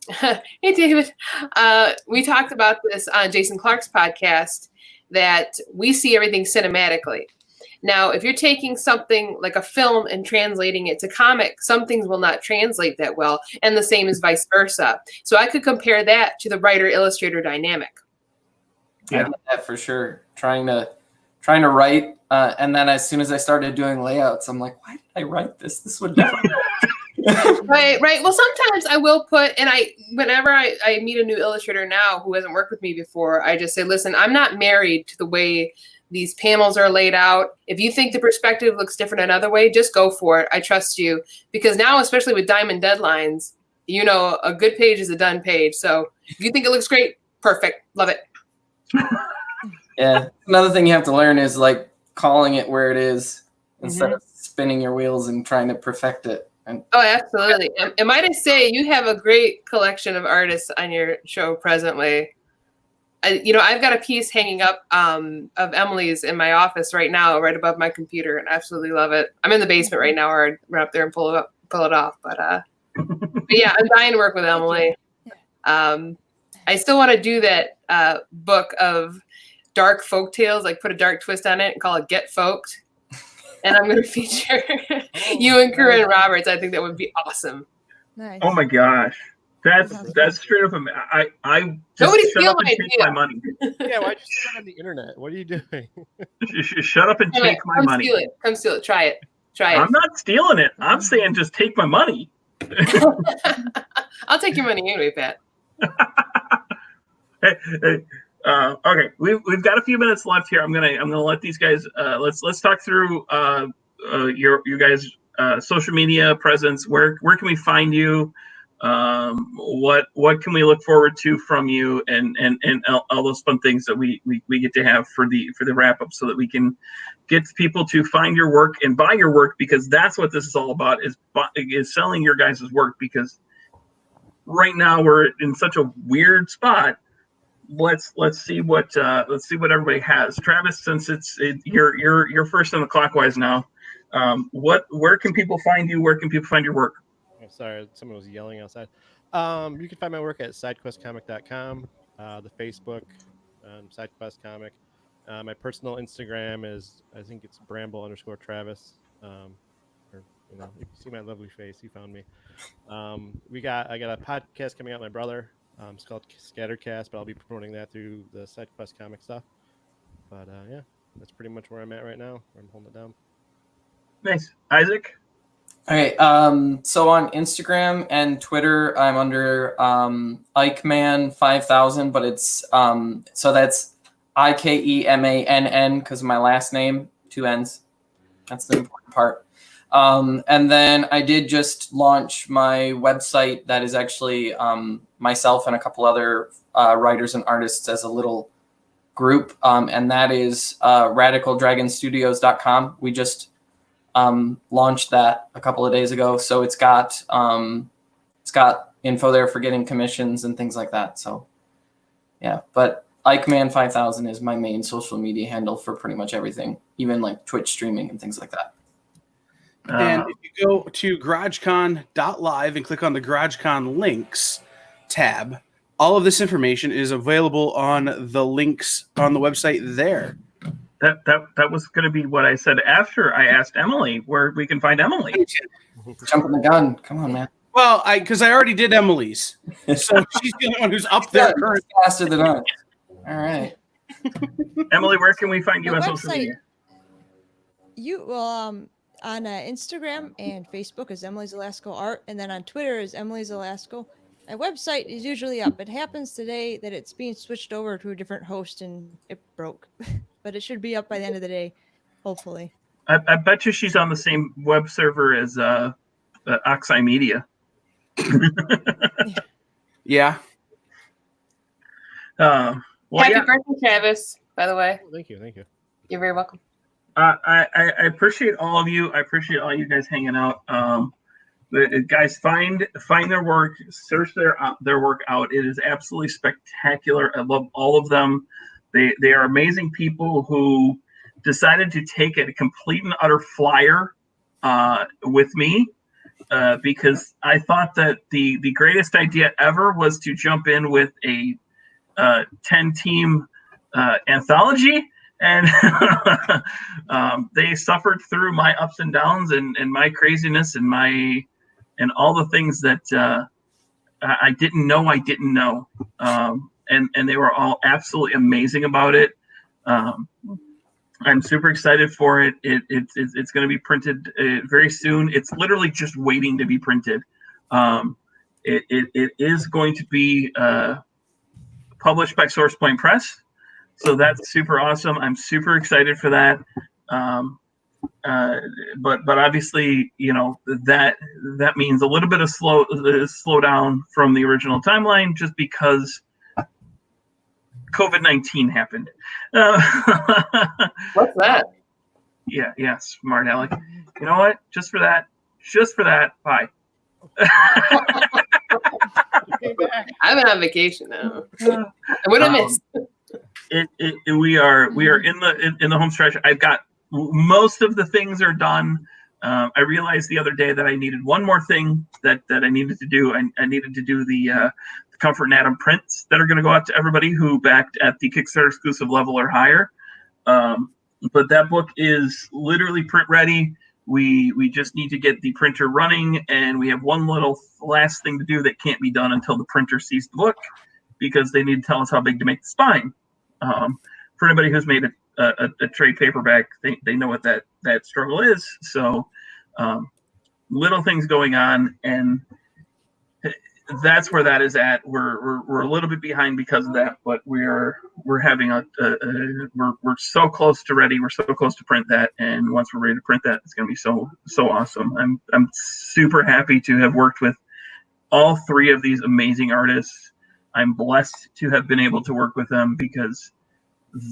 Hey, David. We talked about this on Jason Clark's podcast, that we see everything cinematically. Now, if you're taking something like a film and translating it to comic, some things will not translate that well, and the same is vice versa. So I could compare that to the writer-illustrator dynamic. I get that for sure. Trying to write, and then as soon as I started doing layouts, I'm like, why did I write this? This would never Right. Well, sometimes I will put, and whenever I meet a new illustrator now who hasn't worked with me before, I just say, listen, I'm not married to the way these panels are laid out. If you think the perspective looks different another way, just go for it. I trust you. Because now, especially with diamond deadlines, a good page is a done page. So if you think it looks great, perfect. Love it. Yeah. Another thing you have to learn is like calling it where it is instead of spinning your wheels and trying to perfect it. Oh, absolutely. And might I say, you have a great collection of artists on your show presently. I've got a piece hanging up of Emily's in my office right now, right above my computer, and I absolutely love it. I'm in the basement right now, or I'd run up there and pull it off. But yeah, I'm dying to work with Emily. I still want to do that book of dark folk tales, like put a dark twist on it and call it Get Folked. And I'm going to feature you and Corinne Roberts. I think that would be awesome. Nice. Oh my gosh, that's straight up. I just Nobody shut steal up and my take idea. my money. Yeah, why'd you say that on the internet? What are you doing? Shut up and Anyway, take my money. Come steal it. Try it. I'm not stealing it. I'm saying just take my money. I'll take your money anyway, Pat. Okay, we've got a few minutes left here. I'm gonna let these guys. Let's talk through your guys' social media presence. Where can we find you? What can we look forward to from you, and all those fun things that we get to have for the wrap up, so that we can get people to find your work and buy your work, because that's what this is all about, is selling your guys' work. Because right now we're in such a weird spot. Let's see what everybody has. Travis, since you're first on the clockwise now, where can people find you? Where can people find your work? I'm sorry, someone was yelling outside. You can find my work at sidequestcomic.com, the Facebook, SideQuest Comic. My personal Instagram is, I think it's Bramble_Travis. You can see my lovely face. You found me. I got a podcast coming out with my brother. It's called Scattercast, but I'll be promoting that through the SideQuest Comic stuff. But yeah, that's pretty much where I'm at right now. I'm holding it down. Nice. Isaac? Okay, so on Instagram and Twitter, I'm under Ikeman5000, but it's so that's IKEMANN because of my last name, 2 N's. That's the important part. And then I did just launch my website that is actually myself and a couple other writers and artists as a little group, and that is radicaldragonstudios.com. We just launched that a couple of days ago, so it's got info there for getting commissions and things like that. So yeah, but Ikeman5000 is my main social media handle for pretty much everything, even like Twitch streaming and things like that. And if you go to GarageCon.live and click on the GarageCon links tab, all of this information is available on the links on the website there. That was going to be what I said after I asked Emily where we can find Emily. Jumping the gun. Come on, man. Well, because I already did Emily's. So she's the only one who's up there currently. Faster than us. All right. Emily, where can we find you The on social media? You will on Instagram and Facebook is Emily's Alaska Art, and then on Twitter is Emily's Alaska. My website is usually up. It happens today that it's being switched over to a different host and it broke, but it should be up by the end of the day, hopefully. I bet you she's on the same web server as Oxeye Media. Yeah. Well, Happy yeah. birthday, Travis, by the way. Thank you. Thank you. You're very welcome. I appreciate all of you. I appreciate all you guys hanging out. Guys, find their work, search their work out. It is absolutely spectacular. I love all of them. They are amazing people who decided to take a complete and utter flyer with me because I thought that the greatest idea ever was to jump in with a 10-team anthology. And they suffered through my ups and downs and my craziness and all the things that I didn't know. And they were all absolutely amazing about it. I'm super excited for it. It's going to be printed very soon. It's literally just waiting to be printed. It is going to be published by SourcePoint Press. So that's super awesome. I'm super excited for that. But obviously, that means a little bit of slow down from the original timeline just because COVID-19 happened. What's that? Yeah, smart Alec. You know what? Just for that, bye. I've been on vacation now. What I miss? We are in the home stretch. I've got most of the things are done. I realized the other day that I needed one more thing that I needed to do. I needed to do the Comfort and Atom prints that are going to go out to everybody who backed at the Kickstarter exclusive level or higher. But that book is literally print ready. We just need to get the printer running, and we have one little last thing to do that can't be done until the printer sees the book, because they need to tell us how big to make the spine. For anybody who's made a trade paperback, they know what that struggle is. So little things going on, and that's where that is at. We're a little bit behind because of that, but we're having we're so close to ready. We're so close to print that, and once we're ready to print that, it's going to be so awesome. I'm super happy to have worked with all three of these amazing artists. I'm blessed to have been able to work with them because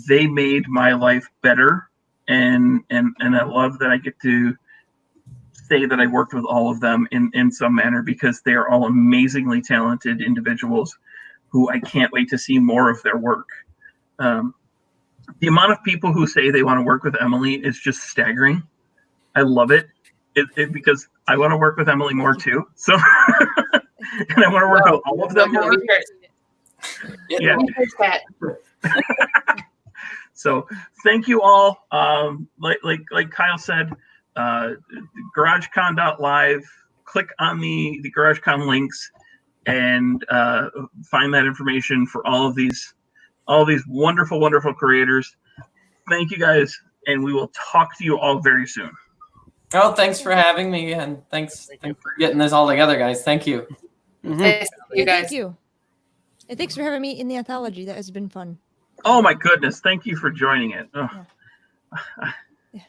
they made my life better, and I love that I get to say that I worked with all of them in some manner, because they are all amazingly talented individuals who I can't wait to see more of their work. The amount of people who say they want to work with Emily is just staggering. I love it, because I want to work with Emily more too. So, and I want to work with all of them more. Yeah. So thank you all. Like Kyle said, GarageCon.live, click on the GarageCon links and find that information for all of these wonderful, wonderful creators. Thank you guys, and we will talk to you all very soon. Oh, thanks for having me, and thanks for getting this all together, guys. Thank you. Mm-hmm. Thank you. And thanks for having me in the anthology. That has been fun. Oh my goodness! Thank you for joining it. Oh. Yeah.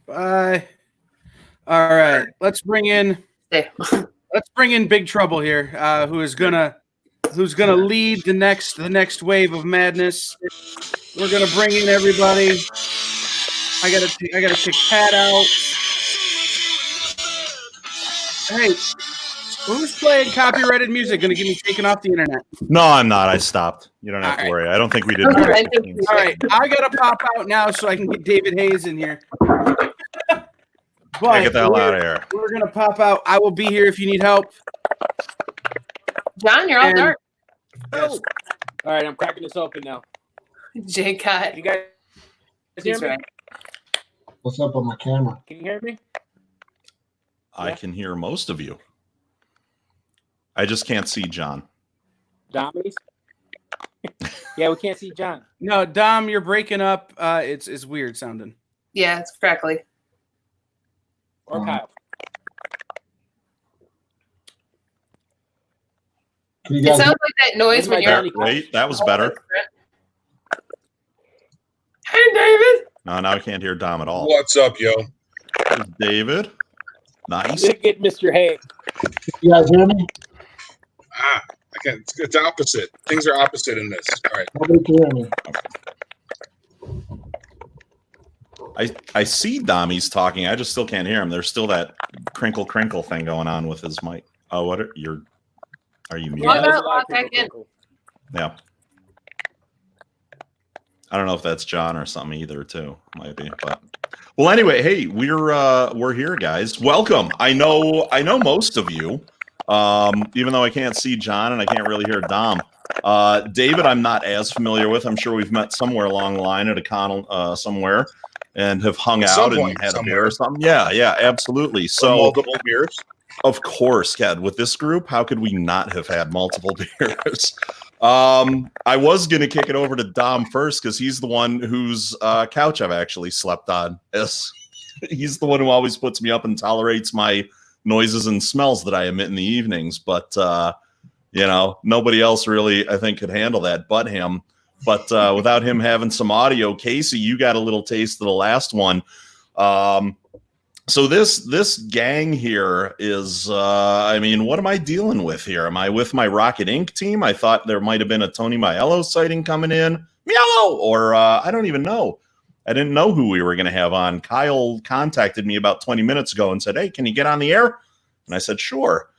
Bye. All right, let's bring in Big Trouble here, who's gonna lead the next wave of madness. We're gonna bring in everybody. I gotta kick Pat out. Hey, who's playing copyrighted music? Gonna get me taken off the internet? No, I'm not. I stopped. You don't have to worry. I don't think we did. All right, I gotta pop out now so I can get David Hayes in here. But get the hell out of here. We're gonna pop out. I will be here if you need help. John, you're all dark. Yes. All right, I'm cracking this open now. Jay cut. You guys hear me? What's up on my camera? Can you hear me? I can hear most of you. I just can't see John. Dominies? Yeah, we can't see John. No, Dom, you're breaking up. It's weird sounding. Yeah, it's crackly. Or Kyle. It sounds like that noise when you're. Wait, that was better. Hey, David. No, now I can't hear Dom at all. What's up, yo? David. Nice. Did get Mr. Hay. You guys hear me? I It's opposite. Things are opposite in this. All right. Nobody can hear me. I see Dommy's talking. I just still can't hear him. There's still that crinkle thing going on with his mic. Oh, are you muted? Log back in. Yeah. I don't know if that's John or something either, too. Might be, but well, anyway, hey, we're here, guys. Welcome. I know most of you, even though I can't see John and I can't really hear Dom. David, I'm not as familiar with. I'm sure we've met somewhere along the line at a con somewhere and have hung out and had a beer or something. Yeah, absolutely. So multiple beers. Of course, Ken. With this group, how could we not have had multiple beers? I was going to kick it over to Dom first because he's the one whose couch I've actually slept on. He's the one who always puts me up and tolerates my noises and smells that I emit in the evenings. But, nobody else really, I think, could handle that but him. But without him having some audio, Casey, you got a little taste of the last one. So this gang here is, what am I dealing with here? Am I with my Rocket Inc. team? I thought there might have been a Tony Maiello sighting coming in. Mielo! Or I don't even know. I didn't know who we were going to have on. Kyle contacted me about 20 minutes ago and said, hey, can you get on the air? And I said, sure.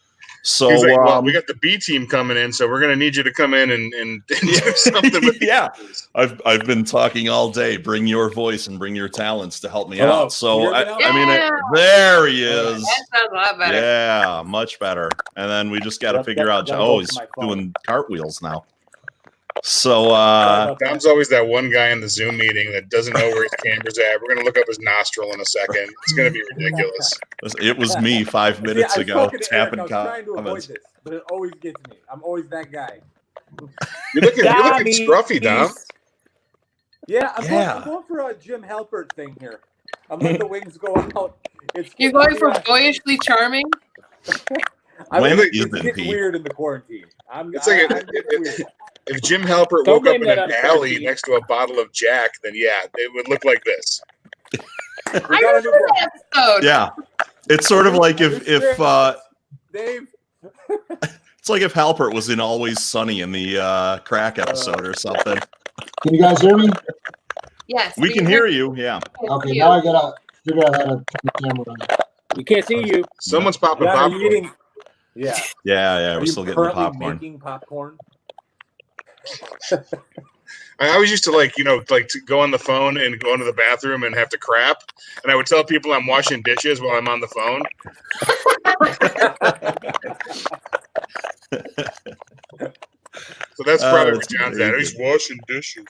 So he's like, well, we got the B team coming in, so we're going to need you to come in and do something with yeah. I've been talking all day. Bring your voice and bring your talents to help me out. So there he is. That sounds a lot better. Yeah, much better. And then we just got to figure out. Oh, he's doing cartwheels now. So Dom's always that one guy in the Zoom meeting that doesn't know where his camera's at. We're gonna look up his nostril in a second. It's gonna be ridiculous. It was me 5 minutes ago. Tapping comments. This, but it always gets me. I'm always that guy. You're looking scruffy, Dom. Yeah, I'm going for a Jim Halpert thing here. I'm letting the wings go out. You're going for boyishly charming? It's getting weird in the quarantine. If Jim Halpert woke up in an alley next to a bottle of Jack, then yeah, it would look like this. I remember that episode. Yeah, it's sort of like if Dave. It's like if Halpert was in Always Sunny in the crack episode or something. Can you guys hear me? Yes. We can hear you. Yeah. Okay, now I gotta figure out how to turn the camera on. We can't see you. Someone's popping popcorn. Yeah. Yeah. We're still getting the popcorn. Making popcorn. I always used to to go on the phone and go into the bathroom and have to crap, and I would tell people I'm washing dishes while I'm on the phone. So that's probably what John's at. He's washing dishes.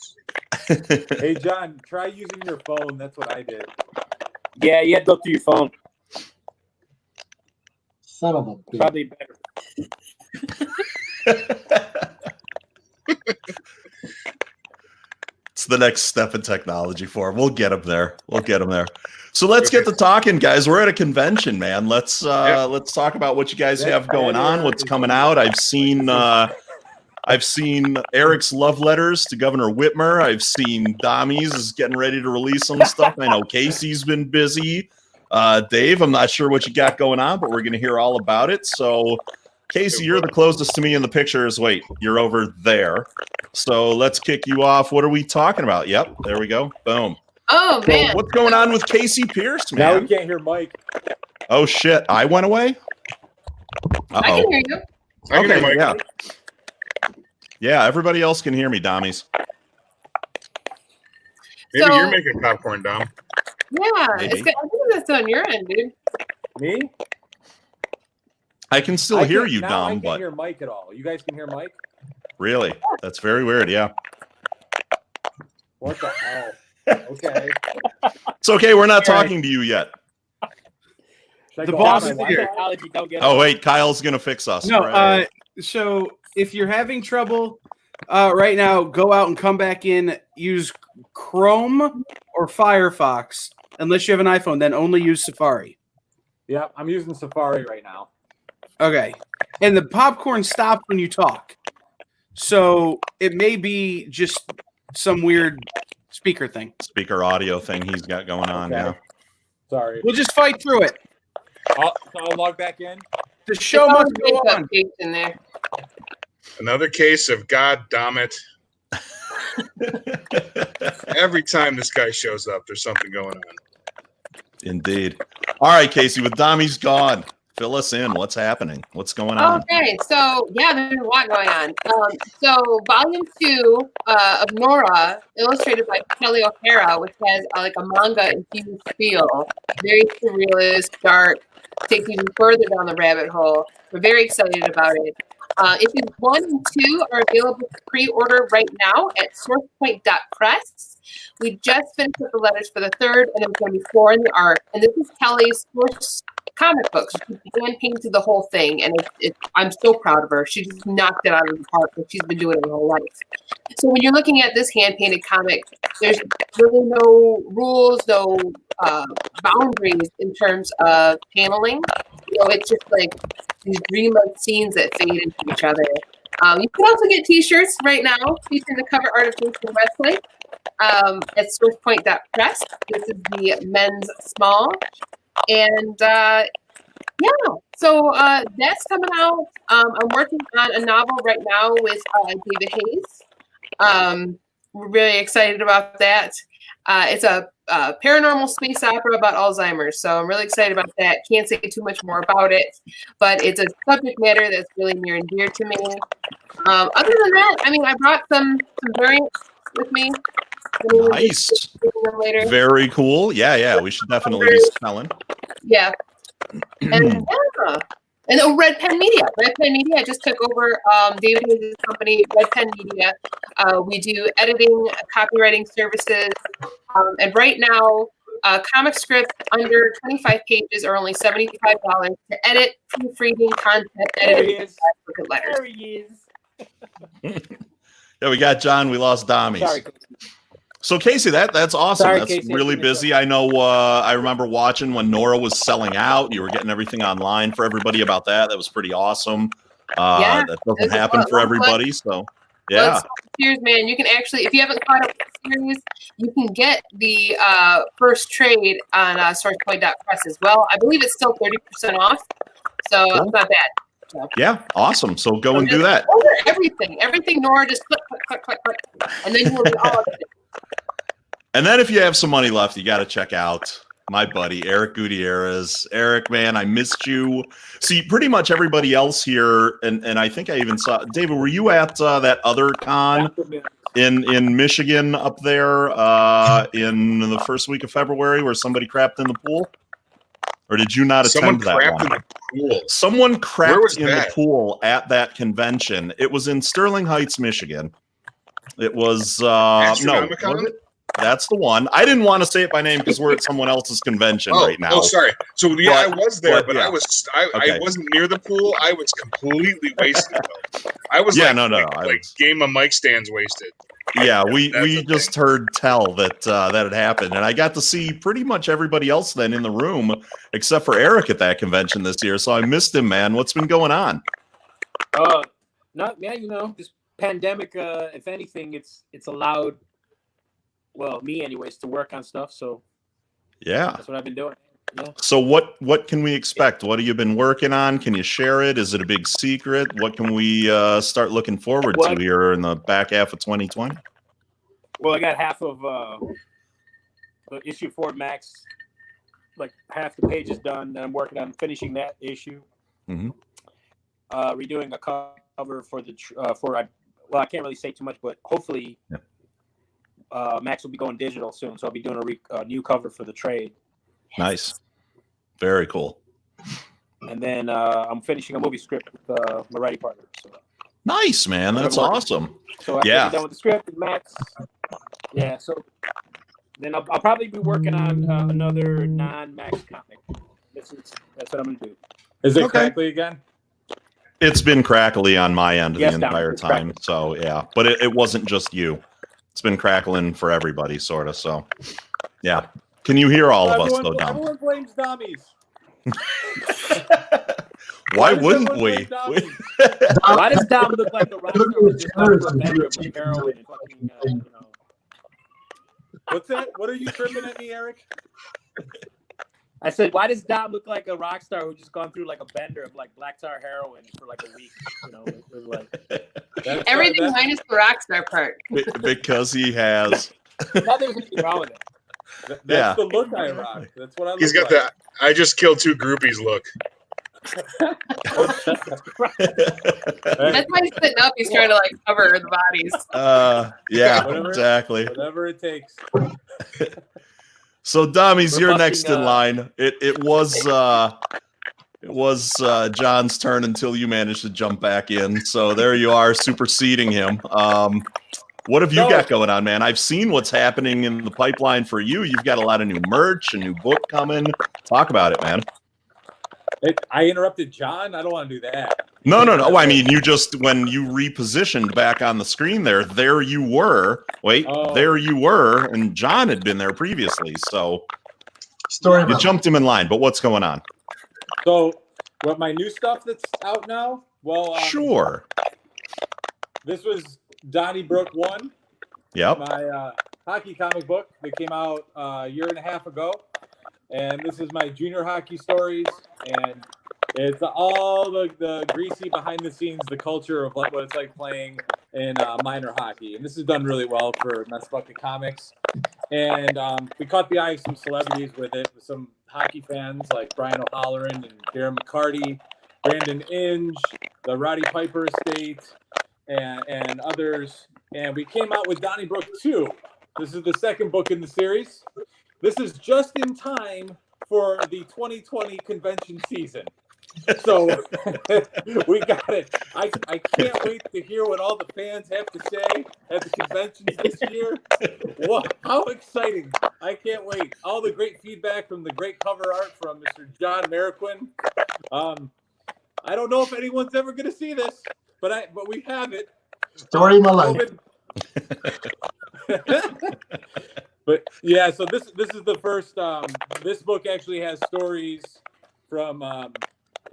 Hey John, try using your phone. That's what I did. Yeah, you had to go through your phone. Son of a bitch. Probably better. It's the next step in technology for him. We'll get him there. So let's get to talking, guys. We're at a convention, man. Let's talk about what you guys have going on, what's coming out. I've seen Eric's love letters to Governor Whitmer. I've seen Dommy's is getting ready to release some stuff. I know Casey's been busy. Dave, I'm not sure what you got going on, but we're going to hear all about it. So Casey, you're the closest to me in the pictures. Wait, you're over there. So let's kick you off. What are we talking about? Yep, there we go. Boom. Oh, man. So what's going on with Casey Pierce, man? Now we can't hear Mike. Oh, shit. I went away? Uh-oh. I can hear you. I can hear Mike. Yeah. Yeah, everybody else can hear me, Dommies. Maybe So- you're making popcorn, Dom. Yeah, Maybe. I think that's on your end, dude. Me? I can still I hear can't- you, now I Dom, can't but hear Mike at all. You guys can hear Mike? really, that's very weird. Yeah. What the hell? Okay. It's okay. We're not talking to you yet. Should I The go boss off is my here. Wi-Fi? Oh, wait. Kyle's going to fix us. No, Right. so if you're having trouble right now, go out and come back in. Use Chrome or Firefox. Unless you have an iPhone, then only use Safari. Yeah, I'm using Safari right now. Okay. And the popcorn stops when you talk. So it may be just some weird speaker thing. Speaker audio thing he's got going on. Okay. Yeah. Sorry. We'll just fight through it. I'll log back in. The show It's must always go makeup on. cakes in there. Another case of God damn it. Every time this guy shows up, there's something going on. Indeed. All right, Casey, with Dami's gone, fill us in. What's happening? What's going on? Okay, so yeah, there's a lot going on. So volume 2 of Nora, illustrated by Kelly O'Hara, which has like a manga infused feel, very surrealist, dark, takes even further down the rabbit hole. We're very excited about it. Issues 1 and 2 are available for pre-order right now at sourcepoint.press. We just finished with the letters for the third, and there's going to be 4 in the arc. And this is Kelly's first comic book. She hand painted the whole thing, and I'm so proud of her. She just knocked it out of the park, but she's been doing it her whole life. So when you're looking at this hand-painted comic, there's really no rules, no boundaries in terms of paneling. You know, it's just like these dreamlike scenes that fade into each other. You can also get T-shirts right now featuring the cover art of Jason Wesley at sourcepoint.press. This is the men's small. And so that's coming out. I'm working on a novel right now with David Hayes. We're really excited about that. It's a paranormal space opera about Alzheimer's, so I'm really excited about that. Can't say too much more about it, but it's a subject matter that's really near and dear to me. Other than that, I mean, I brought some variants with me. Nice. Later. Very cool. Yeah. We should definitely be selling. Yeah. And Red Pen Media. Red Pen Media. I just took over David Hayes' company, Red Pen Media. We do editing, copywriting services. And right now, comic scripts under 25 pages are only $75 to edit, proofreading, content editing, look at letters. There he is. Yeah, we got John. We lost Dami. Sorry. So Casey, that's awesome. Sorry, That's Casey, really busy. I know. I remember watching when Nora was selling out. You were getting everything online for everybody about that. That was pretty awesome. That doesn't happen for everybody. So yeah. Cheers, man. You can actually, if you haven't caught up with the series, you can get the first trade on sourcepoint.press as well. I believe it's still 30% off, so Cool. it's not bad. So, Yeah, awesome. So go and do that. order everything, Nora. Just click, and then you'll be all of it. And then if you have some money left, you got to check out my buddy, Eric Gutierrez. Eric, man, I missed you. See, pretty much everybody else here, and I think I even saw, David, were you at that other con in Michigan up there in the first week of February where somebody crapped in the pool? Or did you not attend that one? Someone crapped in the pool at that convention. It was in Sterling Heights, Michigan. It was, no. Was it? That's the one. I didn't want to say it by name because we're at someone else's convention right now. Oh, sorry. So yeah, I was there, but yeah. I wasn't near the pool. I was completely wasted. I was like game of mic stands wasted. Yeah, we just heard tell that that had happened, and I got to see pretty much everybody else then in the room except for Eric at that convention this year. So I missed him, man. What's been going on? Not man. You know, this pandemic. If anything, it's allowed. Well, me anyways, to work on stuff. So yeah, that's what I've been doing. Yeah. So what can we expect? What have you been working on? Can you share it? Is it a big secret? What can we start looking forward to here in the back half of 2020? Well, I got half of issue 4 Max, like half the page is done. And I'm working on finishing that issue. Mm-hmm. Redoing a cover for the well, I can't really say too much, but hopefully. Yeah. Max will be going digital soon, so I'll be doing a new cover for the trade. Nice, very cool. And then I'm finishing a movie script with my writing partner. So. Nice, man. That's awesome. So after I'm done with the script with Max, yeah. So then I'll probably be working on another non-Max comic. That's what I'm gonna do. Is it crackly again? It's been crackly on my end Yes, the entire time. So yeah, but it wasn't just you. It's been crackling for everybody, sort of. So, yeah. Can you hear all of us, though, Dom? Everyone blames Dommies. Why wouldn't we? Why does Dom look like the rock with heroin and fucking, you know? What's that? What are you tripping at me, Eric? I said, why does Dom look like a rock star who just gone through like a bender of like black tar heroin for like a week? You know, it was like Everything minus the rock star part. Because he has. Nothing was anything wrong with it. That's the look I rock. That's what I. He's look got like. the I just killed 2 groupies look. That's why he's sitting up. He's trying to like cover the bodies. Yeah, Whatever- exactly. Whatever it takes. So Dommies, We're you're busting, next in line. It was John's turn until you managed to jump back in. So there you are, superseding him. What have you got going on, man? I've seen what's happening in the pipeline for you. You've got a lot of new merch, a new book coming. Talk about it, man. I interrupted John. I don't want to do that. No. I mean, you just, when you repositioned back on the screen there you were. Wait, there you were, and John had been there previously. So you jumped him in line. But what's going on? So, what my new stuff that's out now? Well, Sure. This was Donnybrook 1. Yep. My hockey comic book that came out a year and a half ago. And this is my junior hockey stories. And it's all the greasy behind the scenes, the culture of what it's like playing in minor hockey. And this is done really well for Mess Bucket Comics. And we caught the eye of some celebrities with it, with some hockey fans like Brian O'Halloran and Darren McCarty, Brandon Inge, the Roddy Piper estate, and others. And we came out with Donnybrook 2. This is the second book in the series. This is just in time for the 2020 convention season. So we got it. I can't wait to hear what all the fans have to say at the conventions this year. What? How exciting. I can't wait. All the great feedback from the great cover art from Mr. John Marroquin. I don't know if anyone's ever going to see this, but we have it. Story of my life. But yeah, so this is the first. This book actually has stories from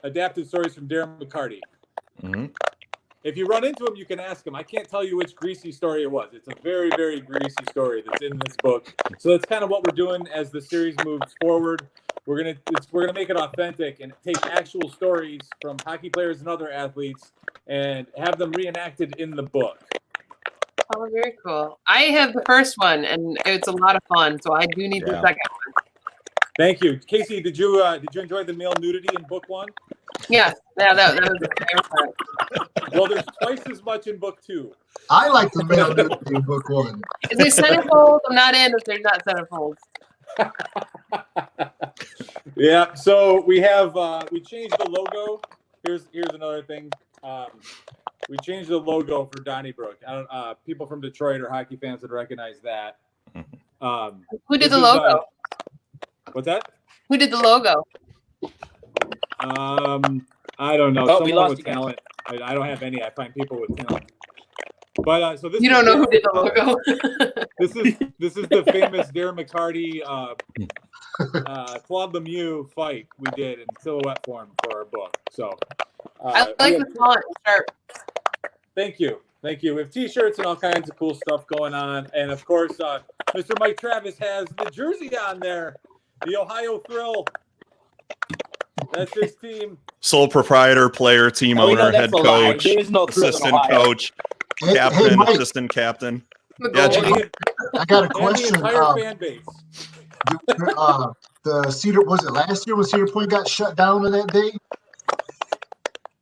adapted stories from Darren McCarty. Mm-hmm. If you run into him, you can ask him. I can't tell you which greasy story it was. It's a very, very greasy story that's in this book. So that's kind of what we're doing as the series moves forward. We're gonna make it authentic and take actual stories from hockey players and other athletes and have them reenacted in the book. Oh, very cool. I have the first one, and it's a lot of fun. So I do need the second one. Thank you, Casey. Did you enjoy the male nudity in book 1? Yes, yeah, that was the favorite part. Well, there's twice as much in book 2. I like the male nudity in book 1. Is there centerfolds? I'm not in if there's not centerfolds. Yeah. So we have we changed the logo. Here's another thing. We changed the logo for Donnybrook. People from Detroit or hockey fans would recognize that. Who did the logo? What's that? Who did the logo? I don't know. Oh, we Someone lost with again. talent. I don't have any. I find people with talent. But so this You is don't know who did the logo. this is the famous Darren McCarty Claude Lemieux fight we did in silhouette form for our book. So I like the font. Sharp. Thank you. We have T-shirts and all kinds of cool stuff going on, and of course, Mr. Mike Travis has the jersey on there, the Ohio Thrill. That's his team. Sole proprietor, player, team Oh, we know owner, that's head a lie. coach, There is no thrill in assistant Ohio. coach, Hey, captain, Mike. assistant captain. Yeah, Jimmy. I got a And the question. entire fan base. The Cedar, was it last year when Cedar Point got shut down on that day?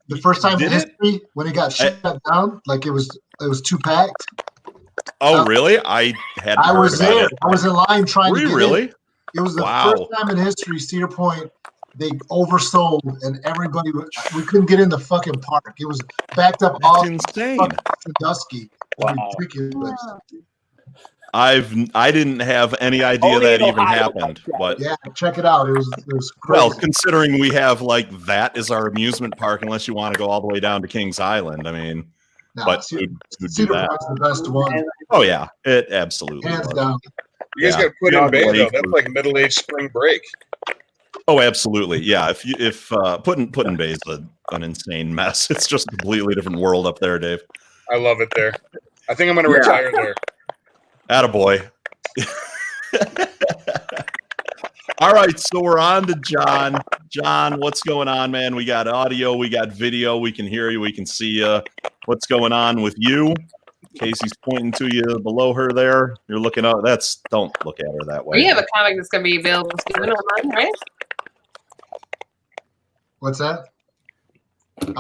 The first time in Did it? history when it got shut down, like it was too packed. Oh, really? I hadn't I heard was about there. it. I was in line trying Were to you get really? in. It was the Wow. first time in history Cedar Point they oversold and everybody we couldn't get in the fucking park. It was backed up all insane. fucking Sandusky. Wow. Ridiculous. I didn't have any idea Only that in even Ohio. happened. But Yeah, check it out. It was crazy. well, considering we have like that as our amusement park, unless you want to go all the way down to Kings Island, I mean, No, but Cedar- who'd do Cedar that? Point's the best one. Oh yeah, it absolutely Hands was. down. You guys Yeah. got to put Yeah, in Bay though. Blake That's was- like middle-aged spring break. Oh, absolutely. Yeah. If Put-in Bay is an insane mess. It's just a completely different world up there, Dave. I love it there. I think I'm going to retire there. Attaboy. All right, so we're on to John. John, what's going on, man? We got audio, we got video, we can hear you, we can see you. What's going on with you? Casey's pointing to you below her there. You're looking up. Don't look at her that way. We have a comic that's going to be available soon online, right? What's that?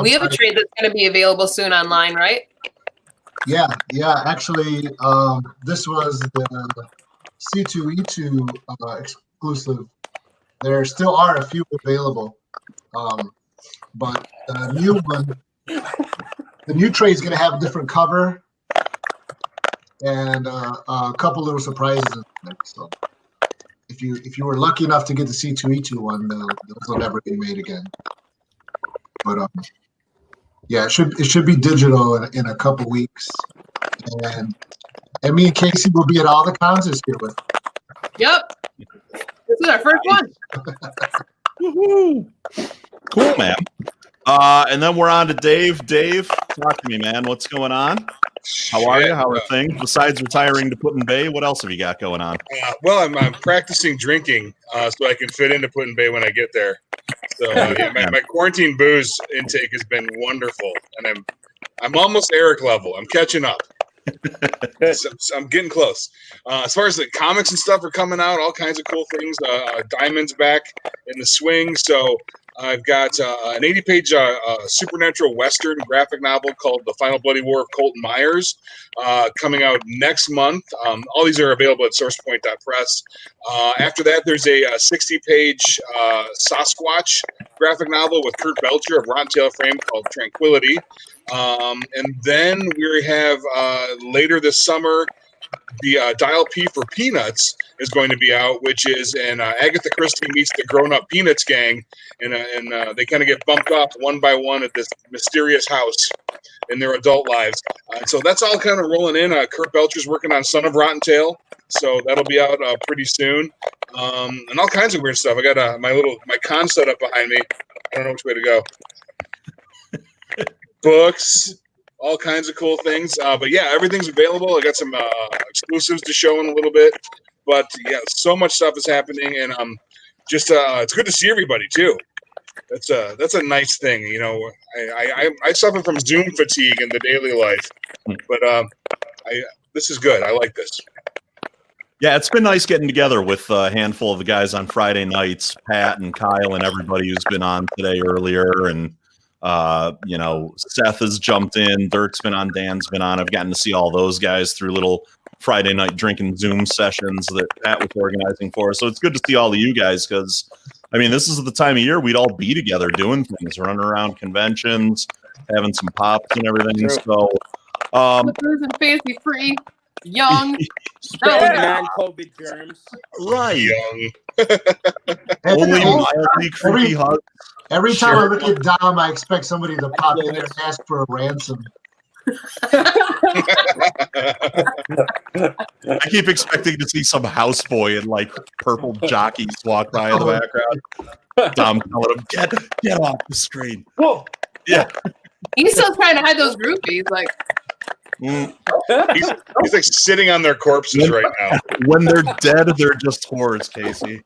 We have a trade that's going to be available soon online, right? Yeah. Actually, this was the C2E2 exclusive. There still are a few available, but the new one, the new trade is going to have a different cover and a couple little surprises in there. So if you were lucky enough to get the C2E2 one, those will never be made again. But yeah, it should be digital in a couple weeks, and me and Casey will be at all the cons this year with. Yep. This is our first one. Woohoo! Cool, man. And then we're on to Dave. Dave, talk to me, man. What's going on? How are you? How are things? Besides retiring to Put-in-Bay, what else have you got going on? Well, I'm practicing drinking so I can fit into Put-in-Bay when I get there. So yeah, my quarantine booze intake has been wonderful, and I'm almost Eric level. I'm catching up. So I'm getting close. As far as the comics and stuff are coming out, all kinds of cool things. Diamond's back in the swing, so I've got an 80-page supernatural Western graphic novel called The Final Bloody War of Colton Myers coming out next month. All these are available at sourcepoint.press. After that, there's a 60-page Sasquatch graphic novel with Kurt Belcher of Rotten Tail Frame called Tranquility. And then we have later this summer, the Dial P for Peanuts is going to be out, which is an Agatha Christie meets the grown-up Peanuts gang, and they kind of get bumped off one by one at this mysterious house in their adult lives. So that's all kind of rolling in. Kurt Belcher's working on Son of Rotten Tail, so that'll be out pretty soon. And all kinds of weird stuff. I got my con setup behind me. I don't know which way to go. Books. All kinds of cool things. But yeah, everything's available. I got some exclusives to show in a little bit. But yeah, so much stuff is happening, and just it's good to see everybody too. That's a nice thing, you know. I suffer from Zoom fatigue in the daily life, but this is good. I like this. Yeah, it's been nice getting together with a handful of the guys on Friday nights, Pat and Kyle and everybody who's been on today earlier, and you know, Seth has jumped in, Dirk's been on, Dan's been on. I've gotten to see all those guys through little Friday night drinking Zoom sessions that Pat was organizing for us. So it's good to see all of you guys, because I mean, this is the time of year we'd all be together doing things, running around conventions, having some pops and everything. So fancy free, young, non-COVID germs. Right. Young. Only mildly creepy hugs. Every time I look at Dom, I expect somebody to pop in there and ask for a ransom. I keep expecting to see some houseboy in like purple jockeys walk by in the background. Dom telling him, get off the screen. Whoa. Yeah. He's still trying to hide those groupies. Like, He's like sitting on their corpses right now. When they're dead, they're just whores, Casey.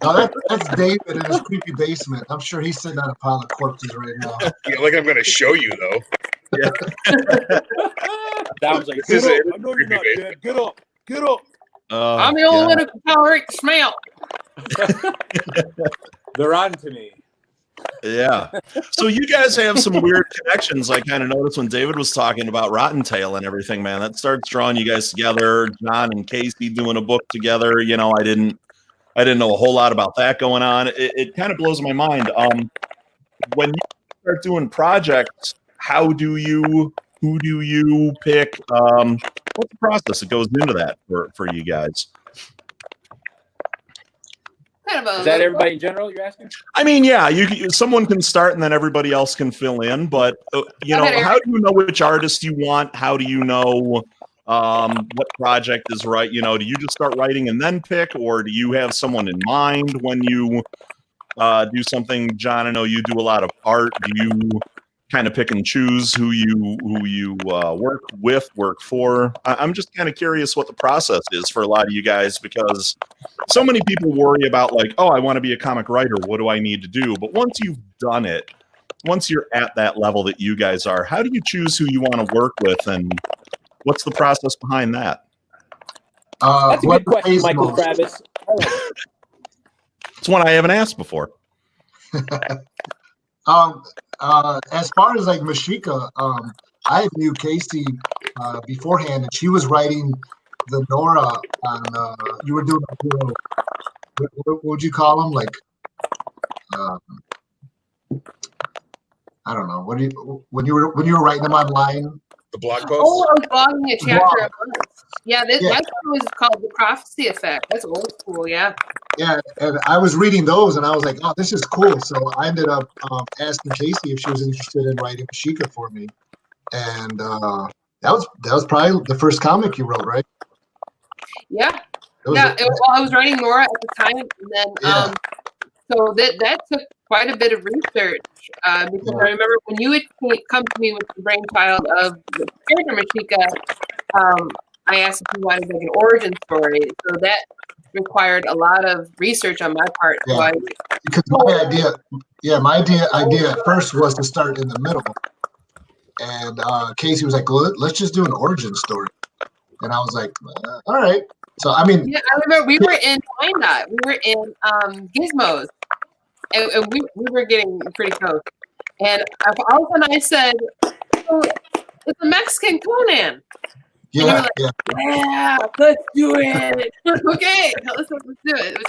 No, that's David in his creepy basement. I'm sure he's sitting on a pile of corpses right now. Yeah, like I'm going to show you though. Yeah. That was like, This is get a up. I know you're not dead. Get up. Get up. I'm the only one who can tolerate the smell. They're on to me. Yeah. So you guys have some weird connections. I kind of noticed when David was talking about Rotten Tail and everything, man. That starts drawing you guys together. John and Casey doing a book together. You know, I didn't know a whole lot about that going on. It kind of blows my mind. When you start doing projects, who do you pick? What's the process that goes into that for you guys? Is that everybody in general you're asking? I mean, yeah, someone can start and then everybody else can fill in. But you know, how do you know which artist you want? How do you know what project is right? You know, do you just start writing and then pick, or do you have someone in mind when you do something? John, I know you do a lot of art. Do kind of pick and choose who you work with, work for? I'm just kind of curious what the process is for a lot of you guys, because so many people worry about like, oh, I want to be a comic writer. What do I need to do? But once you've done it, once you're at that level that you guys are, how do you choose who you want to work with, and what's the process behind that? That's a good question, Michael Travis. It's one I haven't asked before. As far as like Mashika, I knew Casey beforehand, and she was writing the Nora on. You were doing what would you call them? Like, I don't know. When you were writing them online? The blog post. Oh, I was blogging a chapter at once. Yeah, that one was called The Prophecy Effect. That's old school, yeah. Yeah, and I was reading those, and I was like, "Oh, this is cool." So I ended up asking Casey if she was interested in writing Mashika for me, and that was probably the first comic you wrote, right? Yeah, well, I was writing Nora at the time, and then so that took quite a bit of research because I remember when you had come to me with the brainchild of the character Mashika, I asked if you wanted like an origin story, so that required a lot of research on my part. Yeah, because my idea at first was to start in the middle, and Casey was like, well, "Let's just do an origin story," and I was like, "All right." So I mean, yeah, I remember we were in Wyandotte, we were in Gizmos, and we were getting pretty close, and all of a sudden I said, oh, "It's a Mexican Conan." Yeah, yeah, let's do it. Okay, let's do it. We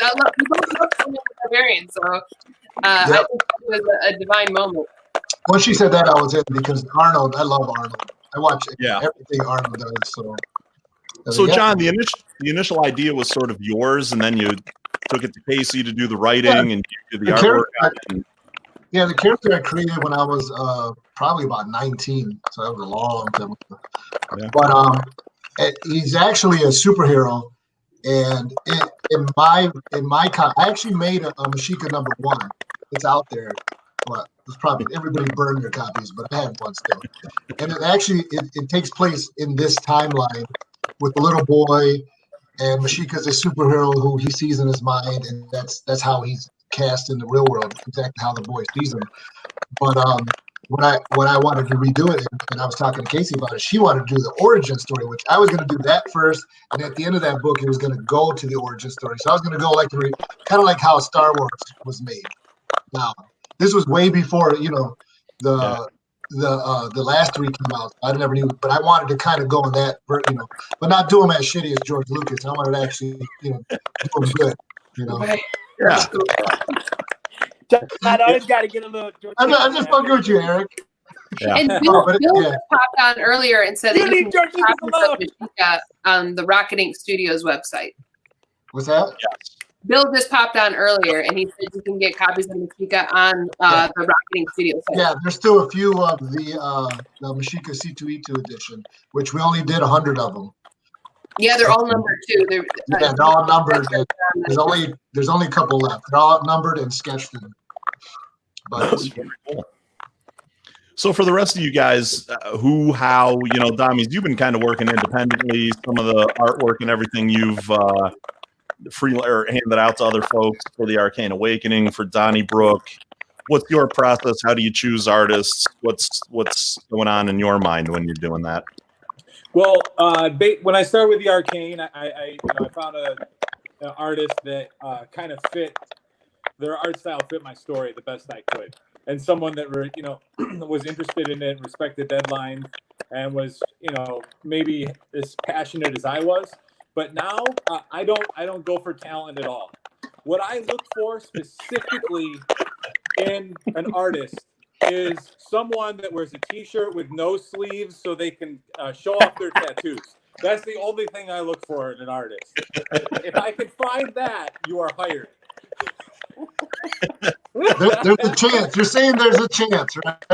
both love Conan the Barbarian, so I think it was a divine moment. When she said that, I was in because Arnold. I love Arnold. I watch everything Arnold does. So John, the initial idea was sort of yours, and then you took it to Casey to do the writing and you did the artwork. Yeah, the character I created when I was probably about 19, so that was a long time ago. Yeah. But he's actually a superhero, and in my I actually made a Mashika #1. It's out there, but it's probably everybody burned their copies, but I have one still. And it actually it takes place in this timeline with a little boy, and Mashika's a superhero who he sees in his mind, and that's how he's cast in the real world, exactly how the boy sees him. But when I wanted to redo it, and I was talking to Casey about it, she wanted to do the origin story, which I was going to do that first, and at the end of that book, it was going to go to the origin story. So I was going to go like kind of like how Star Wars was made. Now, this was way before the last three came out. I never knew, but I wanted to kind of go in that, but not do them as shitty as George Lucas. I wanted to actually, do them good, Right. Yeah. I always got to get a little. I'm just fucking with you, Eric. Yeah. And Bill just popped on earlier and said that you can get copies of Mashika on the Rocket Ink Studios website. What's that? Yes. Bill just popped on earlier, and he said you can get copies of Mashika on the Rocket Ink Studios site. Yeah, there's still a few of the Mashika C2E2 edition, which we only did 100 of them. Yeah, they're all numbered too. They're all numbered. There's only a couple left. They're all numbered and sketched in. But That's very cool. So for the rest of you guys, Dommies, you've been kind of working independently. Some of the artwork and everything you've handed out to other folks for the Arcane Awakening, for Donnybrook. What's your process? How do you choose artists? What's going on in your mind when you're doing that? Well, when I started with the Arcane, I found an artist that kind of fit their art style, fit my story the best I could, and someone that was interested in it, respected deadlines, and was maybe as passionate as I was. But now I don't go for talent at all. What I look for specifically in an artist is someone that wears a t-shirt with no sleeves so they can show off their tattoos. That's the only thing I look for in an artist. If I can find that, you are hired. There's a chance. You're saying there's a chance, right?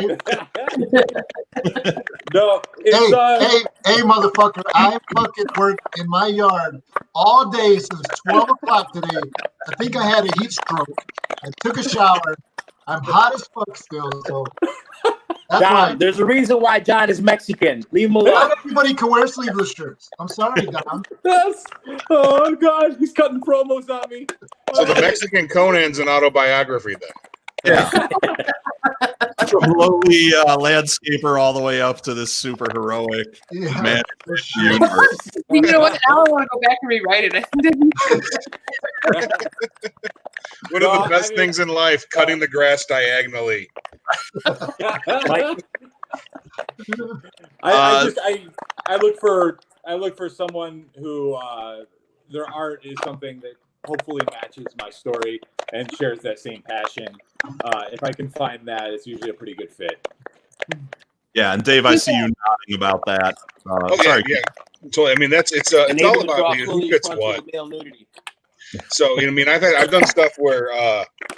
No. Hey, motherfucker! I fucking worked in my yard all day since 12 o'clock today. I think I had a heat stroke. I took a shower. I'm hot as fuck still. So That's John, right. there's a reason why John is Mexican. Leave him alone. Not everybody can wear sleeveless shirts. I'm sorry, Dom. Yes. Oh God, he's cutting promos on me. So the Mexican Conan's an autobiography then. Yeah. From lowly landscaper all the way up to this super heroic man. You know what? Now I want to go back and rewrite it. One of the best things in life, cutting the grass diagonally. I look for someone who their art is something that hopefully matches my story and shares that same passion. If I can find that, it's usually a pretty good fit. Yeah, and Dave, I see you nodding about that. Sorry. Yeah. So I mean, it's all about who fits what. So I mean, I've done stuff where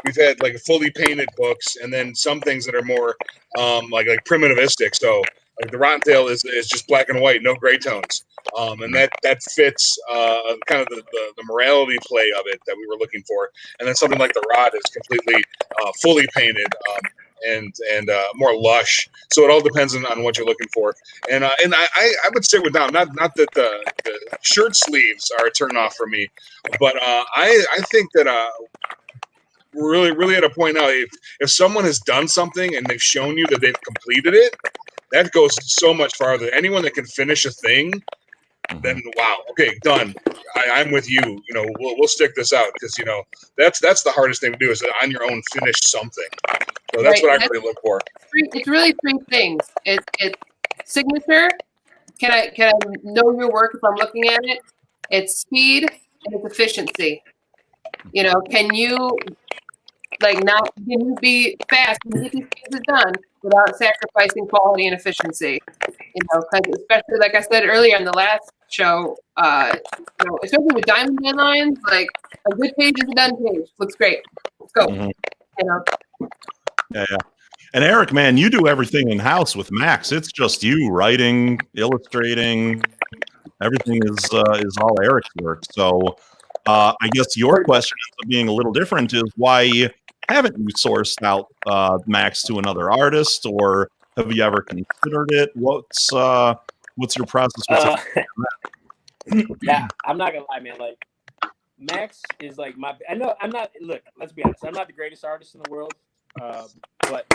we've had like fully painted books, and then some things that are more like primitivistic. So like the Rotten Tail is just black and white, no gray tones, and that fits kind of the morality play of it that we were looking for. And then something like the Rod is completely fully painted. And more lush, so it all depends on what you're looking for. And I would say with Dom, not that the shirt sleeves are a turn off for me, but I think that we're really at a point now. If someone has done something and they've shown you that they've completed it, that goes so much farther. Anyone that can finish a thing, then wow, okay, done. I'm with you. You know, we'll stick this out because that's the hardest thing to do is on your own finish something. So that's what I really look for. It's really three things. It's signature. Can I know your work if I'm looking at it? It's speed and it's efficiency. Can you can you be fast and get these things done without sacrificing quality and efficiency? Because especially like I said earlier in the last show, especially with diamond deadlines, like a good page is a done page. Looks great. Let's go. Yeah. And Eric, man, you do everything in house with Max. It's just you writing, illustrating. Everything is all Eric's work. So I guess your question ends up being a little different. Is why haven't you sourced out Max to another artist, or have you ever considered it? What's your process? Yeah, I'm not gonna lie, man. Like Max is like I know I'm not. Look, let's be honest. I'm not the greatest artist in the world. But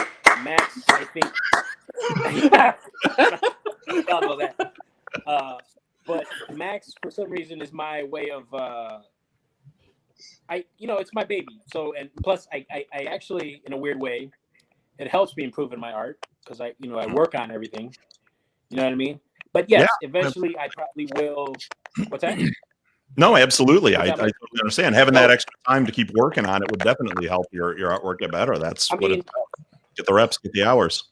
Max, I think, y'all know that. But Max, for some reason, is my way of, it's my baby. So, and plus, I actually, in a weird way, it helps me improve in my art because I work on everything. You know what I mean? But yes, eventually, I probably will. What's that? No, absolutely. I totally understand. Having that extra time to keep working on it would definitely help your artwork get better. That's get the reps, get the hours.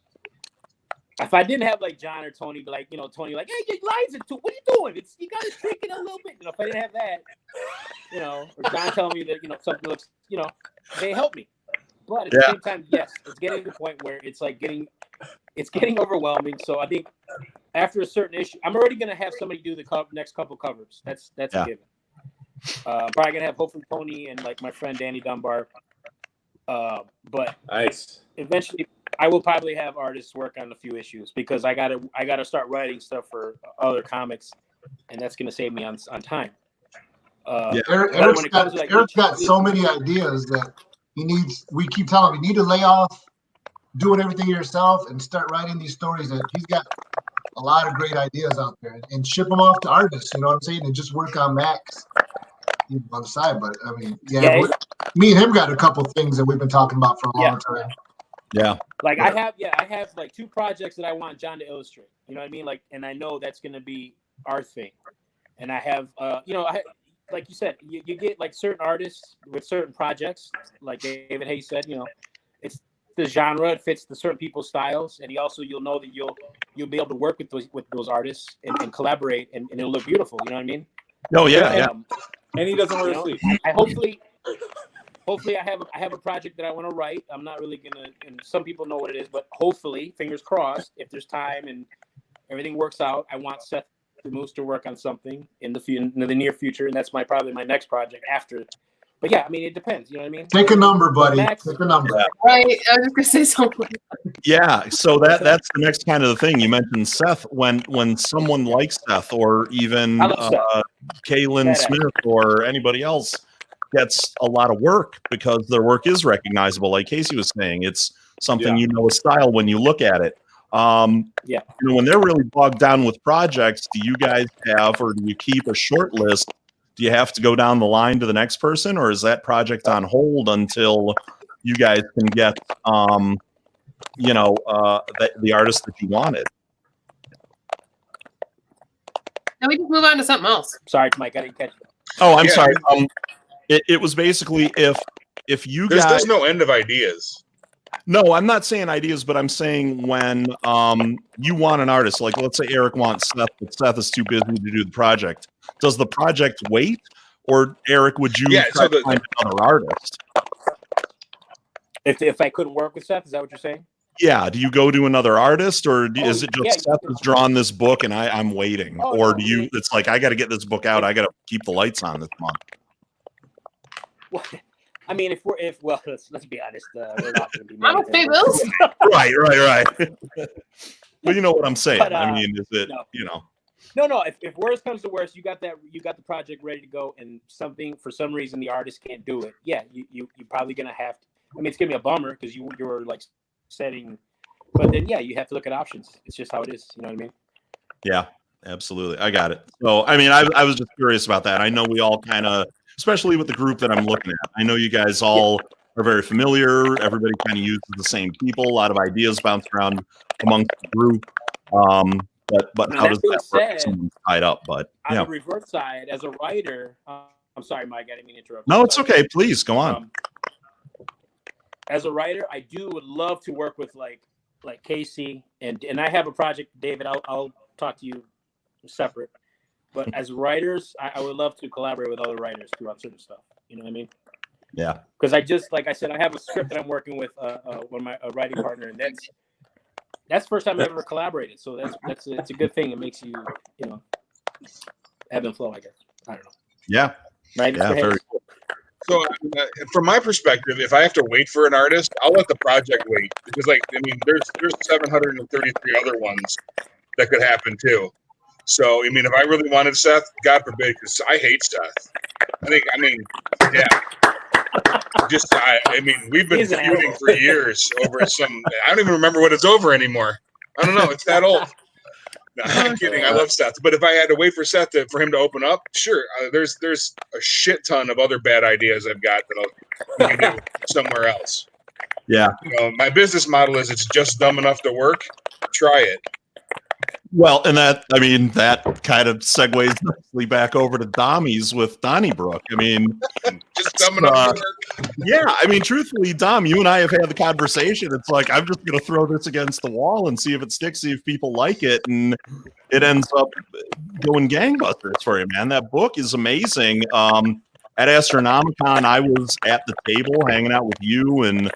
If I didn't have like John or Tony, but Tony, like, hey, your lines are what are you doing? You got to tweak it a little bit. If I didn't have that, or John telling me that something looks, they help me. But at the same time, yes, it's getting to the point where it's like getting overwhelming. So I think after a certain issue, I'm already going to have somebody do the next couple covers. That's a given. Probably gonna have hopefully Tony and like my friend Danny Dunbar. But nice. Eventually, I will probably have artists work on a few issues because I gotta start writing stuff for other comics, and that's gonna save me on time. Eric's got so many ideas that he needs. We keep telling him you need to lay off doing everything yourself and start writing these stories. That he's got a lot of great ideas out there and ship them off to artists. You know what I'm saying? And just work on Max on the side. But I mean, me and him got a couple things that we've been talking about for a long time. Yeah. Like I have like 2 projects that I want John to illustrate. You know what I mean? Like, and I know that's gonna be our thing. And I have, like you said, you get like certain artists with certain projects. Like David Hayes said, it's the genre, it fits the certain people's styles, and you'll know that you'll be able to work with those artists and collaborate, and it'll look beautiful. You know what I mean? Oh yeah. And he doesn't wear sleeves. I hopefully I have a project that I want to write. I'm not really gonna, and some people know what it is, but hopefully, fingers crossed, if there's time and everything works out, I want Seth Moose to work on something in the near future, and that's probably my next project after But yeah, I mean, it depends. You know what I mean? Take a number, buddy. Max- Take a number. Right. I was just gonna say something. Yeah, so that's the next kind of the thing. You mentioned Seth. When someone like Seth or even I love Seth. Kaylin Badass. Smith or anybody else gets a lot of work because their work is recognizable, like Casey was saying. It's something you know a style when you look at it. Yeah. You know, when they're really bogged down with projects, do you guys have, or do you keep a short list? Do you have to go down the line to the next person, or is that project on hold until you guys can get, you know, the artist that you wanted? Now we just move on to something else. Sorry, Mike, I didn't catch that. Oh, I'm Yeah. sorry. It was basically if you guys. There's no end of ideas. No, I'm not saying ideas, but I'm saying when you want an artist, like let's say Eric wants Seth, but Seth is too busy to do the project. Does the project wait, or Eric, would you try to find another artist? If I couldn't work with Seth, is that what you're saying? Yeah. Do you go to another artist, or is it just yeah, Seth has drawn this book and I'm waiting, Oh, or no, do you? It's like I got to get this book out. I got to keep the lights on this month. Well, I mean, let's be honest, we're not going to be. Mama pay bills. Right. But you know what I'm saying. But, I mean, is it no. you know? No. If worst comes to worst, you got the project ready to go, and for some reason the artist can't do it. Yeah, you're probably gonna have to. I mean, it's gonna be a bummer because you're like setting, but then yeah, you have to look at options. It's just how it is. You know what I mean? Yeah, absolutely. I got it. So, I mean, I was just curious about that. I know we all kind of, especially with the group that I'm looking at, I know you guys all are very familiar. Everybody kind of uses the same people. A lot of ideas bounce around amongst the group. But Now, how that does being that work if said, someone's tied up? But On yeah. the reverse side, as a writer, I'm sorry, Mike, I didn't mean to interrupt. No, it's okay. Please go on. As a writer, I would love to work with like Casey, and I have a project, David. I'll talk to you separate. But as writers, I would love to collaborate with other writers throughout certain stuff. You know what I mean? Yeah. Because like I said, I have a script that I'm working with one of my writing partner, and that's the first time I ever collaborated. So it's a good thing. It makes you ebb and flow, I guess. I don't know. Yeah. Right. Yeah. Very cool. So, from my perspective, if I have to wait for an artist, I'll let the project wait because, like, I mean, there's 733 other ones that could happen too. So, I mean, if I really wanted Seth, God forbid, because I hate Seth. Yeah. I mean, we've been He's an feuding animal. for years over some. I don't even remember what it's over anymore. I don't know. It's that old. No, I'm kidding. I love Seth, but if I had to wait for Seth for him to open up, sure. There's a shit ton of other bad ideas I've got that we can do somewhere else. Yeah. You know, my business model is it's just dumb enough to work. Try it. Well, and that kind of segues nicely back over to Dommy's with Donnybrook. I mean, just dumb enough to work. Yeah, I mean, truthfully, Dom, you and I have had the conversation. It's like I'm just going to throw this against the wall and see if it sticks, see if people like it, and it ends up going gangbusters for you, man. That book is amazing. At Astronomicon, I was at the table hanging out with you and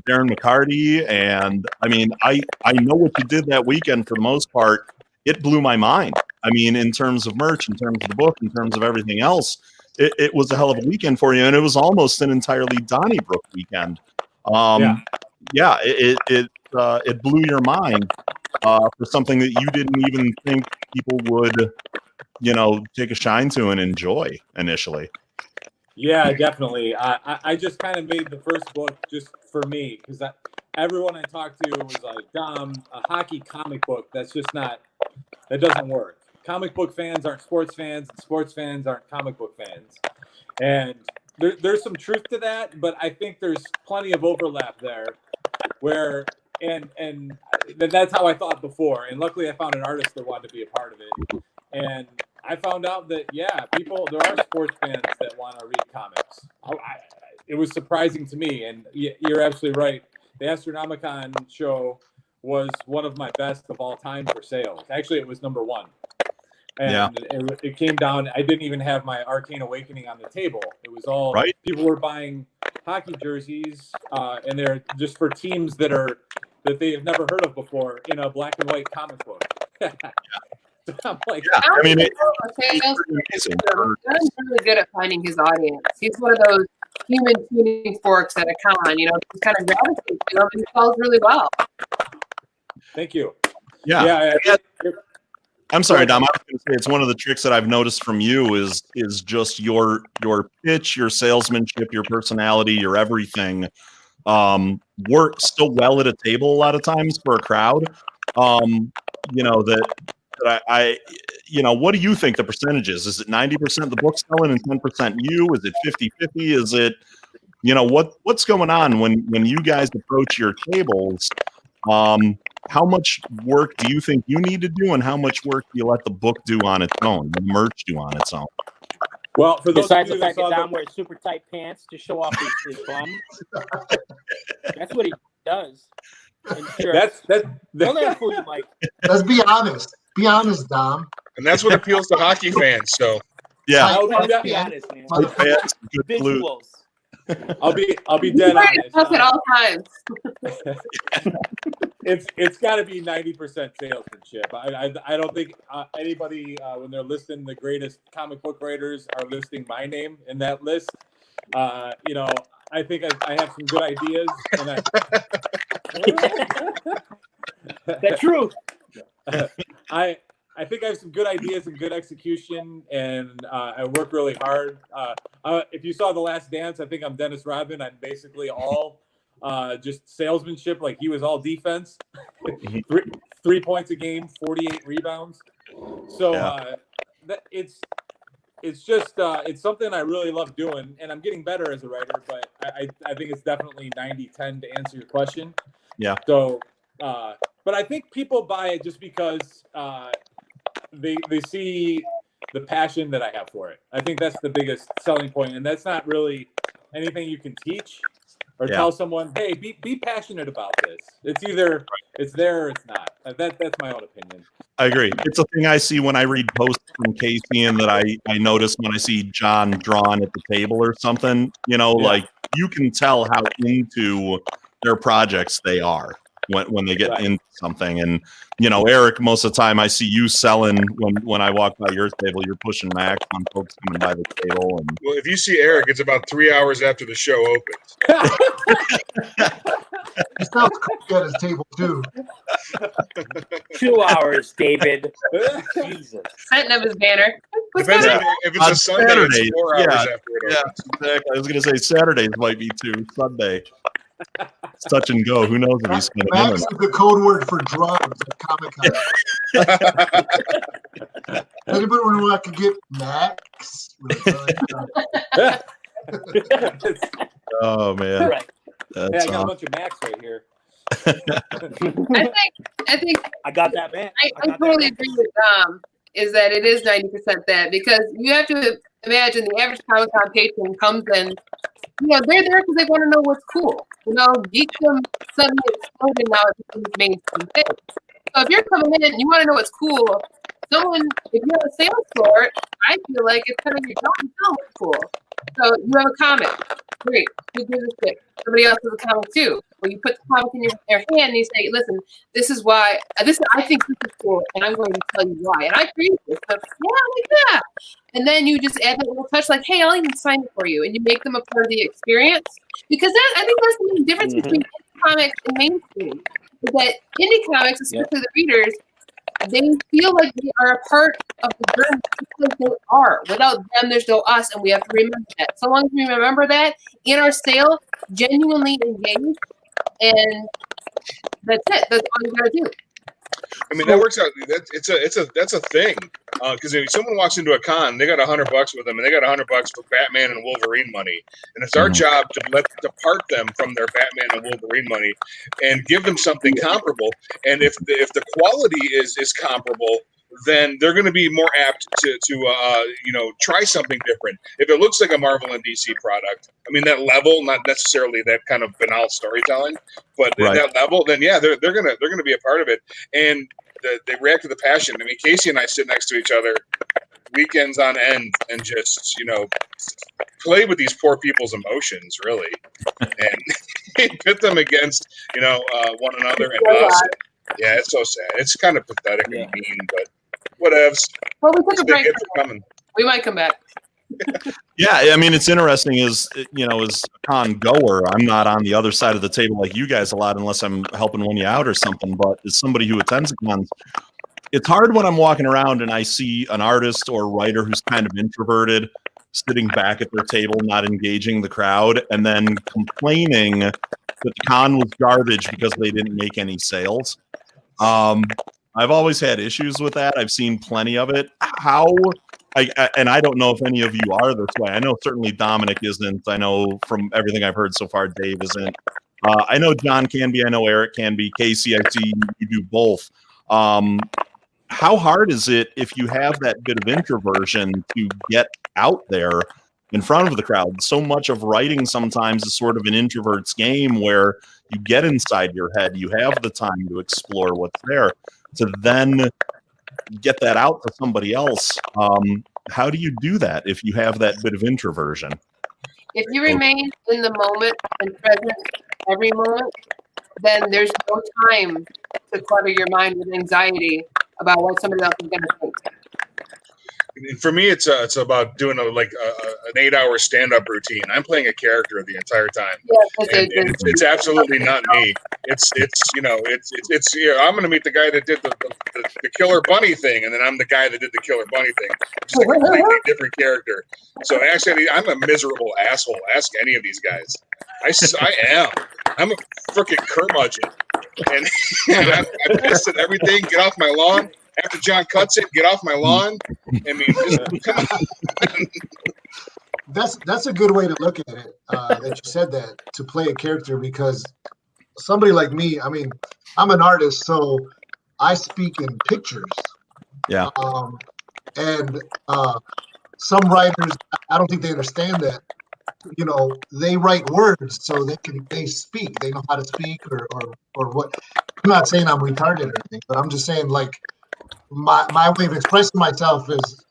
Darren McCarty, and I mean, I know what you did that weekend for the most part. It blew my mind. I mean, in terms of merch, in terms of the book, in terms of everything else, it was a hell of a weekend for you, and it was almost an entirely Donnybrook weekend. It blew your mind for something that you didn't even think people would, take a shine to and enjoy initially. Yeah, definitely. I just kind of made the first book just for me because everyone I talked to was like, Dom, a hockey comic book, that doesn't work. Comic book fans aren't sports fans, and sports fans aren't comic book fans. And there's some truth to that, but I think there's plenty of overlap there where, and that's how I thought before. And luckily I found an artist that wanted to be a part of it. And I found out that, there are sports fans that want to read comics. It was surprising to me, and you're absolutely right. The Astronomicon show was one of my best of all time for sales. Actually, it was number one. And it came down, I didn't even have my Arcane Awakening on the table. It was all, people were buying hockey jerseys, and they're just for teams that they have never heard of before in a black and white comic book. I'm like, I mean, John's really good at finding his audience. He's one of those human tuning forks at a con. You know, he kind of gravitates to them and he sells really well. Thank you. Yeah. I'm sorry, Dom. I was going to say it's one of the tricks that I've noticed from you is just your pitch, your salesmanship, your personality, your everything works so well at a table a lot of times for a crowd. You know that I what do you think the percentage is? Is it 90% the book selling and 10% you? Is it 50-50? Is it what's going on when you guys approach your tables? How much work do you think you need to do, and how much work do you let the book do on its own, the merch do on its own? Well, for those besides of you the that fact that Dom wears super tight pants to show off his bum, that's what he does. And sure, That's don't let him fool you, Mike. Let's be honest. Be honest, Dom. And that's what appeals to hockey fans. So yeah, Let's be honest, man. Visuals. I'll be dead honest. At all times. It's got to be 90% salesmanship. I don't think anybody when they're listing the greatest comic book writers are listing my name in that list. I think I have some good ideas, and The truth. I think I have some good ideas and good execution, and I work really hard. If you saw The Last Dance, I think I'm Dennis Rodman. I'm basically all just salesmanship. Like he was all defense, 3 points a game, 48 rebounds. So it's just it's something I really love doing, and I'm getting better as a writer. But I think it's definitely 90-10 to answer your question. Yeah. So, but I think people buy it just because they see the passion that I have for it. I think that's the biggest selling point, and that's not really anything you can teach or tell someone, hey, be passionate about this. It's either it's there or it's not. That's my own opinion. I agree. It's a thing I see when I read posts from Casey, and that I notice when I see John drawn at the table or something. Like you can tell how into their projects they are when they get into something. And Eric, most of the time I see you selling when I walk by your table, you're pushing Max on folks coming by the table. And well, if you see Eric, it's about 3 hours after the show opens. He sounds cool at his table too. 2 hours, David. Jesus. Setting up his banner. Depends if it's a Sunday, Saturdays, it's 4 hours after it opens. Exactly. I was going to say Saturdays might be too. Sunday. It's touch and go. Who knows if he's going to Max is the code word for drugs at Comic-Con. Anybody want to get Max? Oh man. Right. I got a bunch of Max right here. I think I got that man. I totally agree with Dom. Is that it is 90% that, because you have to imagine the average Comic-Con patron comes in, they're there because they want to know what's cool. Geekdom suddenly exploded now it becomes mainstream thing. So if you're coming in and you want to know what's cool, if you have a sales floor, I feel like it's kind of your job to tell what's cool. So you have a comic, great. Who gives a shit? Somebody else has a comic too. Well, you put the comic in your hand and you say, "Listen, this is why. I think this is cool, and I'm going to tell you why." And I created this, but like that. And then you just add that little touch, like, "Hey, I'll even sign it for you," and you make them a part of the experience. Because I think that's the main difference between indie comics and mainstream. Is that indie comics, especially the readers, they feel like they are a part of the journey because they are. Without them, there's no us, and we have to remember that. So long as we remember that in our sale, genuinely engaged, and that's it. That's all you gotta do. I mean, that works out. That's a thing. Because if someone walks into a con, they got $100 with them, and they got $100 for Batman and Wolverine money, and it's our job to part them from their Batman and Wolverine money, and give them something comparable. And if the quality is comparable, then they're going to be more apt to try something different. If it looks like a Marvel and DC product, I mean that level, not necessarily that kind of banal storytelling, but at that level, then they're gonna be a part of it, and they react to the passion. I mean, Casey and I sit next to each other weekends on end and just play with these poor people's emotions, really, and pit them against one another and us. Yeah, it's so sad. It's kind of pathetic and mean, but Whatevs. Well, we took a break. Thanks for coming. We might come back. Yeah, I mean, it's interesting as a con goer, I'm not on the other side of the table like you guys a lot unless I'm helping one you out or something. But as somebody who attends cons, it's hard when I'm walking around and I see an artist or writer who's kind of introverted, sitting back at their table, not engaging the crowd, and then complaining that the con was garbage because they didn't make any sales. I've always had issues with that. I've seen plenty of it. And I don't know if any of you are this way. I know certainly Dominic isn't. I know from everything I've heard so far, Dave isn't. I know John can be. I know Eric can be. Casey, I see you do both. How hard is it if you have that bit of introversion to get out there in front of the crowd? So much of writing sometimes is sort of an introvert's game where you get inside your head. You have the time to explore what's there. To then get that out to somebody else. How do you do that if you have that bit of introversion? If you remain in the moment and present every moment, then there's no time to clutter your mind with anxiety about what somebody else is going to think. And for me, it's about doing an 8-hour stand-up routine. I'm playing a character the entire time. Yeah, and it's absolutely not me. It's I'm going to meet the guy that did the killer bunny thing, and then I'm the guy that did the killer bunny thing. Just a completely different character. So actually, I'm a miserable asshole. Ask any of these guys. I am. I'm a freaking curmudgeon, and I'm pissed at everything. Get off my lawn. After John cuts it, get off my lawn. I mean, just come on. That's a good way to look at it. That you said that, to play a character, because somebody like me, I mean, I'm an artist, so I speak in pictures. Yeah. And some writers, I don't think they understand that. They write words so they speak. They know how to speak or what. I'm not saying I'm retarded or anything, but I'm just saying, like, my way of expressing myself is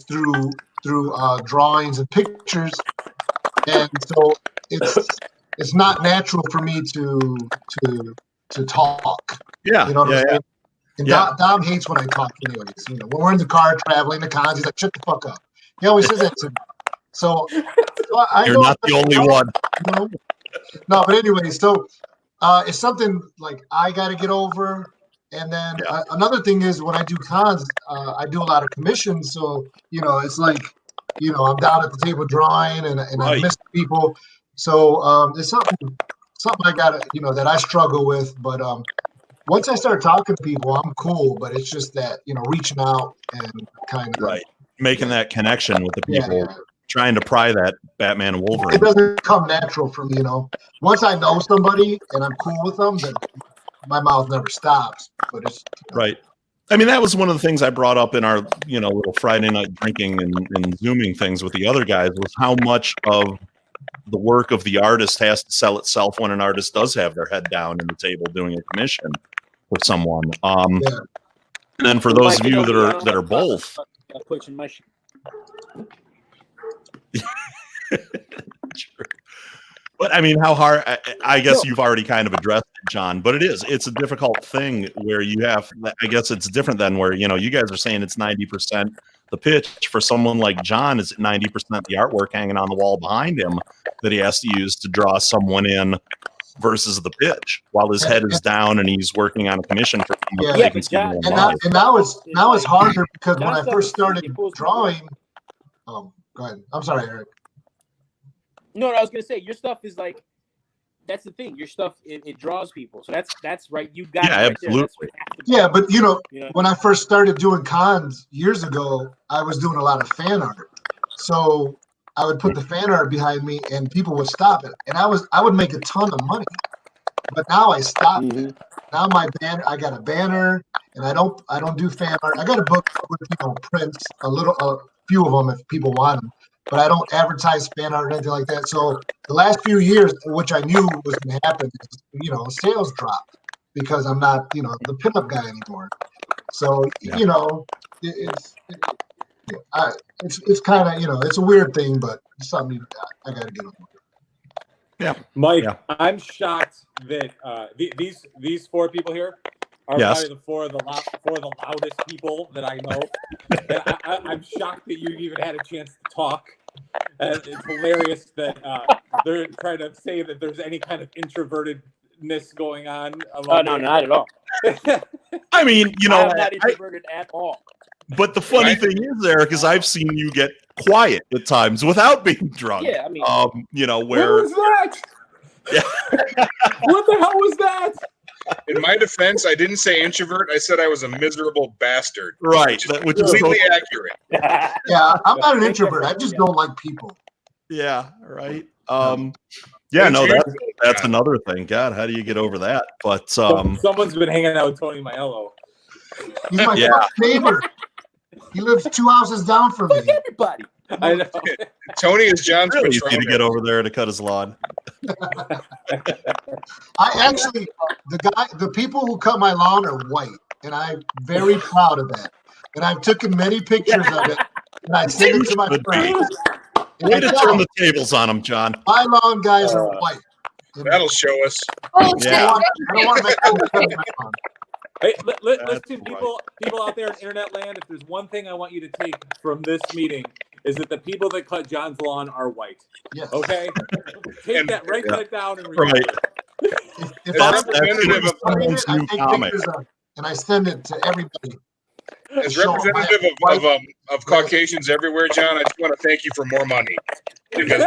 through drawings and pictures, and so it's not natural for me to talk. Yeah, you know what I'm saying? yeah. And Yeah. Dom hates when I talk, anyways. When we're in the car traveling to cons, he's like, "Shut the fuck up." He always says that to me. So I You're know not the only one. No, but anyway, so it's something like I got to get over. And then another thing is, when I do cons, I do a lot of commissions. So, it's like, I'm down at the table drawing and I miss people. So it's something I got to, that I struggle with. But once I start talking to people, I'm cool. But it's just that, reaching out and kind of making that connection with the people, trying to pry that Batman and Wolverine. It doesn't come natural for me, Once I know somebody and I'm cool with them, then my mouth never stops. But it's right. I mean, that was one of the things I brought up in our, little Friday night drinking and Zooming things with the other guys, was how much of the work of the artist has to sell itself when an artist does have their head down in the table doing a commission with someone. And then for those of you that are both. Pushing my Sure. But I mean, how hard? I guess you've already kind of addressed it, John. But it's a difficult thing where you have. I guess it's different than where you guys are saying it's 90% the pitch. For someone like John, is 90% the artwork hanging on the wall behind him that he has to use to draw someone in, versus the pitch while his head is down and he's working on a commission for someone. Yeah, and now it's harder because when I first started drawing. Go ahead. I'm sorry, Eric. No, I was gonna say your stuff is like, that's the thing. Your stuff it draws people, so that's right. You got it right absolutely. There. Yeah, but when I first started doing cons years ago, I was doing a lot of fan art. So I would put the fan art behind me, and people would stop it, and I would make a ton of money. But now I stopped. Now I got a banner, and I don't do fan art. I got a book with prints, a few of them if people want them. But I don't advertise fan art or anything like that. So the last few years, which I knew was going to happen, sales dropped because I'm not, the pinup guy anymore. So, it's kind of, it's a weird thing, but it's something I got to get over. Yeah, Mike, I'm shocked that these four people here are Yes. probably four of the loudest people that I know. And I'm shocked that you even had a chance to talk. And it's hilarious that they're trying to say that there's any kind of introvertedness going on. Oh, no, not at all. I mean, you know, I'm not introverted at all. but the funny thing is, Eric, is I've seen you get quiet at times without being drunk. Yeah, I mean, you know, What where was that? What the hell was that? In my defense, I didn't say introvert. I said I was a miserable bastard. right, Which is completely accurate. Yeah, I'm not an introvert. I just don't like people. yeah, right. Yeah, no, that's another thing. God, how do you get over that? But Someone's been hanging out with Tony Maiello. He's my Yeah. fucking neighbor. He lives 2 houses down from me. Everybody. I know. Tony is John's really easy patron. to get over there to cut his lawn. I actually, the people who cut my lawn are white, and I'm very proud of that. And I've taken many pictures of it, and I sent it to my friends. And Way I to tell turn them, the tables on him, John. my lawn guys are white. That'll show us. I don't want to make them cut my lawn. Hey, listen, people out there in internet land, if there's one thing I want you to take from this meeting, is that the people that cut John's lawn are white. Yes. Okay? Take that, write that down and Right. remember it. If That's I'm representative of I new take comic. pictures of it, and I send it to everybody. As Show 'em representative of Caucasians everywhere, John, I just want to thank you for more money. Because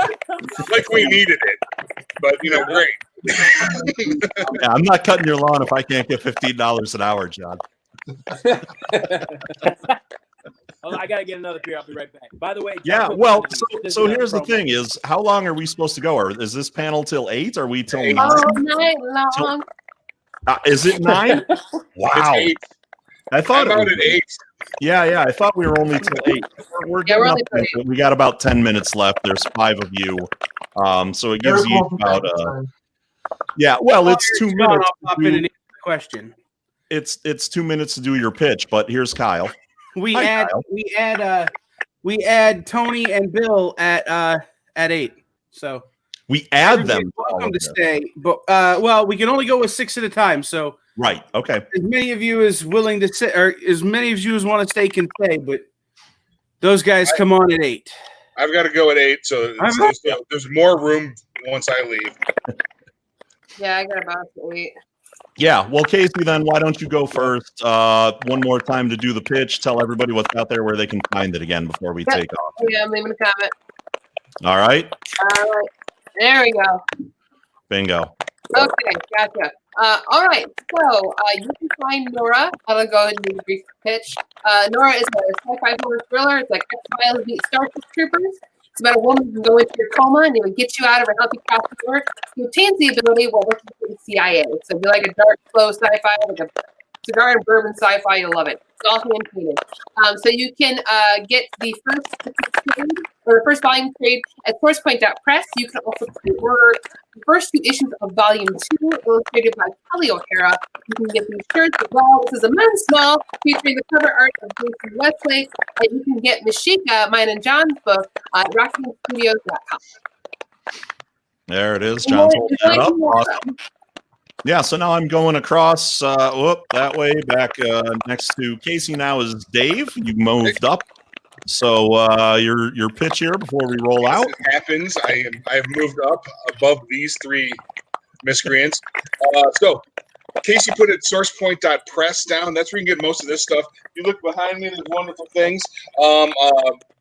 like we needed it. But you know, great. Yeah, I'm not cutting your lawn if I can't get $15 an hour, John. Oh, I gotta get another beer. I'll be right back. By the way, Yeah, John, well, this so is here's the promo. thing: is how long are we supposed to go? Or is this panel till 8? Are we till 9? All night long. Is it 9? Wow. It's 8. I thought I'm it out was at 8. Yeah, I thought we were only till 8. We're Yeah, getting we're up only till into it. We got about 10 minutes left. There's 5 of you, so it gives Eric you won't be back about in time. yeah. Well, it's 2 John, minutes. I'll pop to in do- and answer the question. It's 2 minutes to do your pitch. But here's Kyle. We Hi, add Kyle. we add Tony and Bill at 8. So We add everybody's them. welcome to stay, but well, we can only go with 6 at a time. So Right. Okay. as many of you as willing to sit, or as many of you as want to stay can stay, but those guys come on at 8. I've got to go at 8, so there's more room once I leave. Yeah, I got about 8. Yeah. Well, Casey, then why don't you go first? One more time to do the pitch. Tell everybody what's out there, where they can find it again before we take off. Yeah, I'm leaving a comment. All right. All right. There we go. Bingo. Okay, gotcha. All right, so you can find Nora. I'll go ahead and do the brief pitch. Nora is a sci-fi horror thriller. It's like X-Files meets Starship Troopers. It's about a woman who can go into your coma and it would get you out of and help you pass the work. Who obtains the ability while working for the CIA. So if you like a dark, slow sci-fi, like a cigar and bourbon sci-fi, you'll love it. It's all hand painted. So you can get the first trade or the first volume trade at SourcePoint.press. You can also pre-order the first 2 issues of Volume 2, illustrated by Kelly O'Hara. You can get these shirts as well. This is a men's small, featuring the cover art of Jason Westlake. And you can get Mashika, mine and John's book, at RockingStudios.com. There it is. John's holding that up. Awesome. Yeah, so now I'm going across that way back next to Casey. Now is Dave. You moved up. So your pitch here before we roll out. As it happens, I have moved up above these 3 miscreants. So Casey put it sourcepoint.press down. That's where you can get most of this stuff. You look behind me, there's wonderful things.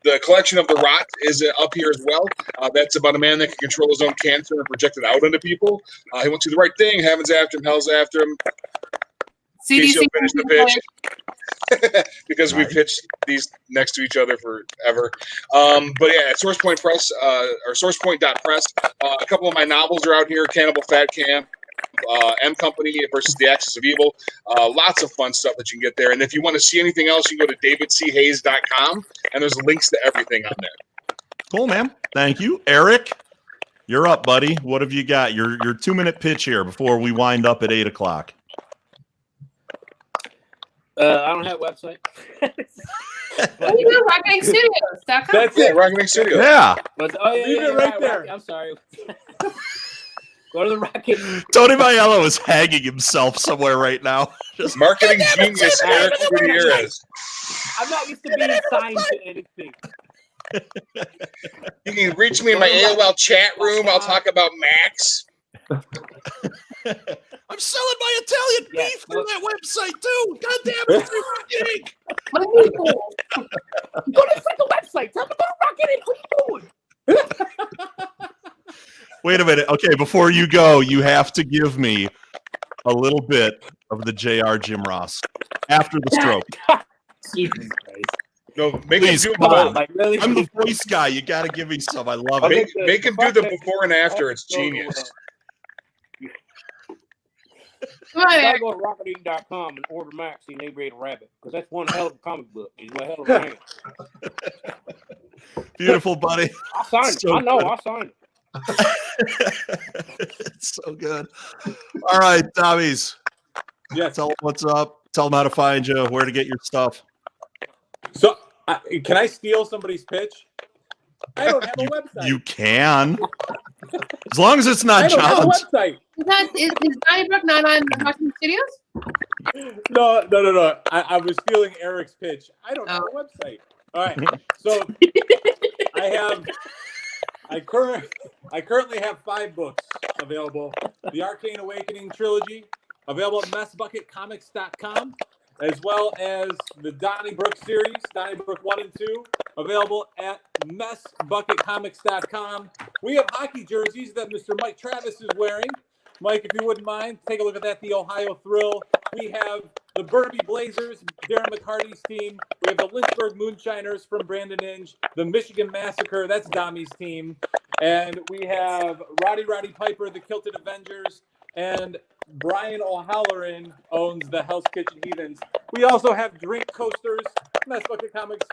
The collection of the Rot is up here as well. That's about a man that can control his own cancer and project it out into people. He won't do the right thing. Heaven's after him. Hell's after him. CDC Casey will finish the pitch. Because we pitched these next to each other forever. But yeah, at SourcePoint Press, or SourcePoint.press, a couple of my novels are out here. Cannibal Fat Camp, M Company versus the Axis of Evil. Lots of fun stuff that you can get there. And if you want to see anything else, you can go to davidchayes.com, and there's links to everything on there. Cool, man. Thank you. Eric, you're up, buddy. What have you got? Your 2-minute pitch here before we wind up at 8 o'clock. I don't have a website. What do you do? RockingStudios.com. That's it, Rocketing Studios. Yeah. But, Leave it right there. I'm sorry. Go to the Rocket. Tony Maiello is hanging himself somewhere right now. Just Marketing genius Eric Gutierrez. I'm not used to being signed to anything. You can reach me in my AOL chat room. I'll talk about Max. I'm selling my Italian beef through that website too. God damn it, free Rocket Inc. Go to the website. Tell them to go to Rocket Inc. What are you doing? Wait a minute. Okay, before you go, you have to give me a little bit of the JR Jim Ross after the stroke. Jesus Christ. No, make Please, him do come on. Like, really? I'm the voice guy. You got to give me some. I love it. Make him do the before and after. It's genius. Come on, You gotta Eric. go to rocketing.com and order Max the Inebriated Rabbit, because that's one hell of a comic book. He's one hell of a man. Beautiful, buddy. I signed it. So I know. good. I signed it. It's so good. All right, Tommies. Yeah. Tell them what's up. Tell them how to find you, where to get your stuff. So, can I steal somebody's pitch? I don't have a website. You can. As long as it's I not don't have a John's. website. Is Donnybrook not on Rocket Studios? No. I was stealing Eric's pitch. I don't have a website. All right. So I currently have 5 books available. The Arcane Awakening trilogy, available at messbucketcomics.com, as well as the Donnybrook series, Donnybrook 1 and 2, available at messbucketcomics.com. We have hockey jerseys that Mr. Mike Travis is wearing. Mike, if you wouldn't mind, take a look at that, the Ohio Thrill. We have the Burnaby Blazers, Darren McCarty's team. We have the Lynchburg Moonshiners from Brandon Inge, the Michigan Massacre, that's Dommy's team. And we have Roddy Piper, the Kilted Avengers, and Brian O'Halloran owns the Hell's Kitchen Heathens. We also have drink coasters, Messbucket Comics,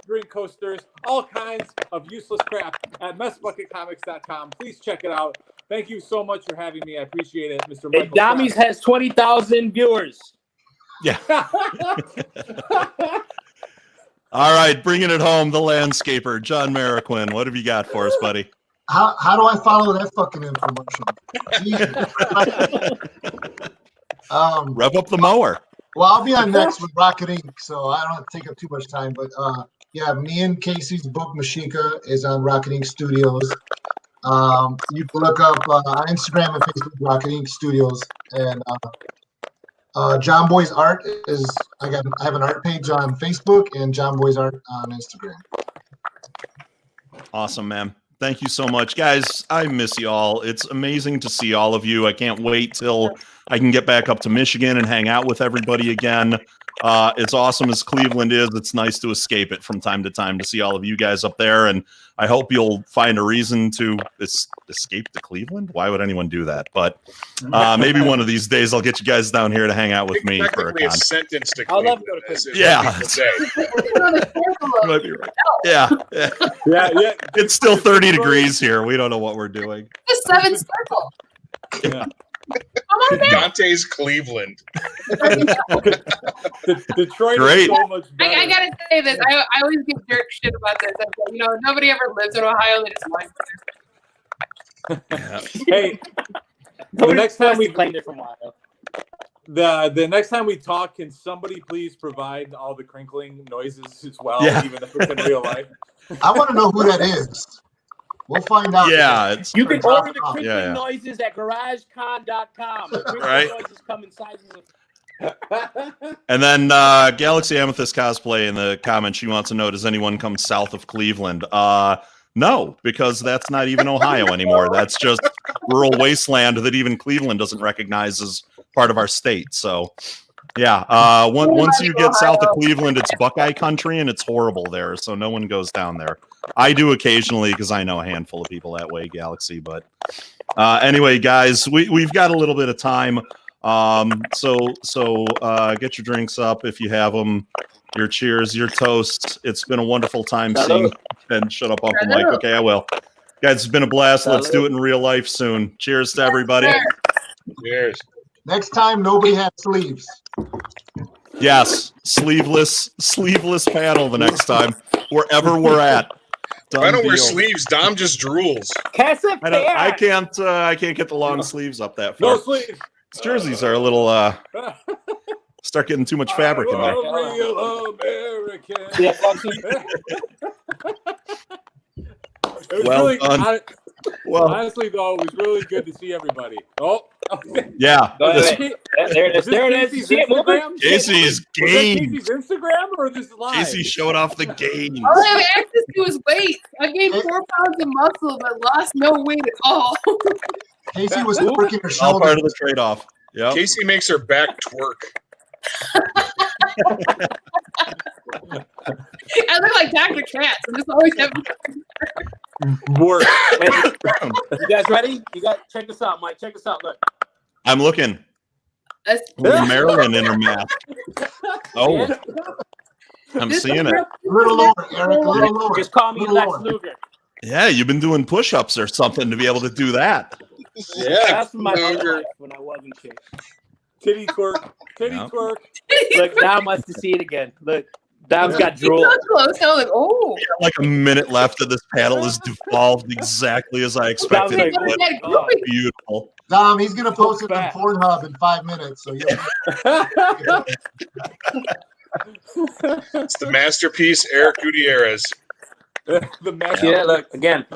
drink coasters, all kinds of useless crap at messbucketcomics.com. Please check it out. Thank you so much for having me. I appreciate it, Mr. Michael. And Dommy's has 20,000 viewers. Yeah. All right, bringing it home, the landscaper, John Marroquin. What have you got for us, buddy? How do I follow that fucking infomercial? Rev up the mower. Well, I'll be on next with Rocket Inc., so I don't have to take up too much time. But yeah, me and Casey's book Mashika is on Rocket Inc. Studios. You can look up on Instagram and Facebook Rocket Inc. Studios, and John Boy's Art is I have an art page on Facebook and John Boy's Art on Instagram. Awesome, man. Thank you so much, guys. I miss you all. It's amazing to see all of you. I can't wait till I can get back up to Michigan and hang out with everybody again. It's awesome as Cleveland is. It's nice to escape it from time to time to see all of you guys up there. And I hope you'll find a reason to escape to Cleveland. Why would anyone do that? But maybe one of these days I'll get you guys down here to hang out with me for a Technically con. a sentence to I'll love Cleveland, to go to as Yeah. people say. You might be right. Yeah. Yeah. It's still 30 degrees here. We don't know what we're doing. The 7th circle. Yeah. Come on now. Dante's Cleveland. Detroit Great. is so much better. I gotta say this. I always get jerk shit about this. I'm like, nobody ever lives in Ohio. They just live there. Hey, the next time we claimed it from Ohio. the next time we talk, can somebody please provide all the crinkling noises as well, Yeah. even if it's in real life? I want to know who that is. We'll find out. Yeah, it's You can Drop order the it off. crinkling Yeah. noises at GarageCon.com. The crinkling Right. noises come in sizes of And then Galaxy Amethyst Cosplay in the comments, she wants to know, does anyone come south of Cleveland? No, because that's not even Ohio anymore. That's just rural wasteland that even Cleveland doesn't recognize as part of our state. So, yeah, once you get south of Cleveland, it's Buckeye country, and it's horrible there. So no one goes down there. I do occasionally because I know a handful of people that way, Galaxy. But anyway, guys, we've got a little bit of time. So get your drinks up if you have them, your cheers, your toasts. It's been a wonderful time seeing. And shut up, Uncle Mike. Okay, I will. Guys, it's been a blast. Let's do it in real life soon. Cheers to everybody. Cheers. Next time, nobody has sleeves. Yes, sleeveless panel the next time, wherever we're at. Done I don't wear deal. sleeves. Dom just drools. I can't get the long sleeves up that far. No sleeves. These jerseys are a little start getting too much fabric in there. I'm a real American. Yeah, Foxy. It was Well really, done. Well- honestly, though, it was really good to see everybody. Oh, Yeah. Go This- ahead. There it is. There it is. You see it moving? Casey's Was that game. Casey's Instagram or this live? Casey showed off the gains. All I have access to is weight. I gained 4 pounds of muscle, but lost no weight at all. Casey was working her All part shoulder. of the trade-off. Yeah. Casey makes her back twerk. I look like Dr. Katz. I'm just always having work. You guys ready? Check this out, Mike. Check this out. Look. I'm looking. That's With Maryland in her mask. Oh. I'm seeing it. A little lower, Eric. A little lower. Just call me Little Lex lower. Luger. Yeah, you've been doing push-ups or something to be able to do that. Yeah. That's my Luger. life when I wasn't chick. Titty twerk. Titty Yeah. twerk. Look, Dom wants to see it again. Look, Dom's got He's drool. so close. I was like, oh. Like a minute left of this panel is devolved exactly as I expected it would. Oh, Beautiful. Dom, he's gonna post it on fat. Pornhub in 5 minutes. So yeah. It's the masterpiece, Eric Gutierrez. The match. yeah, look, again.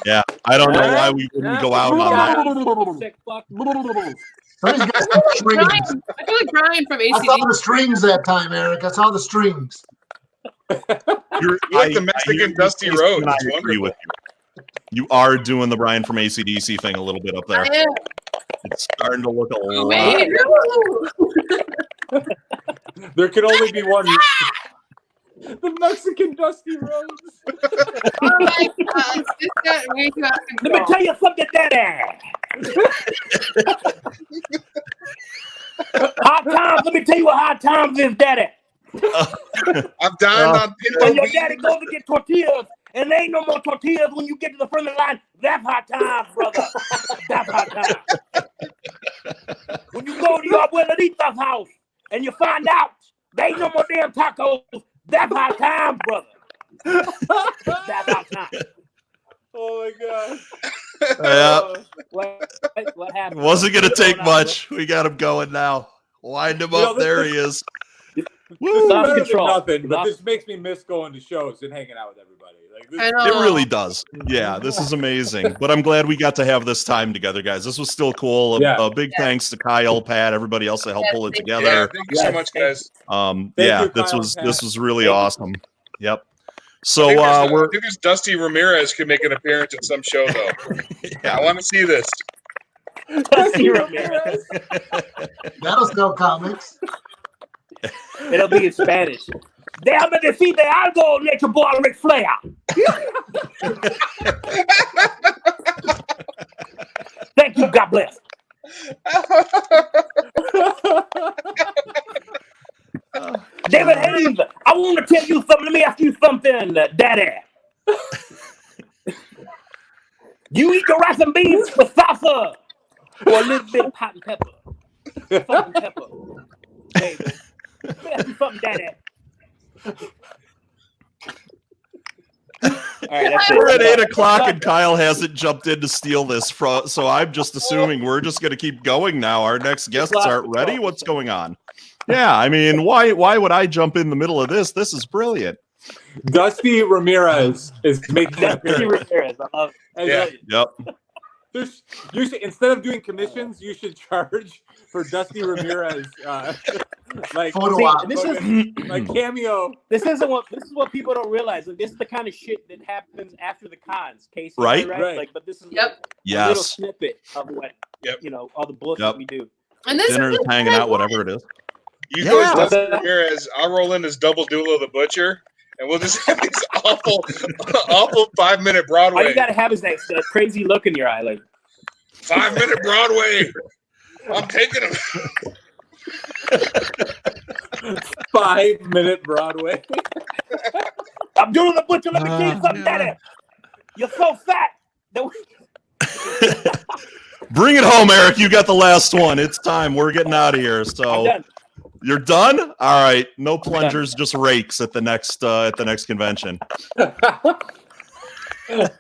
Yeah, I don't know why we wouldn't go out on that. Sick fuck. Somebody's got some strings. Brian, I feel like Brian from I saw ACD. the strings that time, Eric. I saw the strings. You like the Mexican Dusty Rhodes. I It's agree wonderful. with you. You are doing the Brian from AC/DC thing a little bit up there. I am. It's starting to look a lot. Wait, no. There can only be one. The Mexican Dusty Rhodes. Oh my God. This got way too out of Let me control. tell you something, Daddy. Hard times. Let me tell you what hard times is, Daddy. I'm dying on When pinto your beans. daddy goes to get tortillas, and there ain't no more tortillas when you get to the front of the line. That's hard times, brother. That's hard times. When you go to your abuelita's house, and you find out there ain't no more damn tacos. That's hard times, brother. That's hard times. Oh my God. Yeah, What happened? wasn't gonna What's take going on, much. We got him going now. Wind him You know, up. There he is. This Woo. is Lost better than control. nothing, but Lost- this makes me miss going to shows and hanging out with everybody. Like this, I know. It really does. Yeah, this is amazing. But I'm glad we got to have this time together, guys. This was still cool. A, Yeah. a big thanks to Kyle, Pat, everybody else that helped pull it Yeah, together. thank you so much, guys. Thank Yeah, you, this Kyle was and Pat. this was really Thank you. awesome. Yep. I So think we're there's Dusty Ramirez could make an appearance at some show though. I want to see this. Dusty Ramirez. That'll sell comics. It'll be in Spanish. Déjame decirte algo, Nature Boy Ric Flair. Thank you. God bless. David Hayes, I want to tell you something. Let me ask you something, Daddy. You eat your rice and beans with salsa or a little bit of hot and pepper? Salt and pepper. Baby. Let me ask you something, Daddy. All right, that's we're at it. 8:00 and Kyle hasn't jumped in to steal this from. So I'm just assuming we're just going to keep going now. Our next guests aren't ready. What's going on? Yeah, I mean, why would I jump in the middle of this? This is brilliant. Dusty Ramirez is making an Dusty appearance. Ramirez. I love it. Yeah. Yep. You should, instead of doing commissions, you should charge for Dusty Ramirez, like Photo See, op. this is like cameo. this is what people don't realize. Like, this is the kind of shit that happens after the cons. Casey, Right. Right. Like, but this is Yep. like a little Yes. snippet of what Yep. all the bullshit Yep. we do. And this Dinners, is hanging out, whatever it is. You go as Yeah. Dusty Ramirez, I'll roll in as Double Dulo the Butcher, and we'll just have this awful 5-minute All Broadway. you gotta have is that crazy look in your eye, like 5-minute Broadway. I'm taking him. 5-minute Broadway. I'm doing the butcher. Let me tell you something, Daddy. You're so fat. that we- Bring it home, Eric. You got the last one. It's time. We're getting out of here. I'm So done. You're done? All right. No plungers, just rakes at the next convention. And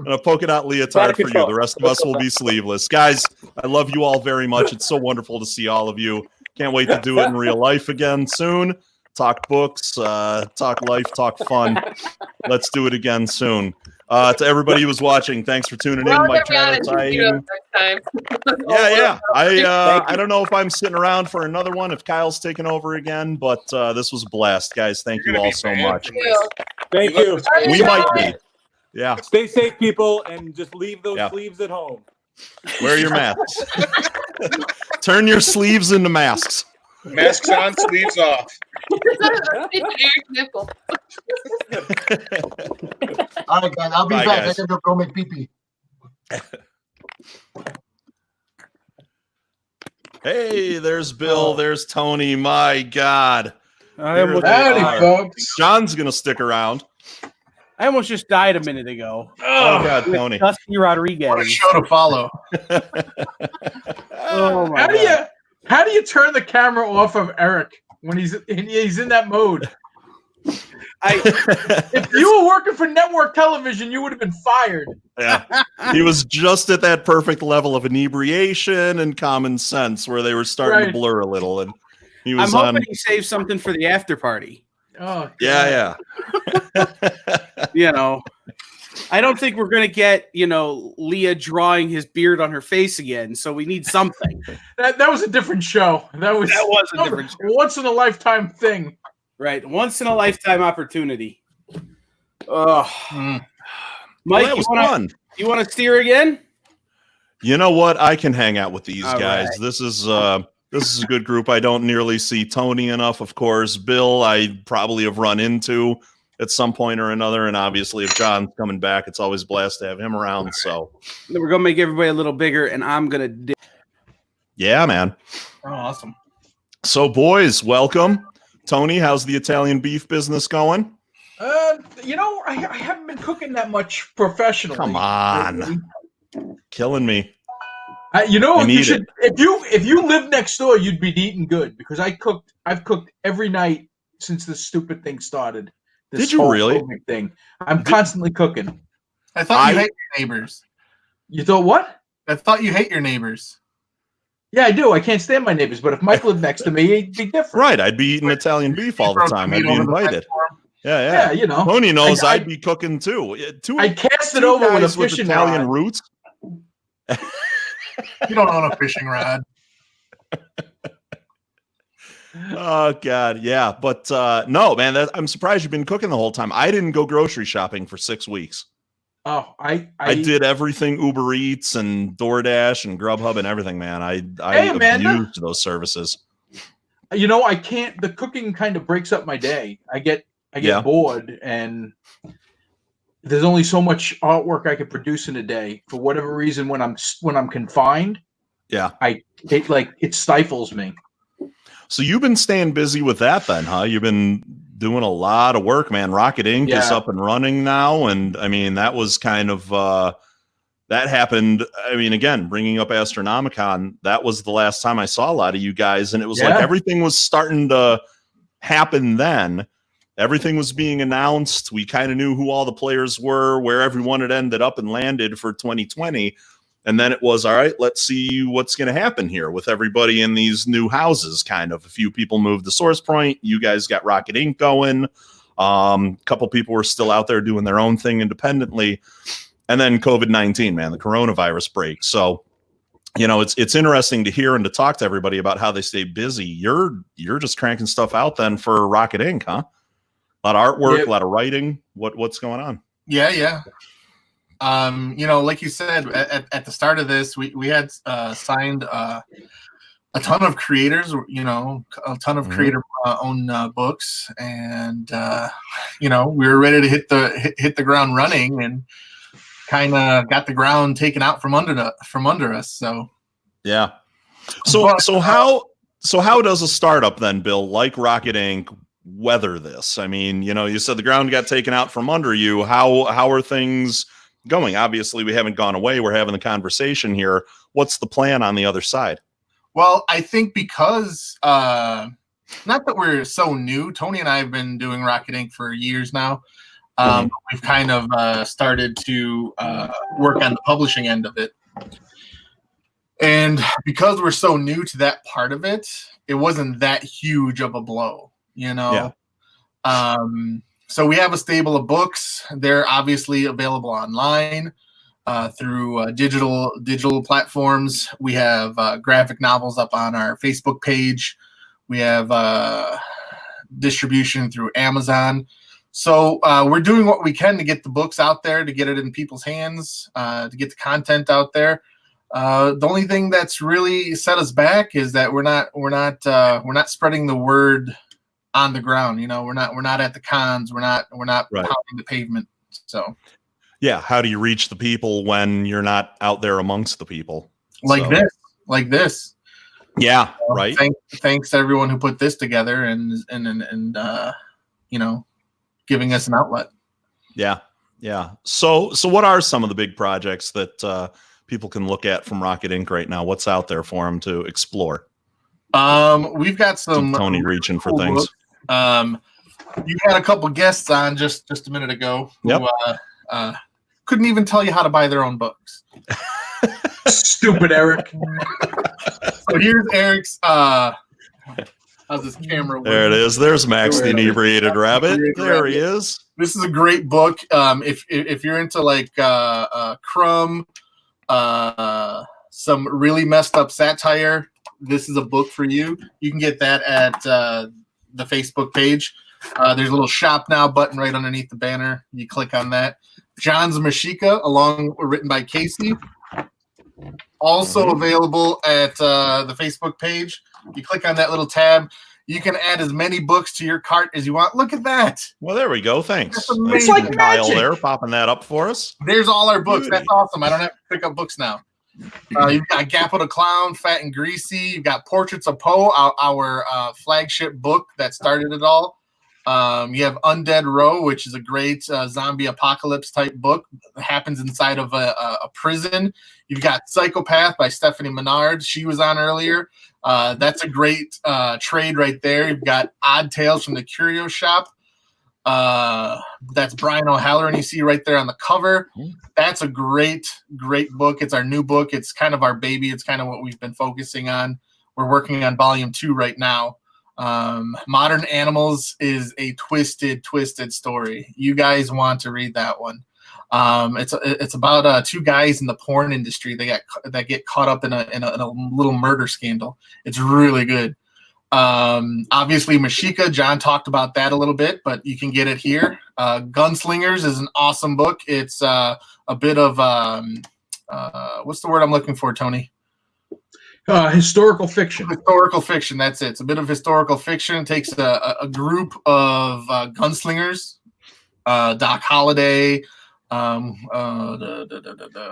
a polka dot leotard for you. The rest of us will be sleeveless. Guys, I love you all very much. It's so wonderful to see all of you. Can't wait to do it in real life again soon. Talk books, talk life, talk fun. Let's do it again soon. To everybody who was watching, thanks for tuning in. Mike Travis, yeah. I don't know if I'm sitting around for another one, if Kyle's taking over again, but this was a blast, guys. Thank you all so much. Thank you. We might be. Yeah. Stay safe, people, and just leave those sleeves at home. Wear your masks. Turn your sleeves into masks. Masks on, sleeves off. All right, guys. I'll be Bye, back. guys. I gotta go make pee-pee. Hey, there's Bill. There's Tony. My God. Howdy, folks. John's going to stick around. I almost just died a minute ago. Oh, God, With Tony. Dusty Rodriguez. What a show to follow. Oh, my How do you turn the camera off of Eric when he's in that mode? If you were working for network television, you would have been fired. Yeah. He was just at that perfect level of inebriation and common sense where they were starting to blur a little. And he was I'm hoping he saved something for the after party. Oh, yeah. You know, I don't think we're going to get, Leah drawing his beard on her face again. So we need something. That was a different show. That was a different show. Once in a lifetime thing. Right. Once in a lifetime opportunity. Oh, Mike, that was fun. You want to steer again? You know what? I can hang out with these All guys. right. This is a good group. I don't nearly see Tony enough, of course. Bill, I probably have run into at some point or another. And obviously, if John's coming back, it's always a blast to have him around. So We're going to make everybody a little bigger, and I'm going to... yeah, man. Oh, awesome. So, boys, welcome. Tony, how's the Italian beef business going? I haven't been cooking that much professionally. Come on. Killing me. You should. If you lived next door, you'd be eating good because I've cooked every night since this stupid thing started. This Did you whole really? COVID thing. I'm constantly cooking. I thought you hate your neighbors. You thought what? I thought you hate your neighbors. Yeah, I do. I can't stand my neighbors, but if Mike lived next to me, he'd be different. Right. I'd be eating Italian beef all the time. I'd be invited. Yeah. Yeah, Tony knows I'd be cooking too. I cast it two over with a guys fishing Italian rod. roots. You don't own a fishing rod. Oh God, yeah, but no, man, I'm surprised you've been cooking the whole time. I didn't go grocery shopping for 6 weeks. Oh, I did everything Uber Eats and DoorDash and Grubhub and everything, man. I abused those services. I can't. The cooking kind of breaks up my day. I get bored, and there's only so much artwork I could produce in a day. For whatever reason, when I'm confined, yeah, it stifles me. So you've been staying busy with that then, huh? You've been doing a lot of work, man. Rocket Inc. is up and running now. And I mean, that was kind of, that happened. I mean, again, bringing up Astronomicon, that was the last time I saw a lot of you guys. And it was like everything was starting to happen then. Everything was being announced. We kind of knew who all the players were, where everyone had ended up and landed for 2020. And then it was, all right, let's see what's going to happen here with everybody in these new houses, kind of. A few people moved to Source Point. You guys got Rocket Inc. going. A couple people were still out there doing their own thing independently. And then COVID-19, man, the coronavirus break. So, it's interesting to hear and to talk to everybody about how they stay busy. You're just cranking stuff out then for Rocket Inc., huh? A lot of artwork, a lot of writing. What's going on? Yeah. Like you said, at the start of this, we had signed a ton of creators, a ton of creator owned books, and we were ready to hit the ground running, and kind of got the ground taken out from under us. So yeah. So how does a startup then, Bill, like Rocket Inc., weather this? I mean, you said the ground got taken out from under you. How are things going? Obviously, we haven't gone away. We're having the conversation here. What's the plan on the other side? Well, I think because not that we're so new. Tony and I have been doing Rocket Ink for years now. We've kind of started to work on the publishing end of it. And because we're so new to that part of it, it wasn't that huge of a blow, you know? Yeah. So we have a stable of books. They're obviously available online through digital platforms. We have graphic novels up on our Facebook page. We have distribution through Amazon. So we're doing what we can to get the books out there, to get it in people's hands, to get the content out there. The only thing that's really set us back is that we're not spreading the word on the ground. You know, we're not at the cons. We're not Right. pounding the pavement. So Yeah, how do you reach the people when you're not out there amongst the people? like this. Yeah, right. Thanks to everyone who put this together and you know, giving us an outlet. Yeah, yeah. So what are some of the big projects that people can look at from Rocket Ink right now? What's out there for them to explore? We've got some Tony reaching for cool things. books. You had a couple guests on just a minute ago who couldn't even tell you how to buy their own books. Stupid Eric. So here's Eric's. How's this camera? There it is. There's Max the Inebriated Rabbit. There he is. This is a great book. If you're into like Crumb, some really messed up satire, this is a book for you. You can get that at the Facebook page. There's a little shop now button right underneath the banner. You click on that. John's Mashika, written by Casey. Also available at the Facebook page. You click on that little tab. You can add as many books to your cart as you want. Look at that. Well, there we go. Thanks. It's like Kyle magic. there popping that up for us. There's all our books. Beauty. That's awesome. I don't have to pick up books now. You've got Gappo the Clown, Fat and Greasy. You've got Portraits of Poe, our flagship book that started it all. You have Undead Row, which is a great zombie apocalypse type book. It happens inside of a prison. You've got Psychopath by Stephanie Menard. She was on earlier. That's a great trade right there. You've got Odd Tales from the Curio Shop. That's Brian O'Halloran you see right there on the cover. That's a great book. It's our new book. It's kind of our baby. It's kind of what we've been focusing on. We're working on volume 2 right now. Modern Animals is a twisted story. You guys want to read that one. It's about 2 guys in the porn industry that get caught up in a little murder scandal. It's really good. Obviously Mashika, John talked about that a little bit, but you can get it here. Gunslingers is an awesome book. It's a bit of what's the word I'm looking for, Tony? Historical fiction. Historical fiction, that's it. It's a bit of historical fiction. It takes a group of gunslingers, Doc Holliday,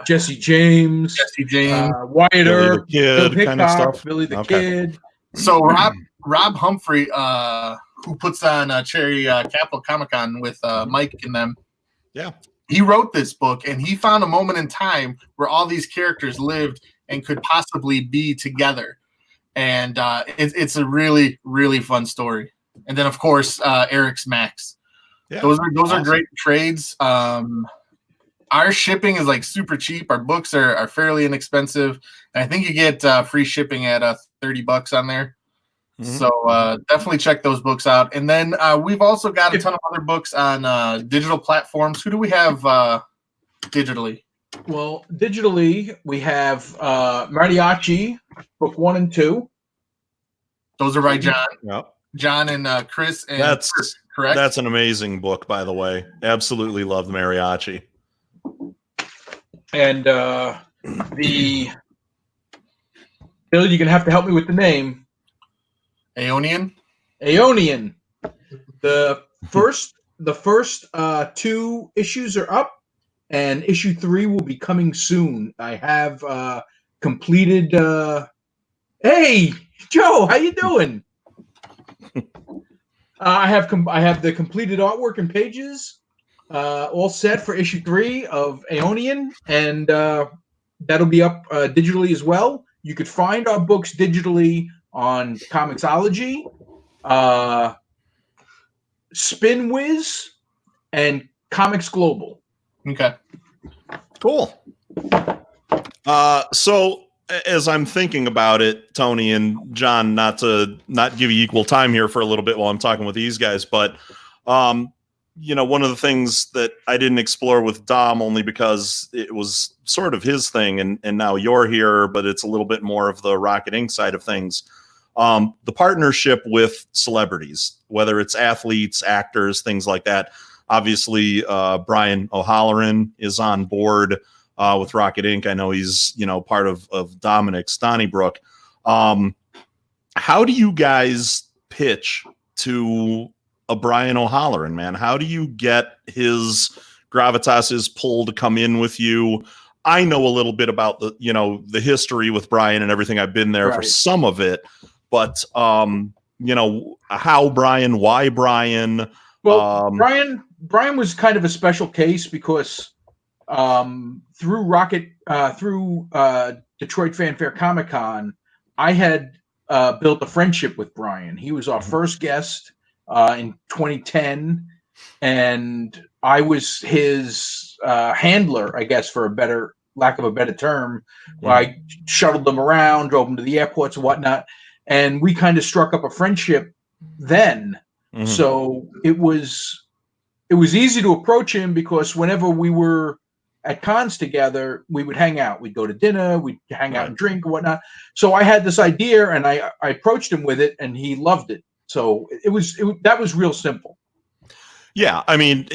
Jesse James, Wyatt Billy Earp, the Kid, Bill kind of Hickok, stuff. Billy the Okay. Kid. So Rob Humphrey, who puts on Cherry Capital Comic Con with Mike and them. Yeah. He wrote this book, and he found a moment in time where all these characters lived and could possibly be together. And it's a really, really fun story. And then, of course, Eric's Max. Yeah. Those are Awesome. great trades. Our shipping is like super cheap. Our books are fairly inexpensive. And I think you get free shipping at $30 on there. Mhm. So definitely check those books out. And then we've also got a ton of other books on digital platforms. Who do we have digitally? Well, digitally, we have Mariachi, book 1 and 2. Those are by John. Yep. John and Chris. And That's Kurt, correct. That's an amazing book, by the way. Absolutely love the Mariachi. And Bill, you're gonna have to help me with the name. Aeonian. Aeonian. The first 2 issues are up, and issue 3 will be coming soon. I have completed. Hey, Joe, how you doing? I have the completed artwork and pages all set for issue 3 of Aeonian, and that'll be up digitally as well. you could find our books digitally on Comixology, SpinWiz, and Comics Global. Okay. Cool. So as I'm thinking about it, Tony and John, not give you equal time here for a little bit while I'm talking with these guys, but you know, one of the things that I didn't explore with Dom only because it was sort of his thing, and now you're here, but it's a little bit more of the Rocket Inc. side of things. The partnership with celebrities, whether it's athletes, actors, things like that. Obviously, Brian O'Halloran is on board with Rocket Inc. I know he's, you know, part of Dominic's Donnybrook. How do you guys pitch to a Brian O'Halloran, man? How do you get his gravitas, his pull to come in with you? I know a little bit about the, you know, the history with Brian and everything. I've been there for some of it, but you know, how Brian, why Brian? Well, Brian was kind of a special case because through Detroit Fanfare Comic Con, I had built a friendship with Brian. He was our first guest in 2010, and I was his handler, I guess, for lack of a better term. Where I shuttled them around, drove them to the airports and whatnot, and we kind of struck up a friendship then. So it was easy to approach him because whenever we were at cons together, we would hang out. We'd go to dinner, we'd hang out and drink and whatnot. So I had this idea, and I approached him with it, and he loved it. So that was real simple. Yeah, I mean,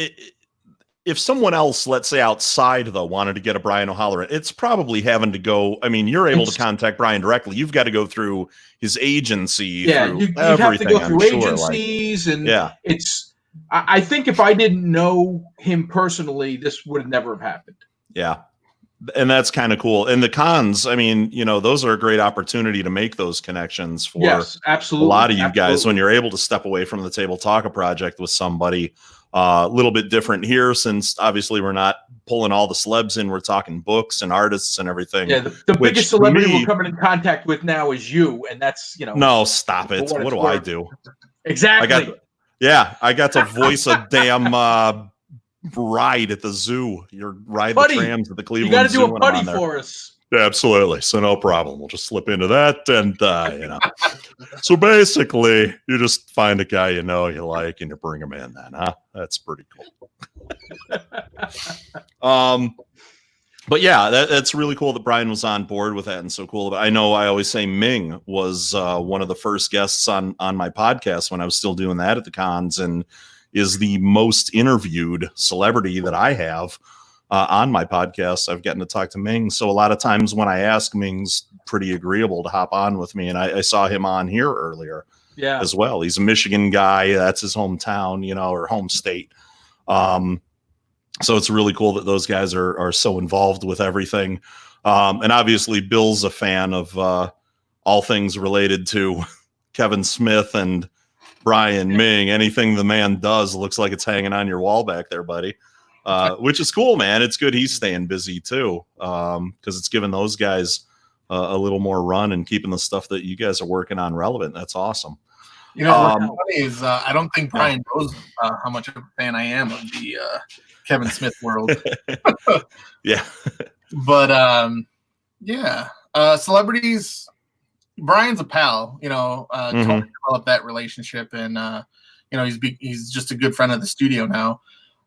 if someone else, let's say outside though, wanted to get a Brian O'Halloran, it's probably having to go. I mean, you're able to contact Brian directly. You've got to go through his agency. Yeah, you have to go through agencies, and it's. I think if I didn't know him personally, this would have never have happened. Yeah. And that's kind of cool. And the cons, I mean, you know, those are a great opportunity to make those connections for absolutely. A lot of you guys when you're able to step away from the Table Talk project with somebody. A little bit different here since obviously we're not pulling all the celebs in. We're talking books and artists and everything. Yeah, the biggest celebrity we're coming in contact with now is you, and that's, you know. No, stop it. What do I do? Exactly. I got to voice a damn ride at the zoo. You're riding the trams at the Cleveland Zoo. You got to do a buddy for us. Yeah, absolutely. So no problem. We'll just slip into that, and you know. So basically, you just find a guy you know you like, and you bring him in. Then, huh? That's pretty cool. But yeah, that's really cool that Brian was on board with that, and so cool. But I know I always say Ming was one of the first guests on my podcast when I was still doing that at the cons, and is the most interviewed celebrity that I have on my podcast. I've gotten to talk to Ming, so a lot of times when I ask, Ming's pretty agreeable to hop on with me, and I saw him on here earlier, as well. He's a Michigan guy. That's his hometown, you know, or home state. So it's really cool that those guys are so involved with everything. And obviously Bill's a fan of all things related to Kevin Smith and Brian Ming. Anything the man does looks like it's hanging on your wall back there, buddy. Which is cool, man. It's good he's staying busy too, because it's giving those guys a little more run and keeping the stuff that you guys are working on relevant. That's awesome. You know, what's funny is I don't think Brian knows how much of a fan I am of the Kevin Smith world. Yeah. But celebrities, Brian's a pal, you know, totally developed that relationship, and you know, he's just a good friend of the studio now.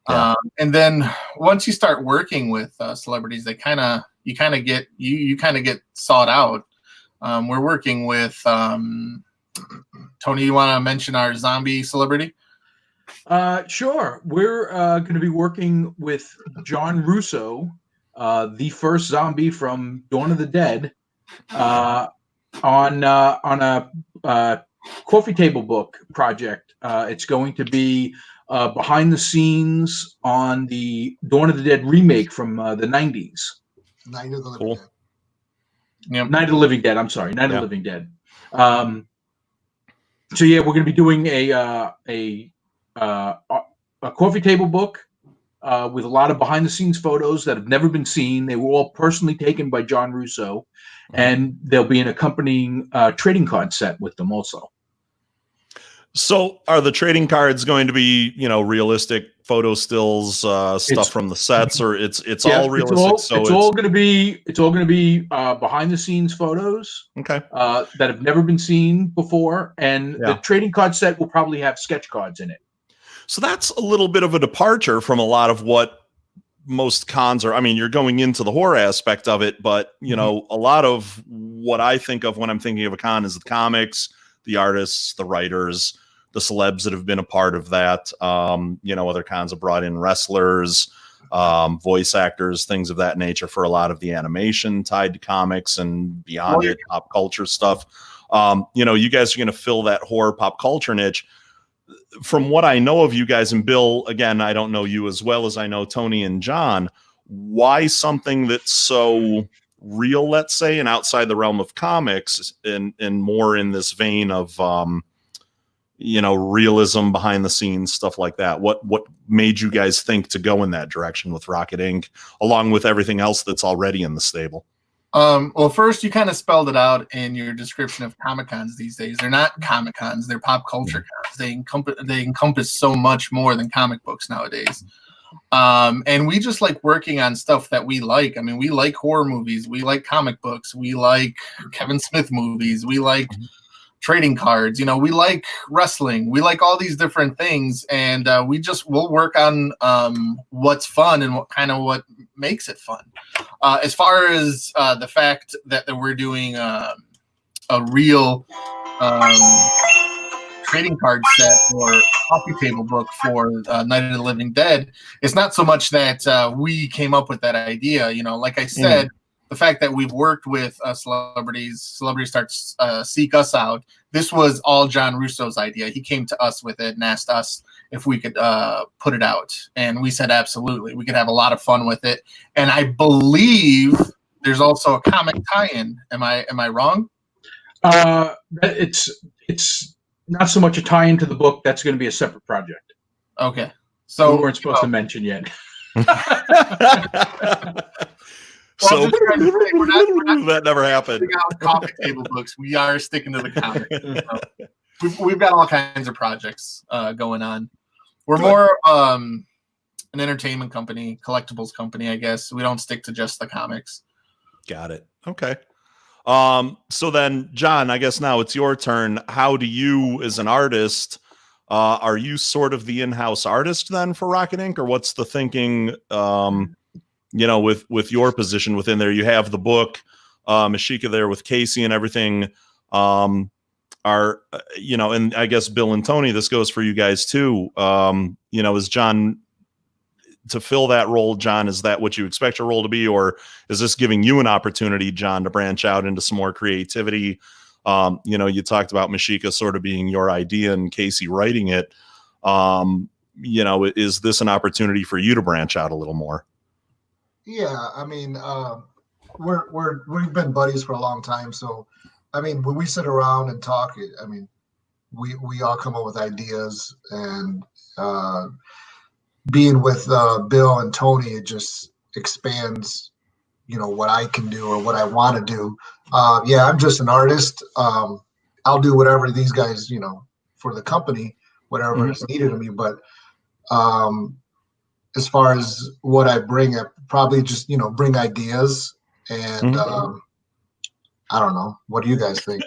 And then once you start working with celebrities, you kind of get sought out. We're working with Tony. You want to mention our zombie celebrity? Sure. We're going to be working with John Russo, the first zombie from Dawn of the Dead, on a coffee table book project. It's going to be behind the scenes on the Dawn of the Dead remake from the 90s. Night of the Living Dead. Yep. Night of the Living Dead. I'm sorry, Night of the Living Dead. So yeah, we're going to be doing a coffee table book with a lot of behind the scenes photos that have never been seen. They were all personally taken by John Russo, and there'll be an accompanying trading card set with them also. So are the trading cards going to be, realistic photo stills, stuff from the sets, or it's all realistic? It's all going to be behind the scenes photos. Okay. That have never been seen before, and the trading card set will probably have sketch cards in it. So that's a little bit of a departure from a lot of what most cons are. I mean, you're going into the horror aspect of it, but a lot of what I think of when I'm thinking of a con is the comics, the artists, the writers, the celebs that have been a part of that. Other cons have brought in wrestlers, voice actors, things of that nature for a lot of the animation tied to comics and beyond it, pop culture stuff. You guys are going to fill that horror pop culture niche. From what I know of you guys, and Bill, again, I don't know you as well as I know Tony and John, why something that's so real, let's say, and outside the realm of comics and more in this vein of, realism behind the scenes, stuff like that? What made you guys think to go in that direction with Rocket Inc., along with everything else that's already in the stable? Well, first, you kind of spelled it out in your description of Comic-Cons these days. They're not Comic-Cons, they're pop culture cons. They encompass so much more than comic books nowadays. And we just like working on stuff that we like. I mean, we like horror movies, we like comic books, we like Kevin Smith movies, we like trading cards, we like wrestling, we like all these different things, and we'll work on what's fun and what makes it fun. As far as the fact that we're doing a real trading card set or coffee table book for Night of the Living Dead, it's not so much that we came up with that idea. Like I said, the fact that we've worked with celebrities start seek us out. This was all John Russo's idea. He came to us with it and asked us if we could put it out, and we said absolutely. We could have a lot of fun with it, and I believe there's also a comic tie-in. Am I wrong? It's not so much a tie-in to the book. That's going to be a separate project. Okay, so we weren't supposed to mention yet. So that never happened. Comic table books. We are sticking to the comic. We've got all kinds of projects going on. We're more an entertainment company, collectibles company, I guess. We don't stick to just the comics. Got it. Okay. So then, John, I guess now it's your turn. How do you, as an artist, are you sort of the in-house artist then for Rocket Inc., or what's the thinking? With your position within there, you have the book, Mashika there with Casey and everything. And I guess Bill and Tony, this goes for you guys too. Is John, to fill that role, John, is that what you expect your role to be, or is this giving you an opportunity, John, to branch out into some more creativity? You talked about Mashika sort of being your idea and Casey writing it. Is this an opportunity for you to branch out a little more? Yeah, I mean, we've been buddies for a long time, so I mean, when we sit around and talk, I mean, we all come up with ideas, and being with Bill and Tony, it just expands, what I can do or what I want to do. Yeah, I'm just an artist. I'll do whatever these guys, for the company, whatever is needed of me, but as far as what I bring, I probably just, bring ideas, and I don't know. What do you guys think?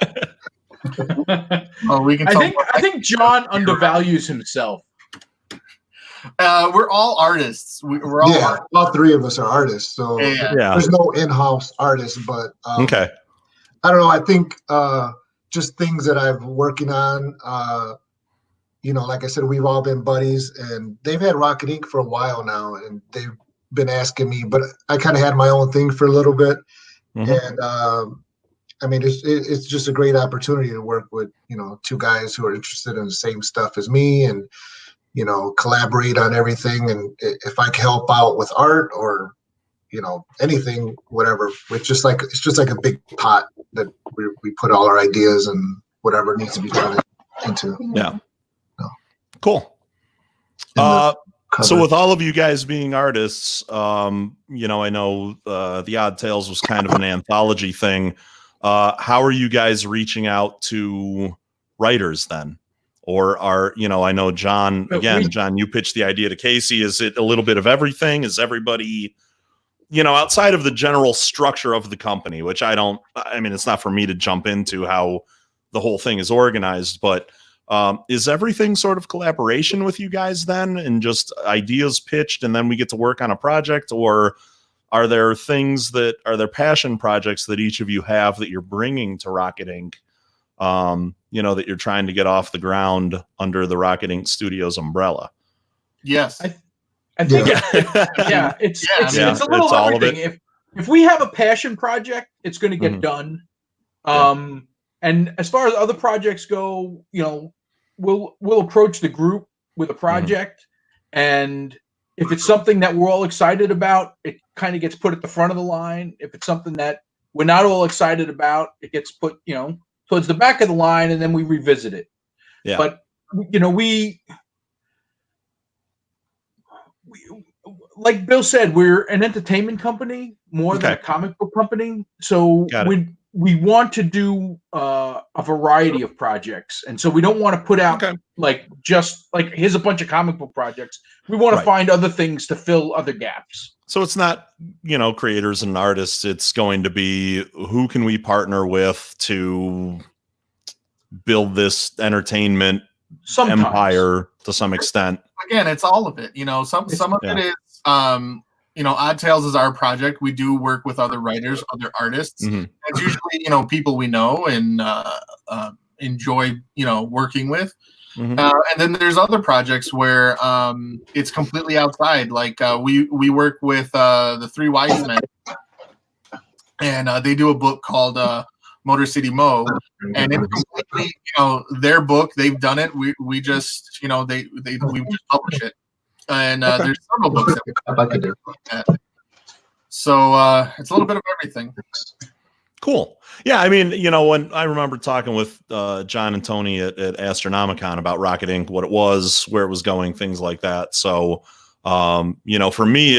Well, we can. I think John undervalues himself. We're all artists. We're all artists. All three of us are artists. So Yeah. there's no in-house artist, but Okay. I don't know. I think just things that I'm working on. Like I said, we've all been buddies, and they've had Rocket Inc. for a while now, and they've been asking me, but I kind of had my own thing for a little bit. And I mean, it's just a great opportunity to work with, two guys who are interested in the same stuff as me, and, collaborate on everything. And if I can help out with art or, anything, whatever, it's just like a big pot that we put all our ideas and whatever needs to be done into. Yeah. So. Cool. So with all of you guys being artists, you know, I know the Odd Tales was kind of an anthology thing. How are you guys reaching out to writers then? Or are, you know, I know John, again, John, you pitched the idea to Casey. Is it a little bit of everything? Is everybody, you know, outside of the general structure of the company, which I mean, it's not for me to jump into how the whole thing is organized, but is everything sort of collaboration with you guys then and just ideas pitched and then we get to work on a project? Or are there things that are there passion projects that each of you have that you're bringing to Rocket Inc? You know, that you're trying to get off the ground under the Rocket Inc. Studios umbrella? Yes. I think it's a little everything. If we have a passion project, it's going to get done. And as far as other projects go, you know, we'll approach the group with a project, and if it's something that we're all excited about, it kind of gets put at the front of the line. If it's something that we're not all excited about, it gets put, you know, towards the back of the line, and then we revisit it. Yeah. But you know, we like Bill said, we're an entertainment company more than a comic book company. So we want to do a variety of projects, and so we don't want to put out like just like here's a bunch of comic book projects. We want to find other things to fill other gaps. So it's not, you know, creators and artists. It's going to be who can we partner with to build this entertainment empire to some extent. Again, it's all of it. You know, some of it is, you know, Odd Tales is our project. We do work with other writers, other artists. It's usually, you know, people we know and enjoy, you know, working with. And then there's other projects where it's completely outside. Like we work with the Three Wise Men, and they do a book called Motor City Mo, and it's completely, you know, their book. They've done it. We just, you know, we just publish it, and there's several books that we do. So it's a little bit of everything. Cool. Yeah, I mean, you know, when I remember talking with John and Tony at Astronomicon about Rocket Inc., what it was, where it was going, things like that. So, you know, for me,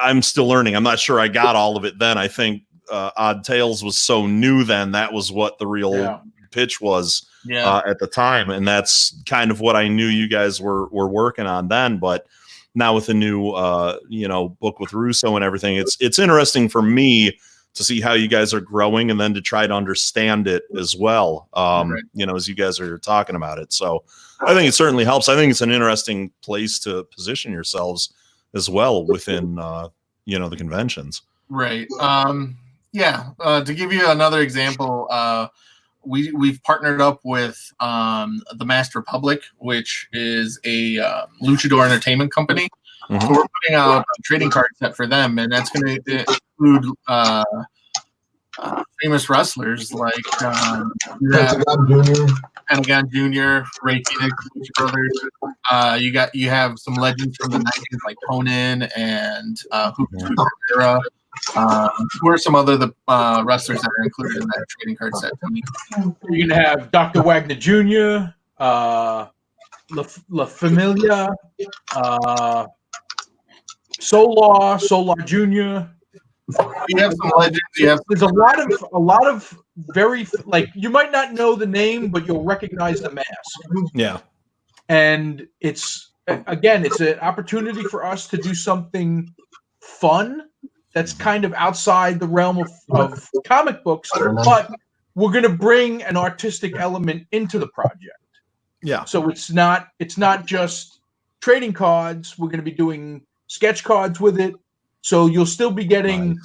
I'm still learning. I'm not sure I got all of it then. I think Odd Tales was so new then. That was what the real pitch was at the time. And that's kind of what I knew you guys were working on then. But now with the new, you know, book with Russo and everything, it's interesting for me to see how you guys are growing and then to try to understand it as well, you know, as you guys are talking about it. So I think it certainly helps. I think it's an interesting place to position yourselves as well within, you know, the conventions. Right. To give you another example, we've partnered up with the Masked Republic, which is a luchador entertainment company. So we're putting out a trading card set for them, and that's going to include famous wrestlers like Pentagon Jr., Ray Phoenix, Brothers. You have some legends from the 90s like Conan and Rivera. Who are some other wrestlers that are included in that trading card set? You're gonna have Dr. Wagner Jr., La Familia, Solar Jr. You have some legends. There's a lot of very, like, you might not know the name, but you'll recognize the mask. Yeah. And it's an opportunity for us to do something fun that's kind of outside the realm of comic books, but we're going to bring an artistic element into the project. Yeah. So it's not just trading cards. We're going to be doing sketch cards with it. So you'll still be getting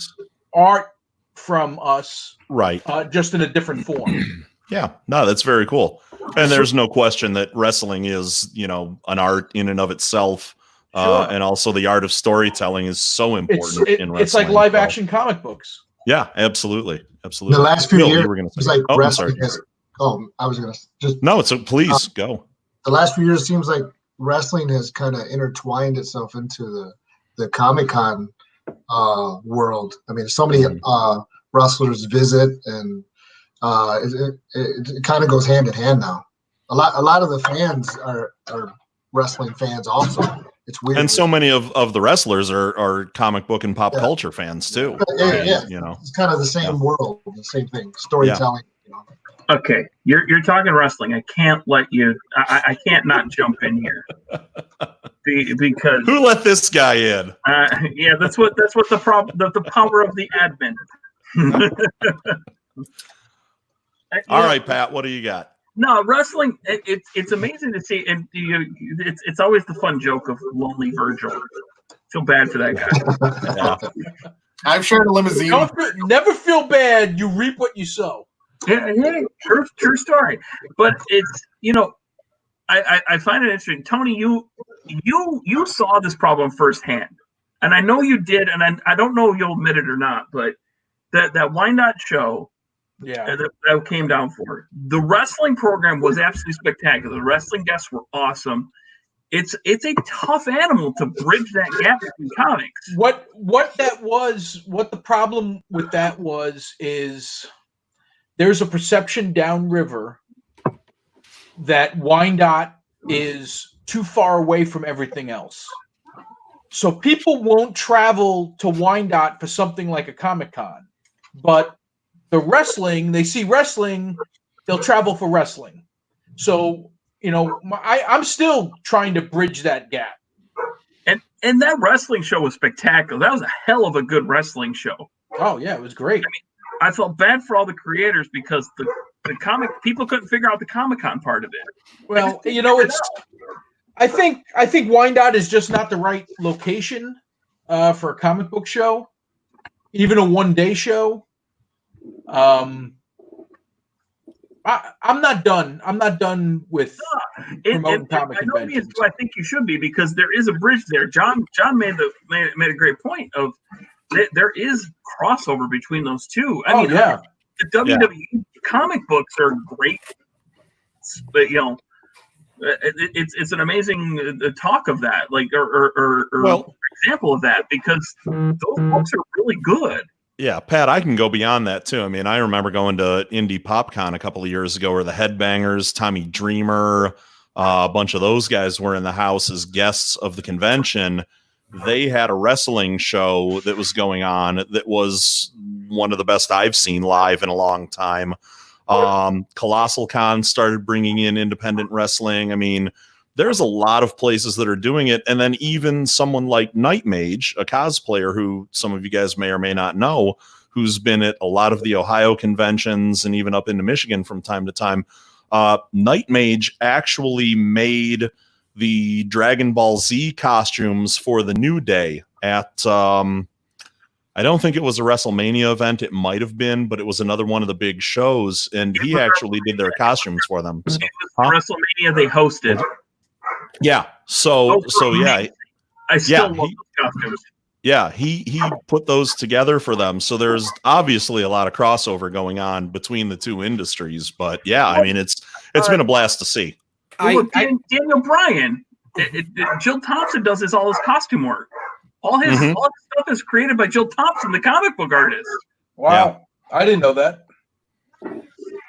art from us, right? Just in a different form. Yeah, no, that's very cool. And there's no question that wrestling is, you know, an art in and of itself. And also the art of storytelling is so important in wrestling. It's like live action comic books. Yeah, absolutely. Absolutely. The last few Bill, years, you were gonna say. it's like wrestling sorry. I was going to just. No, so please go. The last few years, it seems like wrestling has kind of intertwined itself into the Comic-Con world. I mean, so many wrestlers visit, and it kind of goes hand in hand now. A lot of the fans are wrestling fans also. It's weird. And so many of the wrestlers are comic book and pop culture fans too. Yeah, You know, it's kind of the same world, the same thing, storytelling. Okay, you're talking wrestling. I can't let you. I can't not jump in here because who let this guy in? Yeah, that's what the problem. The power of the admin. All right, Pat, what do you got? No, wrestling. It's amazing to see, and it's always the fun joke of Lonely Virgil. Feel bad for that guy. I've shared a limousine. Never feel bad. You reap what you sow. Yeah, true story. But it's I find it interesting, Tony. You saw this problem firsthand, and I know you did, and I don't know if you'll admit it or not, but that Wyandotte show, that came down for it. The wrestling program was absolutely spectacular. The wrestling guests were awesome. It's a tough animal to bridge that gap between comics. What the problem with that is there's a perception downriver that Wyandotte is too far away from everything else. So people won't travel to Wyandotte for something like a Comic-Con. But the wrestling, they see wrestling, they'll travel for wrestling. So, I'm still trying to bridge that gap. And that wrestling show was spectacular. That was a hell of a good wrestling show. Oh, yeah, it was great. I felt bad for all the creators because the comic people couldn't figure out the Comic-Con part of it. Well, I think Wyandotte is just not the right location for a comic book show, even a one-day show. I'm not done. I'm not done with promoting comic conventions. I think you should be, because there is a bridge there. John made a great point of there is crossover between those two. I mean, the WWE comic books are great, but it's an amazing talk of that, like or example of that, because those books are really good. Yeah, Pat, I can go beyond that too. I mean, I remember going to Indie PopCon a couple of years ago where the Headbangers, Tommy Dreamer, a bunch of those guys were in the house as guests of the convention. They had a wrestling show that was going on that was one of the best I've seen live in a long time. Colossal Con started bringing in independent wrestling. I mean, there's a lot of places that are doing it. And then even someone like Night Mage, a cosplayer who some of you guys may or may not know, who's been at a lot of the Ohio conventions and even up into Michigan from time to time. Night Mage actually made the Dragon Ball Z costumes for the New Day at, I don't think it was a WrestleMania event. It might have been, but it was another one of the big shows. And he actually did their costumes for them. So, WrestleMania they hosted. Yeah. So yeah. I still love those costumes. Yeah, he put those together for them. So there's obviously a lot of crossover going on between the two industries. But yeah, I mean, it's been a blast to see. Daniel Bryan, Jill Thompson does all his costume work. All his stuff is created by Jill Thompson, the comic book artist. Wow, yeah. I didn't know that.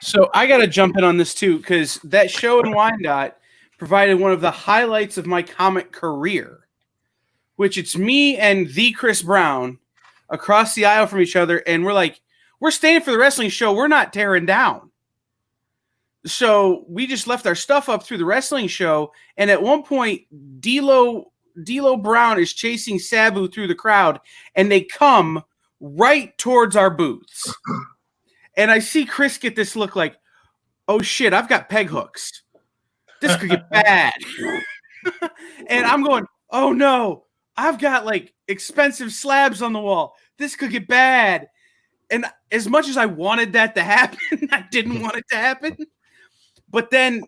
So I got to jump in on this too, because that show in Wyandotte provided one of the highlights of my comic career, which it's me and the Chris Brown across the aisle from each other, and we're like, we're staying for the wrestling show. We're not tearing down. So we just left our stuff up through the wrestling show, and at one point, D'Lo Brown is chasing Sabu through the crowd, and they come right towards our booths. And I see Chris get this look like, oh shit, I've got peg hooks. This could get bad. And I'm going, oh no, I've got like expensive slabs on the wall. This could get bad. And as much as I wanted that to happen, I didn't want it to happen. But then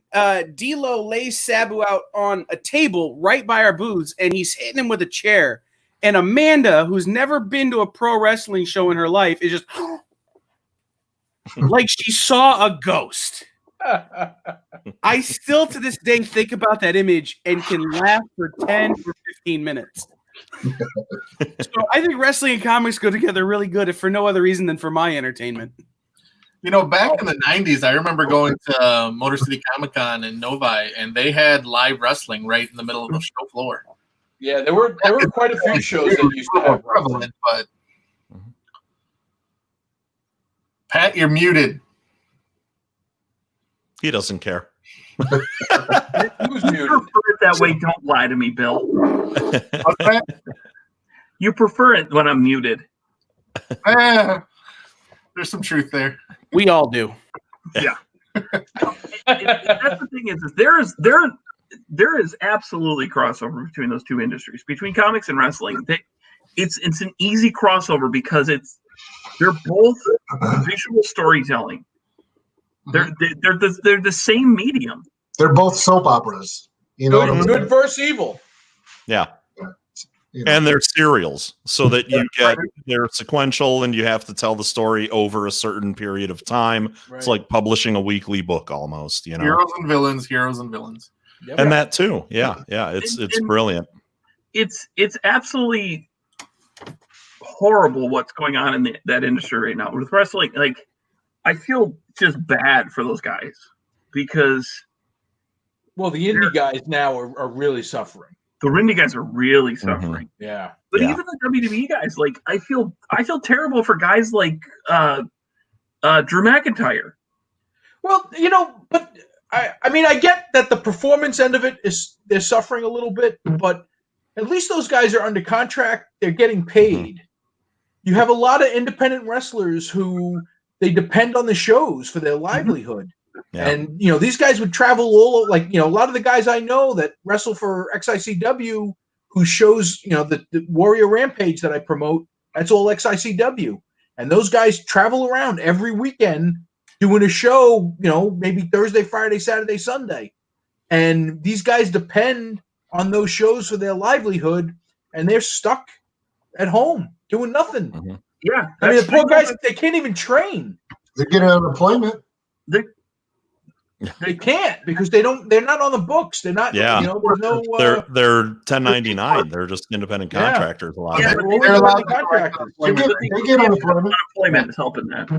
D'Lo lays Sabu out on a table right by our booths, and he's hitting him with a chair. And Amanda, who's never been to a pro wrestling show in her life, is just like she saw a ghost. I still to this day think about that image and can laugh for 10 or 15 minutes. So I think wrestling and comics go together really good, if for no other reason than for my entertainment. You know, back in the 90s, I remember going to Motor City Comic Con in Novi, and they had live wrestling right in the middle of the show floor. Yeah, there were quite a few shows that used to have prevalent, but Pat, you're muted. He doesn't care. You prefer it that way. Don't lie to me, Bill. You prefer it when I'm muted. There's some truth there. We all do. Yeah. That's the thing is there is absolutely crossover between those two industries, between comics and wrestling. It's an easy crossover because they're both visual storytelling. They're the same medium. They're both soap operas. You know, good versus evil. Yeah. And they're serials, so that they're sequential, and you have to tell the story over a certain period of time. Right. It's like publishing a weekly book almost, you know. Heroes and villains. Yep. And that too. Yeah. It's brilliant. It's absolutely horrible what's going on in that industry right now with wrestling. Like, I feel just bad for those guys because, well, the indie guys now are really suffering. The indie guys are really suffering. Mm-hmm. Yeah. But even the WWE guys, like, I feel terrible for guys like Drew McIntyre. Well, you know, but I mean, I get that the performance end of it they're suffering a little bit, but at least those guys are under contract. They're getting paid. You have a lot of independent wrestlers who they depend on the shows for their livelihood. Yeah. And, you know, these guys would travel all, like, you know, a lot of the guys I know that wrestle for XICW who shows, you know, the Warrior Rampage that I promote, that's all XICW. And those guys travel around every weekend doing a show, you know, maybe Thursday, Friday, Saturday, Sunday. And these guys depend on those shows for their livelihood, and they're stuck at home doing nothing. Mm-hmm. Yeah. I mean, the poor guys, they can't even train. They get unemployment. They can't because they're not on the books. They're not. Yeah. You know, there's no. They're 1099. They're just independent contractors. A lot. Yeah, of them. they're allowed contractors. They get unemployment. Unemployment is helping that.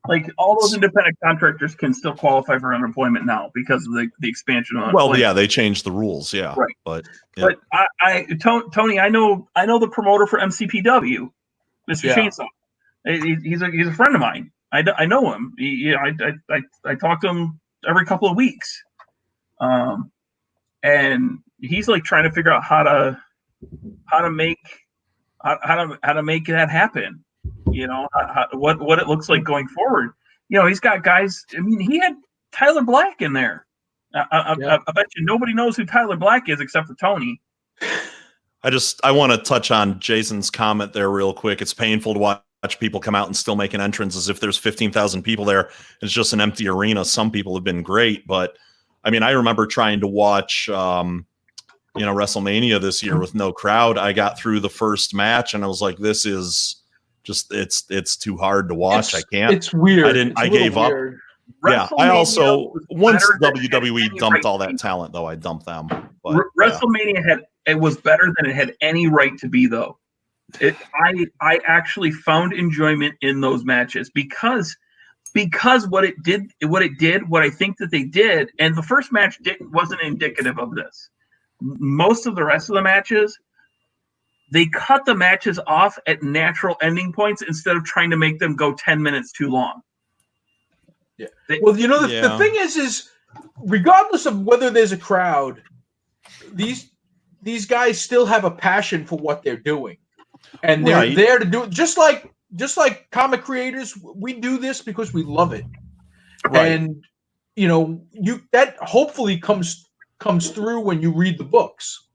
Like, all those independent contractors can still qualify for unemployment now because of the expansion on. Well, yeah, they changed the rules. Yeah, right. But yeah. Tony, I know the promoter for MCPW, Mr. Chainsaw. He's a friend of mine. I know him. I talk to him every couple of weeks, and he's like trying to figure out how to make that happen. You know, what it looks like going forward. You know, he's got guys. I mean, he had Tyler Black in there. I bet you nobody knows who Tyler Black is except for Tony. I want to touch on Jason's comment there real quick. It's painful to watch people come out and still make an entrance as if there's 15,000 people there. It's just an empty arena. Some people have been great, but I mean, I remember trying to watch, WrestleMania this year with no crowd. I got through the first match and I was like, this is just, it's too hard to watch. I can't. It's weird. I gave up. Yeah. I also, once WWE dumped all that talent though, I dumped them. But, WrestleMania was better than it had any right to be though. I actually found enjoyment in those matches because what I think that they did, and the first match wasn't indicative of this. Most of the rest of the matches, they cut the matches off at natural ending points instead of trying to make them go 10 minutes too long. Yeah. Well, you know, the thing is regardless of whether there's a crowd, these guys still have a passion for what they're doing. And they're there to do it, just like comic creators. We do this because we love it, and you know, that hopefully comes through when you read the books.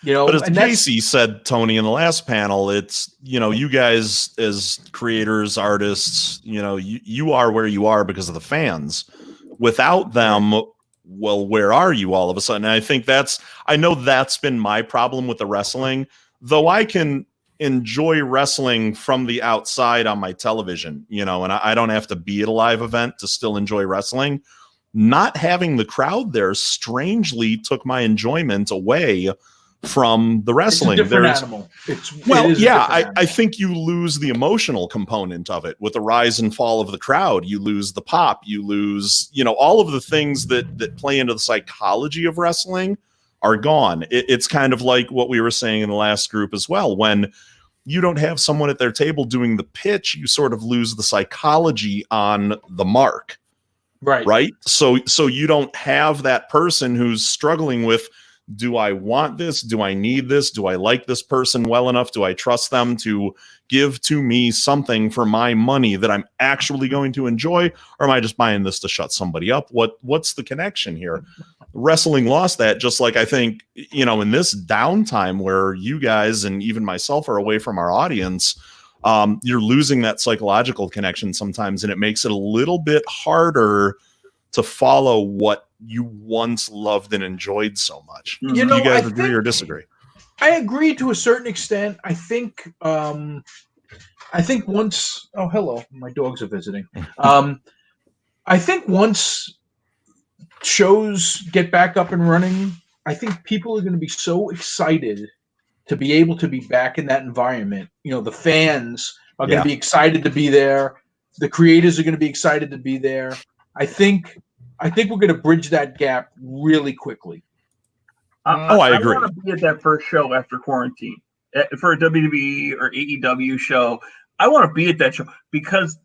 You know, but as Casey said, Tony, in the last panel, it's, you know, you guys as creators, artists, you know, you are where you are because of the fans. Without them, well, where are you all of a sudden? And I think I know that's been my problem with the wrestling. Though I can enjoy wrestling from the outside on my television, you know, and I don't have to be at a live event to still enjoy wrestling. Not having the crowd there strangely took my enjoyment away from the wrestling. It's a different animal. I think you lose the emotional component of it with the rise and fall of the crowd. You lose the pop. You lose, all of the things that play into the psychology of wrestling are gone. It's kind of like what we were saying in the last group as well. When you don't have someone at their table doing the pitch, you sort of lose the psychology on the mark. Right. So you don't have that person who's struggling with, do I want this? Do I need this? Do I like this person well enough? Do I trust them to give to me something for my money that I'm actually going to enjoy? Or am I just buying this to shut somebody up? What's the connection here? Wrestling lost that, just like I think, in this downtime where you guys and even myself are away from our audience, you're losing that psychological connection sometimes, and it makes it a little bit harder to follow what you once loved and enjoyed so much. Do you guys agree or disagree? I agree to a certain extent. I think once. Oh, hello, my dogs are visiting. I think once shows get back up and running, I think people are going to be so excited to be able to be back in that environment. The fans are going to be excited to be there. The creators are going to be excited to be there. I think we're going to bridge that gap really quickly. I agree. I want to be at that first show after quarantine for a WWE or AEW show. I want to be at that show because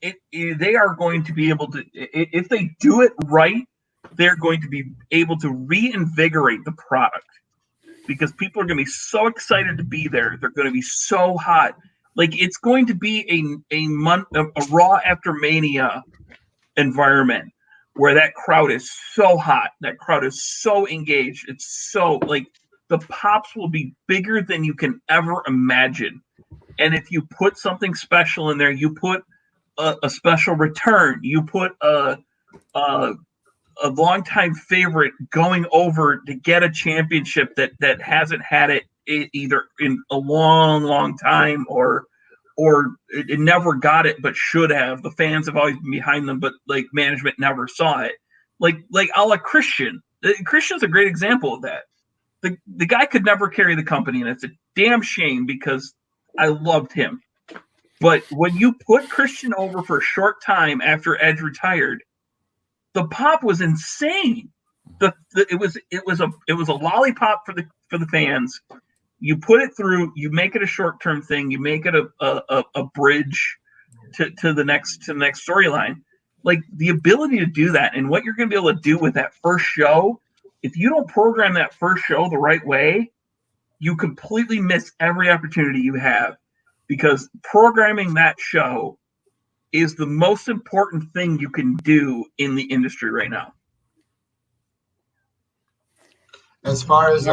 they are going to be able to, if they do it right, they're going to be able to reinvigorate the product because people are going to be so excited to be there. They're going to be so hot. Like it's going to be a Raw after Mania environment where that crowd is so hot, that crowd is so engaged. It's so like the pops will be bigger than you can ever imagine. And if you put something special in there, you put a special return, you put a longtime favorite going over to get a championship that hasn't had it either in a long time or it never got it but should have. The fans have always been behind them, but like management never saw it. Like a la Christian. Christian's a great example of that. The guy could never carry the company, and it's a damn shame because I loved him. But when you put Christian over for a short time after Edge retired, the pop was insane. It was a lollipop for the fans. You put it through, you make it a short-term thing, you make it a bridge to the next storyline. Like the ability to do that and what you're going to be able to do with that first show, if you don't program that first show the right way, you completely miss every opportunity you have, because programming that show is the most important thing you can do in the industry right now. As far as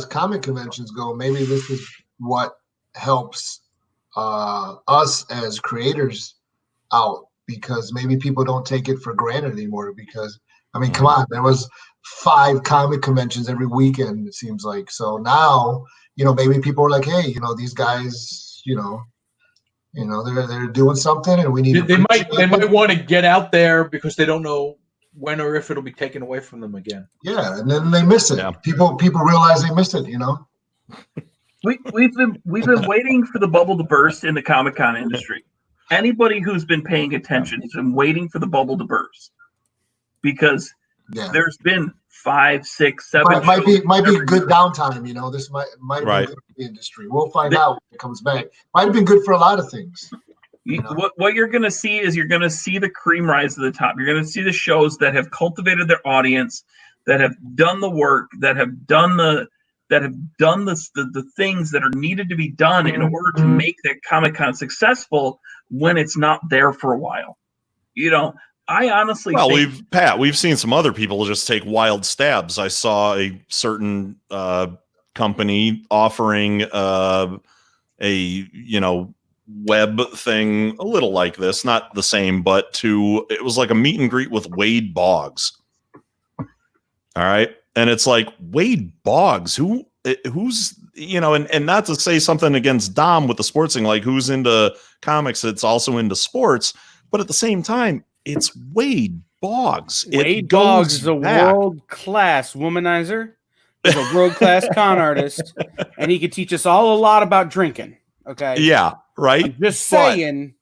comic conventions go, maybe this is what helps us as creators out, because maybe people don't take it for granted anymore. Because I mean, come on, there was 5 comic conventions every weekend, it seems like. So now, maybe people are like, hey, these guys, they're doing something, and we need. They might want to get out there because they don't know when or if it'll be taken away from them again. Yeah, and then they miss it. Yeah. People realize they missed it. We've been waiting for the bubble to burst in the Comic-Con industry. Anybody who's been paying attention has been waiting for the bubble to burst, because there's been 5, 6, 7. Might be good downtime. This might be good for the industry. We'll find out when it comes back. Might have been good for a lot of things. What you're going to see is you're going to see the cream rise to the top. You're going to see the shows that have cultivated their audience, that have done the work, that have done the things that are needed to be done in order to make that Comic-Con successful when it's not there for a while. I honestly think we've seen some other people just take wild stabs. I saw a certain company offering a web thing a little like this, not the same, but it was like a meet and greet with Wade Boggs. All right. And it's like, Wade Boggs, who's, and not to say something against Dom with the sports thing, like who's into comics, it's also into sports, but at the same time, it's Wade Boggs. Wade Boggs is a world-class womanizer. is a world-class con artist, and he could teach us all a lot about drinking. Okay. Yeah, right. I'm just But saying.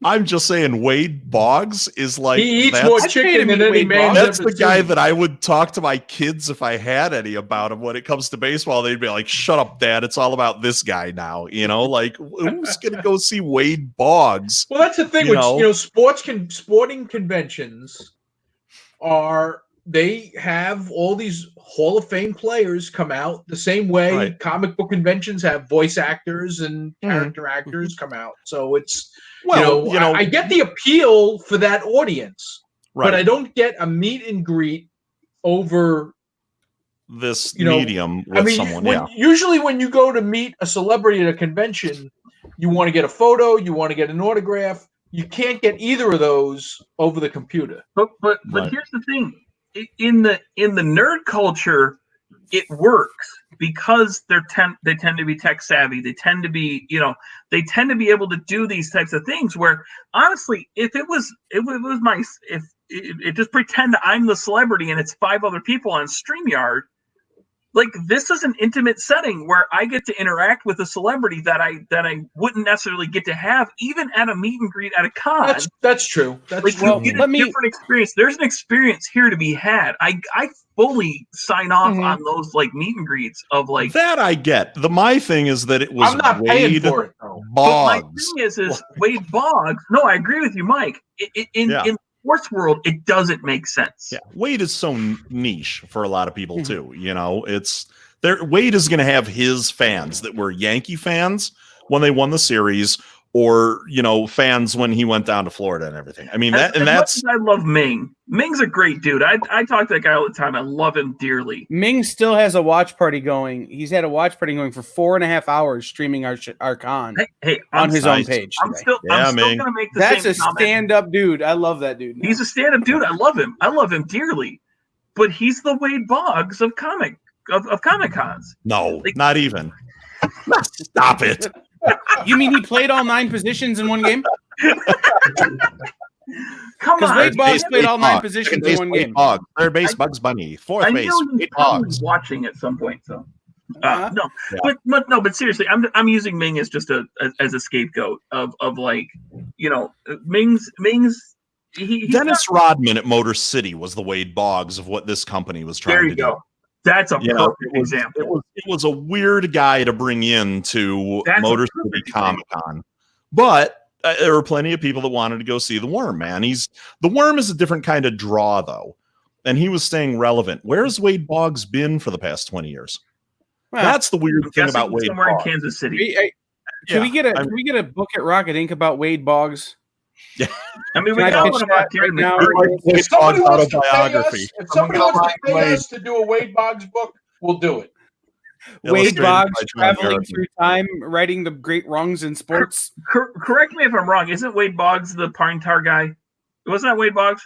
I'm just saying Wade Boggs is like He eats that's- more chicken than any man. That's the guy that I would talk to my kids if I had any about him when it comes to baseball. They'd be like, "Shut up, Dad! It's all about this guy now." You know, like who's gonna go see Wade Boggs? Well, that's the thing. Sporting conventions they have all these Hall of Fame players come out the same way comic book conventions have voice actors and character actors come out. So it's I get the appeal for that audience, but I don't get a meet and greet over this medium with someone. Usually when you go to meet a celebrity at a convention, you want to get a photo, you want to get an autograph. You can't get either of those over the computer. But here's the thing: in the nerd culture, it works because they tend to be tech savvy. They tend to be able to do these types of things. Where honestly, if just pretend I'm the celebrity and it's 5 other people on StreamYard. Like, this is an intimate setting where I get to interact with a celebrity that I wouldn't necessarily get to have even at a meet and greet at a con. That's true. You get a different experience. There's an experience here to be had. I fully sign off on those like meet and greets of like that. I get. My thing is that it was I'm not paying for it though. Boggs. But my thing is Wade Boggs. No, I agree with you, Mike. In the sports world, it doesn't make sense. Yeah, Wade is so niche for a lot of people too. It's there. Wade is going to have his fans that were Yankee fans when they won the series, or fans when he went down to Florida and everything. I mean, that's. Much as I love Ming. Ming's a great dude. I talk to that guy all the time. I love him dearly. Ming still has a watch party going. He's had a watch party going for 4.5 hours streaming our con on his own page. I'm still gonna make the That's same a comment. stand-up dude. I love that dude. He's a stand-up dude. I love him. I love him dearly. But he's the Wade Boggs of Comic Cons. No, not even. Stop it. You mean he played all 9 positions in one game? Come on. Wade Boggs played all 9 positions in one game. Boggs, third base, Bugs Bunny. Fourth base, Wade Boggs. Watching at some point, so but seriously, I'm using Ming as just as a scapegoat of like Ming's. Dennis Rodman at Motor City was the Wade Boggs of what this company was trying to do. That's a perfect example. It was a weird guy to bring in to Motor City Comic Con, but there were plenty of people that wanted to go see the Worm. Man, the Worm is a different kind of draw though, and he was staying relevant. Where's Wade Boggs been for the past 20 years? Well, that's the weird thing about Wade. Somewhere Boggs. in Kansas City. Can we get a book at Rocket Inc. about Wade Boggs? Yeah, I mean, we Can I got pitch one that about Darren now? McCurdy. If somebody wants to autobiography. pay us to do a Wade Boggs book, we'll do it. Wade Boggs traveling through time, writing the great wrongs in sports. Correct me if I'm wrong. Isn't Wade Boggs the Pine Tar guy? Wasn't that Wade Boggs?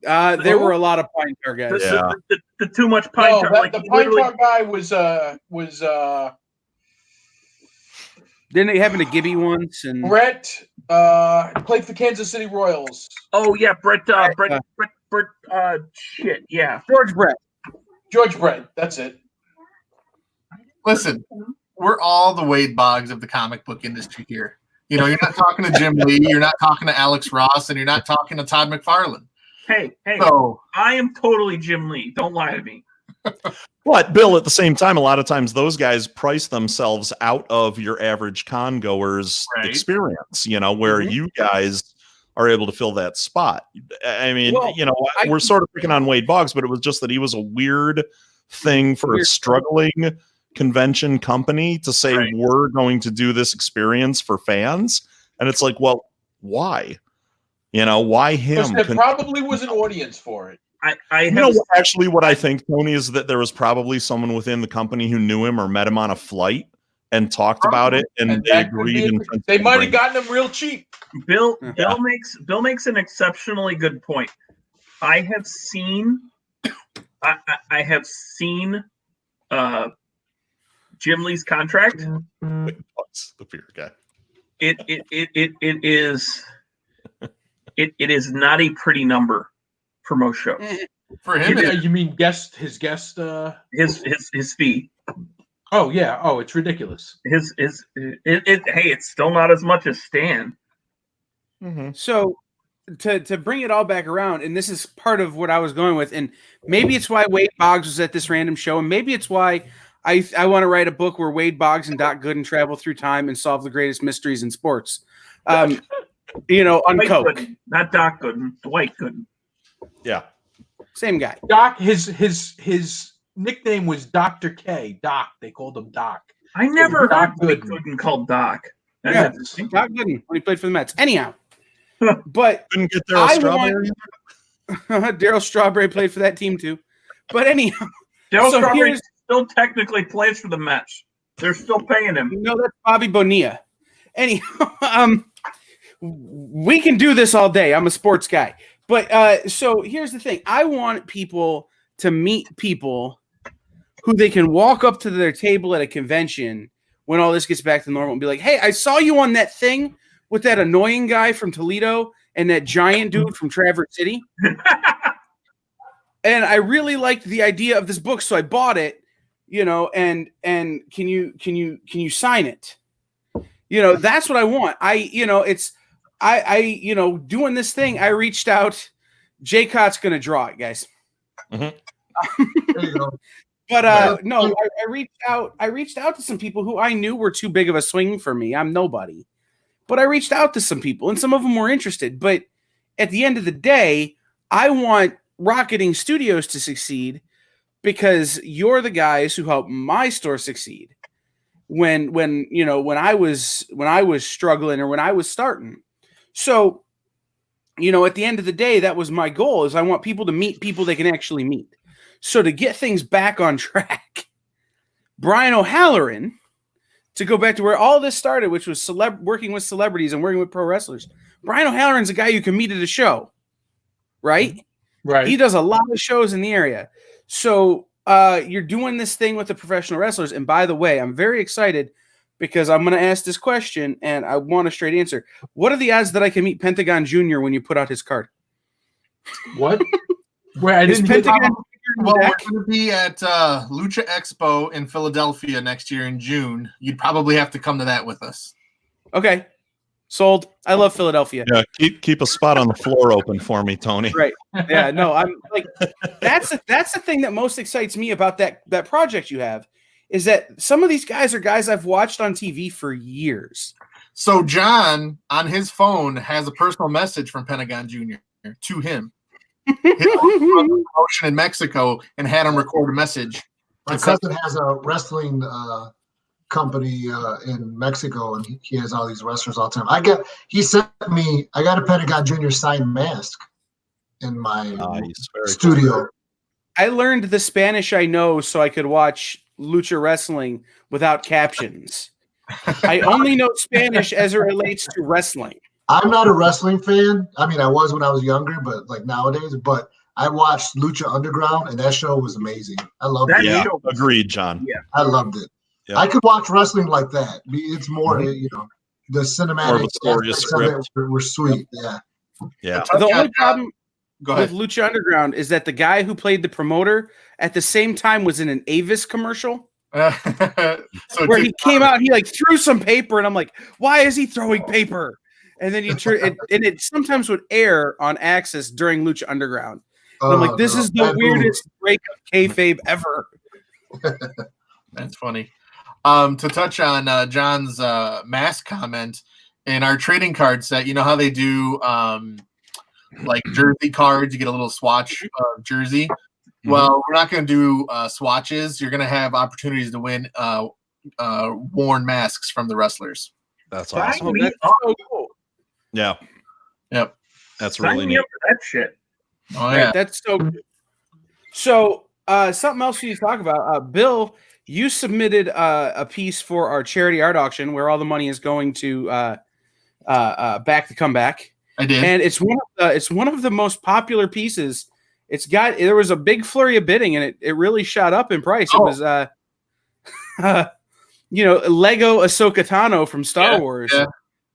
There were a lot of Pine Tar guys. The too much Pine Tar. The Pine Tar guy was Didn't it happen to Gibby once? And Brett played for Kansas City Royals. Oh yeah, Brett. Shit, yeah. George Brett. That's it. Listen, we're all the Wade Boggs of the comic book industry here. You're not talking to Jim Lee, you're not talking to Alex Ross, and you're not talking to Todd McFarlane. Hey, So- I am totally Jim Lee. Don't lie to me. But Bill, at the same time, a lot of times those guys price themselves out of your average con goer's experience, where you guys are able to fill that spot. I mean, we're sort of picking on Wade Boggs, but it was just that he was a weird thing for a struggling convention company to say we're going to do this experience for fans. And it's like, well, why? Why him? Because there probably was an audience for it. Actually, what I think, Tony, is that there was probably someone within the company who knew him or met him on a flight and talked about it, and they agreed. They might have gotten him real cheap. Bill makes an exceptionally good point. I have seen Jim Lee's contract. The beer guy. It is not a pretty number for most shows. For him, You mean his guest? His fee. Oh yeah. Oh, it's ridiculous. Hey, it's still not as much as Stan. So to bring it all back around, and this is part of what I was going with, and maybe it's why Wade Boggs was at this random show, and maybe it's why I want to write a book where Wade Boggs and Doc Gooden travel through time and solve the greatest mysteries in sports. On Dwight coke. Gooden, not Doc Gooden, Dwight Gooden. Yeah, same guy. Doc. His nickname was Dr. K. Doc. They called him Doc. I never Doc heard Dwight Gooden called Doc. Yeah, Doc Gooden when he played for the Mets. Anyhow, but couldn't get Darryl Strawberry. Darryl Strawberry played for that team too. But anyhow, Darryl so Strawberry still technically plays for the Mets. They're still paying him. No, that's Bobby Bonilla. Anyhow, we can do this all day. I'm a sports guy. But so here's the thing. I want people to meet people who they can walk up to their table at a convention when all this gets back to normal and be like, hey, I saw you on that thing with that annoying guy from Toledo and that giant dude from Traverse City. And I really liked the idea of this book, so I bought it, and can you sign it? That's what I want. Doing this thing, I reached out. Jay Cott's going to draw it, guys. But no, I reached out. I reached out to some people who I knew were too big of a swing for me. I'm nobody, but I reached out to some people, and some of them were interested. But at the end of the day, I want Rocketing Studios to succeed because you're the guys who helped my store succeed when I was struggling or when I was starting. So, at the end of the day, that was my goal. Is I want people to meet people they can actually meet. So to get things back on track, Brian O'Halloran, to go back to where all this started, which was working with celebrities and working with pro wrestlers. Brian O'Halloran's a guy you can meet at a show, right? Right. He does a lot of shows in the area. So you're doing this thing with the professional wrestlers. And by the way, I'm very excited because I'm going to ask this question and I want a straight answer. What are the odds that I can meet Pentagon Jr. when you put out his card? What? Where I didn't Pentagon. Well, we're going to be at Lucha Expo in Philadelphia next year in June. You'd probably have to come to that with us. Okay. Sold. I love Philadelphia. Yeah, keep a spot on the floor open for me, Tony. Right. Yeah, no, I'm like that's the thing that most excites me about that project you have is that some of these guys are guys I've watched on TV for years. So John on his phone has a personal message from Pentagon Jr. to him. Promotion in Mexico and had him record a message. My cousin has a wrestling company in Mexico, and he has all these wrestlers all the time. I got a Pentagon Jr. signed mask in my studio. I learned the Spanish I know so I could watch lucha wrestling without captions. I only know Spanish as it relates to wrestling. I'm not a wrestling fan. I mean, I was when I was younger, but like nowadays. But I watched Lucha Underground, and that show was amazing. I loved it. Yeah, agreed, John. Yeah, I loved it. Yeah. I could watch wrestling like that. It's more, the cinematic aspects of it were sweet. Yeah. Yeah. The only problem Go with ahead. Lucha Underground is that the guy who played the promoter at the same time was in an Avis commercial. Where he came out, he like threw some paper, and I'm like, why is he throwing paper? And then you turn it, and it sometimes would air on Access during Lucha Underground. And I'm like, this is the weirdest break of kayfabe ever. That's funny. To touch on John's mask comment, in our trading card set, you know how they do like jersey cards, you get a little swatch jersey. Well, we're not going to do swatches. You're going to have opportunities to win worn masks from the wrestlers. That's awesome. Oh, that's so cool. Yeah. Yep. That's Sign really me neat. up for that shit. Oh Right, yeah. that's so good. So something else we need to talk about. Bill, you submitted a piece for our charity art auction where all the money is going to back the comeback. I did. And it's one of the most popular pieces. There was a big flurry of bidding and it really shot up in price. It was Lego Ahsoka Tano from Star Wars.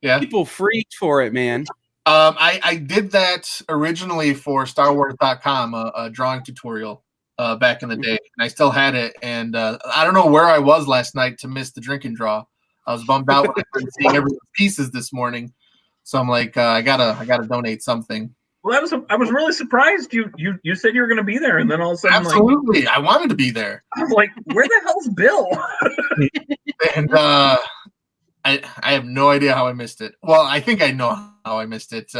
Yeah. People freaked for it, man. I did that originally for StarWars.com, a drawing tutorial back in the day, and I still had it. And I don't know where I was last night to miss the drink and draw. I was bummed out when I started seeing everyone's pieces this morning, so I'm like, I gotta donate something. Well, I was really surprised. You said you were going to be there, and then all of a sudden, Absolutely, I wanted to be there. I'm like, where the hell's Bill? And I have no idea how I missed it. Well, I think I know how I missed it.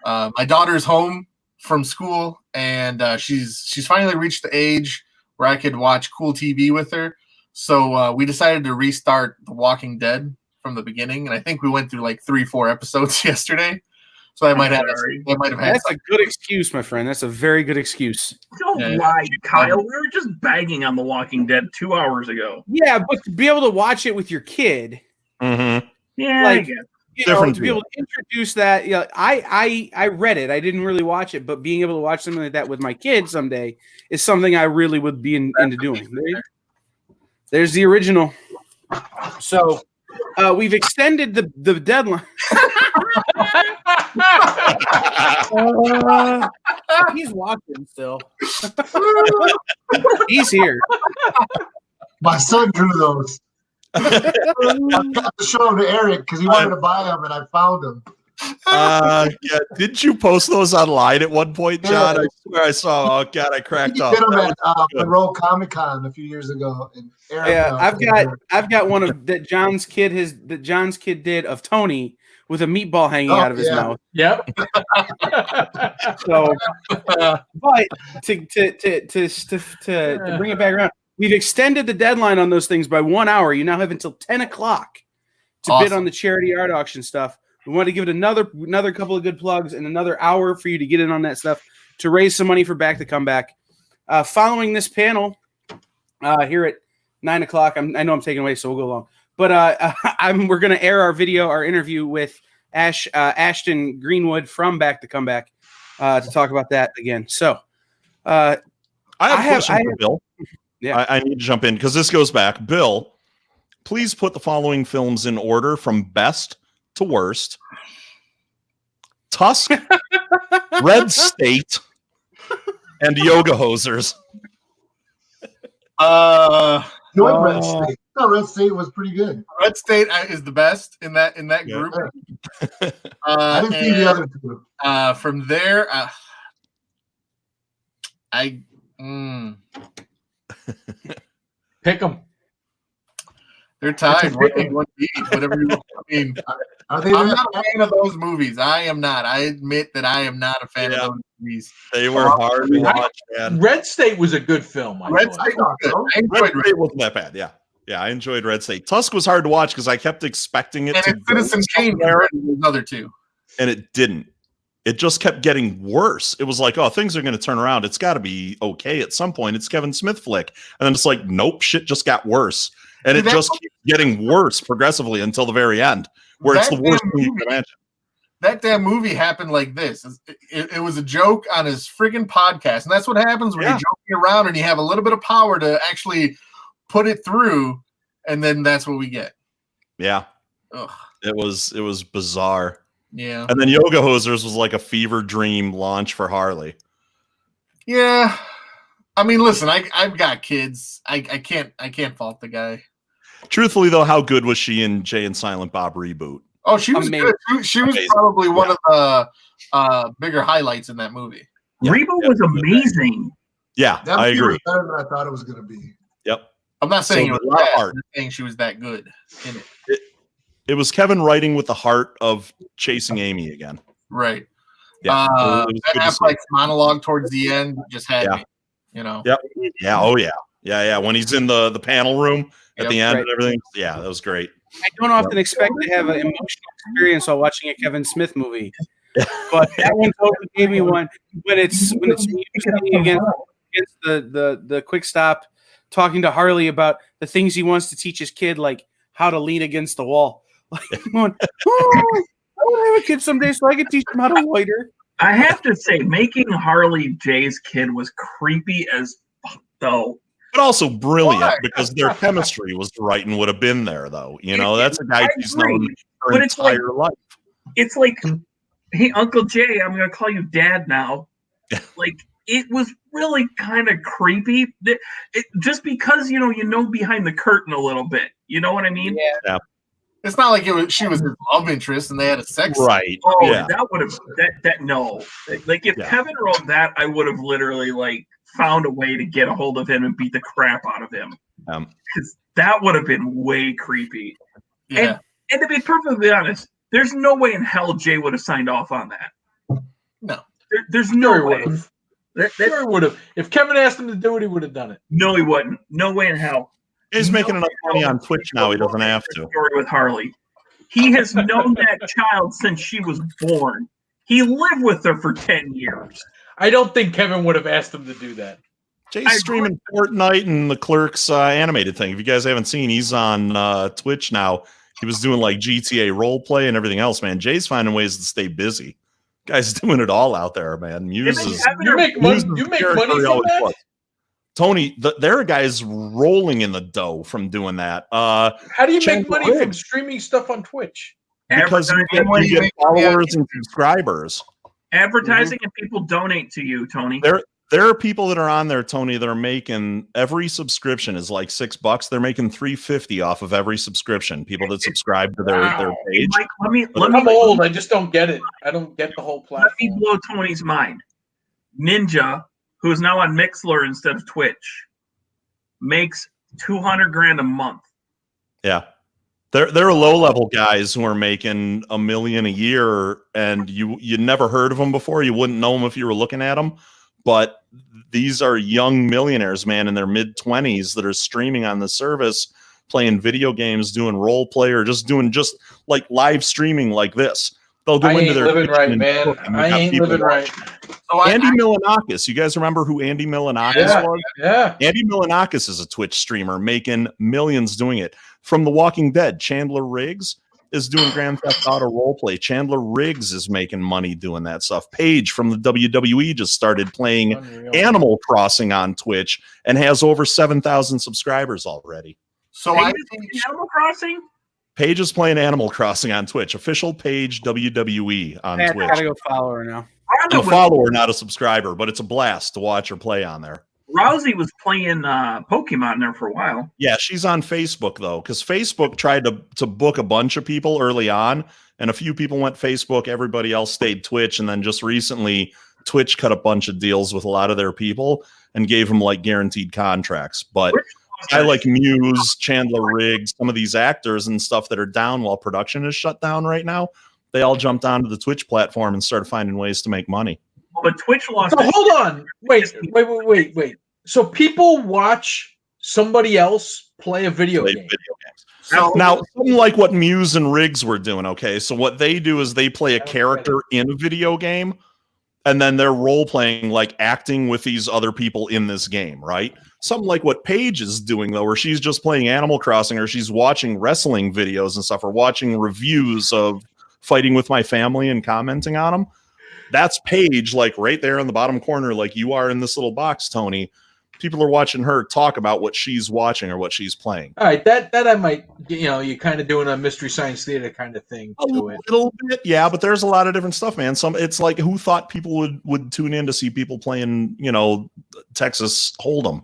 My daughter's home from school, and she's finally reached the age where I could watch cool TV with her. So we decided to restart The Walking Dead from the beginning, and I think we went through like 3-4 episodes yesterday. So I might have had. That's a good excuse, my friend. That's a very good excuse. Don't lie, Kyle. We were just bagging on The Walking Dead 2 hours ago. Yeah, but to be able to watch it with your kid, Mm-hmm. Yeah, like, I you know, Different to be able to introduce that, you know, I read it. I didn't really watch it, but being able to watch something like that with my kid someday is something I really would be into doing. There's the original. So we've extended the deadline. He's watching still. He's here. My son drew those. I had to show them to Eric because he wanted to buy them, and I found them. Yeah. Didn't you post those online at one point, John? I swear I saw. Oh God, I cracked up. He did them at Monroe Comic Con a few years ago. And Eric, Yeah, I've got one of that John's kid did of Tony with a meatball hanging out of his mouth. Yep. So, but to bring it back around, we've extended the deadline on those things by 1 hour. You now have until 10 o'clock to bid on the charity art auction stuff. We want to give it another couple of good plugs and another hour for you to get in on that stuff to raise some money for Back to Comeback. Following this panel here at 9 o'clock, I know I'm taking away, so we'll go long. But we're going to air our interview with Ashton Greenwood from Back to Comeback to talk about that again. So I have a question for Bill. Yeah, I need to jump in because this goes back. Bill, please put the following films in order from best to worst: Tusk, Red State, and Yoga Hosers. Red State. No, Red State was pretty good. Red State is the best in that group. I didn't see the other two. From there, Pick them. They're tied. Whatever you. I mean, I'm not a fan of those movies. I am not. I admit that I am not a fan of those movies. They were hard to watch, man. Red State was a good film. Red State was good. Red State wasn't that bad. Yeah, I enjoyed Red State. Tusk was hard to watch because I kept expecting it to. Citizen Kane compared to those other two, and it didn't. It just kept getting worse. It was like, oh, things are going to turn around. It's got to be okay at some point. It's Kevin Smith flick, and then it's like, nope, shit just got worse, and it just keeps getting worse progressively until the very end, where it's the worst thing you can imagine. That damn movie happened like this. It was a joke on his friggin' podcast, and that's what happens when you're joking around and you have a little bit of power to actually put it through, and then that's what we get. Yeah, Ugh. It was bizarre. Yeah, and then Yoga Hosers was like a fever dream launch for Harley. Yeah, I mean, listen, I've got kids. I can't fault the guy. Truthfully, though, how good was she in Jay and Silent Bob reboot? Oh, she was good. She was probably one of the bigger highlights in that movie. Reboot was amazing. Yeah, that I agree. Was better than I thought it was going to be. Yep. I'm not saying So it a was lot of bad. heart. I'm saying she was that good in it. It was Kevin writing with the heart of chasing Amy again. Right. Yeah. It was That good to see. Affleck's monologue towards the end just had me. You know. Yep. Yeah. Oh yeah. Yeah. When he's in the panel room at the end Right. and everything. Yeah, that was great. I don't often expect to have an emotional experience while watching a Kevin Smith movie, but that one totally gave me one. When it's me against the quick stop, talking to Harley about the things he wants to teach his kid, like how to lean against the wall. Like, going, I want to have a kid someday so I can teach him how to loiter. I have to say, making Harley Jay's kid was creepy as fuck, though. But also brilliant because their chemistry was right and would have been there, though. You know, that's a guy who's known her But it's like- entire life. It's like Hey, Uncle Jay, I'm gonna call you Dad now. Like, it was really kind of creepy. Just because you know behind the curtain a little bit. You know what I mean? Yeah. It's not like she was his love interest and they had a sex. Right. Oh, Yeah. that would have no. Like if Kevin wrote that, I would have literally like found a way to get a hold of him and beat the crap out of him. Because that would have been way creepy. Yeah. And to be perfectly honest, there's no way in hell Jay would have signed off on that. No. There's no way. Sure he would have. If Kevin asked him to do it, he would have done it. No, he wouldn't. No way in hell. He's making enough money on Twitch now. He doesn't have to. Story with Harley. He has known that child since she was born. He lived with her for 10 years. I don't think Kevin would have asked him to do that. Jay's streaming Fortnite and the Clerks animated thing. If you guys haven't seen, he's on Twitch now. He was doing like GTA roleplay and everything else, man. Jay's finding ways to stay busy. Guy's doing it all out there, man. You make money from that? Tony, there are guys rolling in the dough from doing that. How do you make money from streaming stuff on Twitch? Because you get followers and subscribers. Advertising and people donate to you, Tony. There are people that are on there, Tony, that are making every subscription is like $6. They're making $3.50 off of every subscription. People that subscribe to their page. Mike, I'm old. I just don't get it. I don't get the whole platform. Let me blow Tony's mind. Ninja, who is now on Mixler instead of Twitch, makes $200,000 a month. Yeah. There are low-level guys who are making $1 million a year, and you never heard of them before. You wouldn't know them if you were looking at them. But these are young millionaires, man, in their mid-20s that are streaming on the service, playing video games, doing role play, or just doing like live streaming like this. They'll go into their living right, man. I ain't living right. Andy Milonakis. You guys remember who Andy Milonakis was? Yeah. Andy Milonakis is a Twitch streamer making millions doing it. From The Walking Dead, Chandler Riggs is doing Grand Theft Auto roleplay. Chandler Riggs is making money doing that stuff. Paige from the WWE just started playing Animal Crossing on Twitch and has over 7,000 subscribers already. So I think Animal Crossing. Paige is playing Animal Crossing on Twitch. Official Paige WWE on Twitch. I gotta go follow her now. I'm a follower, not a subscriber, but it's a blast to watch her play on there. Rousey was playing Pokemon there for a while. Yeah, she's on Facebook though, because Facebook tried to book a bunch of people early on, and a few people went Facebook. Everybody else stayed Twitch, and then just recently, Twitch cut a bunch of deals with a lot of their people and gave them like guaranteed contracts. But I like Muse, Chandler Riggs, some of these actors and stuff that are down while production is shut down right now. They all jumped onto the Twitch platform and started finding ways to make money. But Twitch lost. So hold on. Wait. So people watch somebody else play a video game. So now, something like what Muse and Riggs were doing, okay? So what they do is they play a character in a video game, and then they're role-playing, like acting with these other people in this game, right? Something like what Paige is doing, though, where she's just playing Animal Crossing, or she's watching wrestling videos and stuff, or watching reviews of Fighting With My Family and commenting on them. That's Paige, like right there in the bottom corner, like you are in this little box, Tony. People are watching her talk about what she's watching or what she's playing. All right, that I might, you're kind of doing a Mystery Science Theater kind of thing to it. A little bit, yeah, but there's a lot of different stuff, man. It's like, who thought people would tune in to see people playing, Texas Hold'em?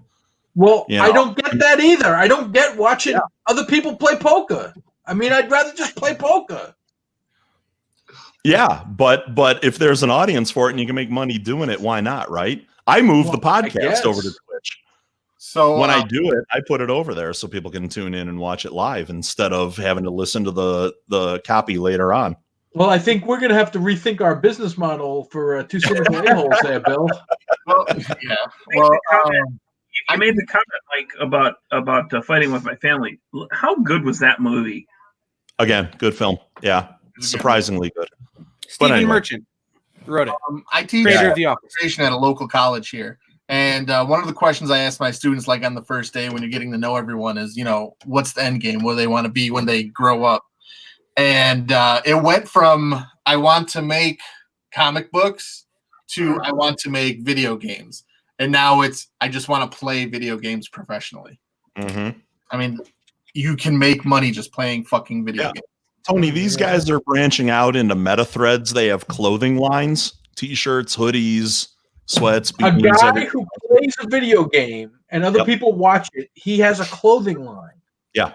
Well, I don't get that either. I don't get watching other people play poker. I mean, I'd rather just play poker. Yeah, but if there's an audience for it and you can make money doing it, why not, right? I moved the podcast over to Twitch. So when I do it, I put it over there so people can tune in and watch it live instead of having to listen to the copy later on. Well, I think we're going to have to rethink our business model for two cynical a-holes there, Bill. Well, yeah. Well, I made the comment, Mike, about Fighting With My Family. How good was that movie? Again, good film. Yeah, surprisingly good. Stephen Merchant wrote it. I teach Creator of The Office at a local college here. And one of the questions I ask my students, like on the first day when you're getting to know everyone, is, what's the end game? What do they want to be when they grow up? And it went from I want to make comic books to I want to make video games. And now it's I just want to play video games professionally. Mm-hmm. I mean, you can make money just playing fucking video games. Tony, these guys are branching out into meta threads. They have clothing lines, t-shirts, hoodies, sweats, A beanies, guy everything. who plays a video game and other people watch it, he has a clothing line. Yeah.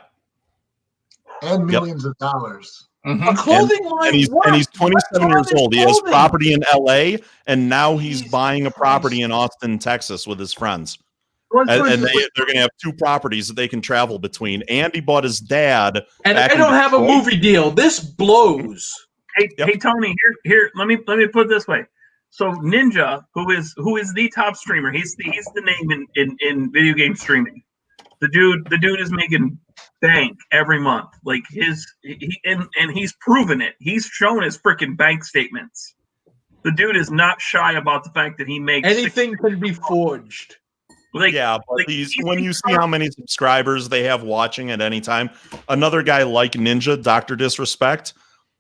And millions of dollars. A clothing line. And he's what? 27 years What old. He has clothing? property in LA, and now he's buying a property in Austin, Texas with his friends. And they're going to have 2 properties that they can travel between. And he bought his dad. And back I in don't have a Detroit. movie deal. This blows. Hey Tony, here. Let me put it this way. So Ninja, who is the top streamer, he's the name in video game streaming. The dude is making bank every month. Like and he's proven it. He's shown his freaking bank statements. The dude is not shy about the fact that he makes Anything can be forged. Like, yeah, but when you see how many subscribers they have watching at any time, another guy like Ninja, Dr. Disrespect,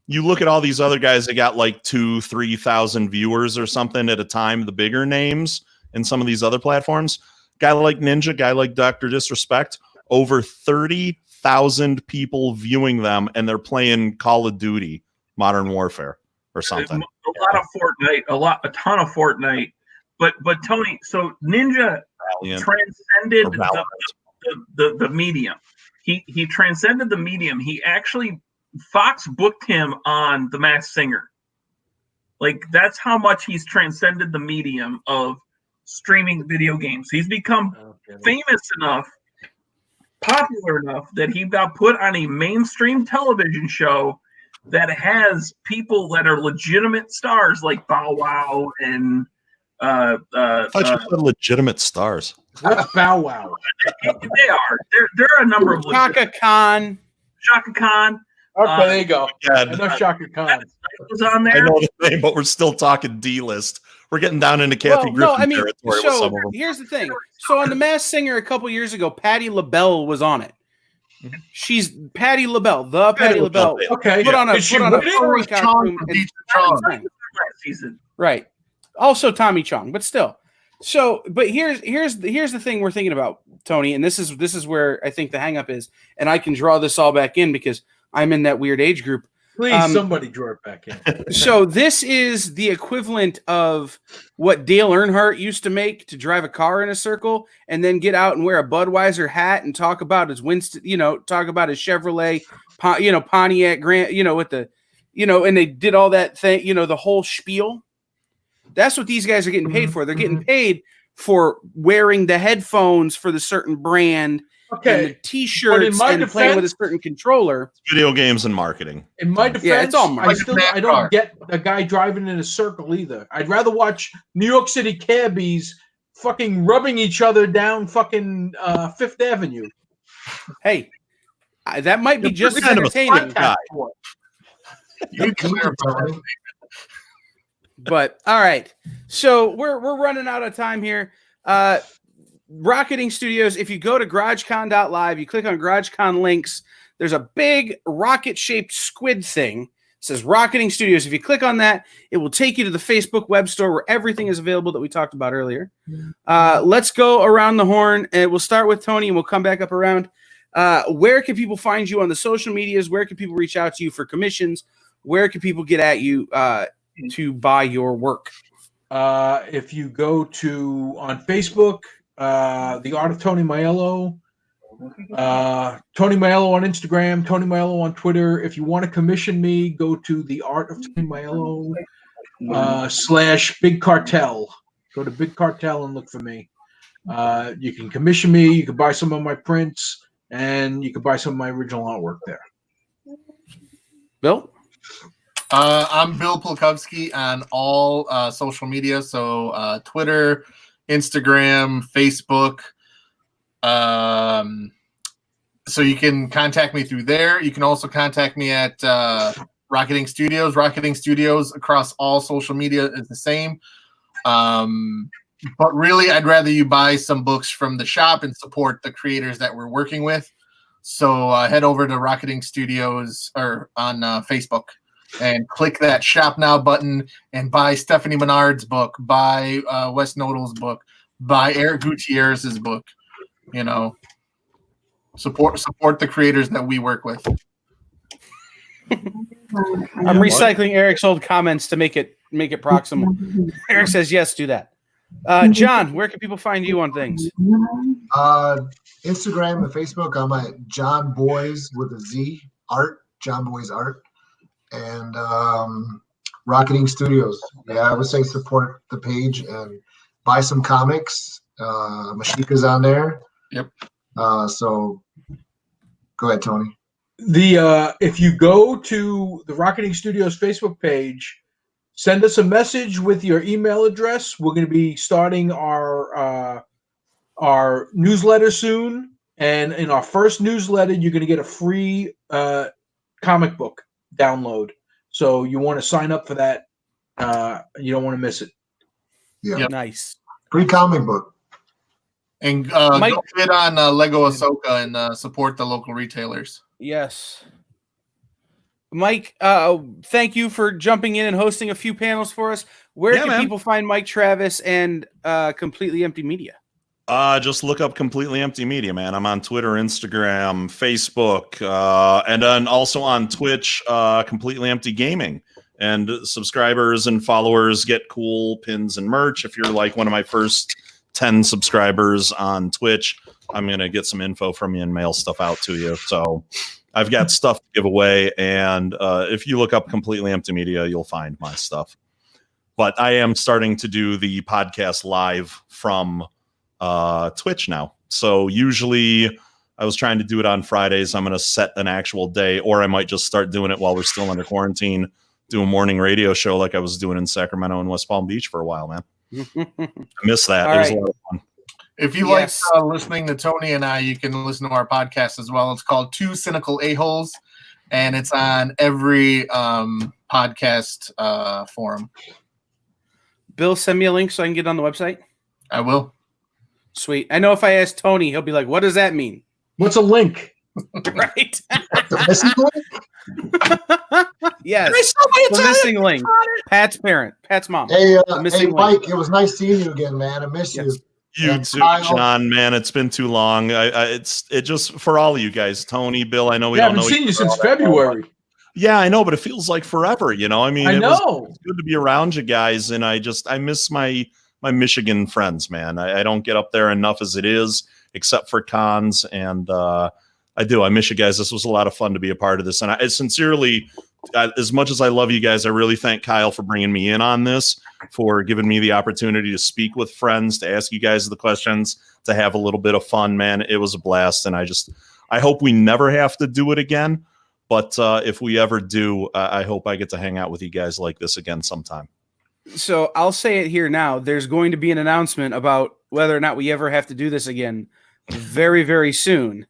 you look at all these other guys that got like 2,000-3,000 viewers or something at a time, the bigger names in some of these other platforms. Guy like Ninja, guy like Dr. Disrespect, over 30,000 people viewing them, and they're playing Call of Duty, Modern Warfare, or something. A lot of Fortnite, a ton of Fortnite. But Tony, so Ninja transcended the medium. He transcended the medium. He actually Fox booked him on The Masked Singer. Like that's how much he's transcended the medium of streaming video games. He's become famous enough, popular enough that he got put on a mainstream television show that has people that are legitimate stars like Bow Wow and I thought you said legitimate stars. What's Bow Wow? They are. There are a number of Shaka Khan. Shaka Khan. Okay, there you go. Yeah, I know Shaka Khan. Was on there. I know the name, but we're still talking D-list. We're getting down into Kathy Griffin territory with some so of them. here's the thing. So on The Masked Singer a couple years ago, Patti LaBelle was on it. She's Patti LaBelle, the Patti LaBelle. Okay. Put on a Is she put on a winning or furry is Chong costume from and- Beach Chong? Last season. Right. Also Tommy Chong, but still. So, but here's the thing we're thinking about, Tony, and this is where I think the hang up is, and I can draw this all back in because I'm in that weird age group. Please, somebody draw it back in. So this is the equivalent of what Dale Earnhardt used to make to drive a car in a circle and then get out and wear a Budweiser hat and talk about his Winston, talk about his Chevrolet, Pontiac Grand, with the, and they did all that thing, the whole spiel. That's what these guys are getting paid for. They're getting paid for wearing the headphones for the certain brand, and the T-shirts, and playing with a certain controller. Video games and marketing. In my defense, Yeah, it's all marketing. I don't get a guy driving in a circle either. I'd rather watch New York City cabbies fucking rubbing each other down fucking Fifth Avenue. Hey, that might be just as kind of a entertaining. guy. But all right, so we're running out of time here. Rocketing Studios. If you go to GarageCon.live, you click on GarageCon links. There's a big rocket-shaped squid thing. It says Rocketing Studios. If you click on that, it will take you to the Facebook web store where everything is available that we talked about earlier. Let's go around the horn, and we'll start with Tony, and we'll come back up around. Where can people find you on the social medias? Where can people reach out to you for commissions? Where can people get at you to buy your work? If you go on Facebook, The Art of Tony Maiello, Tony Maiello on Instagram, Tony Maiello on Twitter. If you want to commission me, go to The Art of Tony Maiello / Big Cartel. Go to Big Cartel and look for me. You can commission me. You can buy some of my prints, and you can buy some of my original artwork there. Bill? I'm Bill Polkowski on all social media. So Twitter, Instagram, Facebook. So you can contact me through there. You can also contact me at Rocketing Studios. Rocketing Studios across all social media is the same. But really, I'd rather you buy some books from the shop and support the creators that we're working with. So head over to Rocketing Studios or on Facebook and click that Shop Now button and buy Stephanie Menard's book, buy Wes Nodal's book, buy Eric Gutierrez's book. Support the creators that we work with. I'm recycling Eric's old comments to make it proximal. Eric says yes, do that. John, where can people find you on things? Instagram and Facebook. I'm at John Boys with a Z Art, John Boys Art, and Rocketing Studios. Yeah, I would say support the page and buy some comics. Mashika's on there. Yep. So go ahead, Tony. If you go to the Rocketing Studios Facebook page, send us a message with your email address. We're going to be starting our newsletter soon, and in our first newsletter, you're going to get a free comic book download. So you want to sign up for that. You don't want to miss it. Yeah, Yep. Nice. Free comic book. And Mike- don't get on Lego Ahsoka and support the local retailers. Yes. Mike, thank you for jumping in and hosting a few panels for us. Where can people find Mike Travis and Completely Empty Media? Just look up Completely Empty Media, man. I'm on Twitter, Instagram, Facebook, and then also on Twitch, Completely Empty Gaming. And subscribers and followers get cool pins and merch. If you're like one of my first 10 subscribers on Twitch, I'm going to get some info from you and mail stuff out to you. So I've got stuff to give away. And if you look up Completely Empty Media, you'll find my stuff. But I am starting to do the podcast live from Twitch now. So usually I was trying to do it on Fridays. I'm going to set an actual day, or I might just start doing it while we're still under quarantine, do a morning radio show like I was doing in Sacramento and West Palm Beach for a while, man. I miss that. It was a lot of fun. If you like listening to Tony and I, you can listen to our podcast as well. It's called Two Cynical A-Holes, and it's on every podcast forum. Bill, send me a link so I can get on the website. I will. Sweet. I know if I ask Tony, he'll be like, what does that mean? What's a link? Right. The missing link? Yes. Can I sell my The Italian missing link. Pat's parent. Pat's mom. Hey, The hey, missing link. Mike, it was nice seeing you again, man. I miss you. You And too, Kyle. John. Man, it's been too long. It just for all of you guys, Tony, Bill. I know we I don't haven't know seen you each other since all that well, February. but- Yeah, I know, but it feels like forever. You know, I mean, I it know. was good to be around you guys, and I miss my Michigan friends, man. I don't get up there enough as it is, except for cons, and I miss you guys. This was a lot of fun to be a part of this, and I sincerely, as much as I love you guys, I really thank Kyle for bringing me in on this, for giving me the opportunity to speak with friends, to ask you guys the questions, to have a little bit of fun, man. It was a blast, and I hope we never have to do it again. But if we ever do, I hope I get to hang out with you guys like this again sometime. So I'll say it here now. There's going to be an announcement about whether or not we ever have to do this again very, very soon.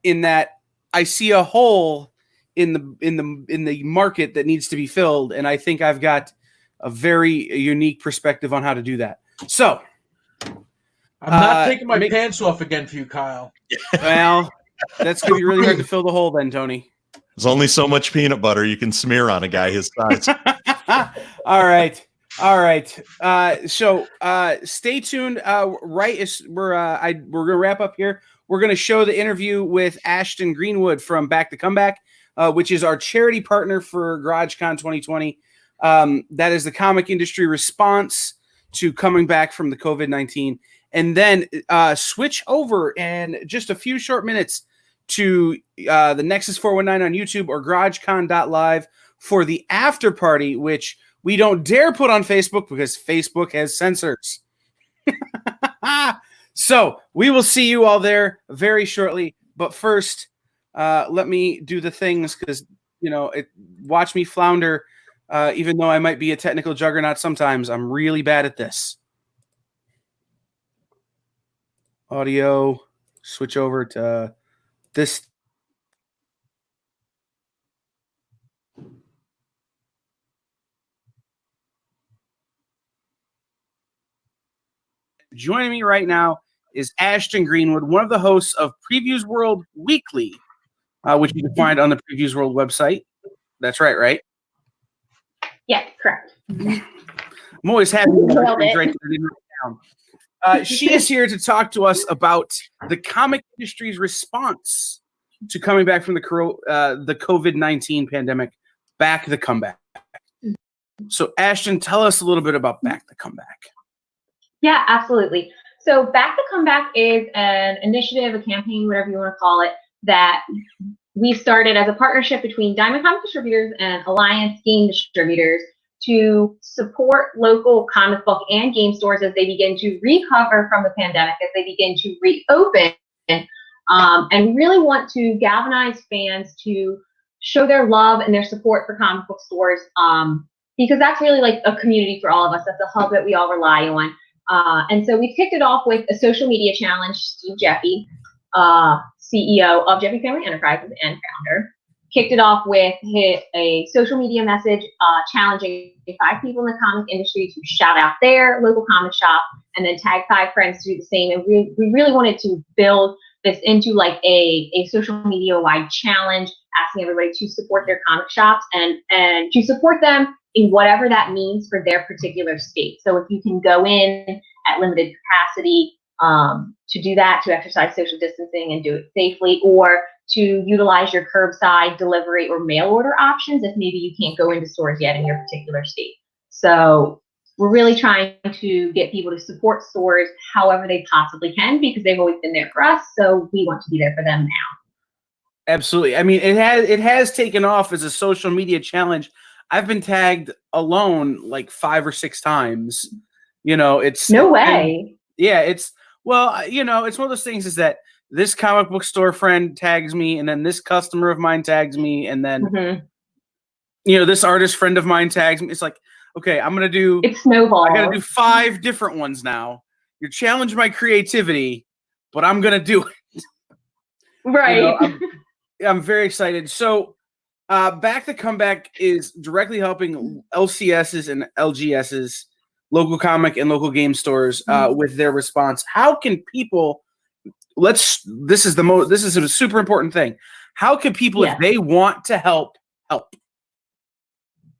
In that I see a hole in the market that needs to be filled, and I think I've got a very unique perspective on how to do that. So I'm not taking my pants off again for you, Kyle. Well, that's going to be really hard to fill the hole then, Tony. There's only so much peanut butter you can smear on a guy his size. All right. So stay tuned. We're gonna wrap up here. We're gonna show the interview with Ashton Greenwood from Back to Comeback, which is our charity partner for GarageCon 2020. That is the comic industry response to coming back from the COVID-19, and then switch over in just a few short minutes to the Nexus 419 on YouTube or GarageCon.live for the after party, which we don't dare put on Facebook because Facebook has censors. So we will see you all there very shortly. But first, let me do the things because, watch me flounder. Even though I might be a technical juggernaut sometimes, I'm really bad at this. Audio, switch over to this. Joining me right now is Ashton Greenwood, one of the hosts of Previews World Weekly, which you can find on the Previews World website. That's right? Yeah, correct. I'm always happy to Nailed it. right down. She is here to talk to us about the comic industry's response to coming back from the COVID-19 pandemic, Back the Comeback. So, Ashton, tell us a little bit about Back the Comeback. Yeah, absolutely. So Back the Comeback is an initiative, a campaign, whatever you want to call it, that we started as a partnership between Diamond Comic Distributors and Alliance Game Distributors to support local comic book and game stores as they begin to recover from the pandemic, as they begin to reopen, and really want to galvanize fans to show their love and their support for comic book stores, because that's really like a community for all of us. That's a hub that we all rely on. And so we kicked it off with a social media challenge. Steve Jeffy, CEO of Jeffy Family Enterprises and founder, kicked it off with a social media message challenging 5 people in the comic industry to shout out their local comic shop and then tag 5 friends to do the same. And we really wanted to build this into like a social media wide challenge, asking everybody to support their comic shops and to support them in whatever that means for their particular state. So if you can go in at limited capacity to do that, to exercise social distancing and do it safely, or to utilize your curbside delivery or mail order options if maybe you can't go into stores yet in your particular state. So we're really trying to get people to support stores however they possibly can, because they've always been there for us. So we want to be there for them now. Absolutely. I mean, it has taken off as a social media challenge. I've been tagged alone like 5 or 6 times. You know, it's no way. Yeah, it's well, you know, it's one of those things is that this comic book store friend tags me, and then this customer of mine tags me, and then you know, this artist friend of mine tags me. It's like, okay, I'm gonna do. It snowballs. I gotta do 5 different ones now. You're challenging my creativity, but I'm gonna do it. Right. You know, I'm very excited. So, Back the Comeback is directly helping LCSs and LGSs, local comic and local game stores, with their response. How can people? This is a super important thing. How can people, if they want to help?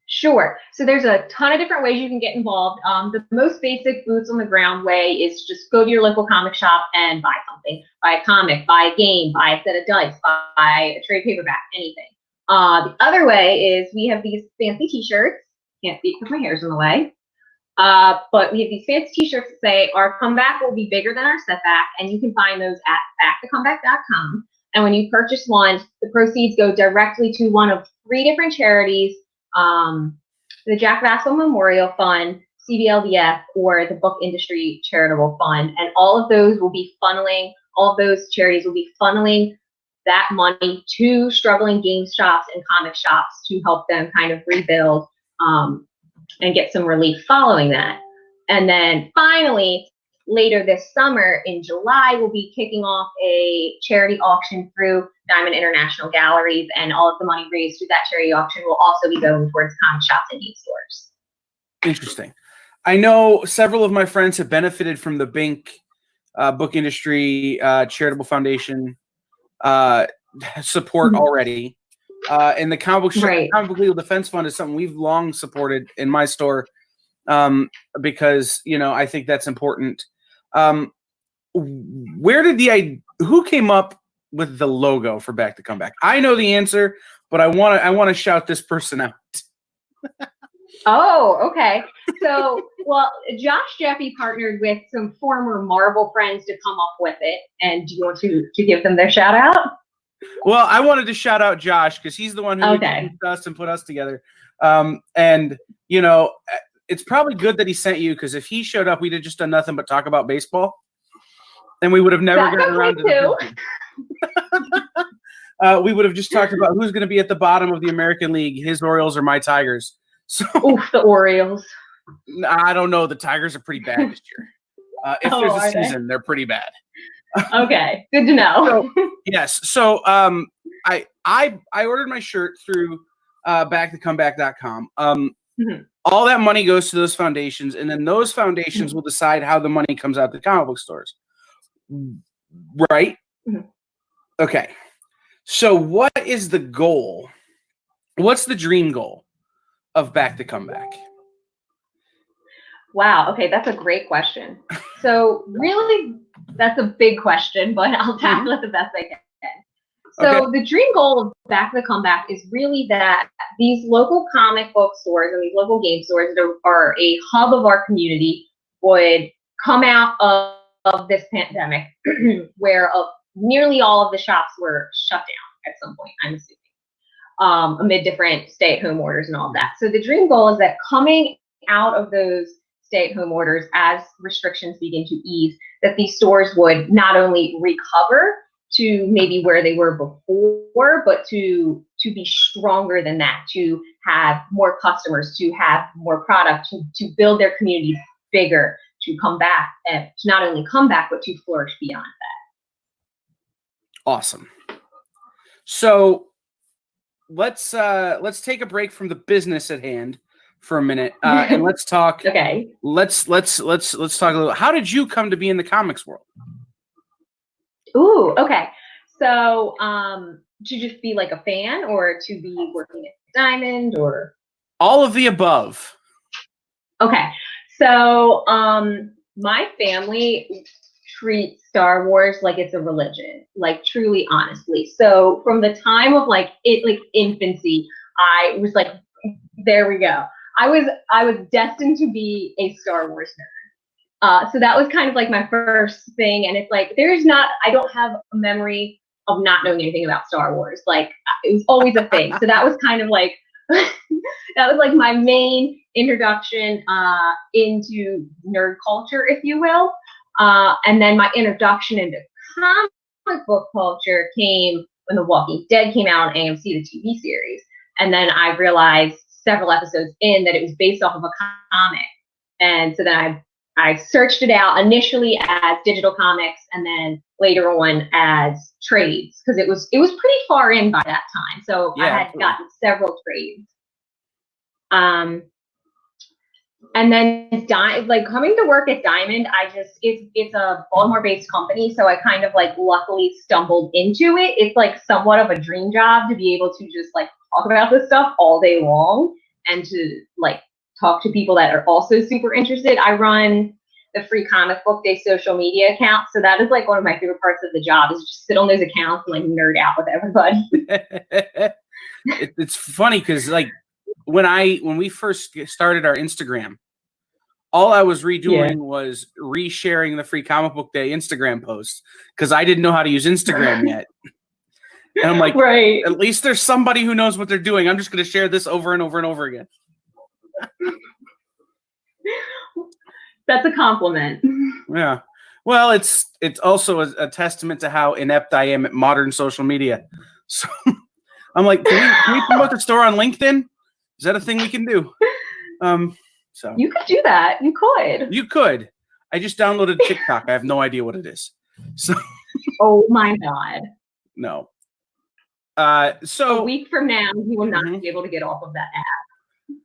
Sure. So there's a ton of different ways you can get involved. The most basic boots on the ground way is just go to your local comic shop and buy something. Buy a comic, buy a game, buy a set of dice, buy a trade paperback, anything. The other way is we have these fancy t-shirts. Can't speak because my hair's in the way. But we have these fancy t-shirts that say our comeback will be bigger than our setback, and you can find those at backthecomeback.com. And when you purchase one, the proceeds go directly to one of 3 different charities, the Jack Vasco Memorial Fund, CBLDF, or the Book Industry Charitable Fund. And all of those charities will be funneling that money to struggling game shops and comic shops to help them kind of rebuild and get some relief following that. And then finally, later this summer in July, we'll be kicking off a charity auction through Diamond International Galleries, and all of the money raised through that charity auction will also be going towards comic shops and game stores. Interesting. I know several of my friends have benefited from the Bink Book Industry Charitable Foundation support already. And the Comic Book Legal Defense Fund is something we've long supported in my store, because, you know, I think that's important. Who came up with the logo for Back the Comeback? I know the answer, but I want to shout this person out. Oh, okay. So, well, Josh Jeffy partnered with some former Marvel friends to come up with it. And do you want to give them their shout out? Well, I wanted to shout out Josh because he's the one who introduced us and put us together. And, you know, it's probably good that he sent you, because if he showed up, we'd have just done nothing but talk about baseball. And we would have never gotten around to the we would have just talked about who's going to be at the bottom of the American League, his Orioles or my Tigers. So, the Orioles. I don't know. The Tigers are pretty bad this year. If there's a season, they're pretty bad. Okay, good to know. Yes. So I ordered my shirt through backthecomeback.com. All that money goes to those foundations, and then those foundations will decide how the money comes out to comic book stores. Right? Okay. So what is the goal? What's the dream goal of Back the Comeback? Wow. Okay, that's a great question. So really, that's a big question, but I'll tackle it the best I can. So the dream goal of Back to the Comeback is really that these local comic book stores and these local game stores that are a hub of our community would come out of this pandemic where nearly all of the shops were shut down at some point, I'm assuming, amid different stay-at-home orders and all of that. So the dream goal is that coming out of those stay-at-home orders, as restrictions begin to ease, that these stores would not only recover to maybe where they were before, but to be stronger than that, to have more customers, to have more product, to build their communities bigger, to come back, and to not only come back, but to flourish beyond that. Awesome. So let's take a break from the business at hand for a minute, and let's talk. Okay. Let's talk a little. How did you come to be in the comics world? Ooh, okay. So, to just be like a fan, or to be working at Diamond, or all of the above? Okay. So, my family treats Star Wars like it's a religion, like truly, honestly. So, from the time of like infancy, I was like, there we go. I was destined to be a Star Wars nerd. So that was kind of like my first thing. And it's like, I don't have a memory of not knowing anything about Star Wars. Like, it was always a thing. So that was kind of like, that was like my main introduction into nerd culture, if you will. And then my introduction into comic book culture came when The Walking Dead came out on AMC, the TV series. And then I realized several episodes in that it was based off of a comic. And so then I searched it out initially as digital comics, and then later on as trades, because it was pretty far in by that time. So yeah, I had gotten several trades. And then like coming to work at Diamond, it's a Baltimore-based company, so I kind of like luckily stumbled into it. It's like somewhat of a dream job to be able to just like talk about this stuff all day long and to like talk to people that are also super interested. I run the Free Comic Book Day social media account, so that is like one of my favorite parts of the job, is just sit on those accounts and like nerd out with everybody. It's funny because like when we first started our Instagram, all I was redoing was resharing the Free Comic Book Day Instagram posts because I didn't know how to use Instagram yet. And I'm like, right. At least there's somebody who knows what they're doing. I'm just going to share this over and over and over again. That's a compliment. Yeah. Well, it's also a testament to how inept I am at modern social media. So I'm like, can we promote the store on LinkedIn? Is that a thing we can do? So you could do that. You could. You could. I just downloaded TikTok. I have no idea what it is. So. Oh my God. No. So a week from now, you will not be able to get off of that app.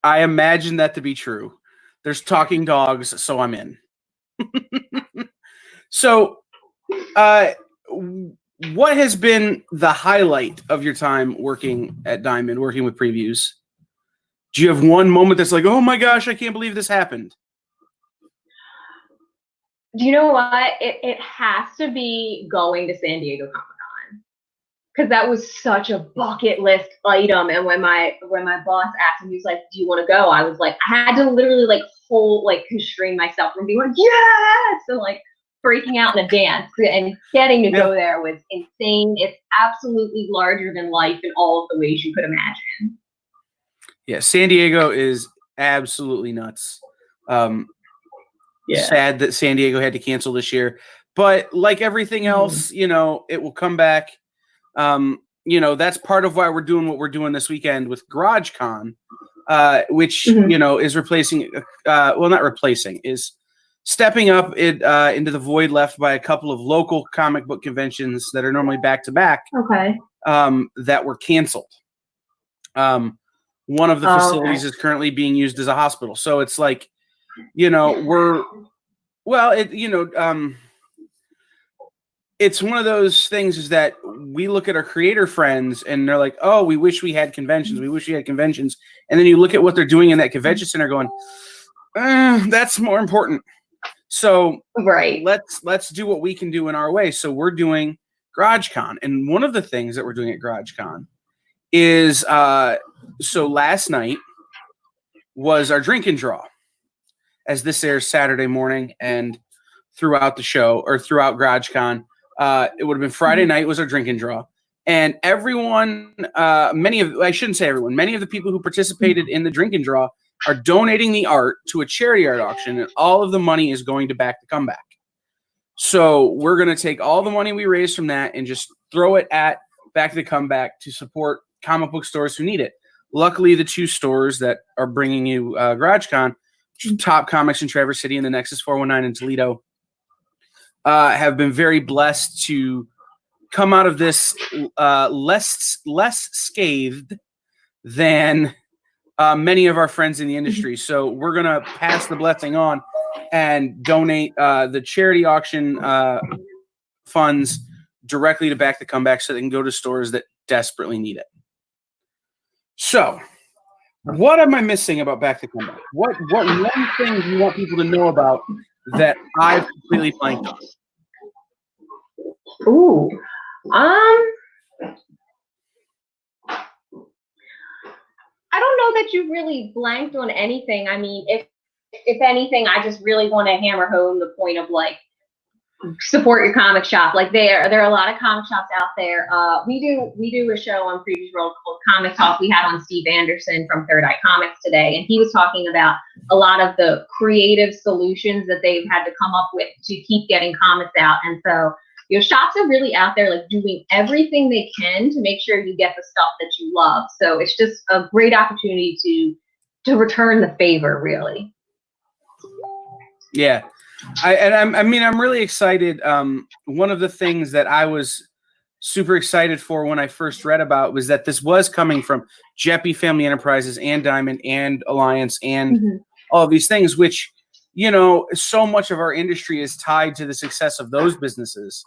I imagine that to be true. There's talking dogs, so I'm in. So, what has been the highlight of your time working at Diamond, working with previews? Do you have one moment that's like, oh my gosh, I can't believe this happened? Do you know what? It has to be going to San Diego Comic-Con, because that was such a bucket list item. And when my boss asked me, he was like, "Do you want to go?" I was like, I had to literally constrain myself from being like, yes, and like breaking out in a dance, and getting to go there was insane. It's absolutely larger than life in all of the ways you could imagine. Yeah, San Diego is absolutely nuts. Sad that San Diego had to cancel this year, but like everything else, it will come back. That's part of why we're doing what we're doing this weekend with GarageCon, which is replacing, not replacing, is stepping up into the void left by a couple of local comic book conventions that are normally back to back. Okay. That were canceled. One of the facilities is currently being used as a hospital. So it's like, it's one of those things is that we look at our creator friends and they're like, oh, we wish we had conventions. We wish we had conventions. And then you look at what they're doing in that convention center going, that's more important. So let's do what we can do in our way. So we're doing GarageCon. And one of the things that we're doing at GarageCon is so last night was our drink and draw, as this airs Saturday morning and throughout the show or throughout GarageCon. It would have been Friday night was our drink and draw. And everyone, many of the people who participated in the drink and draw are donating the art to a charity art auction, and all of the money is going to Back the Comeback. So we're going to take all the money we raise from that and just throw it at Back the Comeback to support comic book stores who need it. Luckily, the two stores that are bringing you GarageCon, Top Comics in Traverse City and the Nexus 419 in Toledo, have been very blessed to come out of this less scathed than many of our friends in the industry. So we're going to pass the blessing on and donate the charity auction funds directly to Back the Comeback so they can go to stores that desperately need it. So what am I missing about Back the Comeback? What one thing do you want people to know about that I've completely blanked on? Ooh. I don't know that you really blanked on anything. I mean, if anything, I just really want to hammer home the point of like support your comic shop. Like there are a lot of comic shops out there. We do a show on Previous World called Comic Talk. We had on Steve Anderson from Third Eye Comics today, and he was talking about a lot of the creative solutions that they've had to come up with to keep getting comics out. And so your shops are really out there like doing everything they can to make sure you get the stuff that you love. So it's just a great opportunity to return the favor, really. Yeah. I'm really excited. One of the things that I was super excited for when I first read about was that this was coming from Jeppy Family Enterprises and Diamond and Alliance and all of these things, which, you know, so much of our industry is tied to the success of those businesses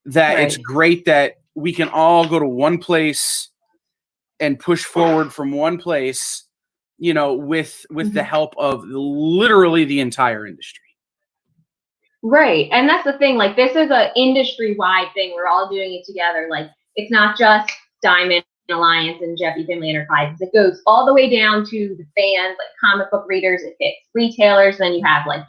that it's great that we can all go to one place and push forward from one place, you know, with the help of literally the entire industry. Right. And that's the thing. Like, this is an industry-wide thing. We're all doing it together. Like, it's not just Diamond Alliance and Jeppy Family Enterprises. It goes all the way down to the fans, like comic book readers. It hits retailers. Then you have like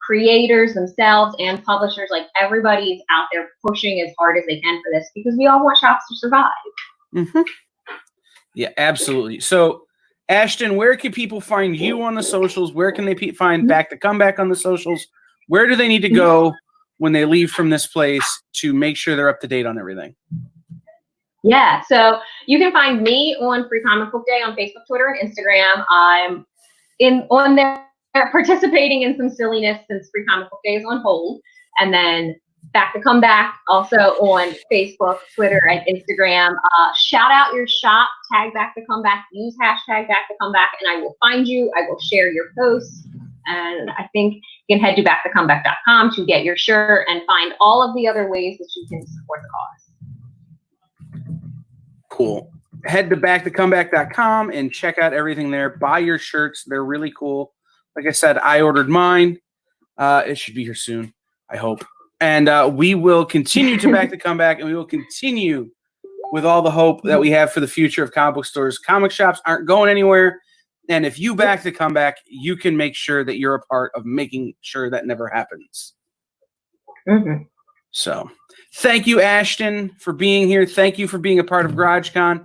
creators themselves and publishers. Like, everybody is out there pushing as hard as they can for this because we all want shops to survive. Yeah, absolutely. So, Ashton, where can people find you on the socials? Where can they find Back the Comeback on the socials? Where do they need to go when they leave from this place to make sure they're up to date on everything? Yeah, so you can find me on Free Comic Book Day on Facebook, Twitter, and Instagram. I'm on there participating in some silliness since Free Comic Book Day is on hold. And then Back the Comeback also on Facebook, Twitter, and Instagram. Shout out your shop, tag Back the Comeback, use hashtag Back the Comeback, and I will find you. I will share your posts. And I think you can head to backthecomeback.com to get your shirt and find all of the other ways that you can support the cause. Cool. Head to backthecomeback.com and check out everything there. Buy your shirts. They're really cool. Like I said, I ordered mine. It should be here soon, I hope. And we will continue to Back the Comeback, and we will continue with all the hope that we have for the future of comic book stores. Comic shops aren't going anywhere. And if you Back the Comeback, you can make sure that you're a part of making sure that never happens. So thank you, Ashton, for being here. Thank you for being a part of GarageCon.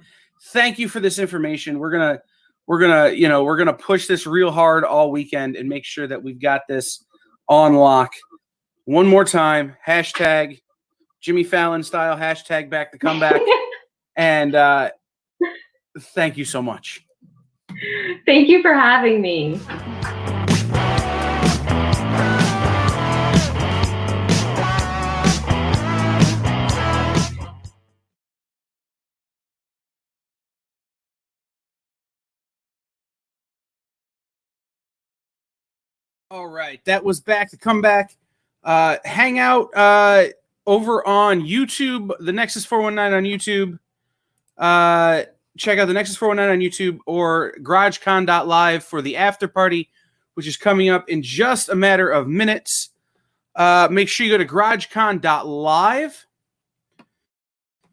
Thank you for this information. We're gonna push this real hard all weekend and make sure that we've got this on lock. One more time, hashtag Jimmy Fallon style, hashtag Back the Comeback. And thank you so much. Thank you for having me. All right, that was Back to Comeback. Hang out over on YouTube, the Nexus 419 on YouTube. Check out the Nexus 419 on YouTube or GarageCon.live for the after party, which is coming up in just a matter of minutes. Make sure you go to GarageCon.live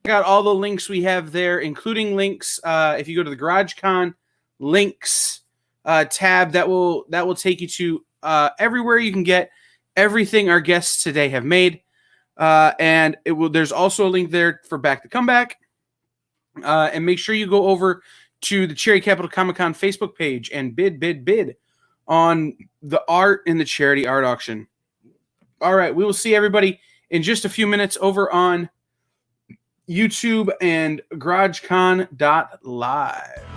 out all the links we have there, including links. If you go to the GarageCon links tab, that will take you to everywhere you can get everything our guests today have made. And there's also a link there for Back to Comeback. And make sure you go over to the Cherry Capital Comic Con Facebook page and bid on the art in the charity art auction. All right, we will see everybody in just a few minutes over on YouTube and GarageCon.live.